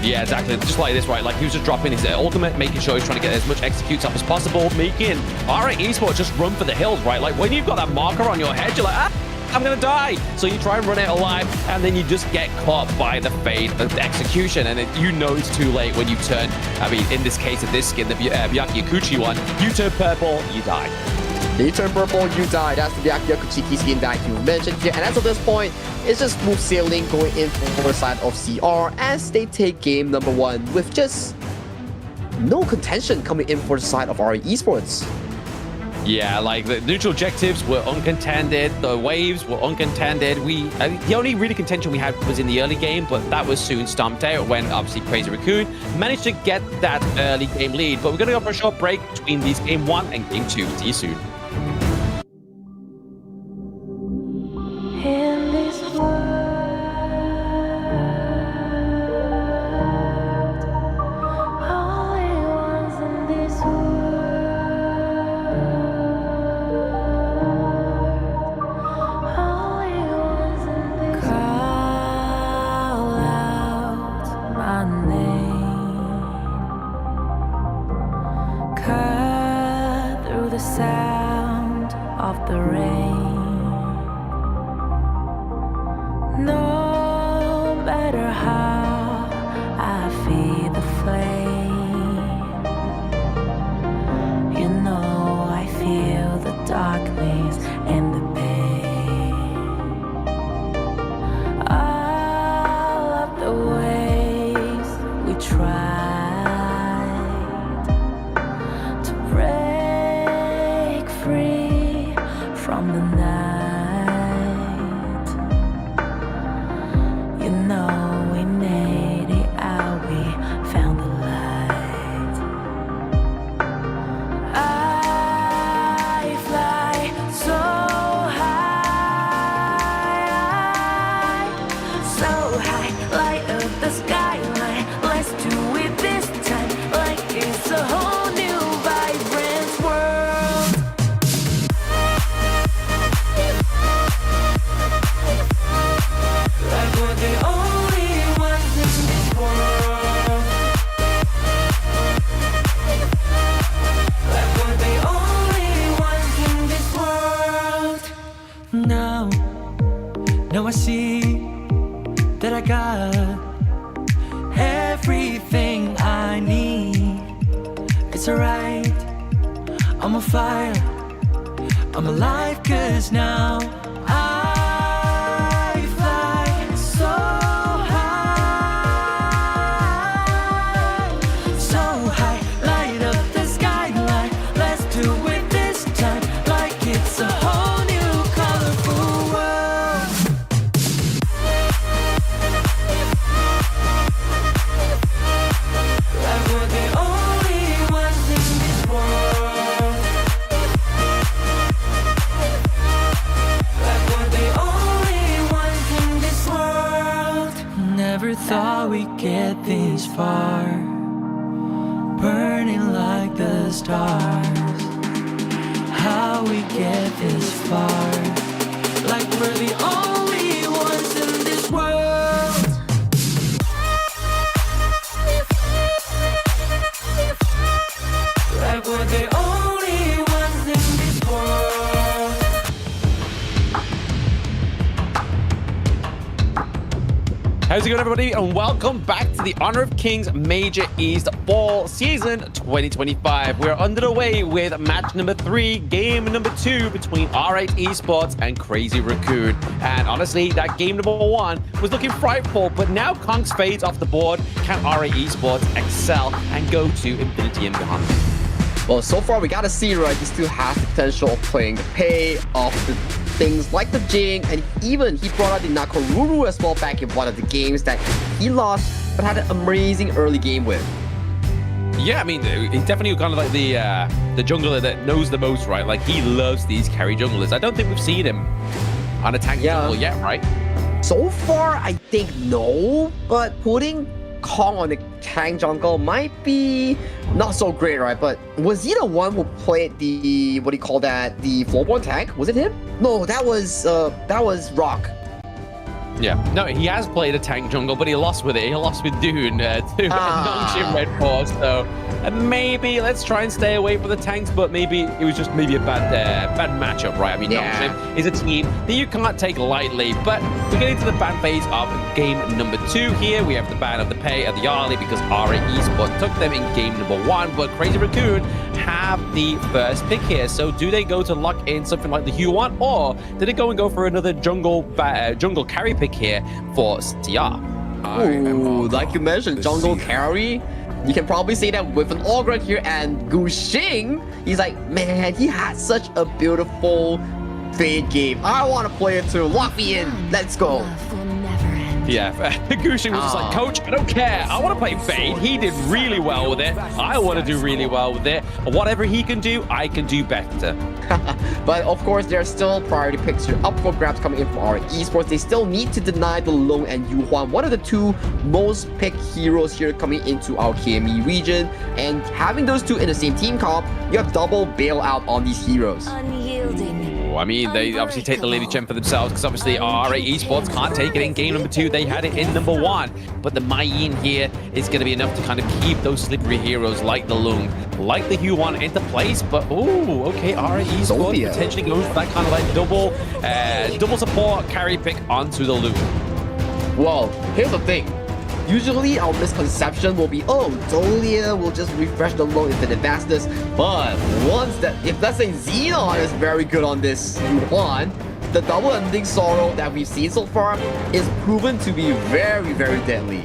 Yeah, exactly. Just like this, right? Like, he was just dropping his ultimate, making sure he's trying to get as much executes up as possible, making RA Esports just run for the hills, right? Like, when you've got that marker on your head, you're like, I'm gonna die. So you try and run out alive, and then you just get caught by the fade of the execution, and you know it's too late when you turn, I mean, in this case of this skin, the Byakuya Kuchi one, you turn purple, you die. You turn purple, you die. That's the Byakuya Kuchiki skin that you mentioned here. And as of this point, it's just smooth sailing going in for the side of CR as they take game number 1 with just no contention coming in for the side of RA Esports. Yeah, like the neutral objectives were uncontended, the waves were uncontended. The only really contention we had was in the early game, but that was soon stomped out when obviously Crazy Raccoon managed to get that early game lead. But we're going to go for a short break between these game 1 and game 2. See you soon. In this the sound of the rain. No matter how I feed the flame, you know I feel the darkness and the pain. All of the ways we tried to break free from the night, you know we made it out, we found the light. I fly so high, light up the skyline. Let's do it this time, like it's a whole new vibrant world. Like we're the only ones in this world. Like we're the only ones in this world. Now I see that I got everything I need. It's alright, I'm on fire, I'm alive, 'cause now I fly so high, light up the skyline. Let's do it this time, like it's a whole new colorful world. Like we're the only ones in this world. Like we're the only ones in this world. Never thought we'd get this far, burning like the stars. How we get this far, like we're the only ones in this world. Like we're the only ones in this world. How's it going, everybody? And welcome back to the Honor of Kings Major East Fall Season 2025. We're underway with match number 3, game number 2 between R8 Esports and Crazy Raccoon. And honestly, that game number 1 was looking frightful, but now Kongs fades off the board. Can R8 Esports excel and go to infinity and beyond? Well, so far we gotta see, right? He still has the potential of playing the pay, of the things like the Jing, and even he brought out the Nakoruru as well back in one of the games that he lost, but had an amazing early game with. Yeah, I mean, he's definitely kind of like the jungler that knows the most, right? Like, he loves these carry junglers. I don't think we've seen him on a tank jungle yet, right? So far, I think no, but putting Kong on the tank jungle might be not so great, right? But was he the one who played the, what do you call that, the floorborne tank? Was it him? No, that was Rock. Yeah, no, he has played a tank jungle, but he lost with it. He lost with Dune to Nongshim Red Force. So maybe let's try and stay away from the tanks, but maybe it was just maybe a bad matchup, right? I mean, Nongshim is a team that you can't take lightly, but we're getting to the ban phase of game number 2 here. We have the ban of the pay of the Arlie because R8 Esports took them in game number 1, but Crazy Raccoon have the first pick here. So do they go to lock in something like the Huan, or do they go for another jungle carry pick here for CR? Ooh, like you mentioned, jungle carry. You can probably say that with an Ogre here and Gu Xing, he's like, man, he had such a beautiful Fade game. I want to play it too. Lock me in. Let's go. Yeah, Gushing was just like, Coach, I don't care. I want to play Fade. He did really well with it. I want to do really well with it. Whatever he can do, I can do better. But of course, there are still priority picks here up for grabs coming in from our esports. They still need to deny the Long and Yuhuan, one of the two most picked heroes here coming into our KME region. And having those two in the same team comp, you have double bailout on these heroes. I mean, they obviously take the Lady Gem for themselves because obviously RA Esports can't take it in game number 2. They had it in number 1. But the Mai Yin here is going to be enough to kind of keep those slippery heroes like the Lung, like the Huan into place. But, ooh, okay, RA Esports potentially goes for that kind of like double support carry pick onto the Lung. Well, here's the thing. Usually our misconception will be, oh, Dolia will just refresh the low infinite fastest. But once that, if let's say Xenon is very good on this Yuan, the double ending sorrow that we've seen so far is proven to be very, very deadly.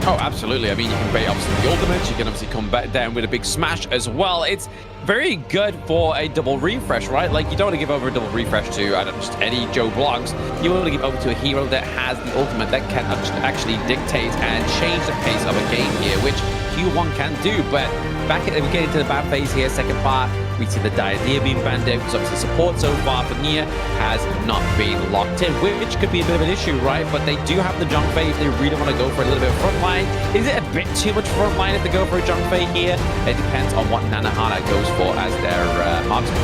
Oh, absolutely. I mean, you can bait obviously the ultimates. You can obviously come back down with a big smash as well. It's very good for a double refresh, right? Like, you don't want to give over a double refresh to, I don't know, just any Joe Bloggs. You want to give over to a hero that has the ultimate that can actually dictate and change the pace of a game here, which Q1 can do. But back at we get into the ban phase here, second part, we see the Diadea being banned out because obviously support so far for Nia has not been locked in, which could be a bit of an issue, right? But they do have the Junk Fei if they really want to go for a little bit of frontline. Is it a bit too much frontline if they go for a Junk Fei here? It depends on what Nanohana goes for as their marksman.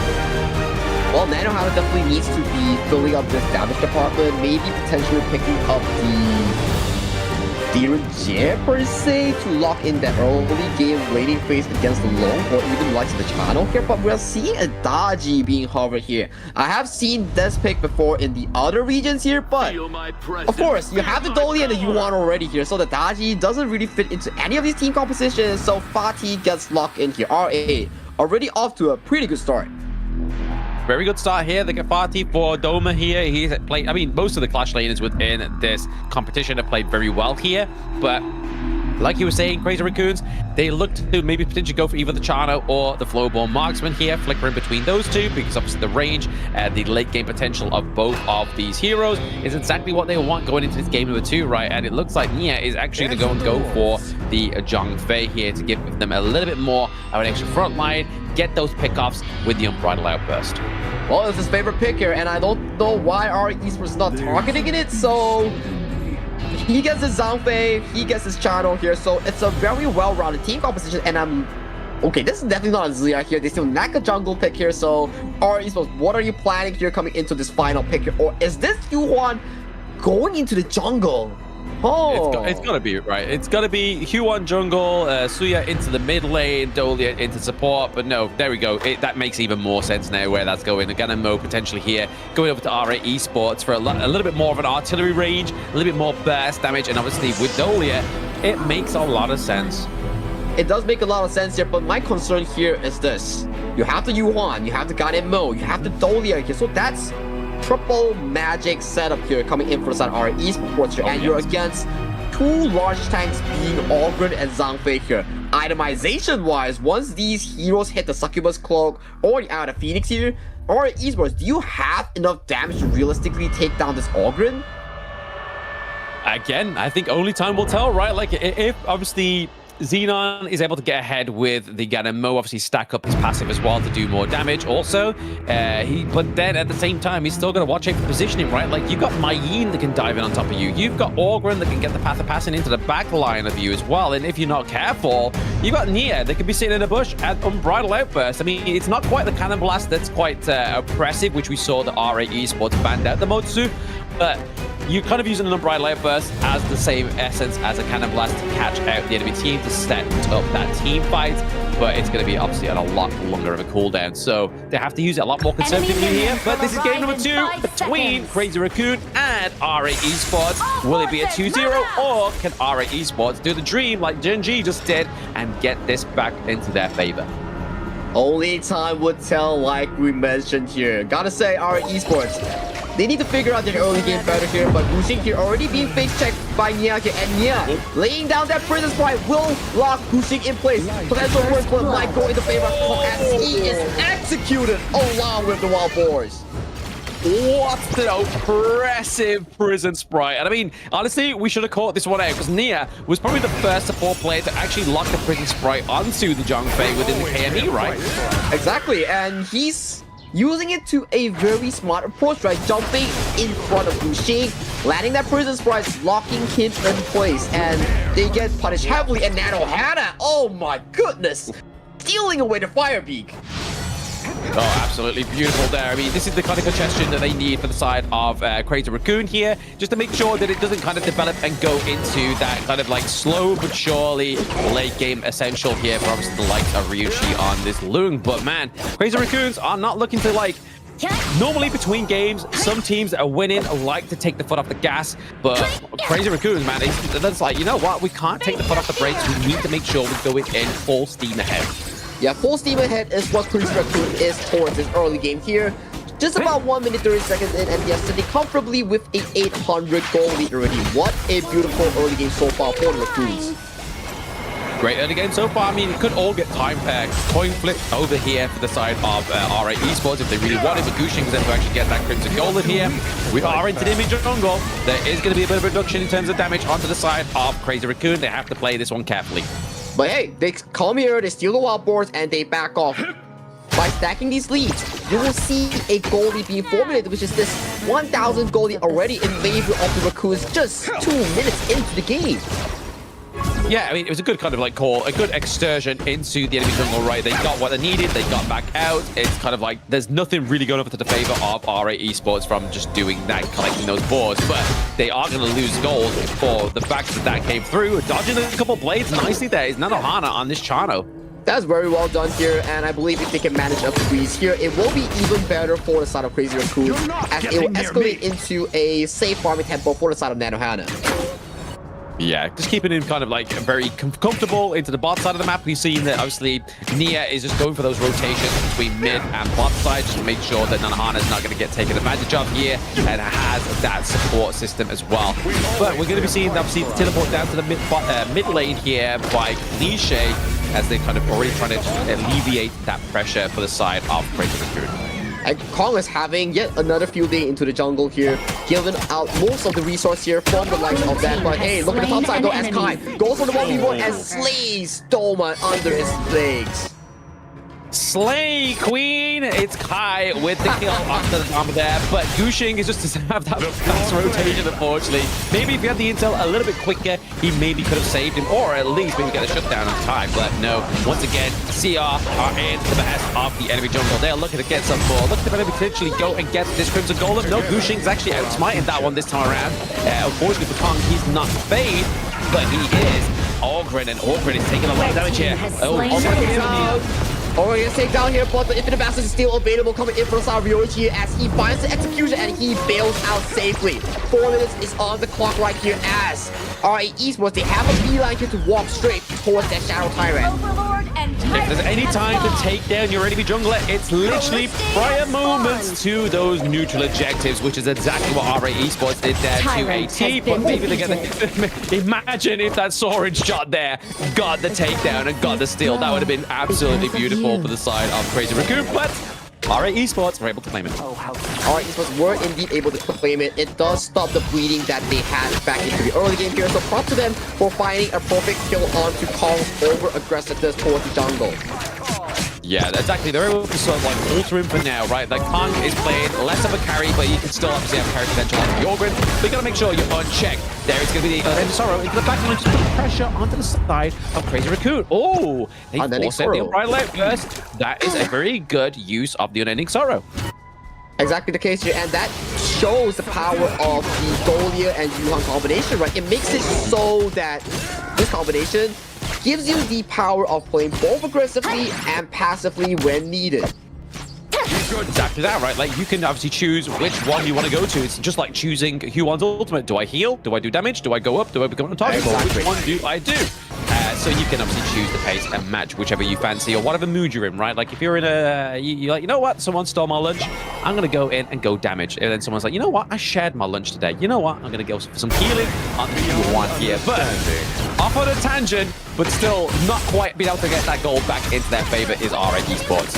Well, Nanohana definitely needs to be filling up this damage department, maybe potentially picking up the Jam per se to lock in that early game laning phase against the Long or even likes of the channel here, but we're seeing a Daji being hovered here. I have seen this pick before in the other regions here, but of course you have the Dolly and the Yuan already here, so the Daji doesn't really fit into any of these team compositions, so Fatih gets locked in here. RA already off to a pretty good start. Very good start here. They get Fatih for Doma here. He's played, I mean, most of the Clash laners within this competition have played very well here, but like you were saying, Crazy Raccoons, they look to maybe potentially go for either the Chano or the Flowborn Marksman here, flickering between those two, because obviously the range and the late game potential of both of these heroes is exactly what they want going into this game number 2, right? And it looks like Nia is actually going to go for the Zhang Fei here to give them a little bit more of an extra front line, get those pickoffs with the Unbridled Outburst. Well, it's his favorite pick here, and I don't know why our esports not targeting it, so he gets his Zhang Fei, he gets his channel here, so it's a very well-rounded team composition, and okay, this is definitely not a Zia here. They still lack a jungle pick here, so our esports, what are you planning here coming into this final pick here? Or is this Yuan going into the jungle? Oh, it's got to be, right? It's got to be Huan jungle, Suya into the mid lane, Dolia into support. But no, there we go. That makes even more sense now where that's going. Again, Mo potentially here going over to RA Esports for a little bit more of an artillery range, a little bit more burst damage, and obviously with Dolia, it makes a lot of sense. It does make a lot of sense here, but my concern here is this. You have the Yuan, you have the KME, you have the Dolia here, so that's triple magic setup here coming in for the side RA Esports here, and you're against two large tanks being Ogren and Zhang Fei here. Itemization wise, once these heroes hit the Succubus Cloak or the Eye of the Phoenix here, RA Esports, do you have enough damage to realistically take down this Ogren? Again, I think only time will tell, right? Like, if obviously Xenon is able to get ahead with the KME, obviously stack up his passive as well to do more damage also. But then at the same time, he's still going to watch out for positioning, right? Like, you've got Mai Yin that can dive in on top of you. You've got Orgren that can get the path of passing into the back line of you as well. And if you're not careful, you've got Nia that could be sitting in a bush at Unbridled Outburst. I mean, it's not quite the Cannon Blast that's quite oppressive, which we saw the RA Esports banned out the Motsu, but you're kind of using an Unbridled Outburst as the same essence as a Cannon Blast to catch out the enemy team to set up that team fight, but it's going to be obviously on a lot longer of a cooldown, so they have to use it a lot more conservatively here. But this is game number 2 between Crazy Raccoon and RA Esports. Will it be a 2-0, or can RA Esports do the dream like Genji just did and get this back into their favor? Only time would tell, like we mentioned here. Gotta say, RA Esports, they need to figure out their early game better here, but Wuxing here already being face checked by Nia here, and Nia laying down that Prison Sprite will lock Gushing in place. Potential first blood might go into favor of Kong as he is executed along with the Wild Boars. What an oppressive Prison Sprite. And I mean, honestly, we should have caught this one out because Nia was probably the first support player to actually lock the Prison Sprite onto the Zhongfei within the KME, right? Exactly, and he's using it to a very smart approach, right? Jumping in front of Gushing, landing that Prison Sprite, locking him in place, and they get punished heavily. And Nanohana, oh my goodness, stealing away the Fire Beak. Oh, absolutely beautiful there. I mean, this is the kind of congestion that they need for the side of Crazy Raccoon here, just to make sure that it doesn't kind of develop and go into that kind of like slow but surely late game essential here for obviously the likes of Ryushi on this Lung. But man, Crazy Raccoons are not looking to like... Normally between games, some teams that are winning like to take the foot off the gas, but Crazy Raccoons, man, that's like, you know what? We can't take the foot off the brakes. We need to make sure we're going in full steam ahead. Yeah, full steam ahead is what Crazy Raccoon is towards this early game here. Just about 1 minute 30 seconds in, and he has sitting comfortably with a 800 goal lead already. What a beautiful early game so far for the Raccoons. Great early game so far. I mean, it could all get time coin flipped over here for the side of RA Esports if they really wanted. But Gushing was able to actually get that Crimson Golden here. We are into the image jungle. There is going to be a bit of a reduction in terms of damage onto the side of Crazy Raccoon. They have to play this one carefully. But hey, they come here, they steal the Wild Boars, and they back off. By stacking these leads, you will see a goalie being formulated, which is this 1,000 goalie already in favor of the Raccoons just 2 minutes into the game. Yeah, I mean, it was a good kind of like call, a good excursion into the enemy jungle, right? They got what they needed, they got back out. It's kind of like there's nothing really going over to the favor of RA Esports from just doing that, collecting those boards, but they are going to lose gold for the fact that that came through. Dodging a couple blades nicely there is Nanohana on this Chano. That's very well done here, and I believe if they can manage a freeze here, it will be even better for the side of Crazy Raccoon, as it will escalate into a safe farming tempo for the side of Nanohana. Yeah, just keeping him kind of like very comfortable into the bot side of the map. We've seen that obviously Nia is just going for those rotations between mid and bot side just to make sure that Nanohana is not going to get taken advantage of here and has that support system as well. But we're going to be seeing obviously the teleport down to the mid lane here by Cliche as they're kind of already trying to alleviate that pressure for the side of Crazy Raccoon. And Kong is having yet another field day into the jungle here, giving out most of the resource here from the likes of that. But hey, look at the top side though, as Kai goes for the 1v1 and slays Stoma under his legs. Slay Queen! It's Kai with the kill onto the bomb there, but Gushing is just to have that fast rotation, unfortunately. Maybe if he had the intel a little bit quicker, he maybe could have saved him, or at least maybe get a shutdown in time. But no, once again, CR are in the behest of the enemy jungle. They're looking to get some more. Looking to maybe potentially go and get this Crimson Golem. No, Gushing's actually outsmiting that one this time around. Unfortunately for Kong, he's not fade, but he is. Ogren, and Ogren is taking a lot of damage here. Oh, gonna take down here, but the Infinite Masters is still available coming in for the side of Ryoichi as he finds the execution and he bails out safely. 4 minutes is on the clock right here as RA Esports, they have a beeline here to walk straight towards that Shadow Tyrant. If there's any time to take down your enemy jungler, it's literally prior moments to those neutral objectives, which is exactly what RA Esports did there to AT, but maybe they get the... Imagine if that Soaring shot there got the takedown and got the steal. That would have been absolutely beautiful for the side of Crazy Raccoon, but RA Esports were able to claim it. RA Esports were indeed able to claim it. It does stop the bleeding that they had back into the early game here, so props to them for finding a perfect kill onto Kong's over-aggressiveness towards the jungle. Yeah, exactly. They're able to sort of like alter him for now, right? Like Kong is playing less of a carry, but you can still obviously have carry potential on the Ogren. But you gotta make sure you're unchecked. There is gonna be the Sorrow into the back and just put pressure onto the side of Crazy Raccoon. Oh, they forced the Unbridled Outburst. That is a very good use of the Unending Sorrow. Exactly the case here, and that shows the power of the Golia and Yuhan combination, right? It makes it so that this combination gives you the power of playing both aggressively and passively when needed. Exactly that, right? Like, you can obviously choose which one you want to go to. It's just like choosing Huon's ultimate. Do I heal? Do I do damage? Do I go up? Do I become untargetable? Exactly. Which one do I do? So also you can obviously choose the pace and match whichever you fancy or whatever mood you're in, right? Like if you're in you're like, you know what, someone stole my lunch, I'm gonna go in and go damage. And then someone's like, you know what, I shared my lunch today. You know what, I'm gonna go for some healing on the Q1 here. But off on a tangent, but still not quite being able to get that gold back into their favor is RA Esports.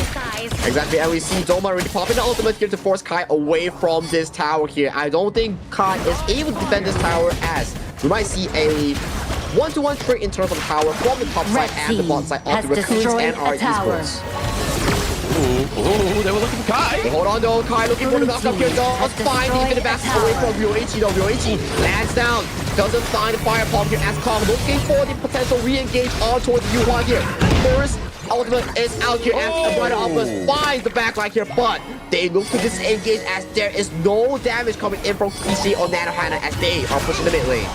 Exactly, and we see Doma really popping the ultimate here to force Kai away from this tower here. I don't think Kai is able to defend this tower, as we might see a one-to-one trade in terms of power from the top side and the bottom side of the Raccoons and RA Esports. Ooh, they were looking for Kai. Hold on though, Kai looking for the knockup here. Does find the infinite basket away from Ryoichi though. Ryoichi lands down. Doesn't find the fire palm here as Kong looking for the potential re-engage on towards the Yuan here. First ultimate is out here as Brighter Opus finds the backline here, but they look to disengage as there is no damage coming in from PC or Nanohana as they are pushing the mid lane.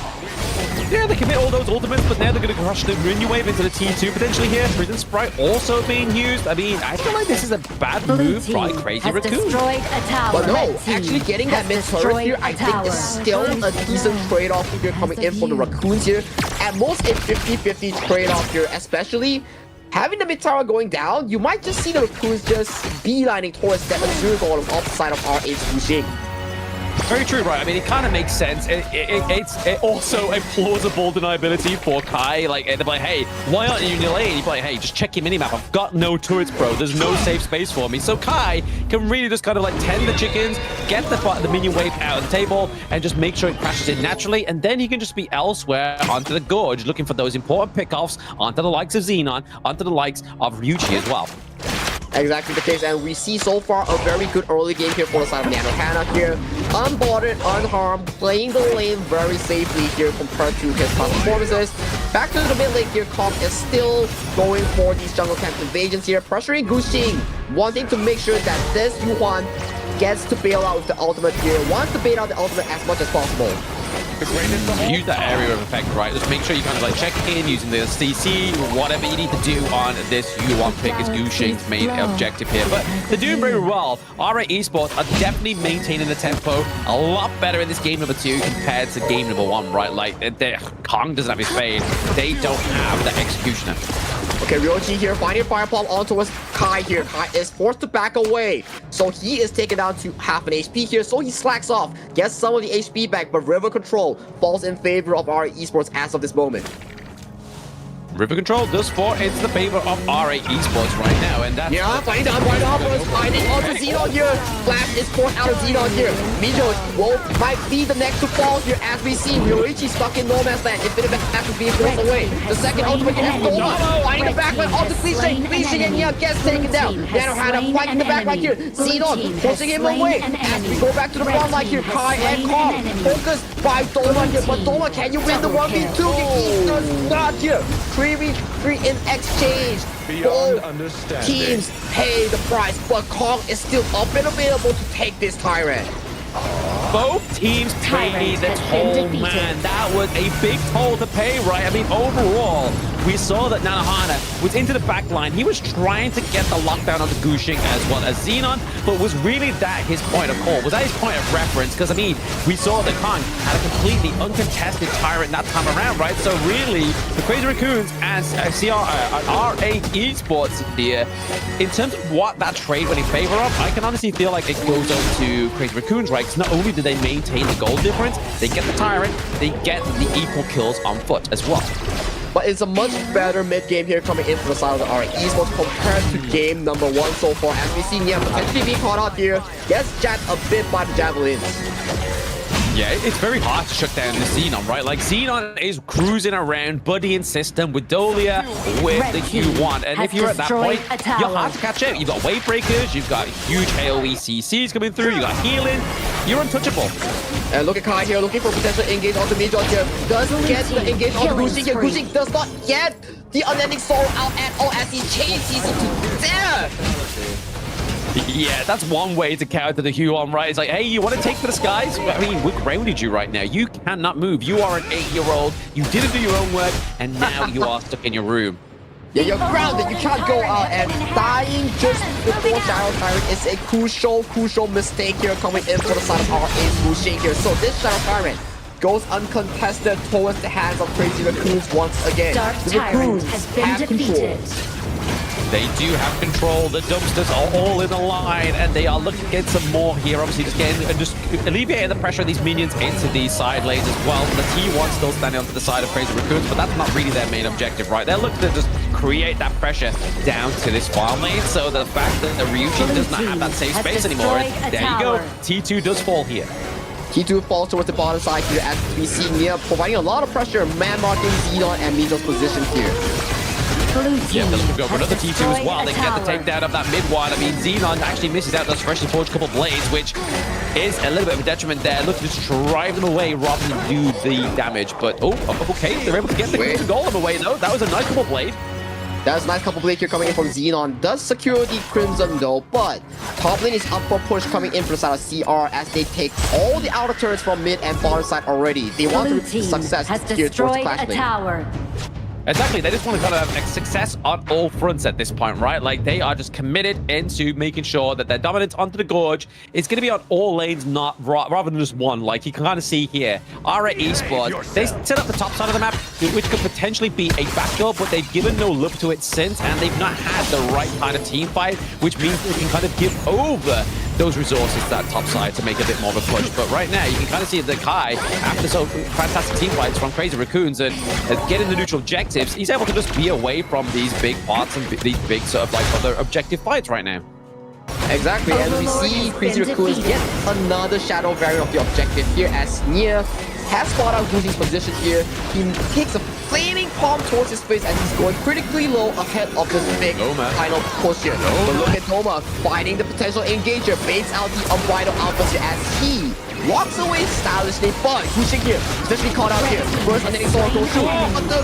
Yeah, they commit all those ultimates, but now they're going to crush the Minion Wave into the T2 potentially here. Prison Sprite also being used. I mean, I feel like this is a bad move by Crazy Raccoon. But no, actually getting that mid turret here, I think is still a decent trade-off here coming in from the Raccoons here. At most a 50-50 trade-off here, especially having the mid tower going down, you might just see the Raccoons just beelining towards that Azure Golem off the side of R8's Wuxing. Very true, right? I mean, it kind of makes sense. It's also a plausible deniability for Kai. Like, they're like, hey, why aren't you in your lane? You're like, hey, just check your minimap. I've got no turrets, bro. There's no safe space for me. So Kai can really just kind of like tend the chickens, get the minion wave out of the table, and just make sure it crashes in naturally. And then he can just be elsewhere onto the gorge, looking for those important pickoffs onto the likes of Xenon, onto the likes of Ryuchi as well. Exactly the case, and we see so far a very good early game here for the side of Nanohana here. Unbothered, unharmed, playing the lane very safely here compared to his past performances. Back to the mid lane here, Kong is still going for these jungle camp invasions here, pressuring Guxing, wanting to make sure that this Yuan gets to bail out with the ultimate here, wants to bait out the ultimate as much as possible. Use that area of effect, right? Just make sure you kind of like check in using the CC, whatever you need to do on this U1 pick is Guxing's main objective here. But they're doing very well. RA Esports are definitely maintaining the tempo a lot better in this game number 2 compared to game number 1, right? Like, Kong doesn't have his fade. They don't have the executioner. Okay, Ryochi here finding Fire Palm on towards Kai here. Kai is forced to back away. So he is taken down to half an HP here. So he slacks off, gets some of the HP back, but River Control falls in favor of RA Esports as of this moment. River Control does fall into the favor of RA Esports right now, and that's... Yeah, finding down right off, finding onto Xenon here. Flash is forced out of Xenon here. Mijos might be the next to fall here as we see Ryoichi stuck in no man's land. Infinite Back is being forced away. The second ultimate here is Doma, finding the backline onto Cliche. Cliche and Nia gets taken down. Nanohana fighting the backline here. Xenon pushing him away. As we go back to the front line here, Kai and Kong focused by Doma here. But Doma, can you win the 1v2? He does not here. 3v3 in exchange. Both teams pay the price, but Kong is still up and available to take this Tyrant. Both teams paid the toll, man. That was a big toll to pay, right? I mean, overall, we saw that Nanohana was into the back line. He was trying to get the lockdown on the Guxing as well as Xenon, but was really that his point of call? Was that his point of reference? Because, I mean, we saw that Kong had a completely uncontested Tyrant that time around, right? So really, the Crazy Raccoons as R8 Esports here, in terms of what that trade went in favor of, I can honestly feel like it goes over to Crazy Raccoons, right? Because not only do they maintain the goal difference, they get the Tyrant, they get the equal kills on foot as well. But it's a much better mid-game here coming in from the side of the RA Esports compared to game number 1 so far. As we see Nia potentially being caught out here, gets jacked a bit by the javelins. Yeah, it's very hard to shut down the Xenon, right? Like, Xenon is cruising around, buddying system with Dolia, with the Q1. And if you're at that point, you're hard to catch out. You've got wave breakers, you've got huge AoE CCs coming through, you got healing. You're untouchable. And look at Kai here, looking for potential engage onto Mijos here. Doesn't get the engage onto Guxing here. Guxing does not get the unending soul out at all as he chains CC to death. Yeah, that's one way to counter the Huon, right? It's like, hey, you want to take to the skies? I mean, we've grounded you right now. You cannot move. You are an 8-year-old. You didn't do your own work, and now you are stuck in your room. Yeah, you're grounded. You can't go out, and dying just before Shadow Tyrant is a crucial mistake here coming in for the side of our Guxing here. So this Shadow Tyrant goes uncontested towards the hands of Crazy Raccoons once again. Dark The Tyrant Raccoons has been have defeated. control. They do have control. The dumpsters are all in a line, and they are looking to get some more here. Obviously, just getting and just alleviating the pressure of these minions into these side lanes as well. The T1 still standing onto the side of Crazy Raccoons, but that's not really their main objective, right? They're looking to just create that pressure down to this farm lane, so the fact that the Ryuji does not have that safe space anymore. There you go. T2 does fall here. T2 falls towards the bottom side here as we see Nia providing a lot of pressure, man marking Xenon and Mijo's position here. Yeah, they're looking to go for another T2 as well. They can get the takedown of that mid one. I mean, Xenon actually misses out those freshly forged couple blades, which is a little bit of a detriment there. Looking to just drive them away rather than do the damage. But, oh, okay, they're able to get the golem away, though. That was a nice couple blade. That was a nice couple blade here coming in from Xenon. Does secure the Crimson, though, but top lane is up for push coming in from the side of CR as they take all the outer turrets from mid and bottom side already. They want to repeat success here towards Clash lane. Exactly, they just want to kind of have success on all fronts at this point, right? Like, they are just committed into making sure that their dominance onto the Gorge is going to be on all lanes, not rather than just one. Like, you can kind of see here, RA Esports, they set up the top side of the map, which could potentially be a backdoor, but they've given no love to it since, and they've not had the right kind of team fight, which means they can kind of give over those resources to that top side to make a bit more of a push. But right now, you can kind of see that Kai, after so fantastic team fights from Crazy Raccoons and getting the neutral objectives, he's able to just be away from these big parts and these big sort of like other objective fights right now. Exactly, and we see Crazy Raccoons get another shadow variant of the objective here as Nia has spot out Guji's position here. He takes a flaming palm towards his face and he's going critically low ahead of this big final push here. But look at Doma fighting the potential engager, baits out the unbridled alphas here as he walks away stylishly, but Gushing here, especially caught out here. First underneath Sword goes through, but the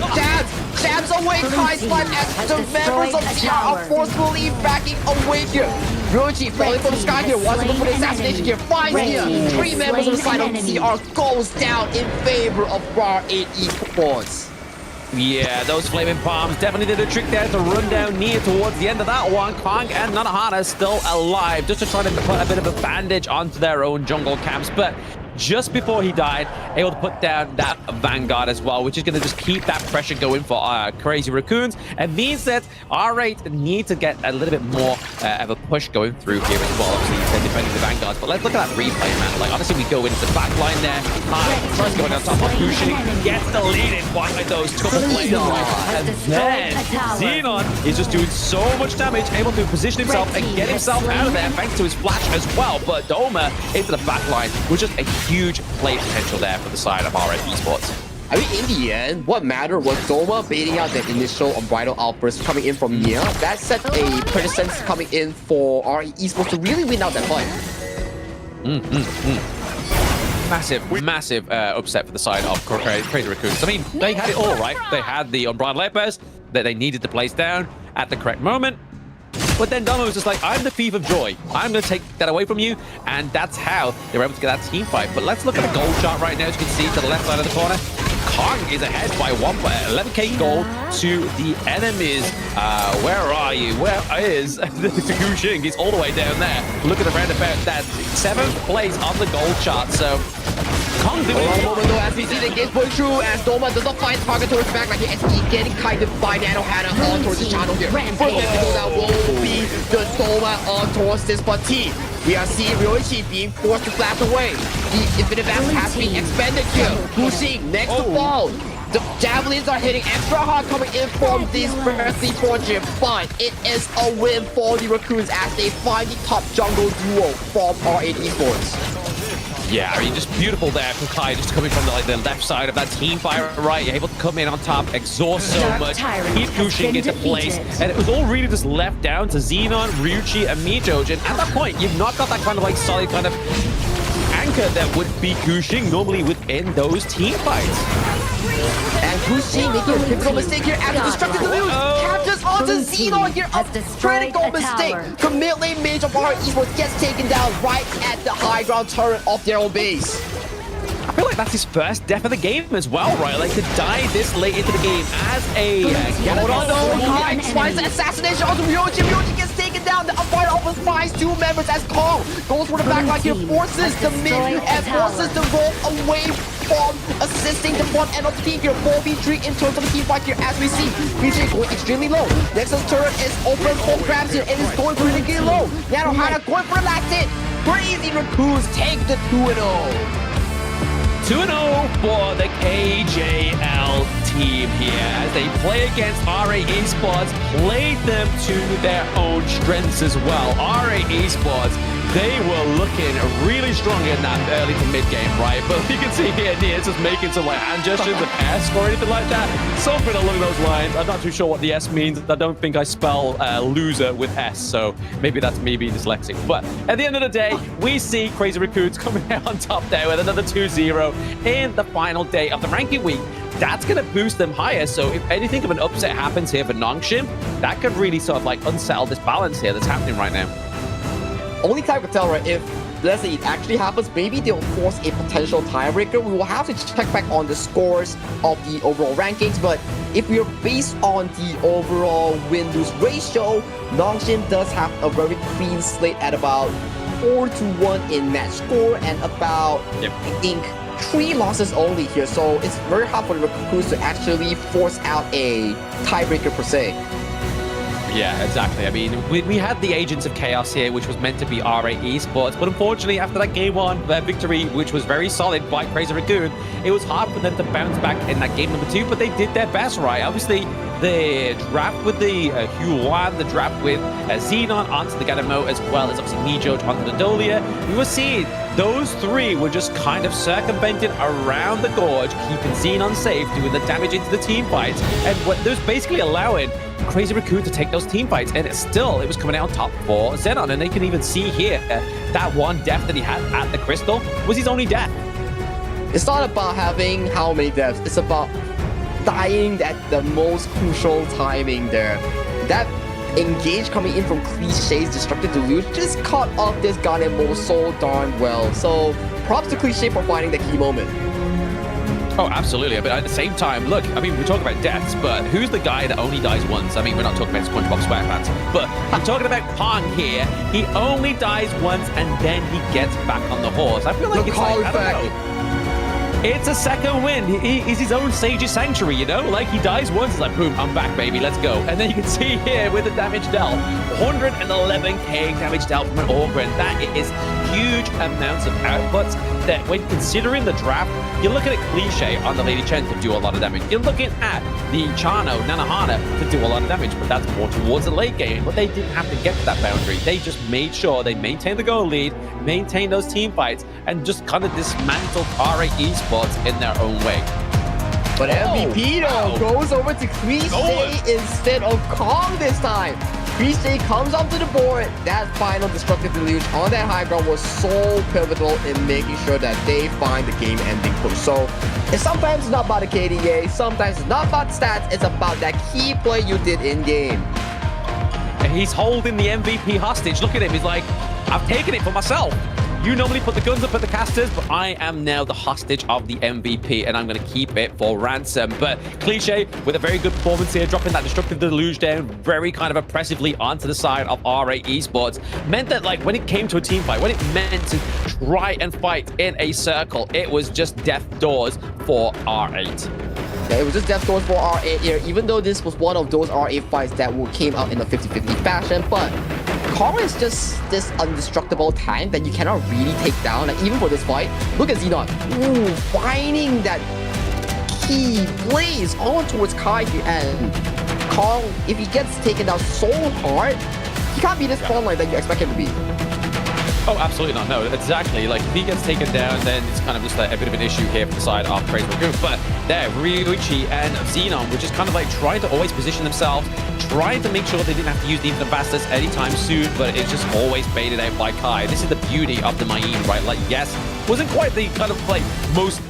jabs away Kai's life as the members of CR are forcefully backing away here. Ryuji falling from the sky here, wants to go for the assassination here, finds here. 3 members on the side of CR goes down in favor of Bar 8 Esports. Yeah, those flaming palms definitely did a trick there to run down near towards the end of that one. Kong and Nanahana still alive, just to try to put a bit of a bandage onto their own jungle camps. But just before he died, able to put down that Vanguard as well, which is going to just keep that pressure going for Crazy Raccoons. It means that R8 need to get a little bit more of a push going through here as well. Obviously, they're defending the Vanguards, but let's look at that replay, man. Like, honestly, we go into the back line there. Tries going on top of Gushing, gets deleted by those couple blades. And then Xenon is just doing so much damage, able to position himself and get himself out of there thanks to his flash as well. But Doma into the back line was just a huge play potential there for the side of RF Esports. I mean, in the end, what mattered was Doma baiting out the initial unbridled outburst coming in from Nia. That set a precedent coming in for RE Esports to really win out that fight. Massive upset for the side of Crazy Raccoons. I mean, they had it all, right? They had the unbridled outburst that they needed to place down at the correct moment. But then Doma was just like, I'm the thief of joy. I'm going to take that away from you. And that's how they were able to get that team fight. But let's look at the gold chart right now. As you can see to the left side of the corner, Kong is ahead by 11k gold to the enemies. Where are you? Where is the Gushing? He's all the way down there. Look at the roundabout. That 7th place on the gold chart. So Kong doing it. Though, as we see the gates push through, as Doma does not find target towards the back like as he getting kind of by Nanohana on towards the channel here. First to go down will be the Doma on towards this team. We are seeing Ryoichi being forced to flash away. The infinite battle has been expanded here. Gushing next to fall. The javelins are hitting extra hard coming in from this freshly forged, but it is a win for the Raccoons as they find the top jungle duo from R8 Esports. Yeah, I mean, just beautiful there from Kai, just coming from the left side of that team fire right. You're able to come in on top, exhaust so much, keep Gushing into place, and it was all really just left down to Xenon, Ryuji, and Mijoji. And at that point, you've not got that kind of like solid kind of anchor that would be Gushing normally within those team fights. And Gushing making a pivotal mistake here after destructing the news. Captures onto Xenon here. A critical mistake. The mid lane mage of our Esports gets taken down right at the high ground turret of their own base. I feel like that's his first death of the game as well, right? Like to die this late into the game as a hold on, no, Kai tries the assassination onto Ryoji. Ryoji gets taken down. The umpire almost finds 2 members as Kong goes for the backline here, forces the mid and forces the roll away Bomb assisting the front end of the team here. 4v3 in terms of the team fight here as we see. BJ going extremely low. Nexus turret is open for grabs here and is going critically low. Nanohana going for the last hit. Crazy Raccoons take the 2-0. 2-0 for the KJL team here as they play against RA Esports, played them to their own strengths as well. RA Esports, they were looking really strong in that early to mid game, right? But you can see here, Nia's just making some like hand gestures of S or anything like that. Something along those lines. I'm not too sure what the S means. I don't think I spell loser with S, so maybe that's me being dyslexic. But at the end of the day, we see Crazy Raccoons coming out on top there with another 2-0 in the final day of the ranking week. That's going to boost them higher. So if anything of an upset happens here for Nongshim, that could really sort of like unsettle this balance here that's happening right now. Only time will tell, right? If, let's say, it actually happens, maybe they'll force a potential tiebreaker. We will have to check back on the scores of the overall rankings. But if we are based on the overall win-lose ratio, Nongshim does have a very clean slate at about 4-1 in match score and about, I think, 3 losses only here. So it's very hard for the Raccoons to actually force out a tiebreaker per se. Yeah, exactly. I mean, we had the Agents of Chaos here, which was meant to be RA Esports, but unfortunately, after that game 1, their victory, which was very solid by Crazy Raccoon, it was hard for them to bounce back in that game number 2, but they did their best, right? Obviously, the draft with the Huan, the draft with Xenon onto the Ganamo, as well as obviously Nijoj onto the Dolia. We were seeing those 3 were just kind of circumventing around the gorge, keeping Xenon safe, doing the damage into the team fights, and what was basically allowing Crazy Raccoon to take those team fights, and it was coming out on top for Xenon. And they can even see here that one death that he had at the Crystal was his only death. It's not about having how many deaths, it's about dying at the most crucial timing there. That engage coming in from Cliché's Destructive Deluge just caught off this Ganemo so darn well. So props to Cliché for finding the key moment. Oh, absolutely. But at the same time, look, I mean, we're talking about deaths, but who's the guy that only dies once? I mean, we're not talking about SpongeBob SquarePants, but I'm talking about Pong here. He only dies once, and then he gets back on the horse. I feel like it's like, I don't know. It's a second win. He's his own Sage's Sanctuary, you know? Like, he dies once, he's like, boom, I'm back, baby, let's go. And then you can see here with the damage dealt, 111k damage dealt from an Orgren. That is huge amounts of outputs that when considering the draft, you're looking at Cliché on the Lady Chen to do a lot of damage. You're looking at the Chano, Nanohana to do a lot of damage, but that's more towards the late game. But they didn't have to get to that boundary. They just made sure they maintained the goal lead, maintained those team fights, and just kind of dismantled RA Esports in their own way. But MVP though goes over to Cliché instead of Kong this time. Cliché comes onto the board. That final Destructive Deluge on that high ground was so pivotal in making sure that they find the game-ending push. So it's sometimes not about the KDA, sometimes it's not about stats, it's about that key play you did in-game. He's holding the MVP hostage. Look at him. He's like, I've taken it for myself. You normally put the guns up at the casters, but I am now the hostage of the MVP, and I'm going to keep it for ransom. But Cliché, with a very good performance here, dropping that Destructive Deluge down very kind of oppressively onto the side of RA Esports, meant that, like, when it came to a team fight, when it meant to try and fight in a circle, it was just death doors for R8. Yeah, it was just death doors for R8 here, even though this was one of those R8 fights that came out in a 50-50 fashion, but Kong is just this indestructible tank that you cannot really take down. Like, even for this fight, look at Xenon. Ooh, finding that key blaze on towards Kai here. And Kong, if he gets taken down so hard, he can't be this frontline that you expect him to be. Oh, absolutely not. No, exactly. Like, if he gets taken down, then it's kind of just like a bit of an issue here for the side of Crazy Raccoon. But there, Ryuichi and Xenon were just kind of like trying to always position themselves, trying to make sure they didn't have to use the Infinite Bastards anytime soon, but it's just always baited out by Kai. This is the beauty of the Mayin, right? Like, yes, wasn't quite the kind of like most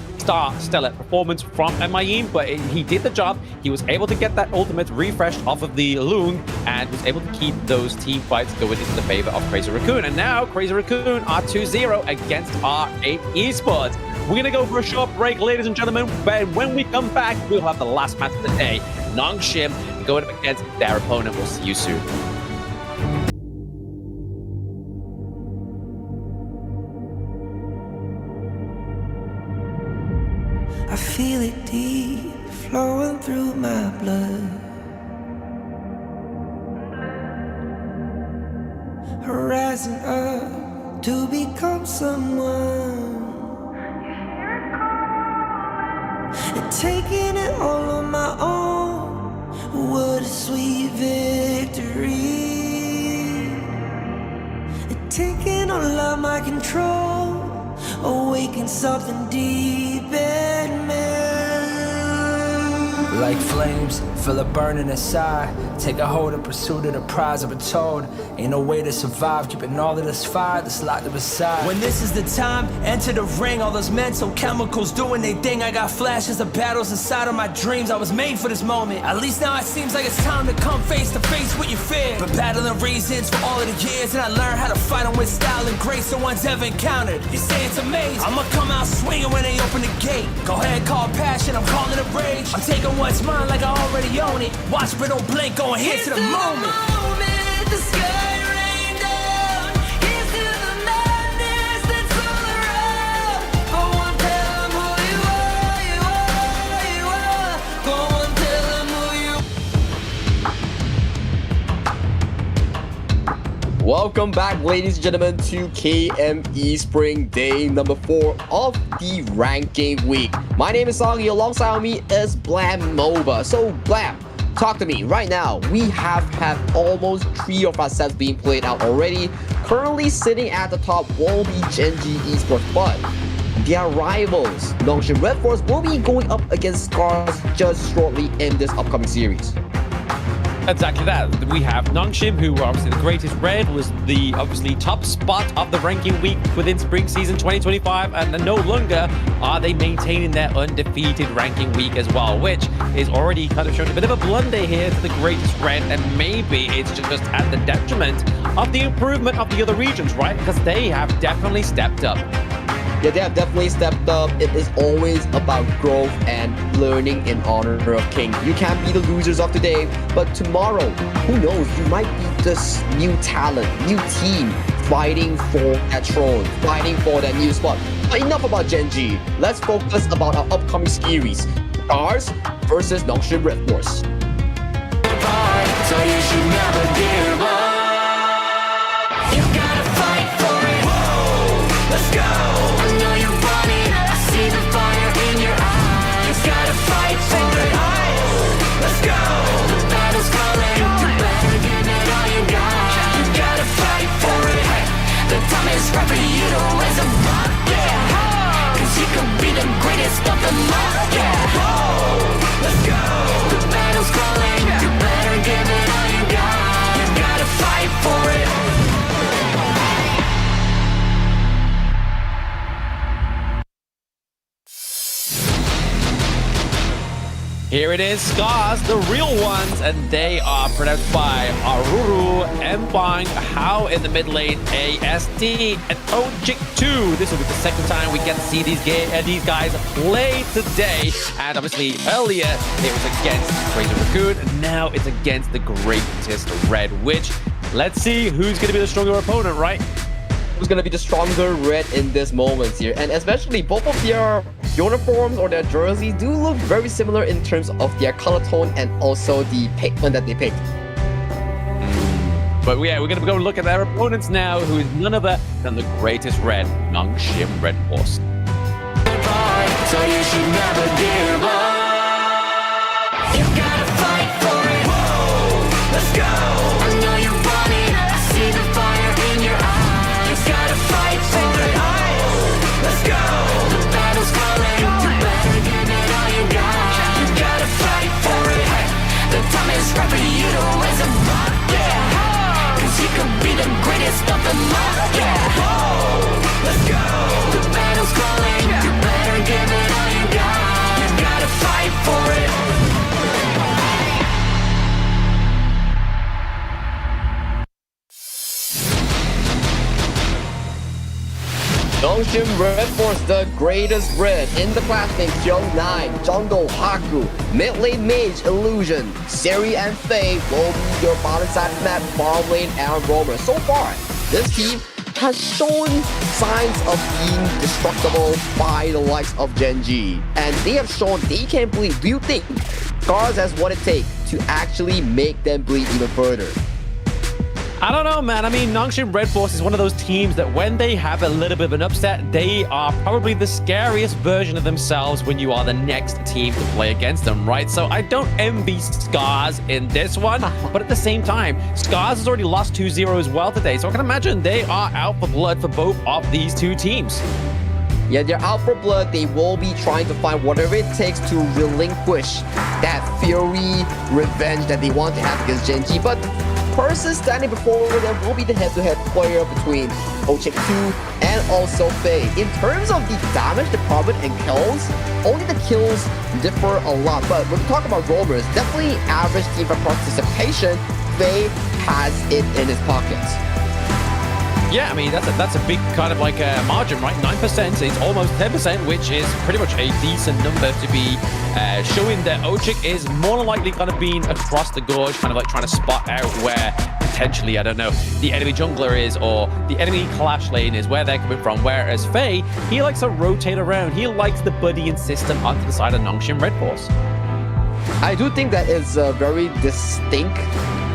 stellar performance from Mayin, but he did the job. He was able to get that ultimate refreshed off of the Lung and was able to keep those team fights going into the favor of Crazy Raccoon. And now Crazy Raccoon are 2-0 against R8 Esports. We're going to go for a short break, ladies and gentlemen, but when we come back, we'll have the last match of the day. Nongshim going up against their opponent. We'll see you soon. I feel it deep flowing through my blood. Rising up to become someone, and taking it all on my own. What a sweet victory. And taking all of my control, awaken something deep in me. Like flames, feel it burning inside. Take a hold in pursuit of the prize. I've been told ain't no way to survive, keeping all of this fire that's locked up inside. When this is the time, enter the ring. All those mental chemicals doing they thing. I got flashes of battles inside of my dreams. I was made for this moment. At least now it seems like it's time to come face to face with your fear. Been battling reasons for all of the years, and I learned how to fight them with style and grace no one's ever encountered. You say it's amazing, I'ma come out swinging when they open the gate. Go ahead, call passion, I'm calling it rage. I'm taking what's mine like I already own it. Watch but don't blink, going here to the moment. The sky rain down. Here's to the madness that's all around. Go on, tell them who you are, you are, you are. Go on, tell them who you are. Welcome back, ladies and gentlemen, to KME Spring Day number 4 of the ranking week. My name is Songy, alongside me is Blam Nova. So Blam, talk to me right now. We have had almost 3 of our sets being played out already. Currently sitting at the top will be Genji Esports, but their rivals, Nongshim Red Force, will be going up against Scars just shortly in this upcoming series. Exactly that. We have Nongshim, who are obviously the greatest red, was the obviously top spot of the ranking week within spring season 2025, and no longer are they maintaining their undefeated ranking week as well, which is already kind of showing a bit of a blunder here to the greatest red, and maybe it's just at the detriment of the improvement of the other regions, right? Because they have definitely stepped up. Yeah, they have definitely stepped up. It is always about growth and learning in honor of King. You can't be the losers of today, but tomorrow, who knows, you might be this new talent, new team, fighting for that throne, fighting for that new spot. But enough about Genji. Let's focus about our upcoming series. Scars versus Nongshim Red Force. So you should never give up. You gotta fight for it. Whoa, let's go. Let's go! The battle's calling. You better give it all you got. You gotta fight for it. The time is right for you to raise a rock, yeah. Cause you could be the greatest of them all, yeah. Whoa, let's go! The battle's calling. You better give it all you got. You gotta fight for it. Here it is, Scars, the real ones, and they are pronounced by Aruru, Mbang, Hao in the mid lane, ASD, and Ojik2. This will be the second time we get to see these guys play today. And obviously, earlier, it was against Crazy Raccoon, and now it's against the greatest red, which, let's see who's going to be the stronger opponent, right? Who's going to be the stronger red in this moment here. And especially both of their uniforms or their jerseys do look very similar in terms of their color tone and also the pigment that they picked. But yeah, we're going to go look at their opponents now, who is none other than the greatest red, Nongshim Red Force. So you should never give up. You gotta fight for it. Whoa, let's go. I know you want it. I see the fire in your eyes. You gotta fight for it. Let's go. The battle's calling. You better give it all you got. You gotta fight for it. The time is right for you to raise a rock, yeah. Cause you could be the greatest of them all, yeah. Whoa, let's go. The battle's calling. You better give it all you got. You gotta fight for it. Nongshim Red Force, the greatest red in the class named Kyung9, Jungle, Haku, mid lane Mage, Illusion, Seri and Faye will be your bottom side map, farm lane, and roamer. So far, this team has shown signs of being destructible by the likes of Genji. And they have shown they can bleed. Do you think Scars has what it takes to actually make them bleed even further? I don't know, man. I mean, Nongshim Red Force is one of those teams that when they have a little bit of an upset, they are probably the scariest version of themselves when you are the next team to play against them, right? So I don't envy Scars in this one, but at the same time, Scars has already lost 2-0 as well today, so I can imagine they are out for blood for both of these two teams. Yeah, they're out for blood. They will be trying to find whatever it takes to relinquish that fury, revenge that they want to have against Genji, but person standing before them will be the head-to-head player between Ochik 2 and also Faye. In terms of the damage department and kills, only the kills differ a lot. But when we talk about roamers, definitely average team for participation, Faye has it in his pockets. Yeah, I mean, that's a big kind of like a margin, right? 9%, it's almost 10%, which is pretty much a decent number to be showing that Ochik is more than likely kind of being across the gorge, kind of like trying to spot out where potentially, I don't know, the enemy jungler is or the enemy clash lane is, where they're coming from. Whereas Faye, he likes to rotate around. He likes the buddying system onto the side of Nongshim Red Force. I do think that is a very distinct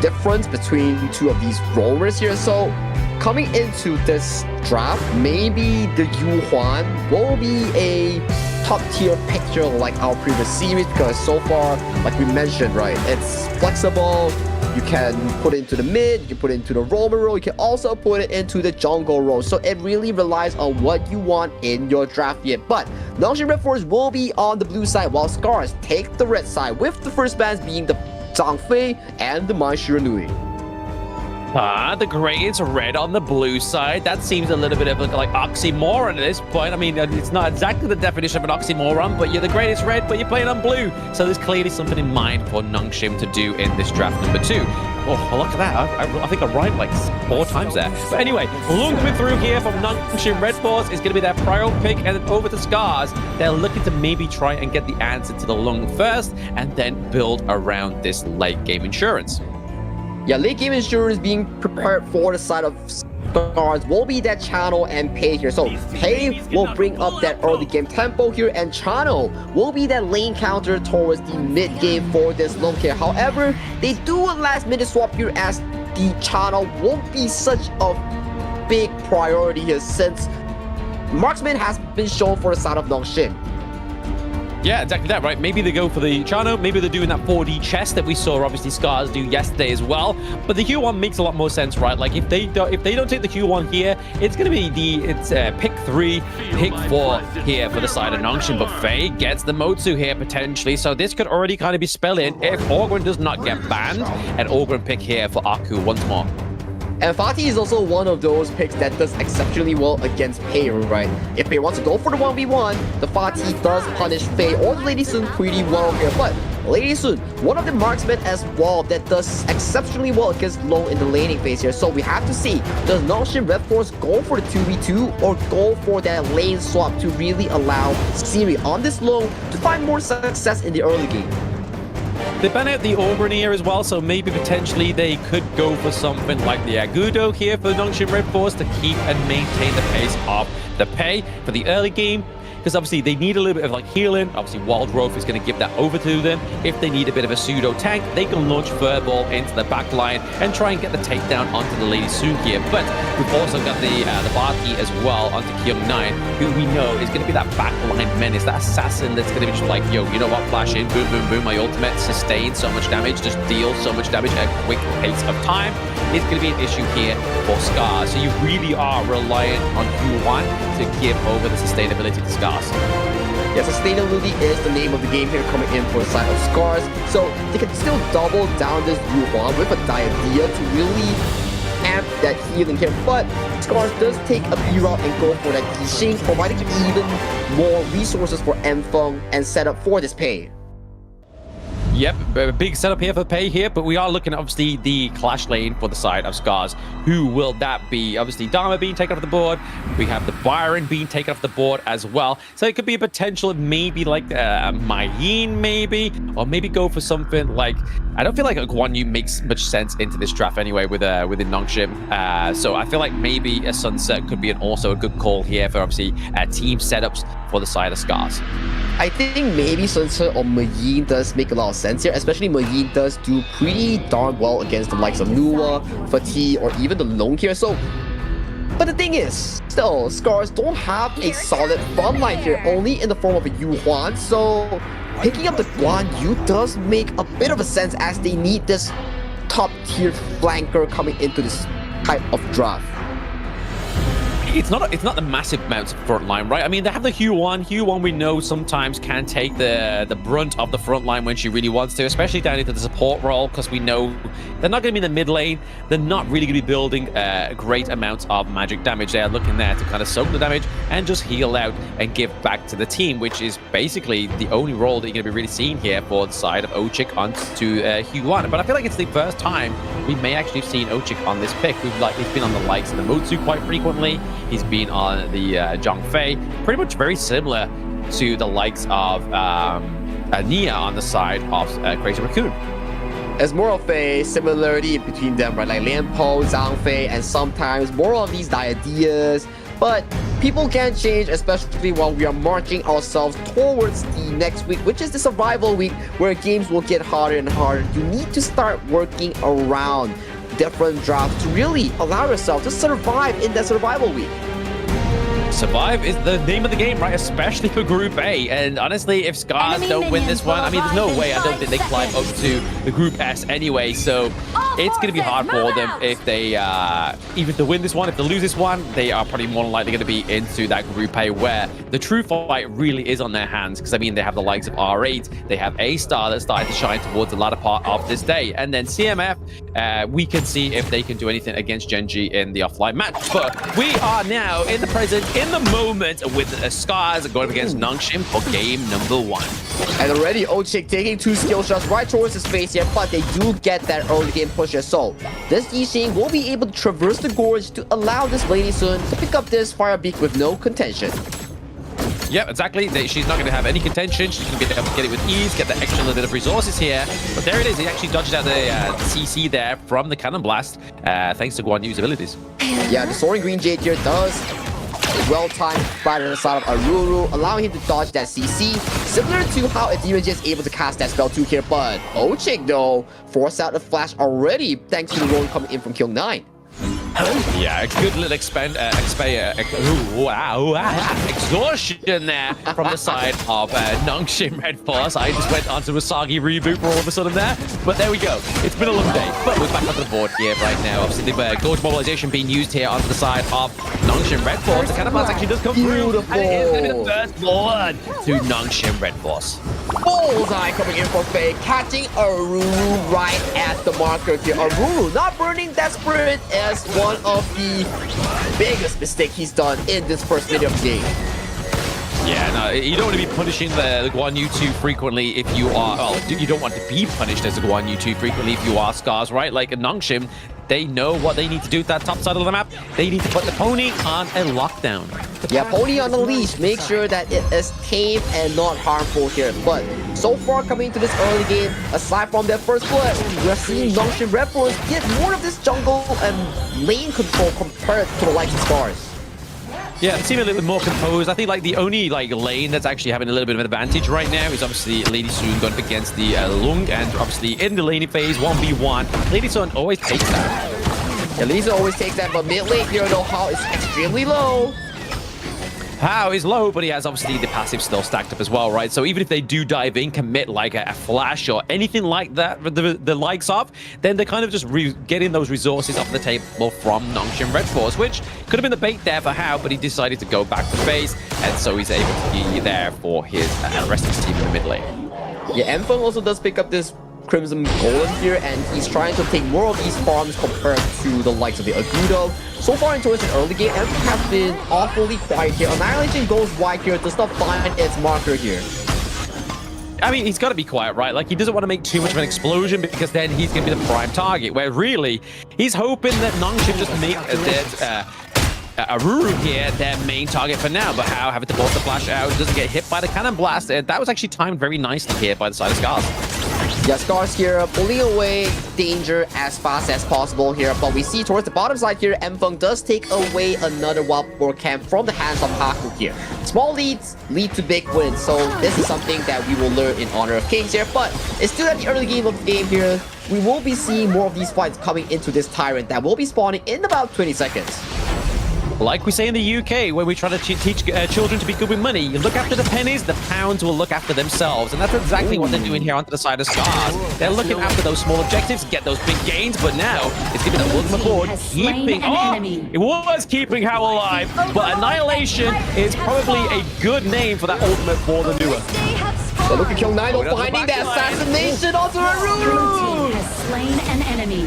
difference between two of these roamers here. So coming into this draft, maybe the Yu Huan will be a top tier picture like our previous series, because so far, like we mentioned, right, it's flexible. You can put it into the mid, you can put it into the roamer role, you can also put it into the jungle role. So it really relies on what you want in your draft yet. But Nongshim Red Force will be on the blue side, while Scars take the red side, with the first bans being the Zhang Fei and the Mai Shiranui. The gray is red on the blue side. That seems a little bit of like oxymoron at this point. I mean, it's not exactly the definition of an oxymoron, but you're the greatest red, but you're playing on blue. So there's clearly something in mind for Nongshim to do in this draft number 2. Oh, look at that. I think I rhymed like 4 times there. But anyway, Lung coming through here from Nongshim Red Force is going to be their prior pick, and then over to Scars. They're looking to maybe try and get the answer to the Lung first, and then build around this late game insurance. Yeah, late game insurance being prepared for the side of Scars will be that Channel and Pei here. So Pei will bring up that early game tempo here, and Channel will be that lane counter towards the mid game for this Lung here. However, they do a last minute swap here, as the Channel won't be such a big priority here, since Marksman has been shown for the side of Nongshim. Yeah, exactly that, right? Maybe they go for the Chano, maybe they're doing that 4D chest that we saw obviously Scars do yesterday as well. But the Q1 makes a lot more sense, right? Like if they don't take the Q1 here, it's gonna be pick 3, pick 4 here for the side of Nongshim. But Faye gets the Motsu here potentially, so this could already kind of be spelling if Orgrin does not get banned, and Orgrin pick here for Aku once more. And Fatih is also one of those picks that does exceptionally well against Pei, right? If Pei wants to go for the 1v1, the Fatih does punish Faye or the Lady Sun pretty well here. But Lady Sun, one of the marksmen as well that does exceptionally well against Low in the laning phase here. So we have to see, does Nongshim Red Force go for the 2v2 or go for that lane swap to really allow Siri on this Low to find more success in the early game? They ban out the Orgrin here as well, so maybe potentially they could go for something like the Agudo here for Nongshim Red Force to keep and maintain the pace of the Pei for the early game. Because obviously they need a little bit of like healing. Obviously Wild Growth is going to give that over to them. If they need a bit of a pseudo tank, they can launch Furball into the back line and try and get the takedown onto the Lady Sun here. But we've also got the Baki as well onto Kyung9, who we know is going to be that backline menace, that assassin that's going to be just like, yo, you know what, flash in, boom, boom, boom, my ultimate, sustain so much damage, just deal so much damage at a quick pace of time. It's going to be an issue here for Scars. So you really are reliant on Q1 to give over the sustainability to Scars. Yeah, sustainability is the name of the game here coming in for the side of Scars. So they can still double down this Yuan with a Diadea to really amp that healing here. But Scars does take a B route and go for that Yixing, providing even more resources for Enfeng and set up for this Pei. Yep, a big setup here for Pei here, but we are looking at obviously the clash lane for the side of Scars. Who will that be? Obviously, Dharma being taken off the board. We have the Byron being taken off the board as well. So it could be a potential of maybe like Mai Yin, maybe, or maybe go for something like, I don't feel like a Guan Yu makes much sense into this draft anyway within Nongshim. So I feel like maybe a Sunset could be also a good call here for obviously team setups for the side of Scars. I think maybe Sunset or Mayin does make a lot of sense here, especially Mayin does do pretty darn well against the likes of Lua, Fatih, or even the Long here. So, but the thing is, still, Scars don't have a solid front line here, only in the form of a Yu Huan. So, picking up the Guan Yu does make a bit of a sense as they need this top tier flanker coming into this type of draft. It's not the massive amounts of front line, right? I mean, they have the Huan. Huan we know sometimes can take the brunt of the front line when she really wants to, especially down into the support role, because we know they're not going to be in the mid lane. They're not really going to be building great amounts of magic damage. They are looking there to kind of soak the damage and just heal out and give back to the team, which is basically the only role that you're going to be really seeing here for the side of Ochik onto Huan. But I feel like it's the first time we may actually have seen Ochik on this pick. He's been on the likes of the Motsu quite frequently. He's been on the Zhangfei, pretty much very similar to the likes of Nia on the side of Crazy Raccoon. There's more of a similarity between them, right? Like Lian Po, Zhang Fei, and sometimes more of these ideas. But people can change, especially while we are marching ourselves towards the next week, which is the survival week, where games will get harder and harder. You need to start working around different drafts to really allow yourself to survive in that survival week. Survive is the name of the game, right? Especially for Group A. And honestly, if Scars don't win this one, I mean, there's no way I don't think they climb up to the Group S anyway. So it's going to be hard for them if they, even to win this one. If they lose this one, they are probably more than likely going to be into that Group A where the true fight really is on their hands. Because, I mean, they have the likes of R8. They have A-Star that started to shine towards the latter part of this day. And then CMF, we can see if they can do anything against Genji in the offline match. But we are now in the present, in the moment, with Scars going against Nongshim for game number 1. And already Ochik taking 2 skill shots right towards his face here, but they do get that early game push here. So this Yixing will be able to traverse the gorge to allow this Lady Sun to pick up this Fire Beak with no contention. Yep, exactly. She's not going to have any contention. She's going to be able to get it with ease, get the extra little bit of resources here. But there it is. He actually dodged out the CC there from the Cannon Blast, thanks to Guan Yu's abilities. Yeah, the Soaring Green Jade here does well-timed right on the side of Aruru, allowing him to dodge that CC, similar to how Adira is able to cast that spell too here. But Ochik, though, forced out a flash already, thanks to the roll coming in from Kyung9. Yeah, a good little exhaustion there from the side of Nongshim Red Force. I just went onto a Sagi reboot for all of a sudden there, but there we go. It's been a long day, but we're back onto the board here right now. Obviously, the Gorge Mobilization being used here onto the side of Nongshim Red Force. The Cannon Blast actually does come through, and it is going to be the first blood to Nongshim Red Force. Bullseye coming in for Faye, catching Aruru right at the marker here. Aruru not burning that spirit as one of the biggest mistakes he's done in this first minute of the game. Yeah, no, you don't want to be punishing the Guan Yu too frequently if you are... Well, you don't want to be punished as a Guan Yu too frequently if you are Scars, right? Like a Nongshim, they know what they need to do with that top side of the map. They need to put the pony on a lockdown. Yeah, pony on the leash. Make sure that it is tame and not harmful here. But so far coming into this early game, aside from their first blood, we're seeing Nongshim Red Force get more of this jungle and lane control compared to the likes of Scars. Yeah, they seem a little bit more composed. I think like the only lane that's actually having a little bit of an advantage right now is obviously Lady Sun going up against the Lung, and obviously in the laning phase 1v1, Lady Sun always takes that. Yeah, Lady Sun always takes that, but mid lane here though, Hao is extremely low. Hao is low, but he has obviously the passive still stacked up as well, right? So even if they do dive in, commit like a flash or anything like that, the likes of, then they're kind of just getting those resources off the table from Nongshim Red Force, which could have been the bait there for Hao, but he decided to go back to base, and so he's able to be there for his rest of his team in the mid lane. Yeah, Enfeng also does pick up this Crimson Golem here, and he's trying to take more of these farms compared to the likes of the Agudo. So far into an early game, Enfeng has been awfully quiet here. Annihilation goes wide here, does not find its marker here. I mean, he's got to be quiet, right? Like, he doesn't want to make too much of an explosion because then he's going to be the prime target, where really, he's hoping that Nongshim just make Aruru here their main target for now. But how having to force the flash out, doesn't get hit by the cannon blast. That was actually timed very nicely here by the side of Scars. Yeah, Scars here pulling away danger as fast as possible here, but we see towards the bottom side here, Mfeng does take away another wild boar camp from the hands of Haku here. Small leads lead to big wins, so this is something that we will learn in Honor of Kings here, but it's still at the early game of the game here. We will be seeing more of these fights coming into this Tyrant that will be spawning in about 20 seconds. Like we say in the UK, when we try to teach children to be good with money, you look after the pennies, the pounds will look after themselves. And that's exactly what they're doing here onto the side of Scars. They're looking after those small objectives, get those big gains, but now it's giving the ultimate board, keeping... it was keeping How alive, but Annihilation is probably a good name for that ultimate for the newer. So look at KME finding the assassination onto Aruru!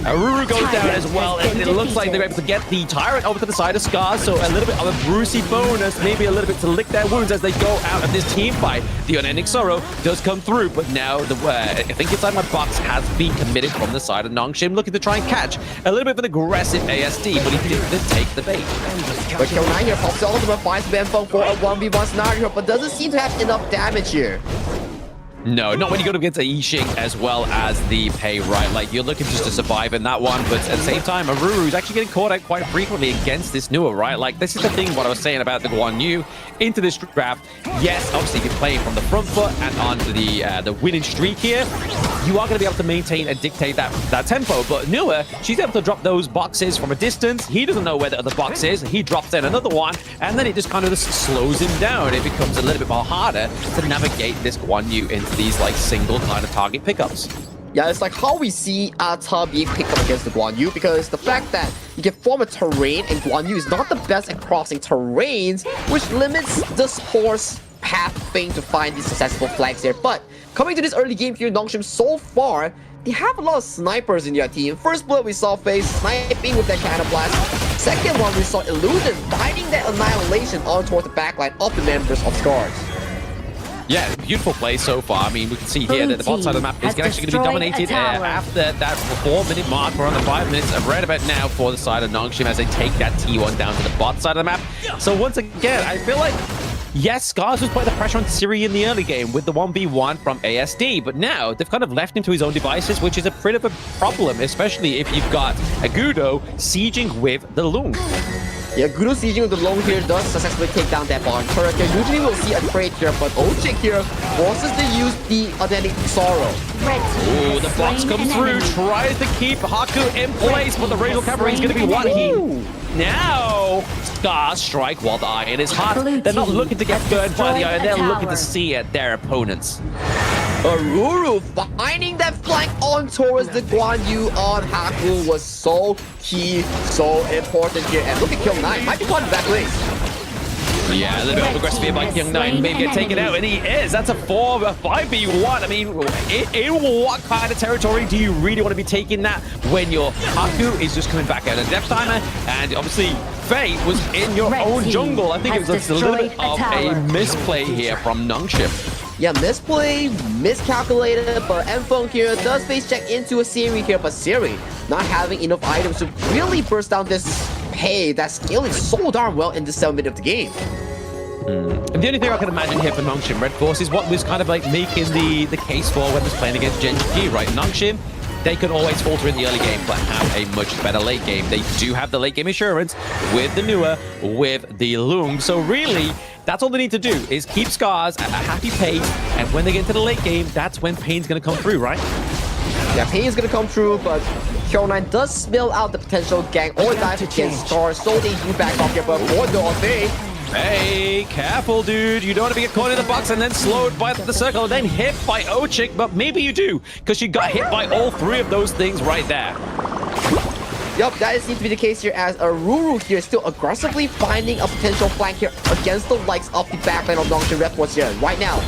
Aruru goes down as well, and it looks like they're able to get the Tyrant over to the side of Scars, so a little bit of a Brucey bonus, maybe a little bit to lick their wounds as they go out of this team fight. The Unending Sorrow does come through, but now I think Inside My Box has been committed from the side of Nongshim, looking to try and catch a little bit of an aggressive ASD, but he didn't take the bait. But KME here pops the ultimate, finds Mfeng for a 1v1 scenario, but doesn't seem to have enough damage here. No, not when you go against a Yixing as well as the Pei, right? Like, you're looking just to survive in that one, but at the same time, Aruru's actually getting caught out quite frequently against this newer, right? Like, this is the thing, what I was saying about the Guan Yu into this draft. Yes, obviously, if you're playing from the front foot and onto the winning streak here, you are going to be able to maintain and dictate that tempo, but Nua, she's able to drop those boxes from a distance. He doesn't know where the other box is. He drops in another one, and then it just kind of just slows him down. It becomes a little bit more harder to navigate this Guan Yu into these like single kind of target pickups. Yeah, it's like how we see Ata being picked up against the Guan Yu, because the fact that you can form a terrain and Guan Yu is not the best at crossing terrains, which limits this horse path thing to find these successful flags here. But coming to this early game here, Nongshim so far, they have a lot of snipers in their team. First blood we saw FaZe sniping with that cannon blast. Second one we saw Illusion finding that annihilation on towards the backline of the members of Scars. Yeah, beautiful play so far. I mean, we can see here that the bot side of the map is actually going to be dominated after that 4-minute mark. We're on the 5 minutes of right about now for the side of Nongshim as they take that T1 down to the bot side of the map. So once again, I feel like, yes, Scars was putting the pressure on Siri in the early game with the 1v1 from ASD, but now they've kind of left him to his own devices, which is a bit of a problem, especially if you've got Agudo sieging with the Lung. Yeah, Gudo sieging with the Long here does successfully take down that barn turret. Usually we'll see a trade here, but Ochik here forces to use the Unending Sorrow. Ooh, the box comes through, tries to keep Haku in place, but the Radial Cavalry is going to be what he... Now, Scars strike while the iron is hot. They're not looking to get burned by the iron, they're looking to see at their opponents. Aruru finding that flank on towards the Guan Yu on Haku was so key, so important here. And look at KME, might be caught in back lanes. Yeah, a little bit of aggressive here by KME, maybe get taken out, and he is. That's a 5v1. I mean, in what kind of territory do you really want to be taking that when your Haku is just coming back out of Death Timer? And obviously, Faye was in your own jungle. I think it was just a little bit of a misplay here from Nongshim. Yeah, misplay, miscalculated, but Mfeng here does face check into a Siri here, but Siri not having enough items to really burst down this Pei that's scaling so darn well in the 7 minute of the game. And the only thing I can imagine here for Nongshim Red Force is what was kind of like making the case for when was playing against Gen G, right? Nongshim, they could always falter in the early game, but have a much better late game. They do have the late game assurance with the Nua, with the Lung. So really, that's all they need to do is keep Scars at a happy pace. And when they get into the late game, that's when Pain's going to come through, right? Yeah, Pain is going to come through, but KME does spill out the potential gang or dive against Scars, so they do back off here, but for the Faye. Hey, careful, dude. You don't want to get caught in the box and then slowed by the circle and then hit by Ochik, but maybe you do, because she got hit by all three of those things right there. Yup, that seems to be the case here as Aruru here is still aggressively finding a potential flank here against the likes of the backline of Nongshim Red Force here. Right now,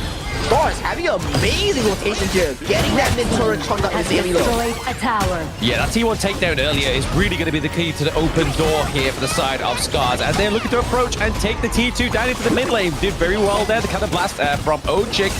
Scars having an amazing rotation here, getting that mid-turret chunk out in the enemy low. Destroyed a tower. Yeah, that T1 takedown earlier is really going to be the key to the open door here for the side of Scars as they're looking to approach and take the T2 down into the mid lane. Did very well there. The counter blast from Ochik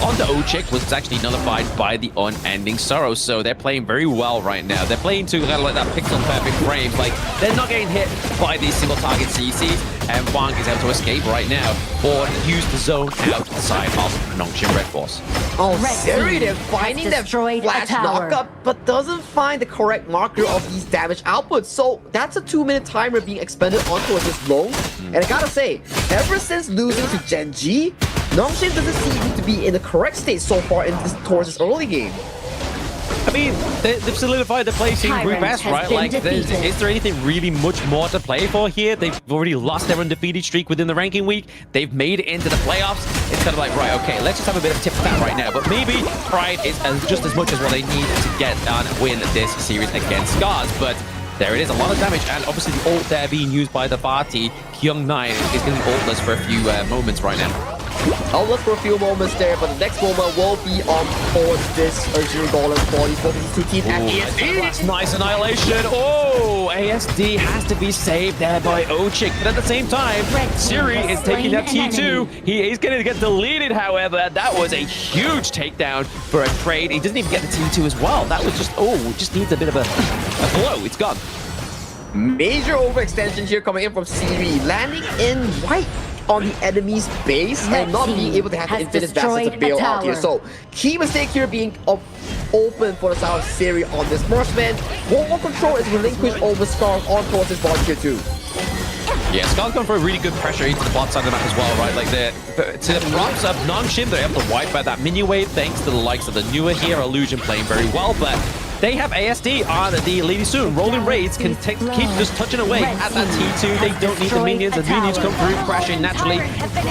onto Ochik was actually nullified by the unending sorrow. So they're playing very well right now. They're playing to kind of like that pixel perfect frames. Like they're not getting hit by these single target CCs. And Wang is able to escape right now or use the zone out the side of Nongshim Red Force. Oh, Siri, they're finding that flash knockup, but doesn't find the correct marker of these damage outputs. So that's a 2-minute timer being expended onto this low. And I gotta say, ever since losing to Gen G, Nongshim doesn't seem to be in the correct state so far towards this early game. I mean, they've solidified the place in Group S, right? Like, is there anything really much more to play for here? They've already lost their undefeated streak within the ranking week. They've made it into the playoffs. It's kind of like, right, okay, let's just have a bit of tip for that right now. But maybe Pride is just as much as what they need to get and win this series against Scars. But there it is, a lot of damage, and obviously the ult there being used by the party. Kyung9 is going to be ultless for a few moments right now. Ultless for a few moments there, but the next moment will be on towards this Urgent Golem for these two teams. And ASD! Nice annihilation. Oh, ASD has to be saved there by Ochik. But at the same time, Siri is taking that T2. He is going to get deleted, however. That was a huge takedown for a trade. He doesn't even get the T2 as well. That was just needs a bit of a blow. It's gone. Major overextension here coming in from Siri, landing in right on the enemy's base and not being able to have the infinite vessels to bail out here. So, key mistake here being open for the side of Siri on this marksman. Wall control is relinquished over Scars on towards his bot here too. Yeah, Scars going for a really good pressure into the bot side of the map as well, right? Like, to the props of Nongshim, they're able to wipe out that minion wave thanks to the likes of the newer here, Illusion playing very well, but they have ASD on the Lady Soon. Rolling raids can keep just touching away at that T2. They don't need the minions. The minions come through, crashing naturally,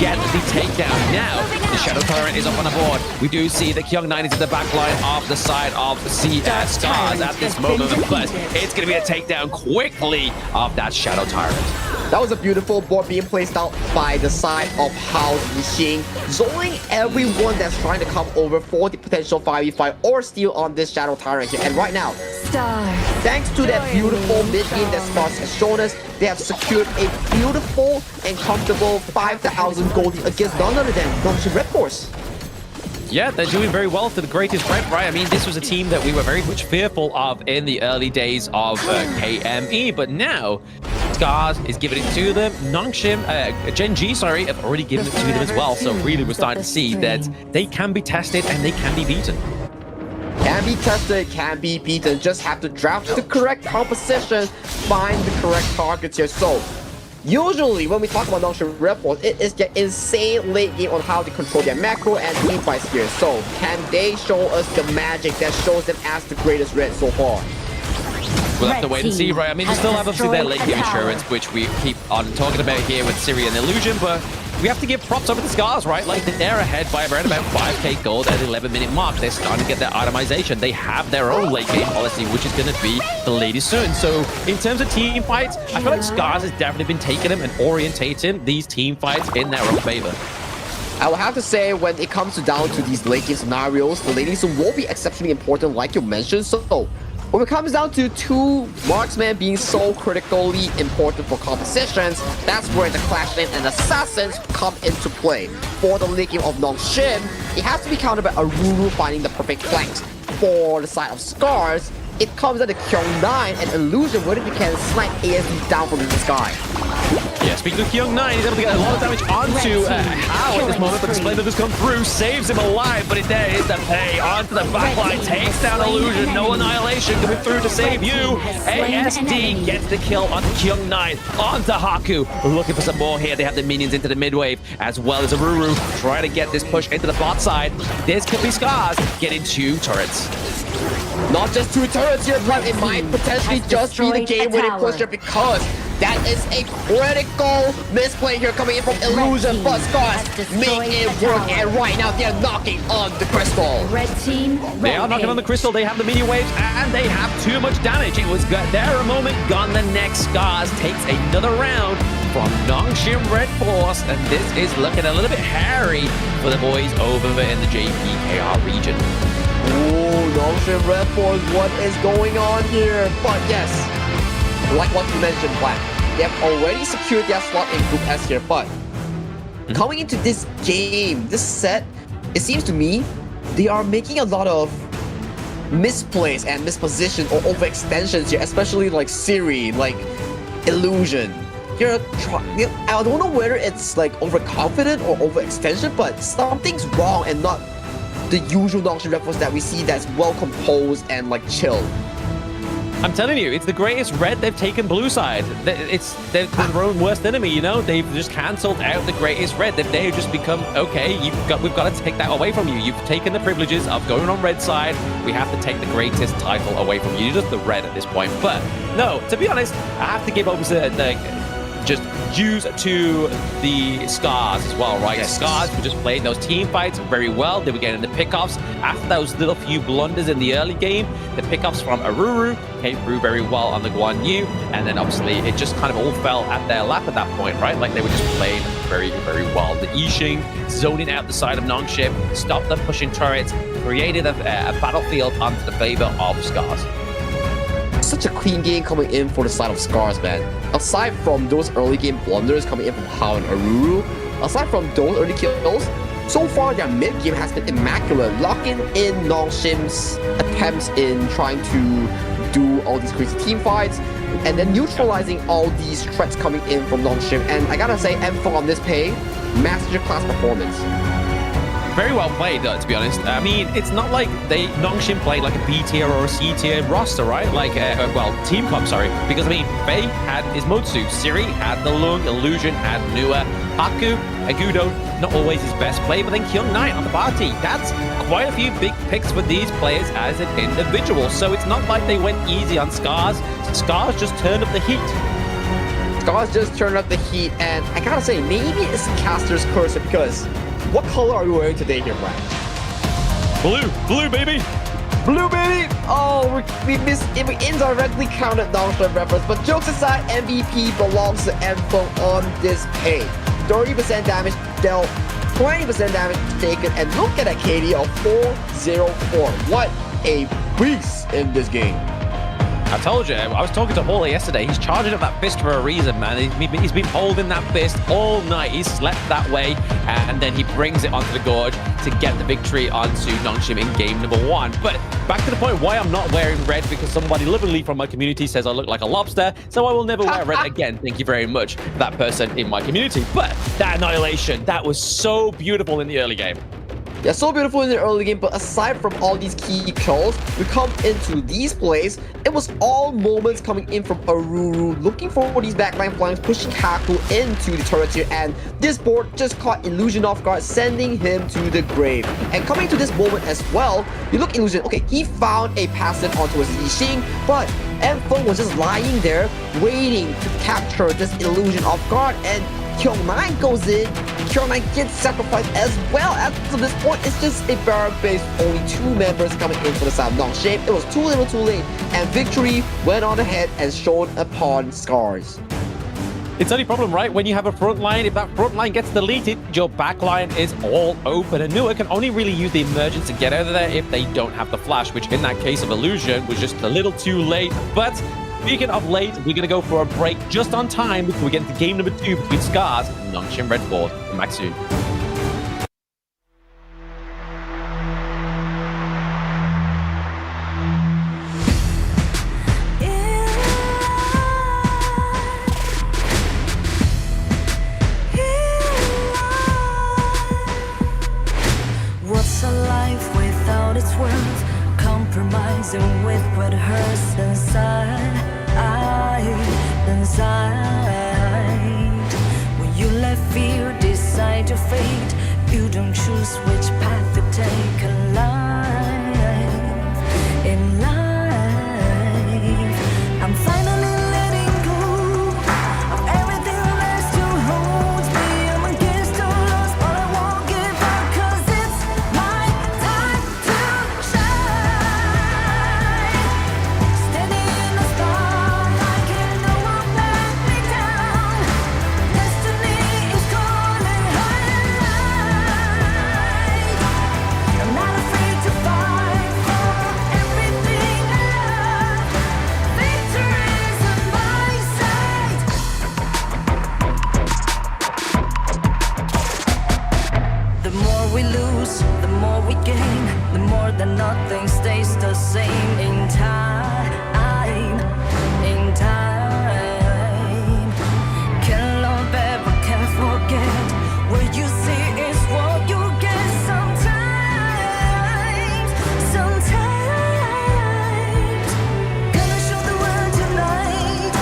get the takedown. Now, the Shadow Tyrant is up on the board. We do see the Kyung9 is in the back line of the side of the Scars at this moment, but it's going to be a takedown quickly of that Shadow Tyrant. That was a beautiful board being placed out by the side of House Yixing, zoning everyone that's trying to come over for the potential 5v5 or steal on this Shadow Tyrant here. And right now, thanks to that beautiful mid-game that Scars has shown us, they have secured a beautiful and comfortable 5,000 gold against none other than Nongshim Red Force. Yeah, they're doing very well to the greatest threat, right? I mean, this was a team that we were very much fearful of in the early days of KME, but now Scars is giving it to them. Nongshim, Gen G, sorry, have already given it to them as well. So really, we're starting to see that they can be tested and they can be beaten. Can be tested, can be beaten. Just have to draft the correct composition, find the correct targets here. So, usually, when we talk about Nongshim Red Force, it is the insane late game on how to control their macro and team fights here. So, can they show us the magic that shows them as the greatest red so far? We'll have to wait and see, right? I mean, they still have obviously their late game insurance, which we keep on talking about here with Siri and Illusion, but we have to give props over the Scars, right? Like, they're ahead by around about 5k gold at the 11-minute mark. They're starting to get their itemization. They have their own late game policy, which is going to be the Lady Soon. So, in terms of team fights, I feel like Scars has definitely been taking them and orientating these team fights in their own favor. I will have to say, when it comes down to these late game scenarios, the Lady Soon will be exceptionally important, like you mentioned. So, when it comes down to two marksmen being so critically important for compositions, that's where the Clash Lane and Assassins come into play. For the late game of Nongshim, it has to be countered by Aruru finding the perfect flanks. For the side of Scars, it comes at the Kyung9 and Illusion where they can snipe ASD down from the sky. Yeah, speaking of Kyung9, he's able to get a lot of damage onto Hao at this moment, but the Splendor does come through, saves him alive, but there is the pay onto the backline, takes down Illusion, no annihilation coming through to save you. ASD gets the kill onto Kyung9, onto Haku, looking for some more here. They have the minions into the mid wave, as well as Aruru trying to get this push into the bot side. This could be Scars getting 2 turrets. Not just 2 turrets here, but it might potentially just be the game-winning pusher because that is a critical misplay here coming in from Illusion, but Scars make it work, and right now they're knocking on the crystal. Red team, they are knocking on the crystal, they have the mini waves, and they have too much damage. It was there a moment, gone the next. Scars takes another round from Nongshim Red Force, and this is looking a little bit hairy for the boys over in the JPKR region. Oh, Nongshin Red Force, what is going on here? But yes, like what you mentioned, Black, they have already secured their slot in Group S here, but coming into this game, this set, it seems to me, they are making a lot of misplays and misposition or overextensions here, especially like Siri, like Illusion. I don't know whether it's like overconfident or overextension, but something's wrong and not the usual Nongshin Red Force that we see that's well composed and like chill. I'm telling you, it's the greatest red they've taken blue side. They're their own worst enemy, you know? They've just cancelled out the greatest red. They've just become, okay, we've got to take that away from you. You've taken the privileges of going on red side. We have to take the greatest title away from you. You're just the red at this point. But no, to be honest, I have to give over just dues to the Scars as well, right? Yes. Scars were just playing those team fights very well. They were getting the pickoffs. After those little few blunders in the early game, the pickoffs from Aruru came through very well on the Guan Yu, and then obviously it just kind of all fell at their lap at that point, right? Like they were just playing very, very well. The Yixing zoning out the side of Nongshim, stopped them pushing turrets, created a battlefield onto the favor of Scars. Such a clean game coming in for the side of Scars, man. Aside from those early game blunders coming in from Hao and Aruru, aside from those early kills, so far their mid game has been immaculate, locking in Nongshim's attempts in trying to do all these crazy team fights, and then neutralizing all these threats coming in from Nongshim. And I gotta say, M4 on this pay, masterclass performance. Very well played, to be honest. I mean, it's not like Nongshim played like a B tier or a C tier roster, right? Like, team comp, sorry. Because, I mean, Bei had Ismotsu, Siri had the Lung, Illusion had Nua, Haku, Agudo, not always his best play, but then Kyung Knight on the party. That's quite a few big picks for these players as an individual. So it's not like they went easy on Scars. Scars just turned up the heat. Scars just turned up the heat, and I gotta say, maybe it's the caster's curse because what color are you wearing today here, Brad? Blue, baby! Blue, baby! Oh, we indirectly counted Nongshin Red Force, but jokes aside, MVP belongs to M4 on this pay. 30% damage dealt, 20% damage taken, and look at that KD of 404. What a beast in this game. I told you, I was talking to Hawley yesterday. He's charging up that fist for a reason, man. He's been holding that fist all night. He's slept that way, and then he brings it onto the gorge to get the victory onto Nongshim in game number 1. But back to the point why I'm not wearing red, because somebody literally from my community says I look like a lobster, so I will never wear red again. Thank you very much for that person in my community. But that annihilation, that was so beautiful in the early game. Yeah, so beautiful in the early game, but aside from all these key kills, we come into these plays. It was all moments coming in from Aruru, looking for these backline flanks, pushing Haku into the turret here, and this board just caught Illusion off guard, sending him to the grave. And coming to this moment as well, you look Illusion, okay, he found a passive onto his Yixing, but M4 was just lying there, waiting to capture this Illusion off guard, and Kyung Knight goes in. Kyung Knight gets sacrificed as well. As of this point, it's just a barrack base. Only 2 members coming in for the side of Nongshim. It was too little too late, and victory went on ahead and showed upon Scars. It's only problem, right? When you have a front line, if that front line gets deleted, your back line is all open. And Nua can only really use the emergence to get out of there if they don't have the flash, which in that case of Illusion was just a little too late. But speaking of late, we're going to go for a break just on time before we get into game number 2 between Scars and Nongshim Red Force. Come back soon. What's a life without its worth? Compromising with what hurts inside. When you let fear decide your fate, you don't choose which path to take in life. I'm finally letting go of everything that still holds me. I'm against all odds, but I won't give up, 'cause it's my time to shine. Standing in the spotlight, can't no one let me down. Destiny is calling. more we lose, the more we gain, the more that nothing stays the same in time, in time. Can't love ever, can't forget. What you see is what you get sometimes, sometimes. Gonna show the world tonight,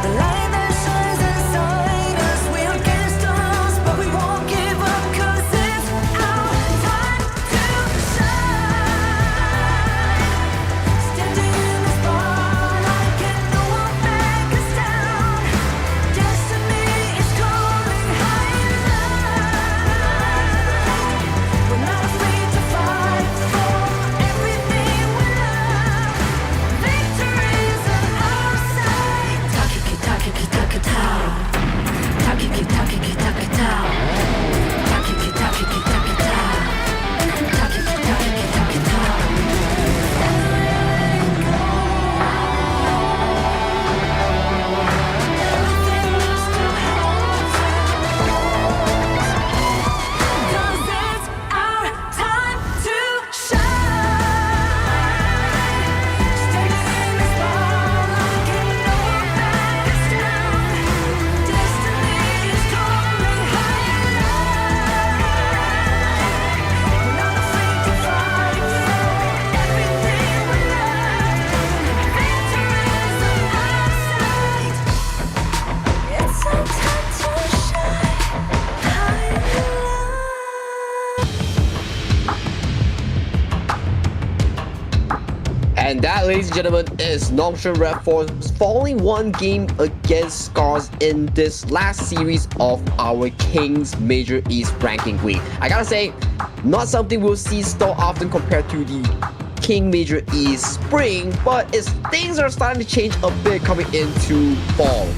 the light that shines inside us. We're against the odds, but we won't give up, 'cause it's our time to shine. Standing in the spotlight, can no one back us down. Destiny is calling high and light. We're not afraid to fight for everything we love. Victory's on our side. Takiki takiki takatao. Takiki takiki takatao. Takiki takiki takatao. Takiki takiki takatao. Everything still holds us. 'Cause it's our time to shine. Standing in the spotlight, can no one back us down. Destiny is calling high and light. We're not afraid to fight for everything we love. Victory's on our side. It's our time to shine high and And that, ladies and gentlemen, is Nongshim Red Force falling one game against Scars in this last series of our Kings Major East Ranking Week. I gotta say, not something we'll see so often compared to the King Major East Spring, but things are starting to change a bit coming into fall.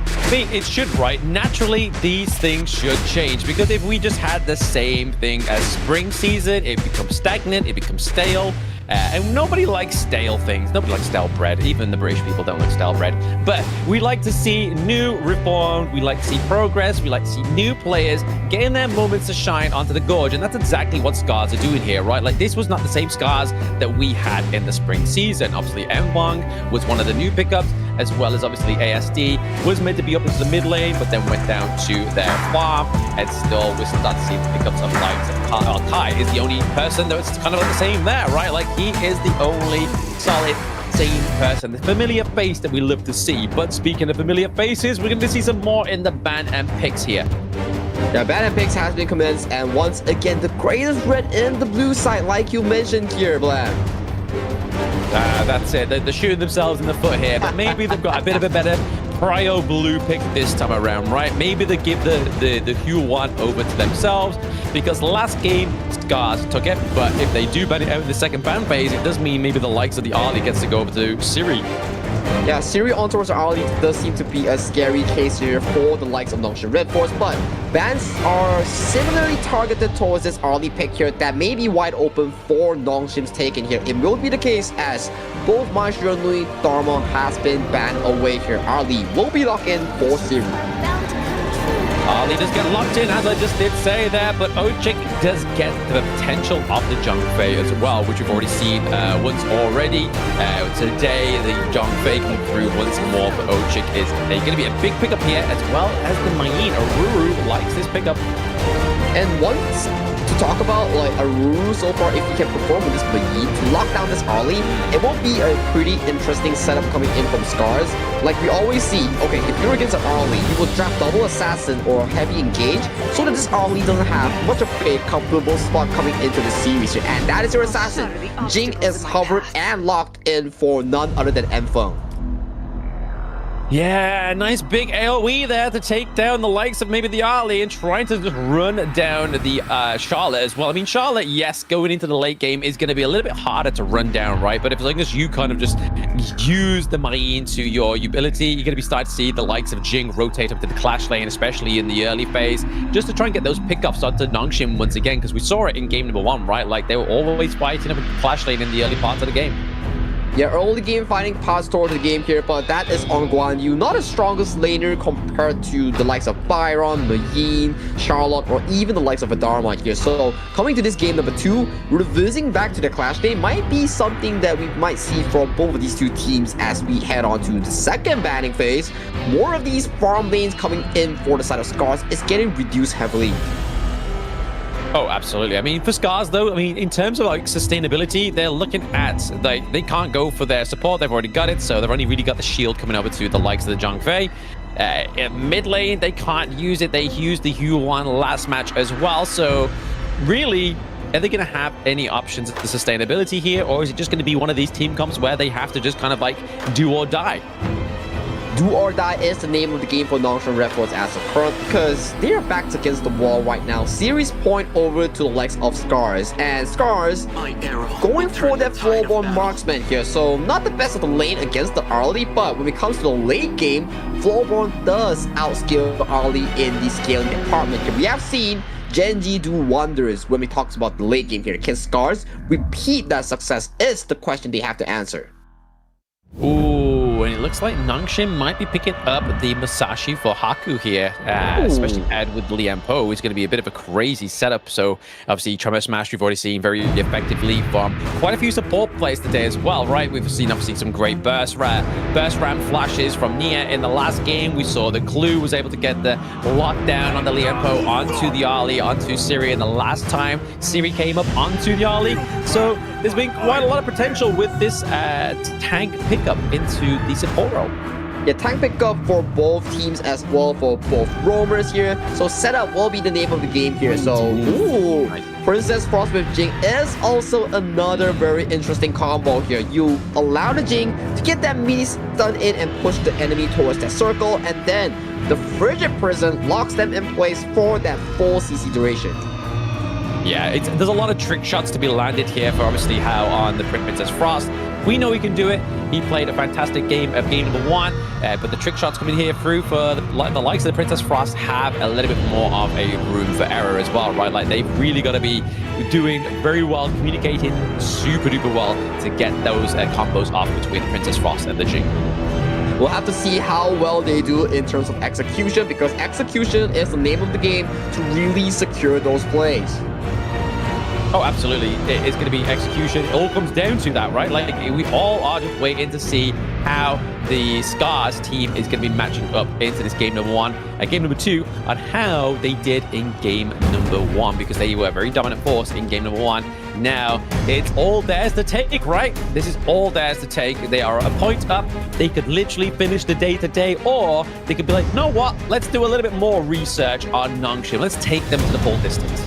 I mean, it should, right? Naturally, these things should change, because if we just had the same thing as spring season, it becomes stagnant, it becomes stale. And nobody likes stale things. Nobody likes stale bread. Even the British people don't like stale bread. But we like to see new reform. We like to see progress. We like to see new players getting their moments to shine onto the gorge. And that's exactly what Scars are doing here, right? Like, this was not the same Scars that we had in the spring season. Obviously, Mbong was one of the new pickups, as well as obviously ASD was meant to be up into the mid lane, but then went down to their farm. And still, we're starting to see the pickups of lives. Kai is the only person that's kind of like the same there, right? Like, he is the only solid, sane person, the familiar face that we love to see. But speaking of familiar faces, we're going to see some more in the ban and picks here. Yeah, ban and picks has been commenced, and once again, the greatest red in the blue side, like you mentioned here, Blam. That's it. They're shooting themselves in the foot here, but maybe they've got a bit of a better prio blue pick this time around, right? Maybe they give the Hue 1 over to themselves, because last game, Scars took it, but if they do ban it out in the second ban phase, it does mean maybe the likes of the Arlie gets to go over to Siri. Yeah, Siri on towards Arlie does seem to be a scary case here for the likes of Nongshim Red Force, but bans are similarly targeted towards this Arlie pick here that may be wide open for Nongshim's taken here. It will be the case as both Maestro Nui Dharma has been banned away here. Arlie will be locked in for Siri. Arlie does get locked in, as I just did say there, but Ochik does get the potential of the Junk Fei as well, which we've already seen once already. Today, the Junk Fei coming through once more for Ochik is going to be a big pickup here, as well as the Mayin. Aruru likes this pickup. And once to talk about like Aruru so far, if he can perform with this Mayin to lock down this Arlie, it will be a pretty interesting setup coming in from Scars. Like we always see, okay, if you're against an Arlie, you will draft double assassin or heavy engage, so that this Arlie doesn't have much of a comfortable spot coming into the series here. And that is your assassin. Jing is covered and locked in for none other than Mfeng. Yeah, nice big AoE there to take down the likes of maybe the Arlie and trying to just run down the Charlotte as well. I mean, Charlotte, yes, going into the late game is going to be a little bit harder to run down, right? But if as long as you kind of just use the Marine to your ability, you're going to be starting to see the likes of Jing rotate up to the Clash lane, especially in the early phase, just to try and get those pickups onto Nongshim once again, because we saw it in game number 1, right? Like, they were always fighting up in the Clash lane in the early parts of the game. Yeah, early game fighting pass towards the game here, but that is on Guan Yu. Not the strongest laner compared to the likes of Byron, Yin, Charlotte, or even the likes of Adharma here. So coming to this game number 2, reversing back to the Clash Day might be something that we might see from both of these two teams as we head on to the second banning phase. More of these farm lanes coming in for the side of Scars is getting reduced heavily. Oh, absolutely. I mean, for Scars, though, I mean, in terms of like sustainability, they're looking at they can't go for their support. They've already got it, so they've only really got the shield coming over to the likes of the Zhang Fei. In mid lane, they can't use it. They used the Hue one last match as well. So, really, are they going to have any options at the sustainability here, or is it just going to be one of these team comps where they have to just kind of like do or die? Do or die is the name of the game for Nongshan Red Force as of current, because they are backed against the wall right now. Series point over to the likes of Scars, and Scars going for that Floorborn marksman here. So not the best of the lane against the Arlie, but when it comes to the late game, Floorborn does outscale the Arlie in the scaling department. And we have seen Genji do wonders when we talk about the late game here. Can Scars repeat that success is the question they have to answer. Ooh, and it looks like Nongshim might be picking up the Musashi for Haku here, especially add with Lian Po. It's going to be a bit of a crazy setup. So obviously, Tremor Smash we've already seen very effectively from quite a few support plays today as well, right? We've seen obviously some great burst ram flashes from Nia in the last game. We saw the Clue was able to get the lockdown on the Lian Po onto the Arlie, onto Siri, and the last time Siri came up onto the Arlie. So there's been quite a lot of potential with this tank pickup into the support role. Yeah, tank pickup for both teams as well, for both roamers here. So setup will be the name of the game here. So, ooh, Princess Frost with Jing is also another very interesting combo here. You allow the Jing to get that mini stun in and push the enemy towards that circle, and then the Frigid Prison locks them in place for that full CC duration. Yeah, there's a lot of trick shots to be landed here for obviously Hao on the Princess Frost. We know he can do it. He played a fantastic game of game number 1, but the trick shots coming here through for the likes of the Princess Frost have a little bit more of a room for error as well, right? Like they've really got to be doing very well, communicating super duper well to get those combos off between the Princess Frost and the Jing. We'll have to see how well they do in terms of execution, because execution is the name of the game to really secure those plays. Oh, absolutely. It's going to be execution. It all comes down to that, right? Like, we all are just waiting to see how the Scars team is going to be matching up into this game number 1 and game number 2 on how they did in game number 1, because they were a very dominant force in game number 1. Now, it's all theirs to take, right? This is all theirs to take. They are a point up. They could literally finish the day today, or they could be like, know what? Let's do a little bit more research on Nongshim. Let's take them to the full distance.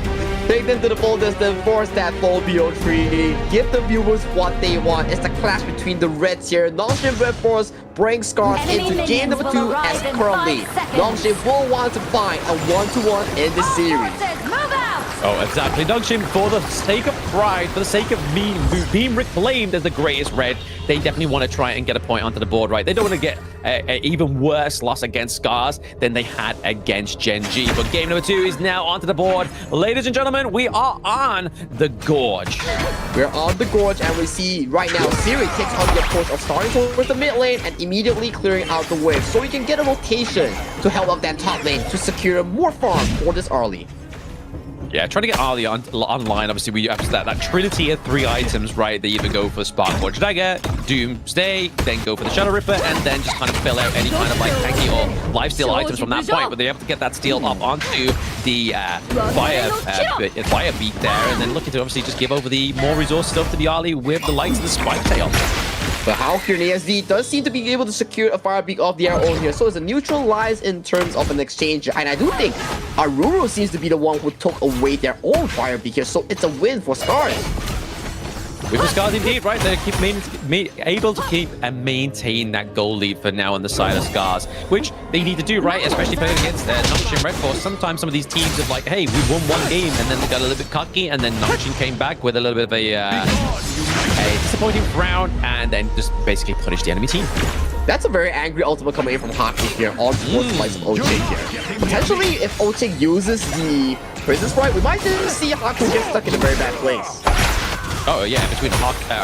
Take them to the full distance, force that full BO3, give the viewers what they want. It's the clash between the Reds here. Nongshim Red Force brings Scars into game number 2 as currently Nongshim will want to find a 1-to-1 in this series. Oh, exactly. Nongshim, for the sake of pride, for the sake of being reclaimed as the greatest red, they definitely want to try and get a point onto the board, right? They don't want to get an even worse loss against Scars than they had against Genji. But game number 2 is now onto the board. Ladies and gentlemen, we are on the Gorge. We're on the Gorge, and we see right now Siri takes on the approach of starting towards the mid lane and immediately clearing out the wave, so we can get a rotation to help up that top lane to secure more farm for this Arlie. Yeah, trying to get Arlie online. Obviously, we have that trinity of 3 items, right? They either go for Spark Forge Dagger, Doomsday, then go for the Shadow Ripper, and then just kind of fill out any kind of like tanky or lifesteal items from that point. But they have to get that steal up onto the fire beak there, and then looking to obviously just give over the more resources up to the Arlie with the likes of the Spike Tail. But Hao here in ASD does seem to be able to secure a fire beak of their own here, so it's a neutralize in terms of an exchange. And I do think Aruru seems to be the one who took away their own fire beak here, so it's a win for Scars. With the Scars indeed, right? They keep able to keep and maintain that goal lead for now on the side of Scars, which they need to do, right? Especially playing against Nongshim Red Force. Sometimes some of these teams have like, hey, we won 1 game, and then they got a little bit cocky, and then Nongshim came back with a little bit of a disappointing round, and then just basically punished the enemy team. That's a very angry ultimate coming in from Haku here on towards the likes of Oche here. Potentially, if Oche uses the Prison Sprite, we might just see Haku get stuck in a very bad place. Oh yeah, between a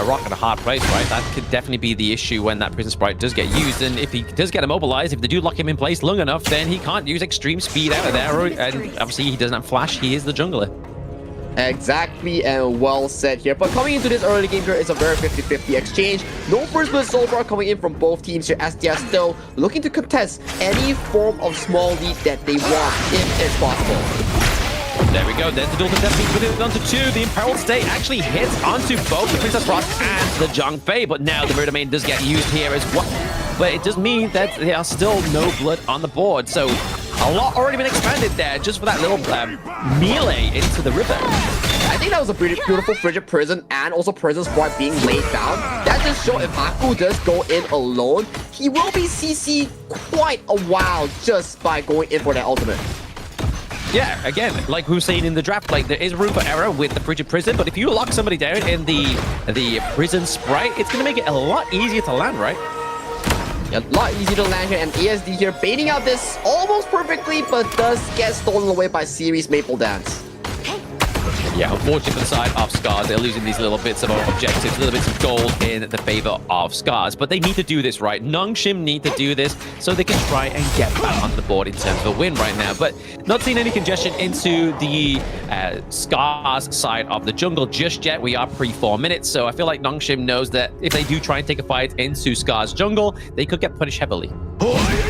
rock and a hard place, right? That could definitely be the issue when that Prison Sprite does get used. And if he does get immobilized, if they do lock him in place long enough, then he can't use extreme speed out of there. And obviously he doesn't have flash. He is the jungler. Exactly, and well said here. But coming into this early game here, it's a very 50-50 exchange. No first blood so far coming in from both teams here, as they are still looking to contest any form of small lead that they want, if it's possible. There we go. There's the dual contest being put onto 2. The Imperiled State actually hits onto both the Princess Rock and the Zhang Fei, but now the Murder Main does get used here as well. But it does mean that there are still no blood on the board, so a lot already been expanded there just for that little melee into the river. I think that was a pretty beautiful Frigid Prison and also Prison Sprite being laid down. That just shows if Haku does go in alone, he will be CC quite a while just by going in for that ultimate. Yeah, again, like we were saying in the draft, like there is room for error with the Frigid Prison, but if you lock somebody down in the Prison Sprite, it's going to make it a lot easier to land, right? A lot easier to land here, and ESD here baiting out this almost perfectly, but does get stolen away by Series Maple Dance. Yeah, unfortunately for the side of Scars, they're losing these little bits of objectives, little bits of gold in the favor of Scars. But they need to do this, right? Nongshim need to do this so they can try and get back onto the board in terms of a win right now. But not seeing any congestion into the Scars side of the jungle just yet. We are pre-4 minutes, so I feel like Nongshim knows that if they do try and take a fight into Scars jungle, they could get punished heavily.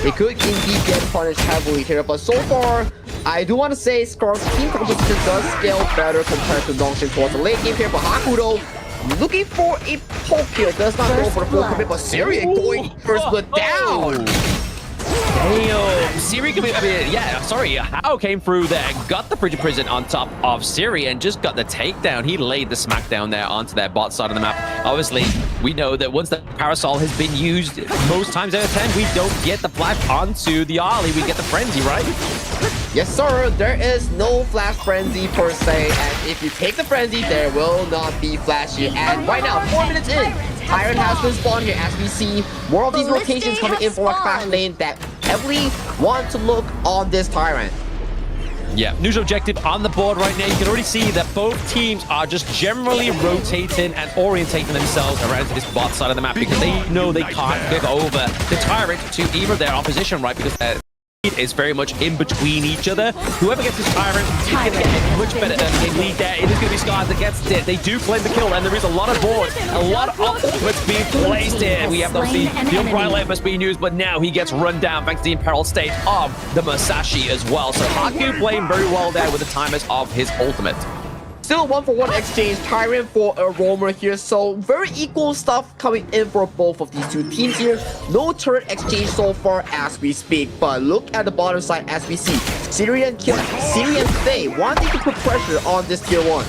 They could indeed get punished heavily here, but so far, I do want to say Scars' team composition does scale better compared to Nongshim towards the late game here, but Haku though, looking for a poke here, does not go for the full commit, but Siri going first blood down! Damn, Siri, How came through there, got the Frigid Prison on top of Siri and just got the takedown. He laid the smackdown there onto their bot side of the map. Obviously, we know that once the Parasol has been used most times out of 10, we don't get the flash onto the Ollie, we get the Frenzy, right? Yes, sir, there is no Flash Frenzy per se, and if you take the Frenzy, there will not be Flashy. And right now, 4 minutes in, Tyrant has been spawned here as we see more of these rotations coming in from a Crash lane that heavily want to look on this Tyrant. Yeah, neutral objective on the board right now. You can already see that both teams are just generally rotating and orientating themselves around to this bot side of the map because they know they can't give over the Tyrant to either their opposition, right? Because is very much in between each other. Whoever gets this Tyrant is going to get much better in lead there. It is going to be Scars that gets it. They do claim the kill, and there is a lot of board, a lot of ultimates being placed here. We have obviously the Umbrella Life being used, but now he gets run down thanks to the Imperiled State of the Musashi as well. So Haku playing very well there with the timers of his ultimate. Still a 1-for-1 exchange, Tyrant for a Roamer here, so very equal stuff coming in for both of these two teams here. No turret exchange so far as we speak, but look at the bottom side as we see Syrian Faye wanting to put pressure on this tier 1.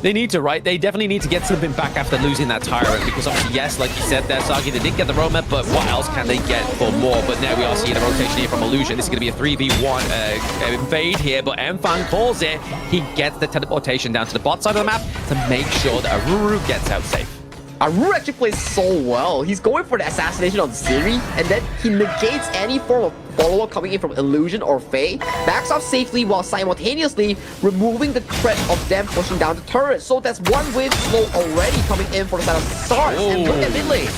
They need to, right? They definitely need to get something back after losing that Tyrant because obviously, yes, like you said there, Sagi, they did get the Roamer, but what else can they get for more? But now we are seeing a rotation here from Illusion. This is going to be a 3v1 invade here, but Mfan calls it. He gets the teleportation down to the bot side of the map to make sure that Aruru gets out safe. Aruru actually plays so well. He's going for the assassination on Siri, and then he negates any form of follow-up coming in from Illusion or Faye, backs off safely while simultaneously removing the threat of them pushing down the turret. So that's one wave slow already coming in for the side of Stars. And look at mid lane.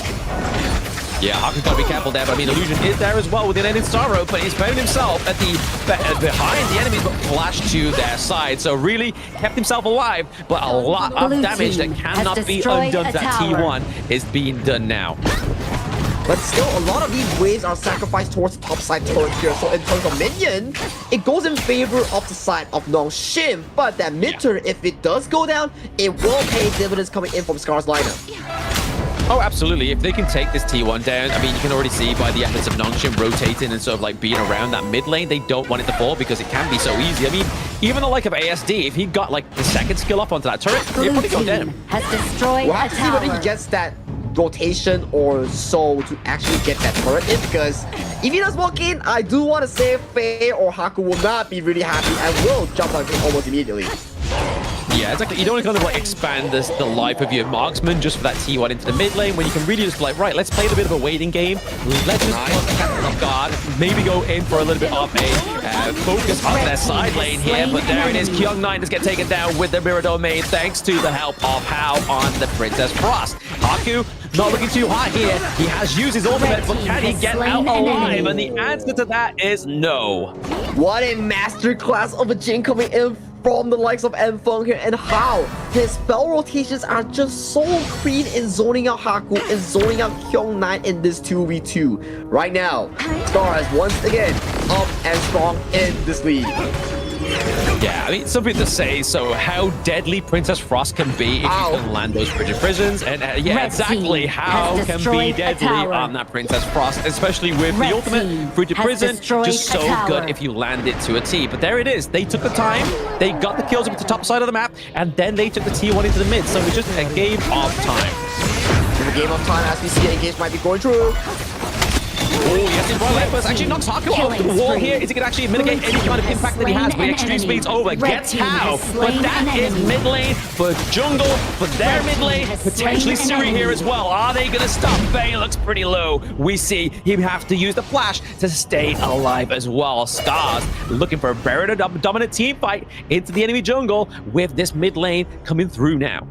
Yeah, Haku's got to be careful there, but I mean, Illusion is there as well with an ended Sorrow, but he's found himself at behind the enemies, but flashed to their side. So really kept himself alive, but a lot of damage that cannot be undone to that T1 is being done now. But still, a lot of these waves are sacrificed towards the top side turret here. So in terms of minion, it goes in favor of the side of Nongshim. But that mid turret, if it does go down, it will pay dividends coming in from Scar's lineup. Oh, absolutely. If they can take this T1 down, I mean, you can already see by the efforts of Nongshim rotating and sort of like being around that mid lane, they don't want it to fall because it can be so easy. I mean, even the like of ASD, if he got like the second skill up onto that turret, he'd probably go down. Has destroyed we'll have to see whether he gets that rotation or so to actually get that turret in, because if he does walk in, I do want to say Faye or Haku will not be really happy and will jump on him almost immediately. Yeah, exactly. You don't want to kind of like expand the life of your marksman just for that T1 into the mid lane when you can really just be like, right, let's play a bit of a waiting game. Let's just put the captain off guard, maybe go in for a little bit of a focus on their side lane here, but there it is. Kyung9 does get taken down with the Mirror Domain thanks to the help of Hao on the Princess Frost. Haku not looking too hot here. He has used his ultimate, but can he get out alive? And the answer to that is no. What a masterclass of a Jin coming in from the likes of Enfeng here, and how his spell rotations are just so clean in zoning out Haku and zoning out Kyung9 in this 2v2. Right now, Stars once again up and strong in this league. Yeah, I mean, something to say. So how deadly Princess Frost can be if you can land those frigid prisons. And yeah, exactly how can be deadly on that Princess Frost, especially with the ultimate frigid prison. Just so good if you land it to a T. But there it is. They took the time. They got the kills up at the top side of the map. And then they took the T1 into the mid. So it's just a game of time. The game of time as we see engage might be going through. Oh, yes, his Royal Empress actually knocks Haku off the wall here. Is he going to actually mitigate any kind of impact that he has? But the extreme speed's over. Gets Hao. But that is mid lane for jungle, for their mid lane. Potentially Suri here as well. Are they going to stop? Faye looks pretty low. We see him have to use the flash to stay alive as well. Scars looking for a very dominant team fight into the enemy jungle with this mid lane coming through now.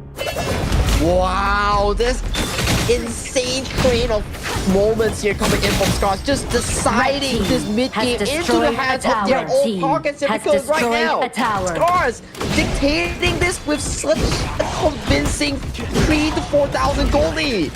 Wow, this insane train of moments here coming in from Scars, just deciding this mid-game into the hands of their own pockets, because right now, Scars dictating this with such a convincing 3,000 to 4,000 gold lead.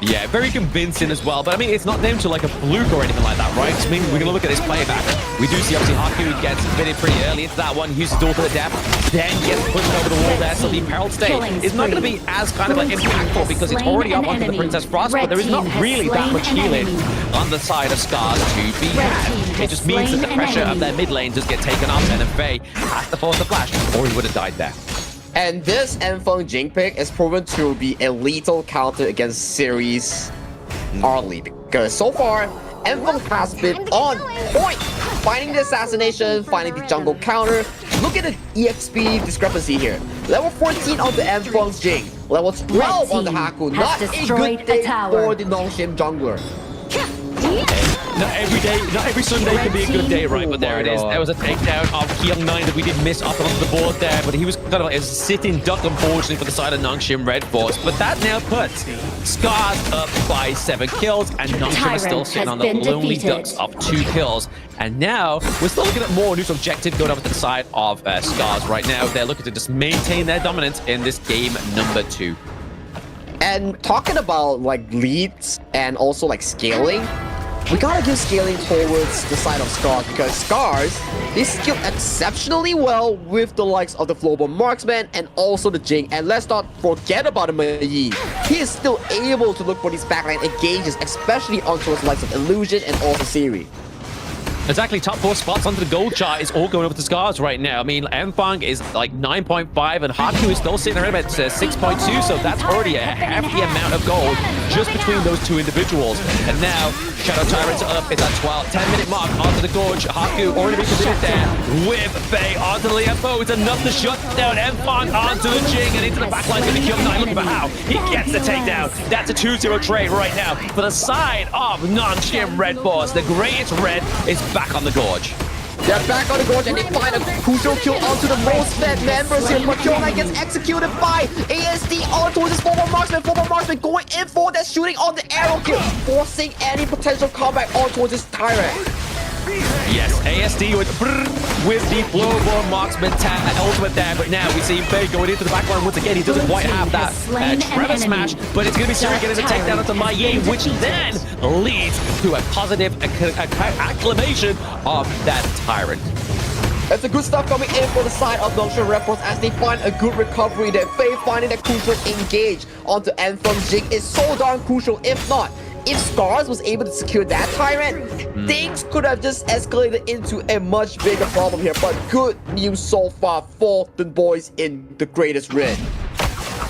Yeah, very convincing as well. But I mean, it's not them to like a fluke or anything like that, right? I mean, we're going to look at this playback. We do see obviously Haku gets fitted pretty early into that one, uses door to the depth, then gets pushed over the wall there. So the Peril State is not going to be as kind of like impactful because it's already up onto the Princess Frost, but there is not really that much healing on the side of Scars to be had. It just means that the pressure of their mid lane does get taken up, and then Faye has to force the flash, or he would have died there. And this Enfeng Jing pick is proven to be a lethal counter against Series early, because so far, Enfeng has been on point, finding the assassination, finding the jungle counter. Look at the EXP discrepancy here. Level 14 on the Enfeng Jing, level 12 on the Haku. Not a good day for the Nongshim jungler. Not every day, not every Sunday can be a good day, right? But there it is. There was a takedown of Kyung9 that we did miss up onto the board there, but he was kind of like a sitting duck, unfortunately, for the side of Nongshim Red Force. But that now puts Scars up by 7 kills, and Nongshim is still sitting on the lonely ducks of 2 kills. And now we're still looking at more neutral objective going over to the side of Scars right now. They're looking to just maintain their dominance in this game number 2. And talking about like leads and also like scaling, we gotta give scaling towards the side of Scars, because Scars, they scale exceptionally well with the likes of the Flowball Marksman and also the Jing. And let's not forget about the Mei. He is still able to look for these backline engages, especially onto the likes of Illusion and also Siri. Exactly, top 4 spots onto the gold chart is all going over to Scars right now. I mean, Enfeng is like 9.5 and Haku is still sitting around at 6.2, so that's already a half the amount of gold just between those 2 individuals. And now, Shadow Tyrants are up, it's at 10-minute mark onto the gorge. Haku already been committed there with Faye onto the Liapo. It's enough to shut down Enfeng onto the Jing and into the backline. Going to kill Kyung9, looking for Hao. He gets the takedown. That's a 2-0 trade right now for the side of Nongshim Red Force. The greatest red is back on the gorge. They're back on the gorge and they find a crucial kill onto the most fed members here. But Kyung9 gets executed by ASD onto his Flowball Marksman. Flowball Marksman going in for that shooting on the arrow kill, forcing any potential comeback onto this Tyrant. Yes, ASD with the Flowball Marksman ultimate there, but now we see Faye going into the backline once again. He doesn't quite have that Trevor smash, but it's going to be Siri getting the takedown onto Maye, which then leads to a positive acclamation of that Tyrant. It's a good stuff coming in for the side of Nongshim Red Force as they find a good recovery there. Faye finding that crucial engage onto Enfeng Jing is so darn crucial. If not, if Scars was able to secure that Tyrant, things could have just escalated into a much bigger problem here. But good news so far for the boys in the Greatest Red.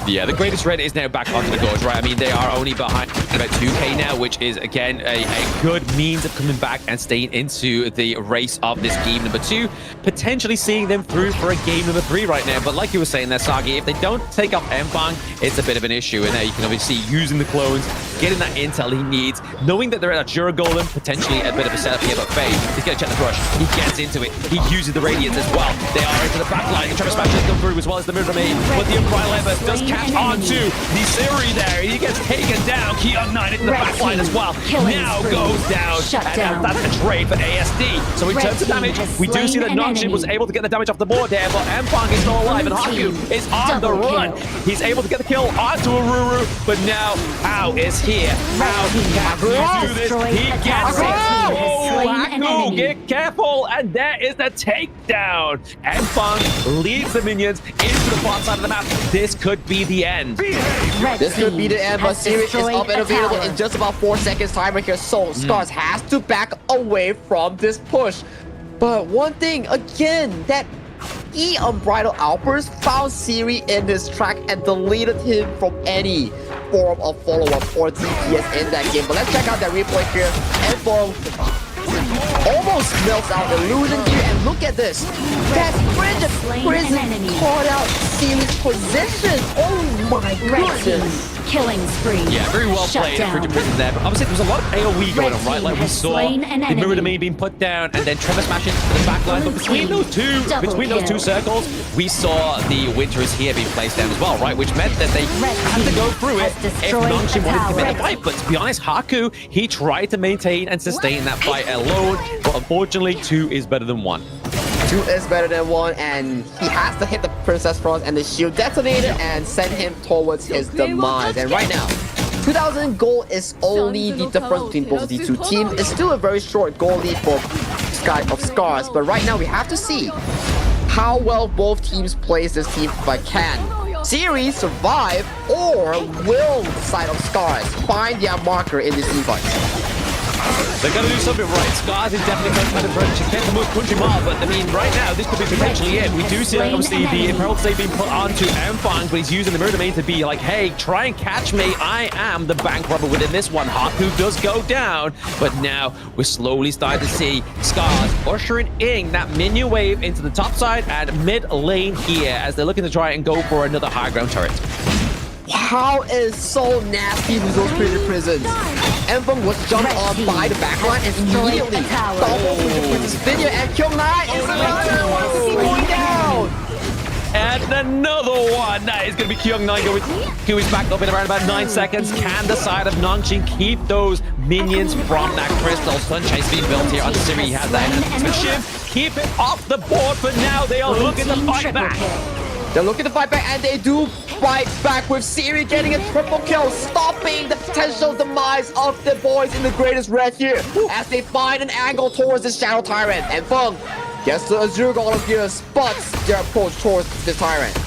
Yeah, the Greatest Red is now back onto the gorge, right? I mean, they are only behind about 2k now, which is, again, a good means of coming back and staying into the race of this game number 2. Potentially seeing them through for a game number 3 right now. But like you were saying there, Sagi, if they don't take up Enfeng, it's a bit of an issue. And there you can obviously see using the clones, getting that intel he needs, knowing that they're at a Jura Golem, potentially a bit of a setup here, but Faye, he's going to check the brush. He gets into it. He uses the Radiance as well. They are into the back line. The Trevor Smash has come through as well as the Mirror Domain, but the Unbridled Ever does catch on to the Siri there. He gets taken down. Keon9 into the back line as well. Now goes down. And that's a trade for ASD. So in terms of damage, we do see that Nongshim was able to get the damage off the board there, but Mfang is still alive, and Haku is on the run. He's able to get the kill onto Aruru, but now Ao is here. Ao can do this. He gets it. Oh, Haku, get careful, and there is the takedown. Mfang leads the minions into the bot side of the map. This could be the end. This could be the end, but Siri is up and available in just about 4 seconds time right here. So Scars has to back away from this push. But one thing, again, that Unbridled Outburst found Siri in this track and deleted him from any form of follow-up or DPS in that game. But let's check out that replay here. Mfang almost melts out Illusion here, and look at this. That Fringe of Prison caught out Siri's position. Oh my goodness. Killing spree. Yeah, very well played at Fringe of Prison there. But obviously, there was a lot of AoE going on, right? Like we saw the Mirror Domain being put down, and then Trevor Smash into the back line. But between those two circles, we saw the Winters here being placed down as well, right? Which meant that they had to go through it if Nongshim wanted to commit the fight. But to be honest, Haku, he tried to maintain and sustain that fight alone, but unfortunately, 2 is better than 1. 2 is better than 1, and he has to hit the Princess Frost, and the shield detonated and send him towards his demise. And right now, 2,000 gold is only the difference between both of these two teams. It's still a very short goal lead for Sky of Scars, but right now we have to see how well both teams plays this team if I can. Series survive, or will the side of Scars find their marker in this team fight? They're going to do something right. Scars is definitely going to approach. She can't move country mile, but I mean, right now, this could be potentially it. We do see, obviously, the Imperiled State being put onto Mfang, but he's using the Mirror Domain to be like, hey, try and catch me. I am the bank robber within this one. Haku does go down, but now we're slowly starting to see Scars ushering in that minion wave into the top side and mid lane here as they're looking to try and go for another high ground turret. How is so nasty with those Prison Prisons? Mfang was jumped on by the backline and immediately double with this video, and Kyung9 is another one going down. And another one. That is going to be Kyung9 going. Who is back up in around about 9 seconds. Can the side of Nongshim keep those minions from that crystal? Sunchase being built here on Siri. He has that enhancement. Keep it off the board, but now they are looking to fight back. They're looking to fight back, and they do fight back with Siri getting a triple kill, stopping the potential demise of the boys in the greatest red here as they find an angle towards this Shadow Tyrant. And Feng gets the Azure Golem here, spots their approach towards this Tyrant.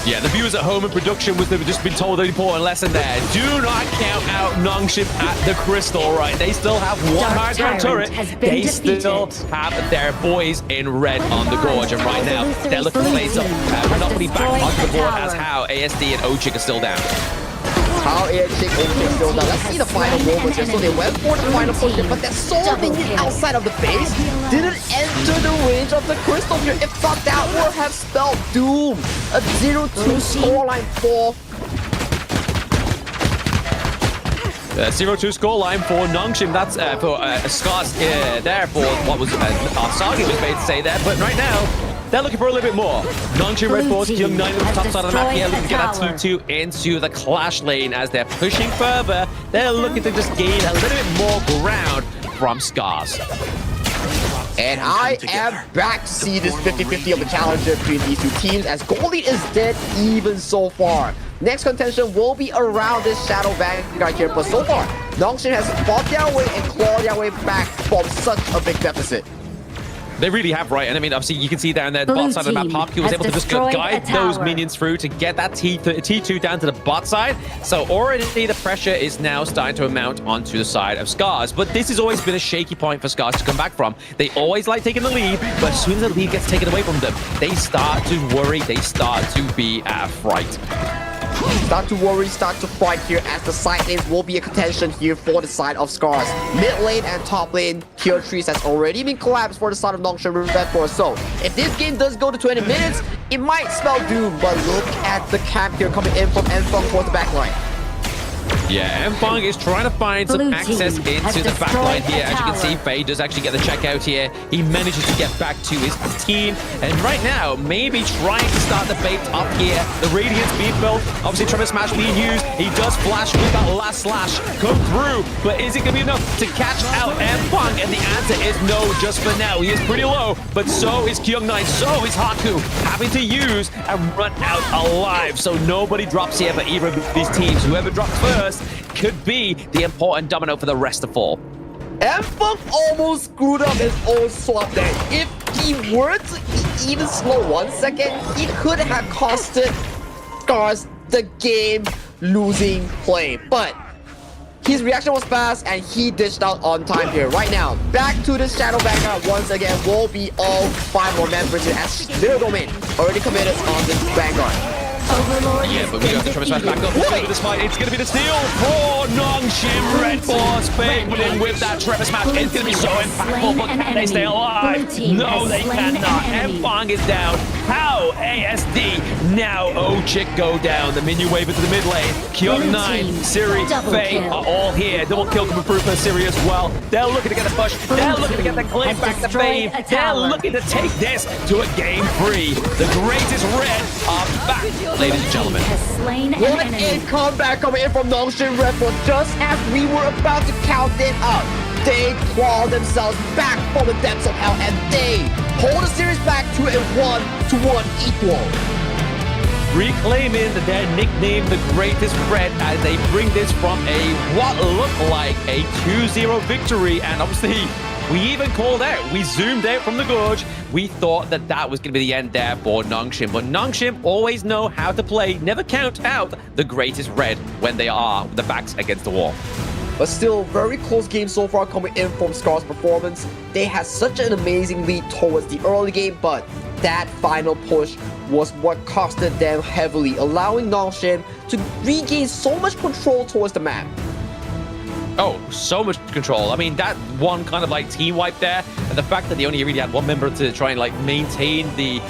Yeah, the viewers at home in production was they've just been told an important lesson there. Do not count out Nongshim at the crystal, right? They still have one high ground turret. They still have their boys in red on the gorge. And right now, they're looking to place up Monopoly back onto the board as how ASD and Ochik are still down. How ASD and still down. Let's see the final moments here. So they went for the final push, but that soul minion outside of the base didn't enter the range of the crystal here. If not, that would have spelled doom. A 0-2 scoreline for 0-2 scoreline for Nongshim. That's for Scars there for what was Sagi was made to say there. But right now, they're looking for a little bit more. Nongshim Red Force, Kyung9 at the top side of the map here, looking to get that 2-2 into the clash lane as they're pushing further. They're looking to just gain a little bit more ground from Scars. And I am back to see this 50-50 of the challenger between these two teams as Goldie is dead even so far. Next contention will be around this Shadow Vanguard here, but so far, Nongshim has fought their way and clawed their way back from such a big deficit. They really have, right? And I mean, obviously, you can see down there, the bot side of the map, Haku was able to just guide those minions through to get that T2 down to the bot side. So already the pressure is now starting to amount onto the side of Scars. But this has always been a shaky point for Scars to come back from. They always like taking the lead, but as soon as the lead gets taken away from them, they start to worry, they start to be at fright. Start to worry, start to fight here as the side lanes will be a contention here for the side of Scars. Mid lane and top lane, Kill Trees has already been collapsed for the side of Nongshim Red Force. So, if this game does go to 20 minutes, it might spell doom, but look at the camp here coming in from Mfang towards the backline. Yeah, Mfang is trying to find some Blue access team has into the back line destroyed here. a As you can see, tower. Faye does actually get the check out here. He manages to get back to his team. And right now, maybe trying to start the bait up here. The Radiant speed build, obviously Tremor Smash being used. He does flash with that last slash come through. But is it going to be enough to catch out Mfang? And the answer is no, just for now. He is pretty low, but so is Kyung-9, so is Haku. Having to use and run out alive. So nobody drops here for either of these teams. Whoever drops first could be the important domino for the rest to fall. Mfang almost screwed up his own swap there. If he were to even slow 1 second, he could have costed Scars the game losing play. But his reaction was fast and he dished out on time here. Right now, back to the Shadow Vanguard once again will be all 5 more members here as Mirror Domain already committed on this Vanguard. Overlord Yeah, but we got the Tremor Smash back up. This fight, it's going to be the steal for Nongshim. Red Force Fade within with that Tremor Smash. It's going to be so impactful, but can they stay alive? No, they cannot. Mfang is down. How? ASD. Now Ochik go down. The minion wave into the mid lane. Kyung-9, Siri, Faye are all here. Double kill coming through for Siri as well. They're looking to get the push. They're looking to get the claim back to Fame. They're looking to take this to a game 3. The greatest red are back, ladies and gentlemen. What a comeback coming in from Nongshim Red Bull just as we were about to count it up. They claw themselves back from the depths of hell and they hold the series back to a 1-1 equal. Reclaiming their nickname, the greatest red, as they bring this from a what looked like a 2-0 victory. And obviously, we even called out, we zoomed out from the gorge. We thought that that was going to be the end there for Nongshim. But Nongshim always know how to play, never count out the greatest red when they are the backs against the wall. But still, very close game so far coming in from Scar's performance. They had such an amazing lead towards the early game, but that final push was what costed them heavily, allowing Nongshim to regain so much control towards the map. Oh, so much control. I mean, that one kind of like team wipe there, and the fact that they only really had one member to try and like maintain the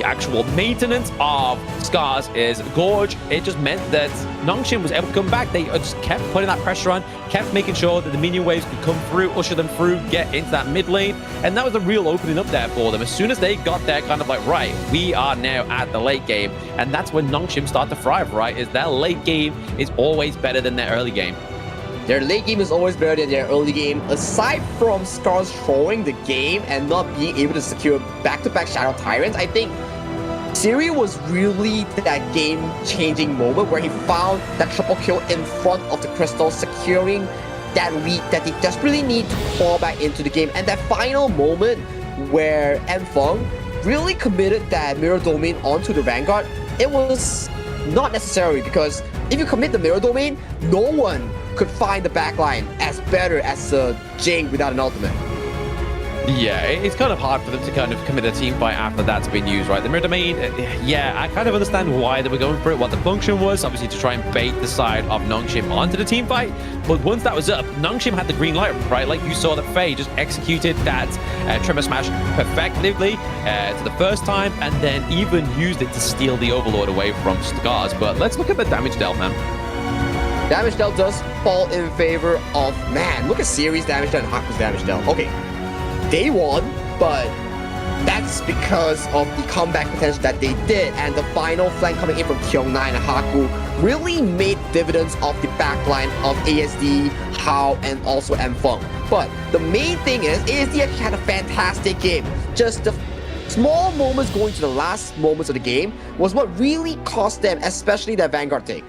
actual maintenance of Scars is Gorge. It just meant that Nongshim was able to come back. They just kept putting that pressure on, kept making sure that the minion waves could come through, usher them through, get into that mid lane, and that was a real opening up there for them. As soon as they got there, kind of like, right, we are now at the late game, and that's when Nongshim start to thrive, right? Is their late game is always better than their early game. Their late game is always better than their early game. Aside from Scars throwing the game and not being able to secure back-to-back Shadow Tyrants, I think Siri was really that game-changing moment where he found that triple kill in front of the crystal, securing that lead that they desperately need to claw back into the game. And that final moment where Mfang really committed that Mirror Domain onto the Vanguard, it was not necessary because if you commit the Mirror Domain, no one could find the backline as better as Jing without an ultimate. Yeah, it's kind of hard for them to kind of commit a team fight after that's been used, right? The Mirror Domain, yeah, I kind of understand why they were going for it, what the function was, obviously to try and bait the side of Nongshim onto the team fight. But once that was up, Nongshim had the green light, right? Like you saw that Faye just executed that Tremor Smash perfectly to the first time, and then even used it to steal the Overlord away from Scars. But let's look at the damage dealt, man. Damage dealt does fall in favor of, man, look at Siri's damage dealt and Haku's damage dealt. Okay, they won, but that's because of the comeback potential that they did, and the final flank coming in from Kyung-9 and Haku really made dividends off the backline of ASD, Hao, and also Mfang. But the main thing is, ASD actually had a fantastic game. Just the small moments going to the last moments of the game was what really cost them, especially that Vanguard take.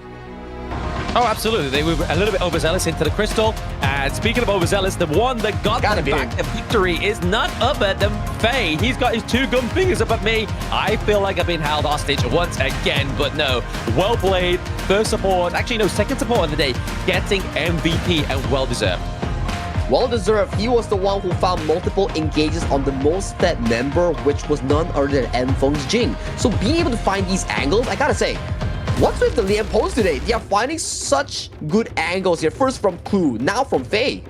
Oh, absolutely. They were a little bit overzealous into the crystal. And speaking of overzealous, the one that got them back the victory is none other than Faye. He's got his 2 gun fingers up at me. I feel like I've been held hostage once again, but no. Well played. First support, actually no, second support of the day, getting MVP and well deserved. Well deserved. He was the one who found multiple engages on the most fed member, which was none other than Mfang's Jing. So being able to find these angles, I gotta say, what's with the Liam Pose today? They are finding such good angles here. First from Clue, now from Faye.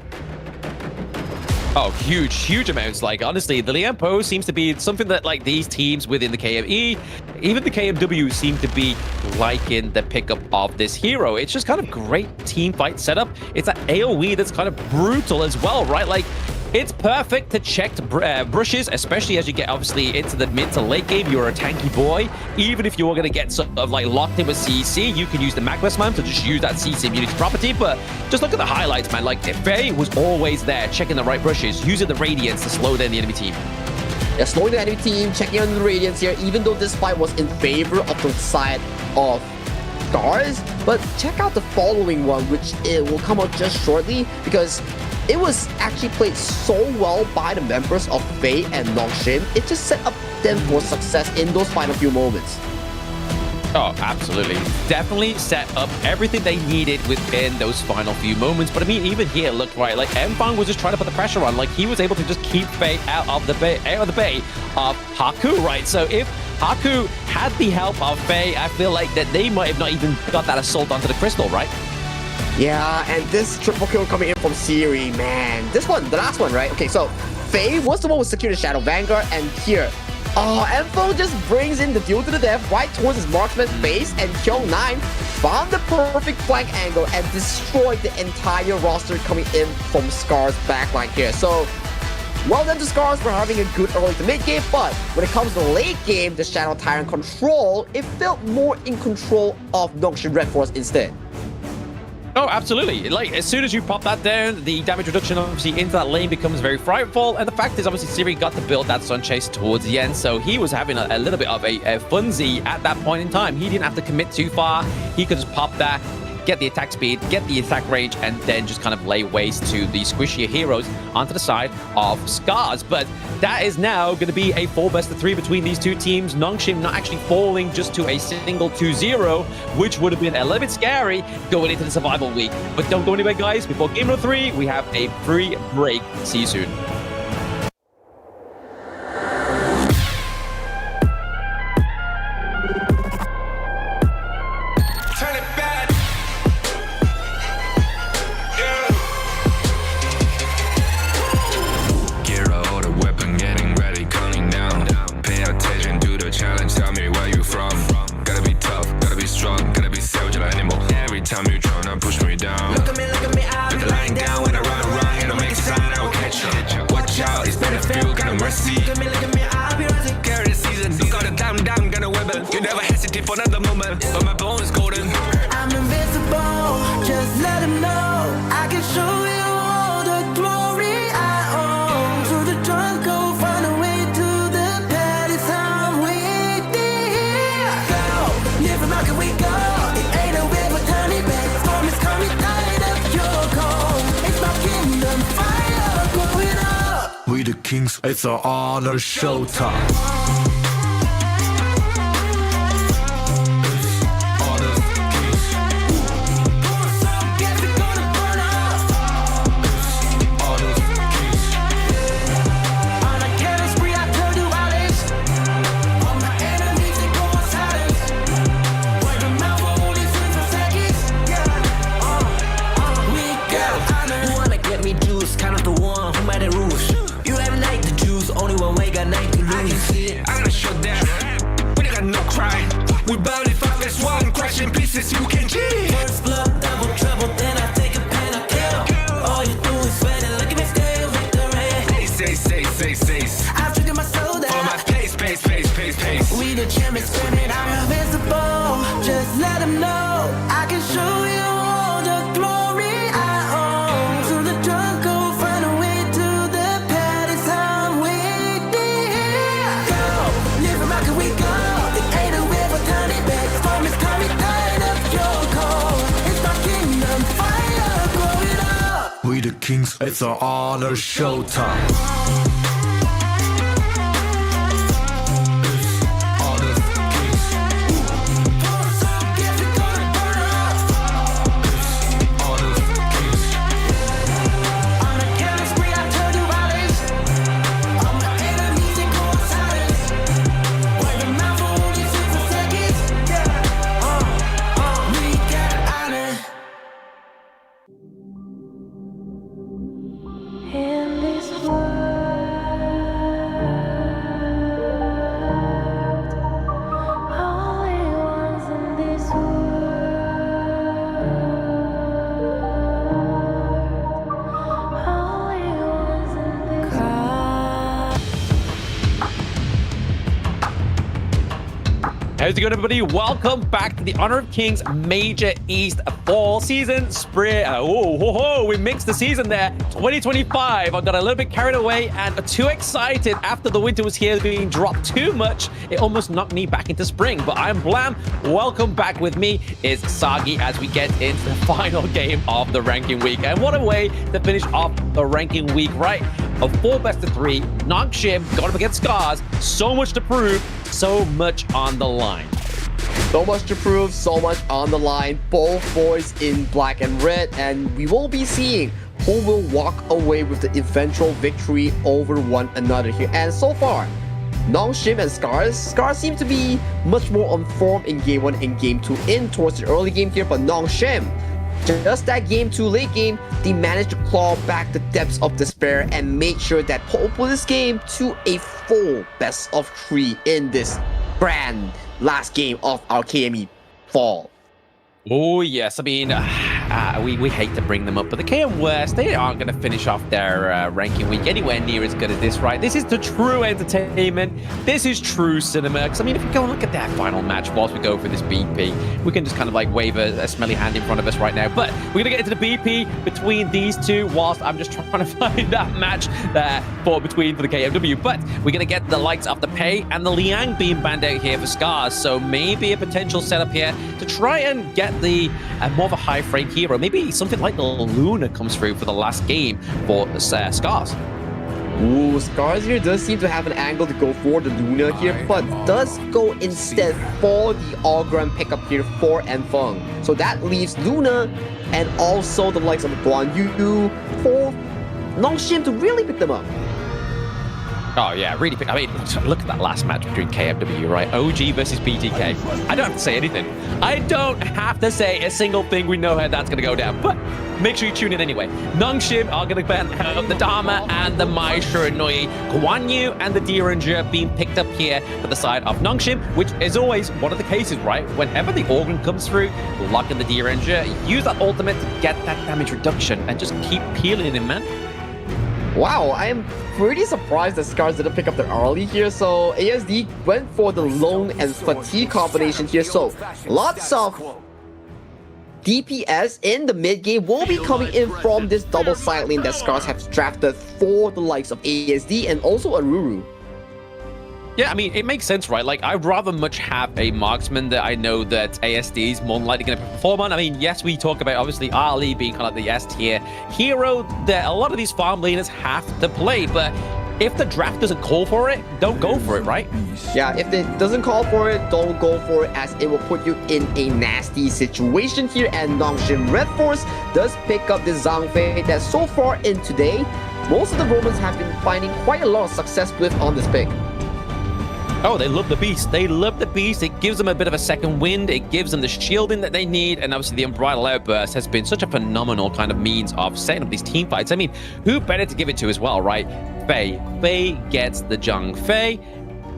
Oh, huge amounts. Like, honestly, the Lian Po seems to be something that, like, these teams within the KME, even the KMW, seem to be liking the pickup of this hero. It's just kind of great team fight setup. It's an AoE that's kind of brutal as well, right? Like, it's perfect to check brushes, especially as you get, obviously, into the mid to late game. You're a tanky boy. Even if you're going to get sort of, like, locked in with CC, you can use the Magnus Man to just use that CC immunity property. But just look at the highlights, man. Like, Faye was always there, checking the right brushes, using the Radiance to slow down the enemy team. Yeah, slowing the enemy team, checking on the Radiance here, even though this fight was in favor of the side of Scars. But check out the following one, which it will come out just shortly, because it was actually played so well by the members of Faye and Nongshim. It just set up them for success in those final few moments. Oh, absolutely. Definitely set up everything they needed within those final few moments. But I mean, even here, look, right, like Mfang was just trying to put the pressure on. Like, he was able to just keep Faye out of the bay of Haku, right? So if Haku had the help of Faye, I feel like that they might have not even got that assault onto the crystal, right? Yeah, and this triple kill coming in from Siri, man. This one, the last one, right? Okay, so Faye was the one who secured the Shadow Vanguard, and here, Enfo just brings in the duel to the death right towards his marksman's face, and Kyung9 found the perfect flank angle and destroyed the entire roster coming in from Scar's backline here. So, well done to Scars for having a good early to mid game, but when it comes to late game, the Shadow Tyrant control, it felt more in control of Nongshim Red Force instead. Oh, absolutely. Like, as soon as you pop that down, the damage reduction, obviously, into that lane becomes very frightful. And the fact is, obviously, Siri got to build that Sun Chase towards the end, so he was having a little bit of a funsy at that point in time. He didn't have to commit too far. He could just pop that, get the attack speed, get the attack range, and then just kind of lay waste to the squishier heroes onto the side of Scars. But that is now going to be a 4 best of 3 between these two teams. Nongshim not actually falling just to a single 2-0, which would have been a little bit scary going into the survival week. But don't go anywhere, guys. Before game number 3, we have a free break. See you soon. We the kings, it's an honor showtime. We bout it, five as one, crashing pieces, you can cheat. First blood, double trouble, then I take a pen, I kill. All you do is sweat and look at me scale victory. Say. I've triggered my soul down. For my pace. We the champions, screaming, I'm invincible. Just let them know, I can show you all the glory I own. To the drunk, go find a way to the palace, I'm waiting. Go, live and rock and we go. We the kings, it's an honor showtime. In this world How's it going, everybody? Welcome back to the Honor of Kings Major East Fall Season Sprint. We mixed the season there. 2025. I got a little bit carried away and too excited after the winter was here being dropped too much. It almost knocked me back into spring, but I'm Blam. Welcome back with me is Sagi as we get into the final game of the ranking week. And what a way to finish off the ranking week, right? A 4 best of 3. Nongshim going up against Scars. So much to prove. So much on the line. So much to prove, so much on the line. Both boys in black and red, and we will be seeing who will walk away with the eventual victory over one another here. And so far, Nongshim and Scars seem to be much more on form in Game 1 and Game 2 in towards the early game here, but Nongshim, just that Game 2 late game, they managed to claw back the depths of despair and make sure that pull this game to a full best of 3 in this grand last game of our KME fall. Oh, yes. I mean, we hate to bring them up, but the KM West, they aren't going to finish off their ranking week anywhere near as good as this, right? This is the true entertainment. This is true cinema. Because, I mean, if you go and look at that final match whilst we go for this BP, we can just kind of like wave a smelly hand in front of us right now. But we're going to get into the BP between these two whilst I'm just trying to find that match for the KMW. But we're going to get the likes of the Pei and the Liang being banned out here for Scars. So maybe a potential setup here to try and get the more of a high frame hero. Maybe something like the Luna comes through for the last game for Scars. Ooh, Scars here does seem to have an angle to go for the Luna here, but does go instead for the All-Ground pickup here for Enfeng. So that leaves Luna and also the likes of Guan Yu for Nongshim to really pick them up. Oh, yeah, really. I mean, look at that last match between KMW, right? OG versus BTK. I don't have to say anything. I don't have to say a single thing. We know how that's going to go down. But make sure you tune in anyway. Nongshim are going to ban out the Dharma and the Mai Shiranui. Guan Yu and the Derringer being picked up here for the side of Nongshim, which is always one of the cases, right? Whenever the Organ comes through, lock in the Derringer, use that ultimate to get that damage reduction and just keep peeling him, man. Wow, I am pretty surprised that Scars didn't pick up the early here. So ASD went for the Lone and Fatigue combination here. So lots of DPS in the mid game will be coming in from this double side lane that Scars have drafted for the likes of ASD and also Aruru. Yeah, I mean, it makes sense, right? Like, I'd rather much have a marksman that I know that ASD is more than likely going to perform on. I mean, yes, we talk about, obviously, Ali being kind of like the S-tier hero that a lot of these farm laners have to play, but if the draft doesn't call for it, don't go for it, right? Yeah, if it doesn't call for it, don't go for it, as it will put you in a nasty situation here. And Nongshim Red Force does pick up the Zhang Fei that so far in today, most of the Romans have been finding quite a lot of success with on this pick. Oh, they love the beast. They love the beast. It gives them a bit of a second wind. It gives them the shielding that they need. And obviously the Unbridled Outburst has been such a phenomenal kind of means of setting up these team fights. I mean, who better to give it to as well, right? Fei. Fei gets the Zhang Fei.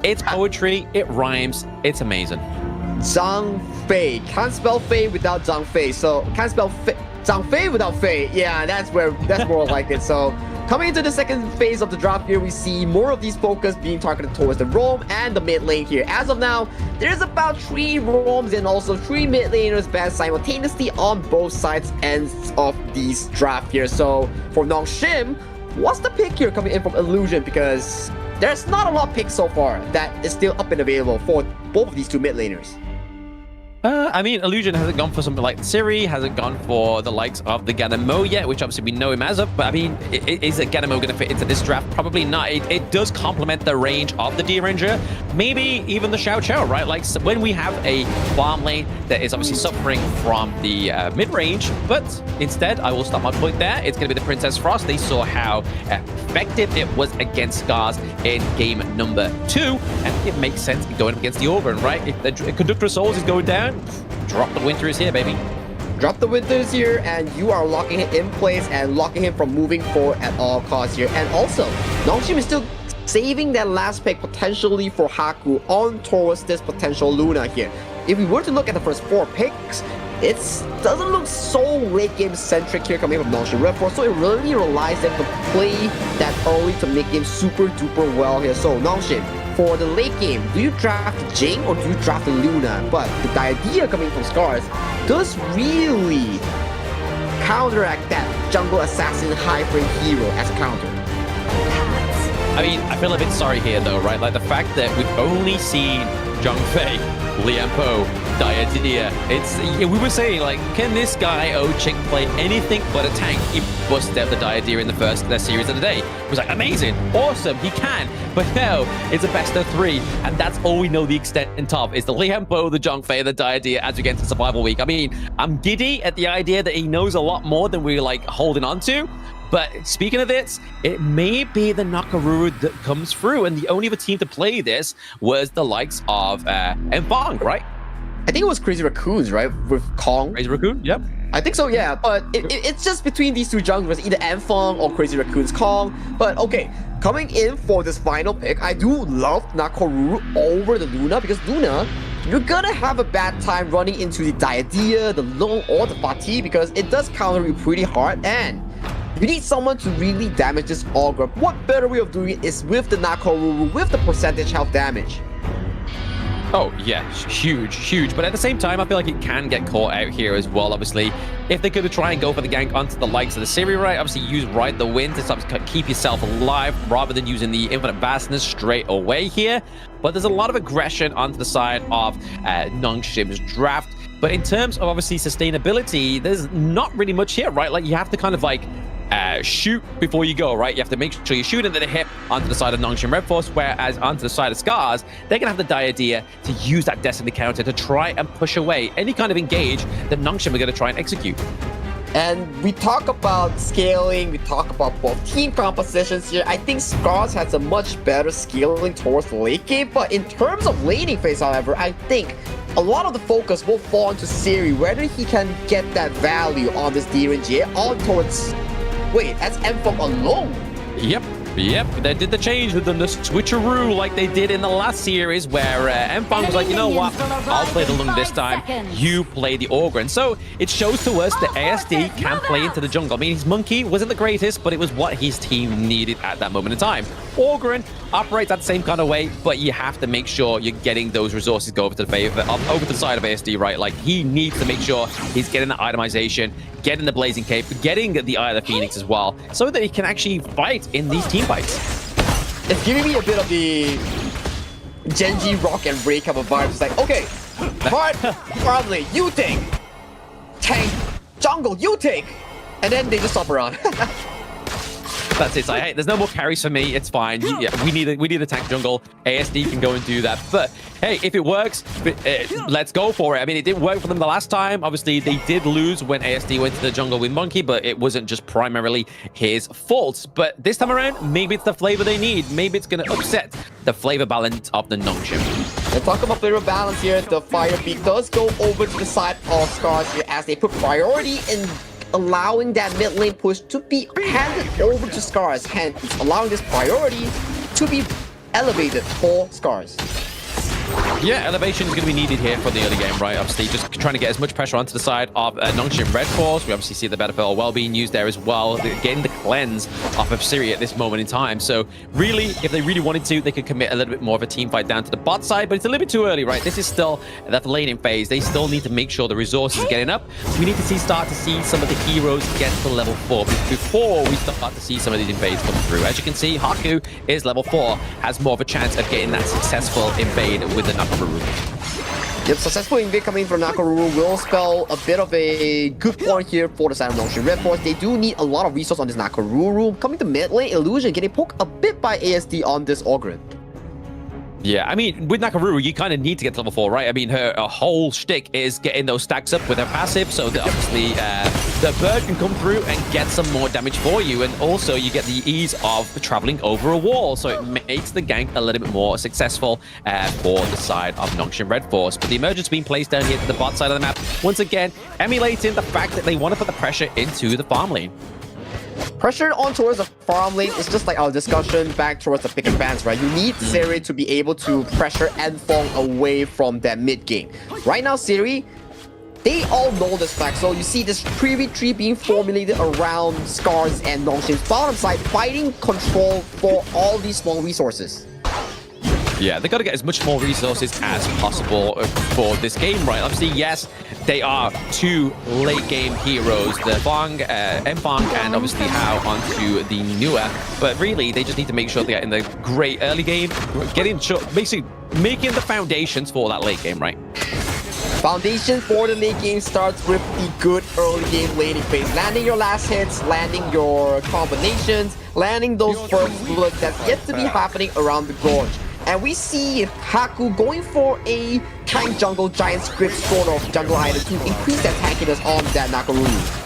It's poetry. It rhymes. It's amazing. Zhang Fei. Can't spell Fei without Zhang Fei. So can't spell Zhang Fei without Fei. Yeah, that's more like it. So coming into the second phase of the draft here, we see more of these focus being targeted towards the roam and the mid lane here. As of now, there's about 3 roams and also 3 mid laners banned simultaneously on both sides ends of these draft here. So for Nongshim, what's the pick here coming in from Illusion? Because there's not a lot of picks so far that is still up and available for both of these 2 mid laners. I mean, Illusion hasn't gone for something like Siri, hasn't gone for the likes of the Ganamo yet, which obviously we know him as of, but I mean, is a Ganamo going to fit into this draft? Probably not. It does complement the range of the D-Ranger, maybe even the Xiao Qiao, right? Like, so when we have a farm lane that is obviously suffering from the mid-range, but instead, I will stop my point there, it's going to be the Princess Frost. They saw how effective it was against Scars in game number 2, and it makes sense going up against the Organ, right? If the Conductor of Souls is going down, drop the Winters here, baby. Drop the Winters here, and you are locking him in place and locking him from moving forward at all costs here. And also, Nongshim is still saving that last pick potentially for Haku on towards this potential Luna here. If we were to look at the first 4 picks, it doesn't look so late game centric here coming from Nongshim Red Force, so it really relies them to play that early to make game super duper well here. So Nongshim for the late game, do you draft the Jing or do you draft the Luna? But the idea coming from Scars does really counteract that jungle assassin high frame hero as a counter. I mean, I feel a bit sorry here though, right? Like the fact that we've only seen Zhang Fei, Lian Po, Diadea. We were saying, like, can this guy Ochik play anything but a tank? He busted out the Diadea in the first series of the day. It was like, amazing, awesome, he can. But now it's a best of 3, and that's all we know the extent of is the Lian Po, the Zhang Fei, the Diadea as we get into Survival Week. I mean, I'm giddy at the idea that he knows a lot more than we're like holding on to. But speaking of this, it may be the Nakaruru that comes through, and the only other team to play this was the likes of Enfang, right? I think it was Crazy Raccoons, right? With Kong. Crazy Raccoon, yep. I think so, yeah. But it's just between these two junglers, either Enfang or Crazy Raccoons Kong. But okay, coming in for this final pick, I do love Nakaruru over the Luna, because Luna, you're gonna have a bad time running into the Diadea, the Long, or the Fatih, because it does counter you pretty hard, and you need someone to really damage this Ogre. What better way of doing it is with the Nakaruru, with the percentage health damage. Oh, yeah, huge. But at the same time, I feel like it can get caught out here as well, obviously. If they could try and go for the gank onto the likes of the Siri, right? Obviously, use Ride the Wind to sort of keep yourself alive rather than using the Infinite Vastness straight away here. But there's a lot of aggression onto the side of Nongshim's draft. But in terms of, obviously, sustainability, there's not really much here, right? Like, you have to kind of, like, shoot before you go, right? You have to make sure you shoot into the hip onto the side of Nongshim Red Force, whereas onto the side of Scars, they're going to have the Diadea to use that Destiny counter to try and push away any kind of engage that Nongshim are going to try and execute. And we talk about scaling, we talk about both team compositions here. I think Scars has a much better scaling towards the late game, but in terms of laning phase, however, I think a lot of the focus will fall into Siri, whether he can get that value on this DRNG on towards... Wait, that's Enfang alone? Yep, they did the change with them, the switcheroo like they did in the last series where Enfang was like, you know what, I'll play the Lung this time, you play the Ogre. And so it shows to us that ASD can play into the jungle. I mean, his Monkey wasn't the greatest, but it was what his team needed at that moment in time. Ogren operates that same kind of way, but you have to make sure you're getting those resources go over to the side of ASD, right? Like, he needs to make sure he's getting the itemization, getting the Blazing Cape, getting the Eye of the Phoenix as well, so that he can actually fight in these team fights. It's giving me a bit of the Genji Rock and Ray kind of vibe. It's like, okay, Farm lane, you take. Tank, jungle, you take. And then they just stop around. That's it. It's like, hey, there's no more carries for me. It's fine. Yeah, we need a tank jungle. ASD can go and do that. But hey, if it works, let's go for it. I mean, it didn't work for them the last time. Obviously, they did lose when ASD went to the jungle with Monkey, but it wasn't just primarily his fault. But this time around, maybe it's the flavor they need. Maybe it's going to upset the flavor balance of the Nongshim. And talk about flavor balance here. The Fire Beat does go over to the side of Scars here as they put priority in allowing that mid lane push to be handed over to Scars, hence allowing this priority to be elevated for Scars. Yeah, elevation is going to be needed here for the early game, right? Obviously, just trying to get as much pressure onto the side of Nongshim Red Force. We obviously see the Battlefield well being used there as well, getting the cleanse off of Siri at this moment in time. So really, if they really wanted to, they could commit a little bit more of a team fight down to the bot side, but it's a little bit too early, right? This is still that laning phase. They still need to make sure the resources are getting up. We need to start to see some of the heroes get to level 4 before we start to see some of these invades come through. As you can see, Haku is level 4, has more of a chance of getting that successful invade with the Nakaruru. Yep, successful invade coming from Nakaruru will spell a bit of a good point here for the side of Nongshim Red Force. They do need a lot of resource on this Nakaruru. Coming to mid lane, Illusion getting poked a bit by ASD on this Ogre. Yeah, I mean, with Nakaruru, you kind of need to get to level 4, right? I mean, her whole shtick is getting those stacks up with her passive, so that obviously the bird can come through and get some more damage for you, and also you get the ease of traveling over a wall, so it makes the gank a little bit more successful for the side of Nongshim Red Force. But the emergence being placed down here to the bot side of the map, once again, emulating the fact that they want to put the pressure into the farm lane. Pressure on towards the farm lane is just like our discussion back towards the pick and bans, right? You need Siri to be able to pressure Enfang away from that mid game. Right now, Siri, they all know this fact. So you see this privy tree being formulated around Scars and Nongshim's bottom side, fighting control for all these small resources. Yeah, they got to get as much more resources as possible for this game, right? Obviously, yes, they are two late game heroes, the Fang, Mfang, and obviously Hao onto the newer. But really, they just need to make sure they get in the great early game, basically making the foundations for that late game, right? Foundation for the late game starts with the good early game laning phase. Landing your last hits, landing your combinations, landing those first blood that's yet to be happening around the gorge. And we see Haku going for a tank jungle giant script sort of jungle item to increase that tankiness on that Nakaruru.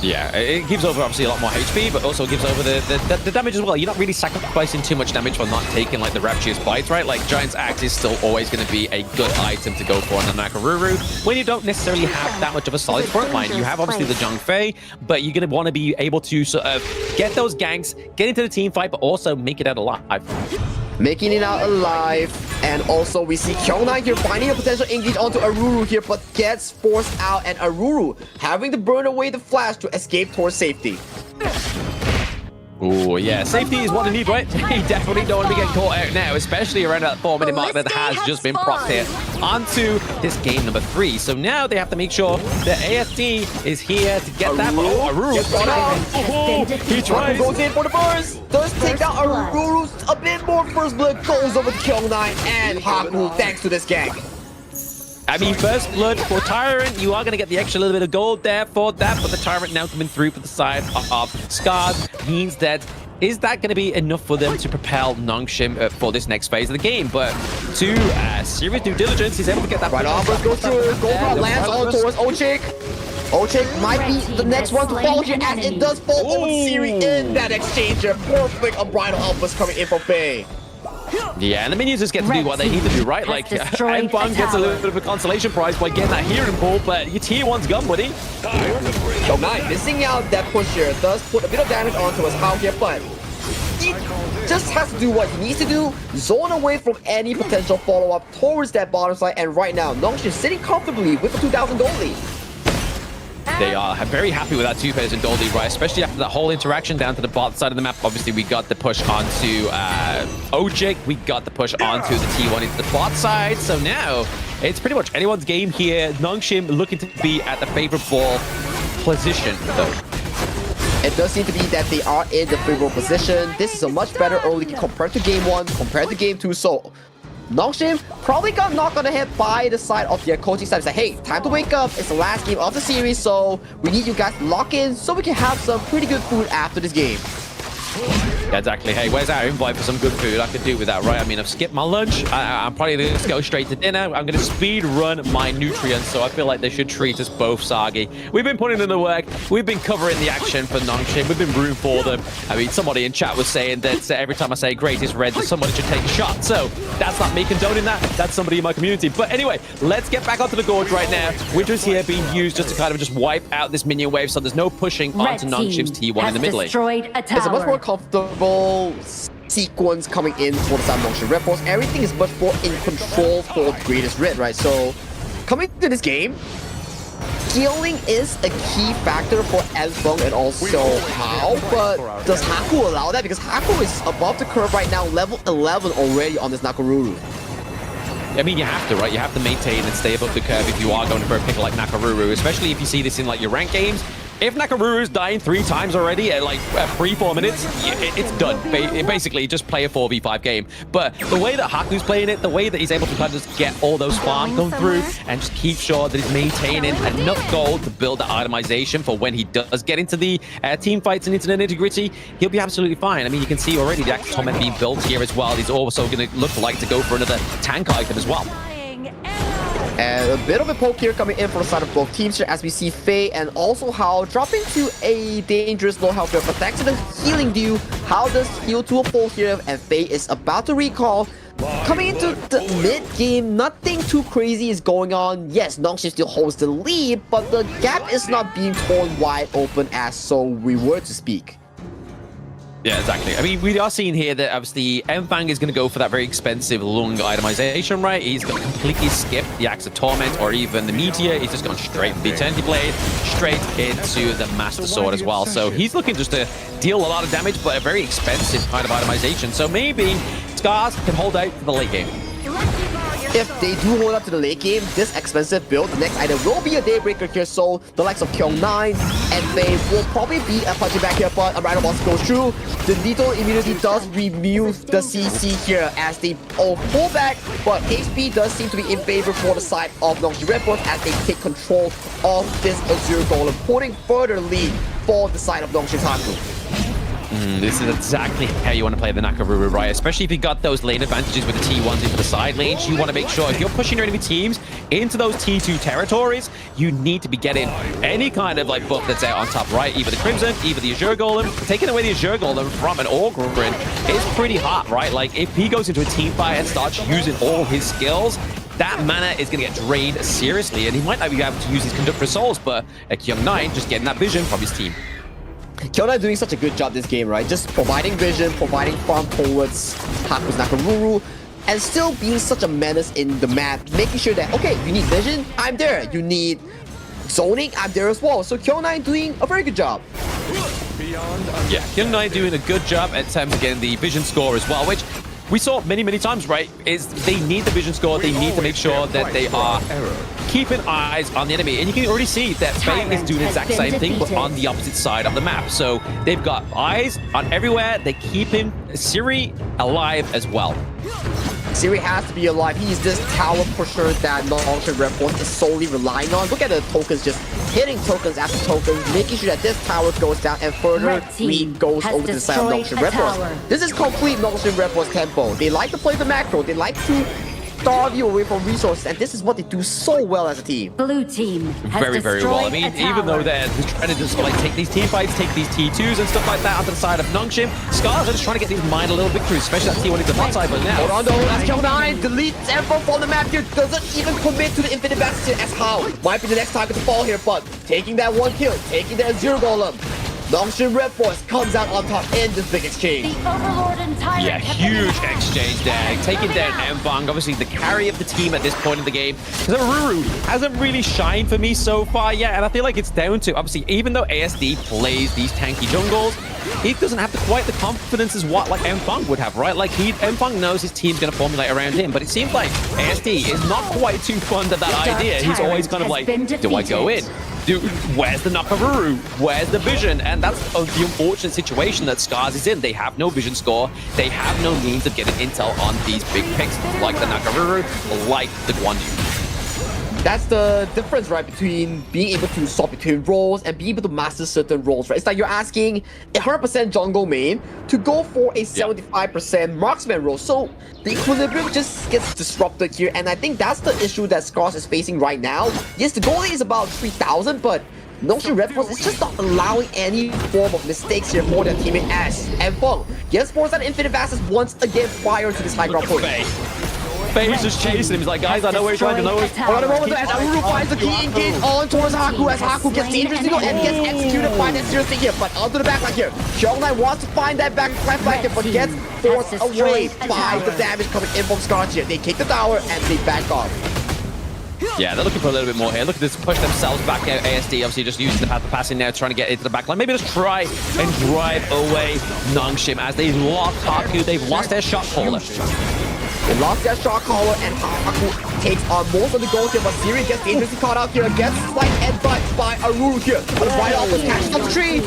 Yeah, it gives over obviously a lot more HP, but also gives over the damage as well. You're not really sacrificing too much damage for not taking like the Rapturous Bites, right? Like Giant's Axe is still always going to be a good item to go for on the Nakaruru when you don't necessarily have that much of a solid front line. You have obviously the Zhongfei, but you're going to want to be able to sort of get those ganks, get into the team fight, but also make it out alive. Making it out alive, and also we see Kyung-Nai here finding a potential engage onto Aruru here, but gets forced out, and Aruru having to burn away the flash to escape towards safety. Oh yeah, safety is what they need, right? You definitely don't want to be getting caught out now, especially around that 4-minute mark that has just been propped here onto this game number 3. So now they have to make sure that ASD is here to get that. Oh, Aruru he tries. Goes in for the burst. Does take down Aruru. A bit more first blood goes over to Kyung-Nai and Haku thanks to this gank. I mean, first blood for Tyrant, you are going to get the extra little bit of gold there for that, but the Tyrant now coming through for the side of Scars means that is that going to be enough for them to propel Nongshim for this next phase of the game? But to serious due diligence, he's able to get that right on. Goes through. Gold lands on towards Ochik. Ochik might be the next one to fall here as it does fall over Siri in that exchanger. Perfect Unbridled Alphas coming in from Faye. Yeah, and the minions just get to do what they need to do, right? Like, Mfang gets a little bit of a consolation prize by getting that healing pull, but your tier 1's gone, buddy. Kyung-Nai missing out that push here does put a bit of damage onto his Hao here, but he just has to do what he needs to do, zone away from any potential follow-up towards that bottom side, and right now, Nongshim sitting comfortably with a 2,000 gold lead. They are very happy with that 2,000 gold lead, right? Especially after that whole interaction down to the bottom side of the map. Obviously, we got the push onto Ojik. We got the push onto the T1 into the bot side. So now, it's pretty much anyone's game here. Nongshim looking to be at the favorable position, though. It does seem to be that they are in the favorable position. This is a much better early compared to game 1, compared to game 2. So Nongshim probably got knocked on the head by the side of their coaching staff. It's like, hey, time to wake up. It's the last game of the series, so we need you guys to lock in so we can have some pretty good food after this game. Yeah, exactly. Hey, where's our invite for some good food? I could do with that, right? I mean, I've skipped my lunch. I'm probably going to go straight to dinner. I'm going to speed run my nutrients, so I feel like they should treat us both, Sagi. We've been putting in the work. We've been covering the action for Nongshim. We've been rooting for them. I mean, somebody in chat was saying that every time I say greatest red, somebody should take a shot. So that's not me condoning that. That's somebody in my community. But anyway, let's get back onto the gorge right now. Winter's here being used just to kind of just wipe out this minion wave, so there's no pushing onto Nongshim's T1 in the mid lane. It's a much more comfortable sequence coming in for the side of Nongshim Red Force. Everything is much more in control for the greatest red, right? So coming to this game, healing is a key factor for Mfang and also Hao, but does Haku allow that? Because Haku is above the curve right now, level 11 already on this Nakaruru. I mean, you have to, right? You have to maintain and stay above the curve if you are going for a pick like Nakaruru, especially if you see this in like your rank games. If Nakaruru's dying 3 times already at like 3-4 minutes, it's done. Basically, just play a 4v5 game. But the way that Haku's playing it, the way that he's able to kind of just get all those farms come through and just keep sure that he's maintaining enough gold to build that itemization for when he does get into the team fights and into the nitty-gritty, he'll be absolutely fine. I mean, you can see already the active torment being built here as well. He's also going to look like to go for another tank item as well. And a bit of a poke here coming in for the side of both teams here as we see Faye and also Hao dropping to a dangerous low health here. But thanks to the healing dew, Hao does heal to a full here and Faye is about to recall. Coming into the mid-game, nothing too crazy is going on. Yes, Nongshim still holds the lead, but the gap is not being torn wide open as so we were to speak. Yeah, exactly. I mean, we are seeing here that obviously Mfang is going to go for that very expensive lung itemization, right? He's going to completely skip the Axe of Torment or even the Meteor. He's just going straight from the Eternity Blade, straight into the Master Sword as well. So he's looking just to deal a lot of damage, but a very expensive kind of itemization. So maybe Scars can hold out for the late game. If they do hold up to the late game, this expensive build, the next item will be a Daybreaker here, so the likes of Kyung9 and Faye will probably be a punching back here, but a Rider Boss goes through. The lethal immunity does remove the CC here as they all pull back, but HP does seem to be in favor for the side of Nongshim Red Force as they take control of this Azure Golem, putting further lead for the side of Nongshim Haku. This is exactly how you want to play the Nakaruru, right? Especially if you got those lane advantages with the T1s into the side lanes. You want to make sure if you're pushing your enemy teams into those T2 territories, you need to be getting any kind of like buff that's out on top, right? Either the Crimson, either the Azure Golem. Taking away the Azure Golem from an Orgrin is pretty hot, right? Like if he goes into a team fight and starts using all his skills, that mana is going to get drained seriously, and he might not be able to use his Conductor Souls, but Kyung9 just getting that vision from his team. Kyona doing such a good job this game, right? Just providing vision, providing farm towards Haku's Nakaruru, and still being such a menace in the map, making sure that, okay, you need vision, I'm there. You need zoning, I'm there as well. So Kyona doing a very good job. Yeah, Kyung9 doing a good job at terms of getting the vision score as well, which we saw many, many times, right? Is they need the vision score. They need to make sure that they are keeping eyes on the enemy. And you can already see that Faye is doing the exact same thing, but on the opposite side of the map. So they've got eyes on everywhere. They keep him, Siri, alive as well. Siri has to be alive. He's this tower pusher that Nongshim Red Force is solely relying on. Look at the tokens, just hitting tokens after tokens, making sure that this tower goes down and further lead goes over to the side of Nongshim Red Force. This is complete Nongshim Red Force tempo. They like to play the macro. They like to starve you away from resources, and this is what they do so well as a team. Blue team has very, very well. I mean, even though they're trying to just like take these team fights, take these T2s and stuff like that onto the side of Nongshim, Scars are just trying to get these mined a little bit through, especially that T1 into the bot side, but now... Hold on though, as Kyung9 deletes everyone from the map here, doesn't even commit to the Infinite Bastion as how might be the next target to fall here, but taking that one kill, taking that Azure Golem, Nongshim Red Force comes out on top in this big exchange. Yeah, huge exchange there. Taking down Mfang, obviously the carry of the team at this point in the game. Because Aruru hasn't really shined for me so far yet, and I feel like it's down to, obviously, even though ASD plays these tanky jungles, he doesn't have quite the confidence as what like Mfang would have, right? Like Mfang knows his team's going to formulate around him, but it seems like ASD is not quite too fond of that idea. He's always kind of like, do I go in? Where's the Nakaruru? Where's the vision? And that's the unfortunate situation that Scars is in. They have no vision score. They have no means of getting intel on these big picks like the Nakaruru, like the Guan Yu. That's the difference, right, between being able to swap between roles and being able to master certain roles, right? It's like you're asking a 100% jungle main to go for a 75% marksman role. So the equilibrium just gets disrupted here, and I think that's the issue that Scars is facing right now. Yes, the goal is about 3,000, but Nongshim Red Force is just not allowing any form of mistakes here for their teammate as Mfang gets forced that Infinite Bastards once again prior to this high ground push. Faye's just chasing him. He's like, guys, I know where you're trying to know. On the moment as Aruru finds the key engage on towards Haku as Haku gets dangerously and gets executed by that zero thing here. But onto the backline here. Kyung9 wants to find that backline flank but gets forced away by the damage coming in from Scars here. They kick the tower and they back off. Yeah, they're looking for a little bit more here. Look at this, push themselves back out. ASD obviously just using the path of passing now, trying to get into the backline. Maybe just try and drive away Nongshim as they lost Haku. They've lost their shot caller. They lost their shot caller and Haku takes on most of the goals here, but Siri gets dangerously caught out here, gets slight headbutt by Aruru here. But right off the catches up the tree.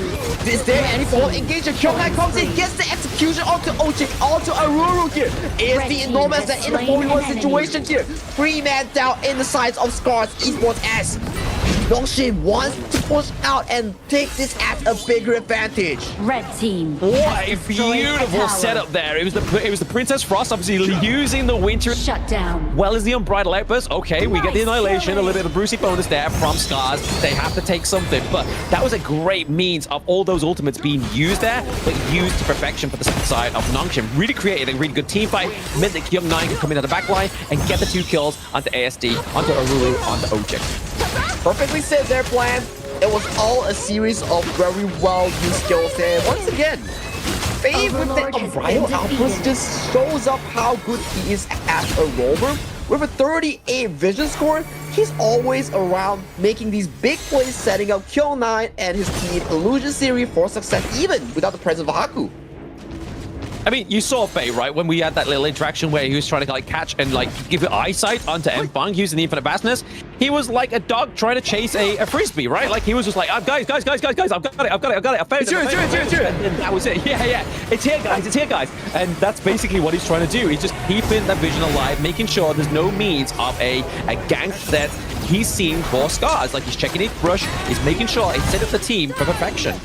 Is there any form of engagement? Kyung9 comes in, gets the execution onto Ochik, onto Aruru here. ASD enormous that in a 4v1 situation here. 3-man down in the sides of Scars Esports as Nongshim wants to push out and take this as a bigger advantage. Red team. What a beautiful setup there. It was the Princess Frost obviously using the winter shut down. Well as the Unbridled Outburst. Okay, we get the Annihilation, a little bit of a Brucey bonus there from Scars. They have to take something, but that was a great means of all those ultimates being used there, but used to perfection for the side of Nongshim. Really created a really good team fight, meant that Kyung9 could come in at the back line and get the 2 kills onto ASD, onto Aruru, onto Ochik. Perfectly said their plan. It was all a series of very well used skills, and once again, Faye with the Overlord has Unbridled been Outburst defeated. just shows up how good he is as a rover. With a 38 vision score, he's always around making these big plays, setting up Kyung9 and his team Illusion Series for success, even without the presence of Haku. I mean, you saw Faye, right? When we had that little interaction where he was trying to like catch and like give eyesight onto Mfang using the infinite vastness. He was like a dog trying to chase a frisbee, right? Like he was just like, guys, I've got it, I found it. It's here. And that was it. Yeah. It's here, guys. And that's basically what he's trying to do. He's just keeping that vision alive, making sure there's no means of a gank that he's seeing for Scars. Like he's checking his brush, he's making sure he set up the team for perfection.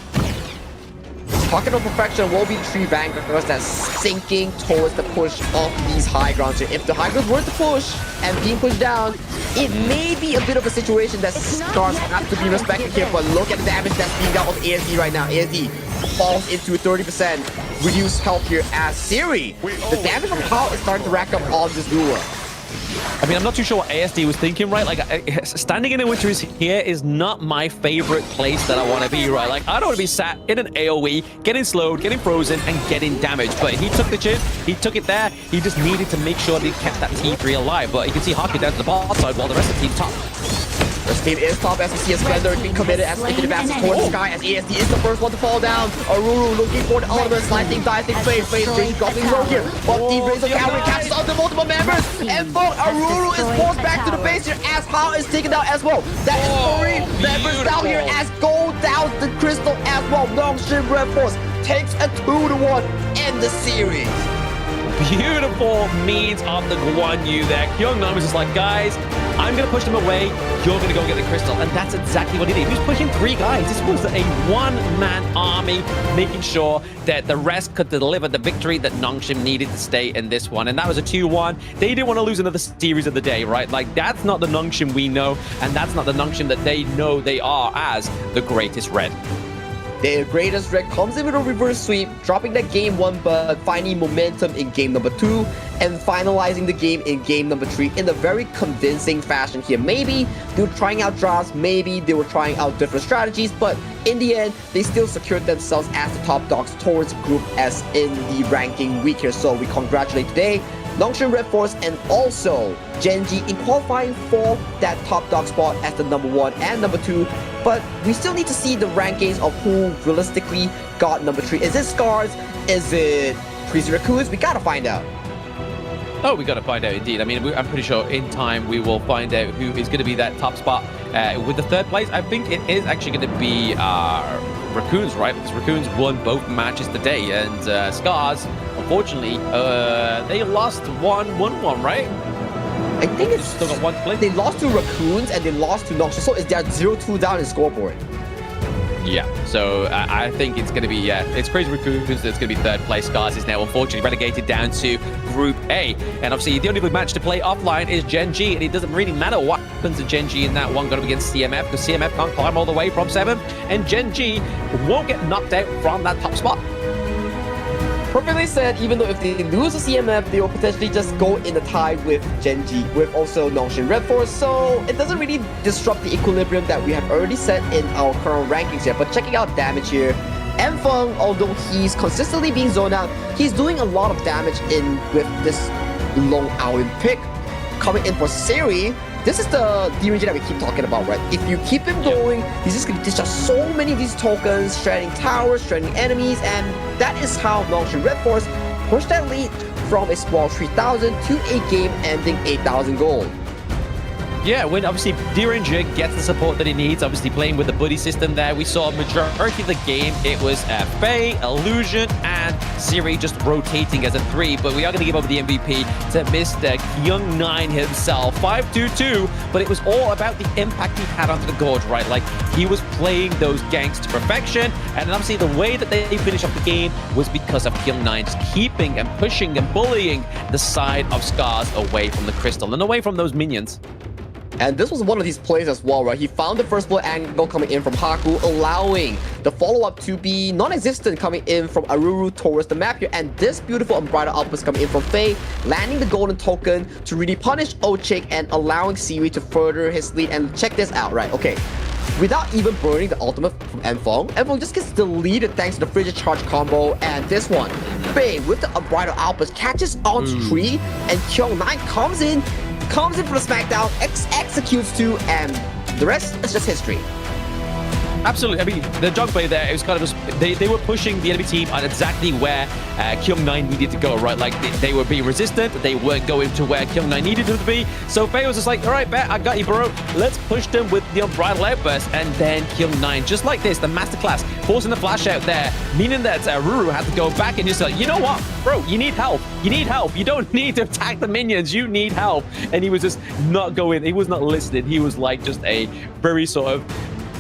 Talking of perfection will be 3 Vanguards that's sinking towards the push of these high grounds here. If the high grounds were to push and being pushed down, it may be a bit of a situation that Scars have to be respected here, but look at the damage that's being dealt on ASD right now. ASD falls into 30% reduced health here as Siri. The damage from Hao is starting to rack up on this duel. I mean, I'm not too sure what ASD was thinking, right? Like, standing in a winter is here is not my favorite place that I want to be, right? Like, I don't want to be sat in an AoE, getting slowed, getting frozen, and getting damaged. But he took the chin, he took it there. He just needed to make sure that he kept that T3 alive. But you can see Haku down to the bottom side while the rest of the team's top. This team is top as we see a Splendor being committed as it advances towards the sky as ASD is the first one to fall down. Aruru looking for the ultimate, slicing, dicing, Faith dropping low here. But the Razor Cavalry catches on the multiple members. And for Aruru is forced back to the base here as Hao is taken down as well. That is 3 members down here as go down the crystal as well. Nongshin Red Force takes a 2-1 in the series. Beautiful means of the Guan Yu there. Kyung9 was just like, guys, I'm going to push them away. You're going to go get the crystal. And that's exactly what he did. He was pushing 3 guys. This was a one-man army, making sure that the rest could deliver the victory that Nongshim needed to stay in this one. And that was a 2-1. They didn't want to lose another series of the day, right? Like, that's not the Nongshim we know. And that's not the Nongshim that they know they are as the greatest red. The greatest red comes in with a reverse sweep, dropping that game 1 but finding momentum in game number 2 and finalizing the game in game number 3 in a very convincing fashion here. Maybe they were trying out drafts, maybe they were trying out different strategies, but in the end, they still secured themselves as the top dogs towards Group S in the ranking week here. So we congratulate today Nongshin Red Force and also Genji in qualifying for that top dog spot as the number 1 and number 2. But we still need to see the rankings of who realistically got number 3. Is it Scars? Is it Crazy Raccoons? We gotta find out. Oh, we gotta find out indeed. I mean, I'm pretty sure in time we will find out who is going to be that top spot. With the 3rd place, I think it is actually going to be Raccoons, right? Because Raccoons won both matches today, and Scars, unfortunately, they lost 1-1, right? I think it's still got 1 to play. They lost to Raccoons and they lost to Noxus, so it's their 0-2 down in scoreboard. Yeah, so I think it's going to be, it's Crazy Raccoons that's going to be 3rd place. Scars is now unfortunately relegated down to Group A. And obviously, the only good match to play offline is Gen G, and it doesn't really matter what happens to Gen G in that one, going up against CMF, because CMF can't climb all the way from 7th, and Gen G won't get knocked out from that top spot. Perfectly said, even though if they lose to CMF, they will potentially just go in a tie with Genji, with also Nongshin Red Force, so it doesn't really disrupt the equilibrium that we have already set in our current rankings here. But checking out damage here, Mfeng, although he's consistently being zoned out, he's doing a lot of damage in with this Long Owl pick. Coming in for Siri, this is the region that we keep talking about, right? If you keep him going, he's just going to discharge so many of these tokens, shredding towers, shredding enemies, and that is how Nongshin Red Force pushed that lead from a small 3,000 to a game-ending 8,000 gold. Yeah, when obviously Diringer gets the support that he needs, obviously playing with the buddy system there, we saw majority of the game, it was Faye, Illusion, and Siri just rotating as a 3, but we are going to give over the MVP to Mr. Kyung9 himself. 5-2-2, but it was all about the impact he had onto the Gorge, right? Like, he was playing those ganks to perfection, and obviously the way that they finished off the game was because of Kyung9 just keeping and pushing and bullying the side of Scars away from the crystal and away from those minions. And this was one of these plays as well, right? He found the first blood angle coming in from Haku, allowing the follow-up to be non-existent coming in from Aruru towards the map here. And this beautiful Unbridled Outburst coming in from Faye, landing the golden token to really punish Ochik and allowing Siri to further his lead. And check this out, right? Okay, without even burning the ultimate from Enfong. Enfong just gets deleted thanks to the Frigid Charge combo, and this one, Bang with the Unbridled Outburst catches onto Tree, and Kyung9 comes in for the smackdown, executes too, and the rest is just history. Absolutely. I mean, the jog play there, it was kind of just, they were pushing the enemy team on exactly where Kyung9 needed to go, right? Like, they were being resistant, they weren't going to where Kyung9 needed them to be. So Faye was just like, all right, bet, I got you, bro. Let's push them with the Unbridled Outburst. And then Kyung9, just like this, the masterclass, forcing the flash out there, meaning that Ruru had to go back and just like, you know what, bro, you need help. You need help. You don't need to attack the minions. You need help. And he was just not going, he was not listening. He was like just a very sort of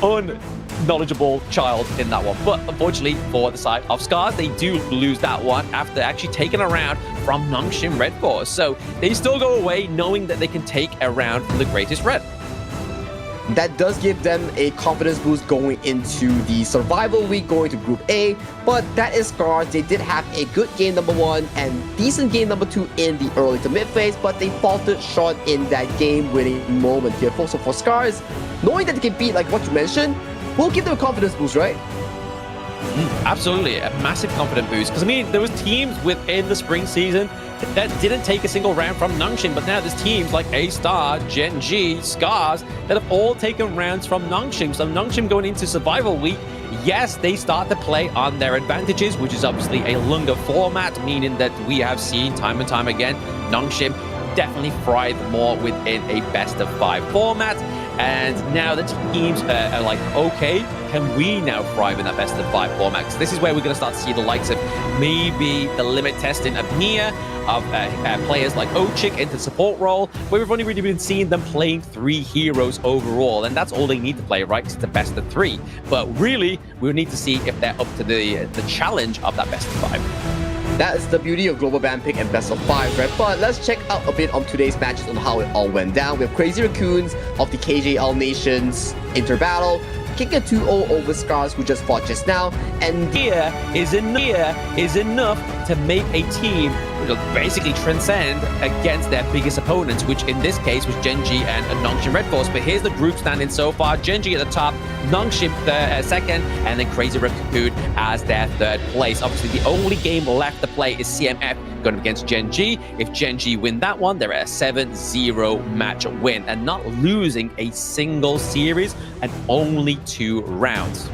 unknowledgeable child in that one. But unfortunately for the side of Scars, they do lose that one after actually taking a round from Nongshim Red Force. So they still go away knowing that they can take a round from the Greatest Red. That does give them a confidence boost going into the survival week, going to Group A, but that is Scars. They did have a good game number 1 and decent game number 2 in the early to mid phase, but they faltered short in that game-winning moment here. So for Scars, knowing that they can beat, like what you mentioned, will give them a confidence boost, right? Absolutely, a massive confidence boost. Because I mean, there was teams within the spring season that didn't take a single round from Nongshim, but now there's teams like A-Star, Gen G, Scars that have all taken rounds from Nongshim. So Nongshim going into survival week, yes, they start to play on their advantages, which is obviously a longer format, meaning that we have seen time and time again, Nongshim definitely thrive more within a best of 5 format. And now the teams are like, okay, can we now thrive in that best of 5 format? Because this is where we're going to start to see the likes of maybe the limit testing of Nia, of players like Ochik into support role, where we've only really been seeing them playing 3 heroes overall. And that's all they need to play, right? Because it's a best of 3. But really, we'll need to see if they're up to the challenge of that best of 5. That is the beauty of Global Ban Pick and Best of 5, right? But let's check out a bit on today's matches on how it all went down. We have Crazy Raccoons of the KJL Nations Inter Battle, kicking a 2-0 over Scars, who just fought just now. And here is enough to make a team basically transcend against their biggest opponents, which in this case was Gen G and Nongshim Red Force. But here's the group standing so far. Gen G at the top, Nongshim second, and then Crazy Raccoon as their 3rd place. Obviously, the only game left to play is CMF going up against Gen G. If Gen G win that one, they're at a 7-0 match win and not losing a single series and only 2 rounds.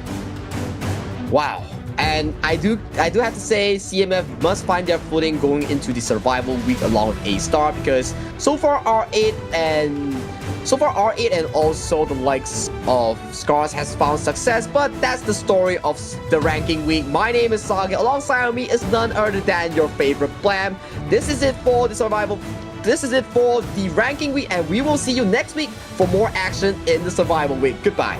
Wow. And I do have to say CMF must find their footing going into the survival week along with A-Star, because so far R8 and also the likes of Scars has found success, but that's the story of the ranking week. My name is Saga. Alongside me is none other than your favorite Blam. This is it for the survival. This is it for the ranking week, and we will see you next week for more action in the survival week. Goodbye.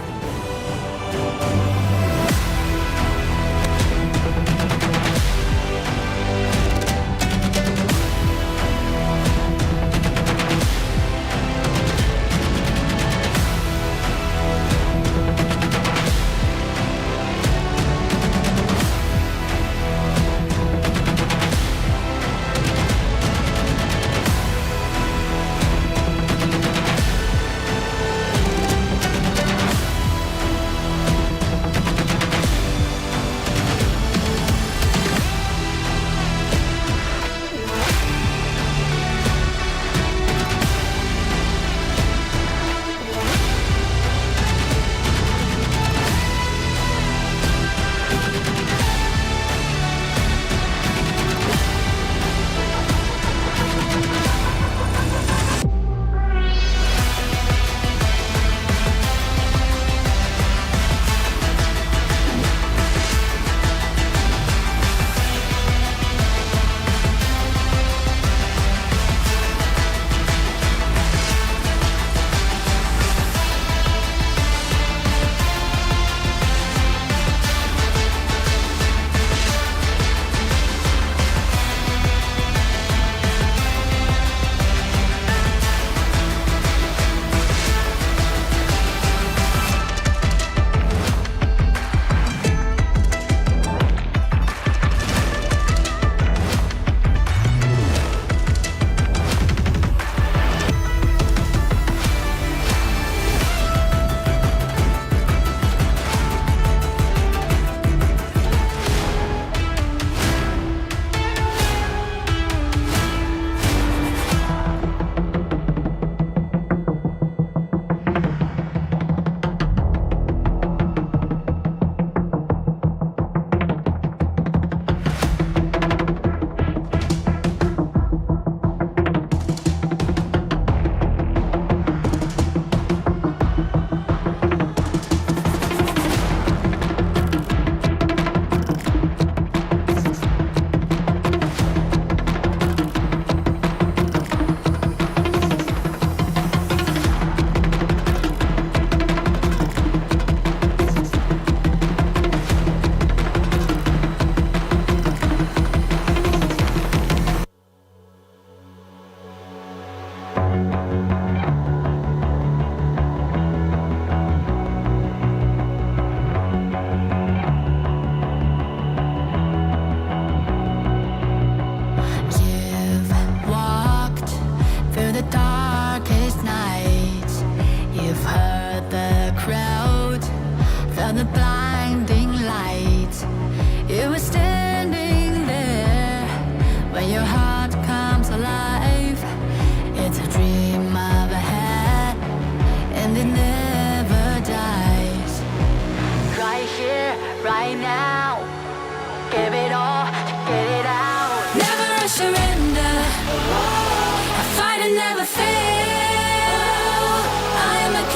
right now.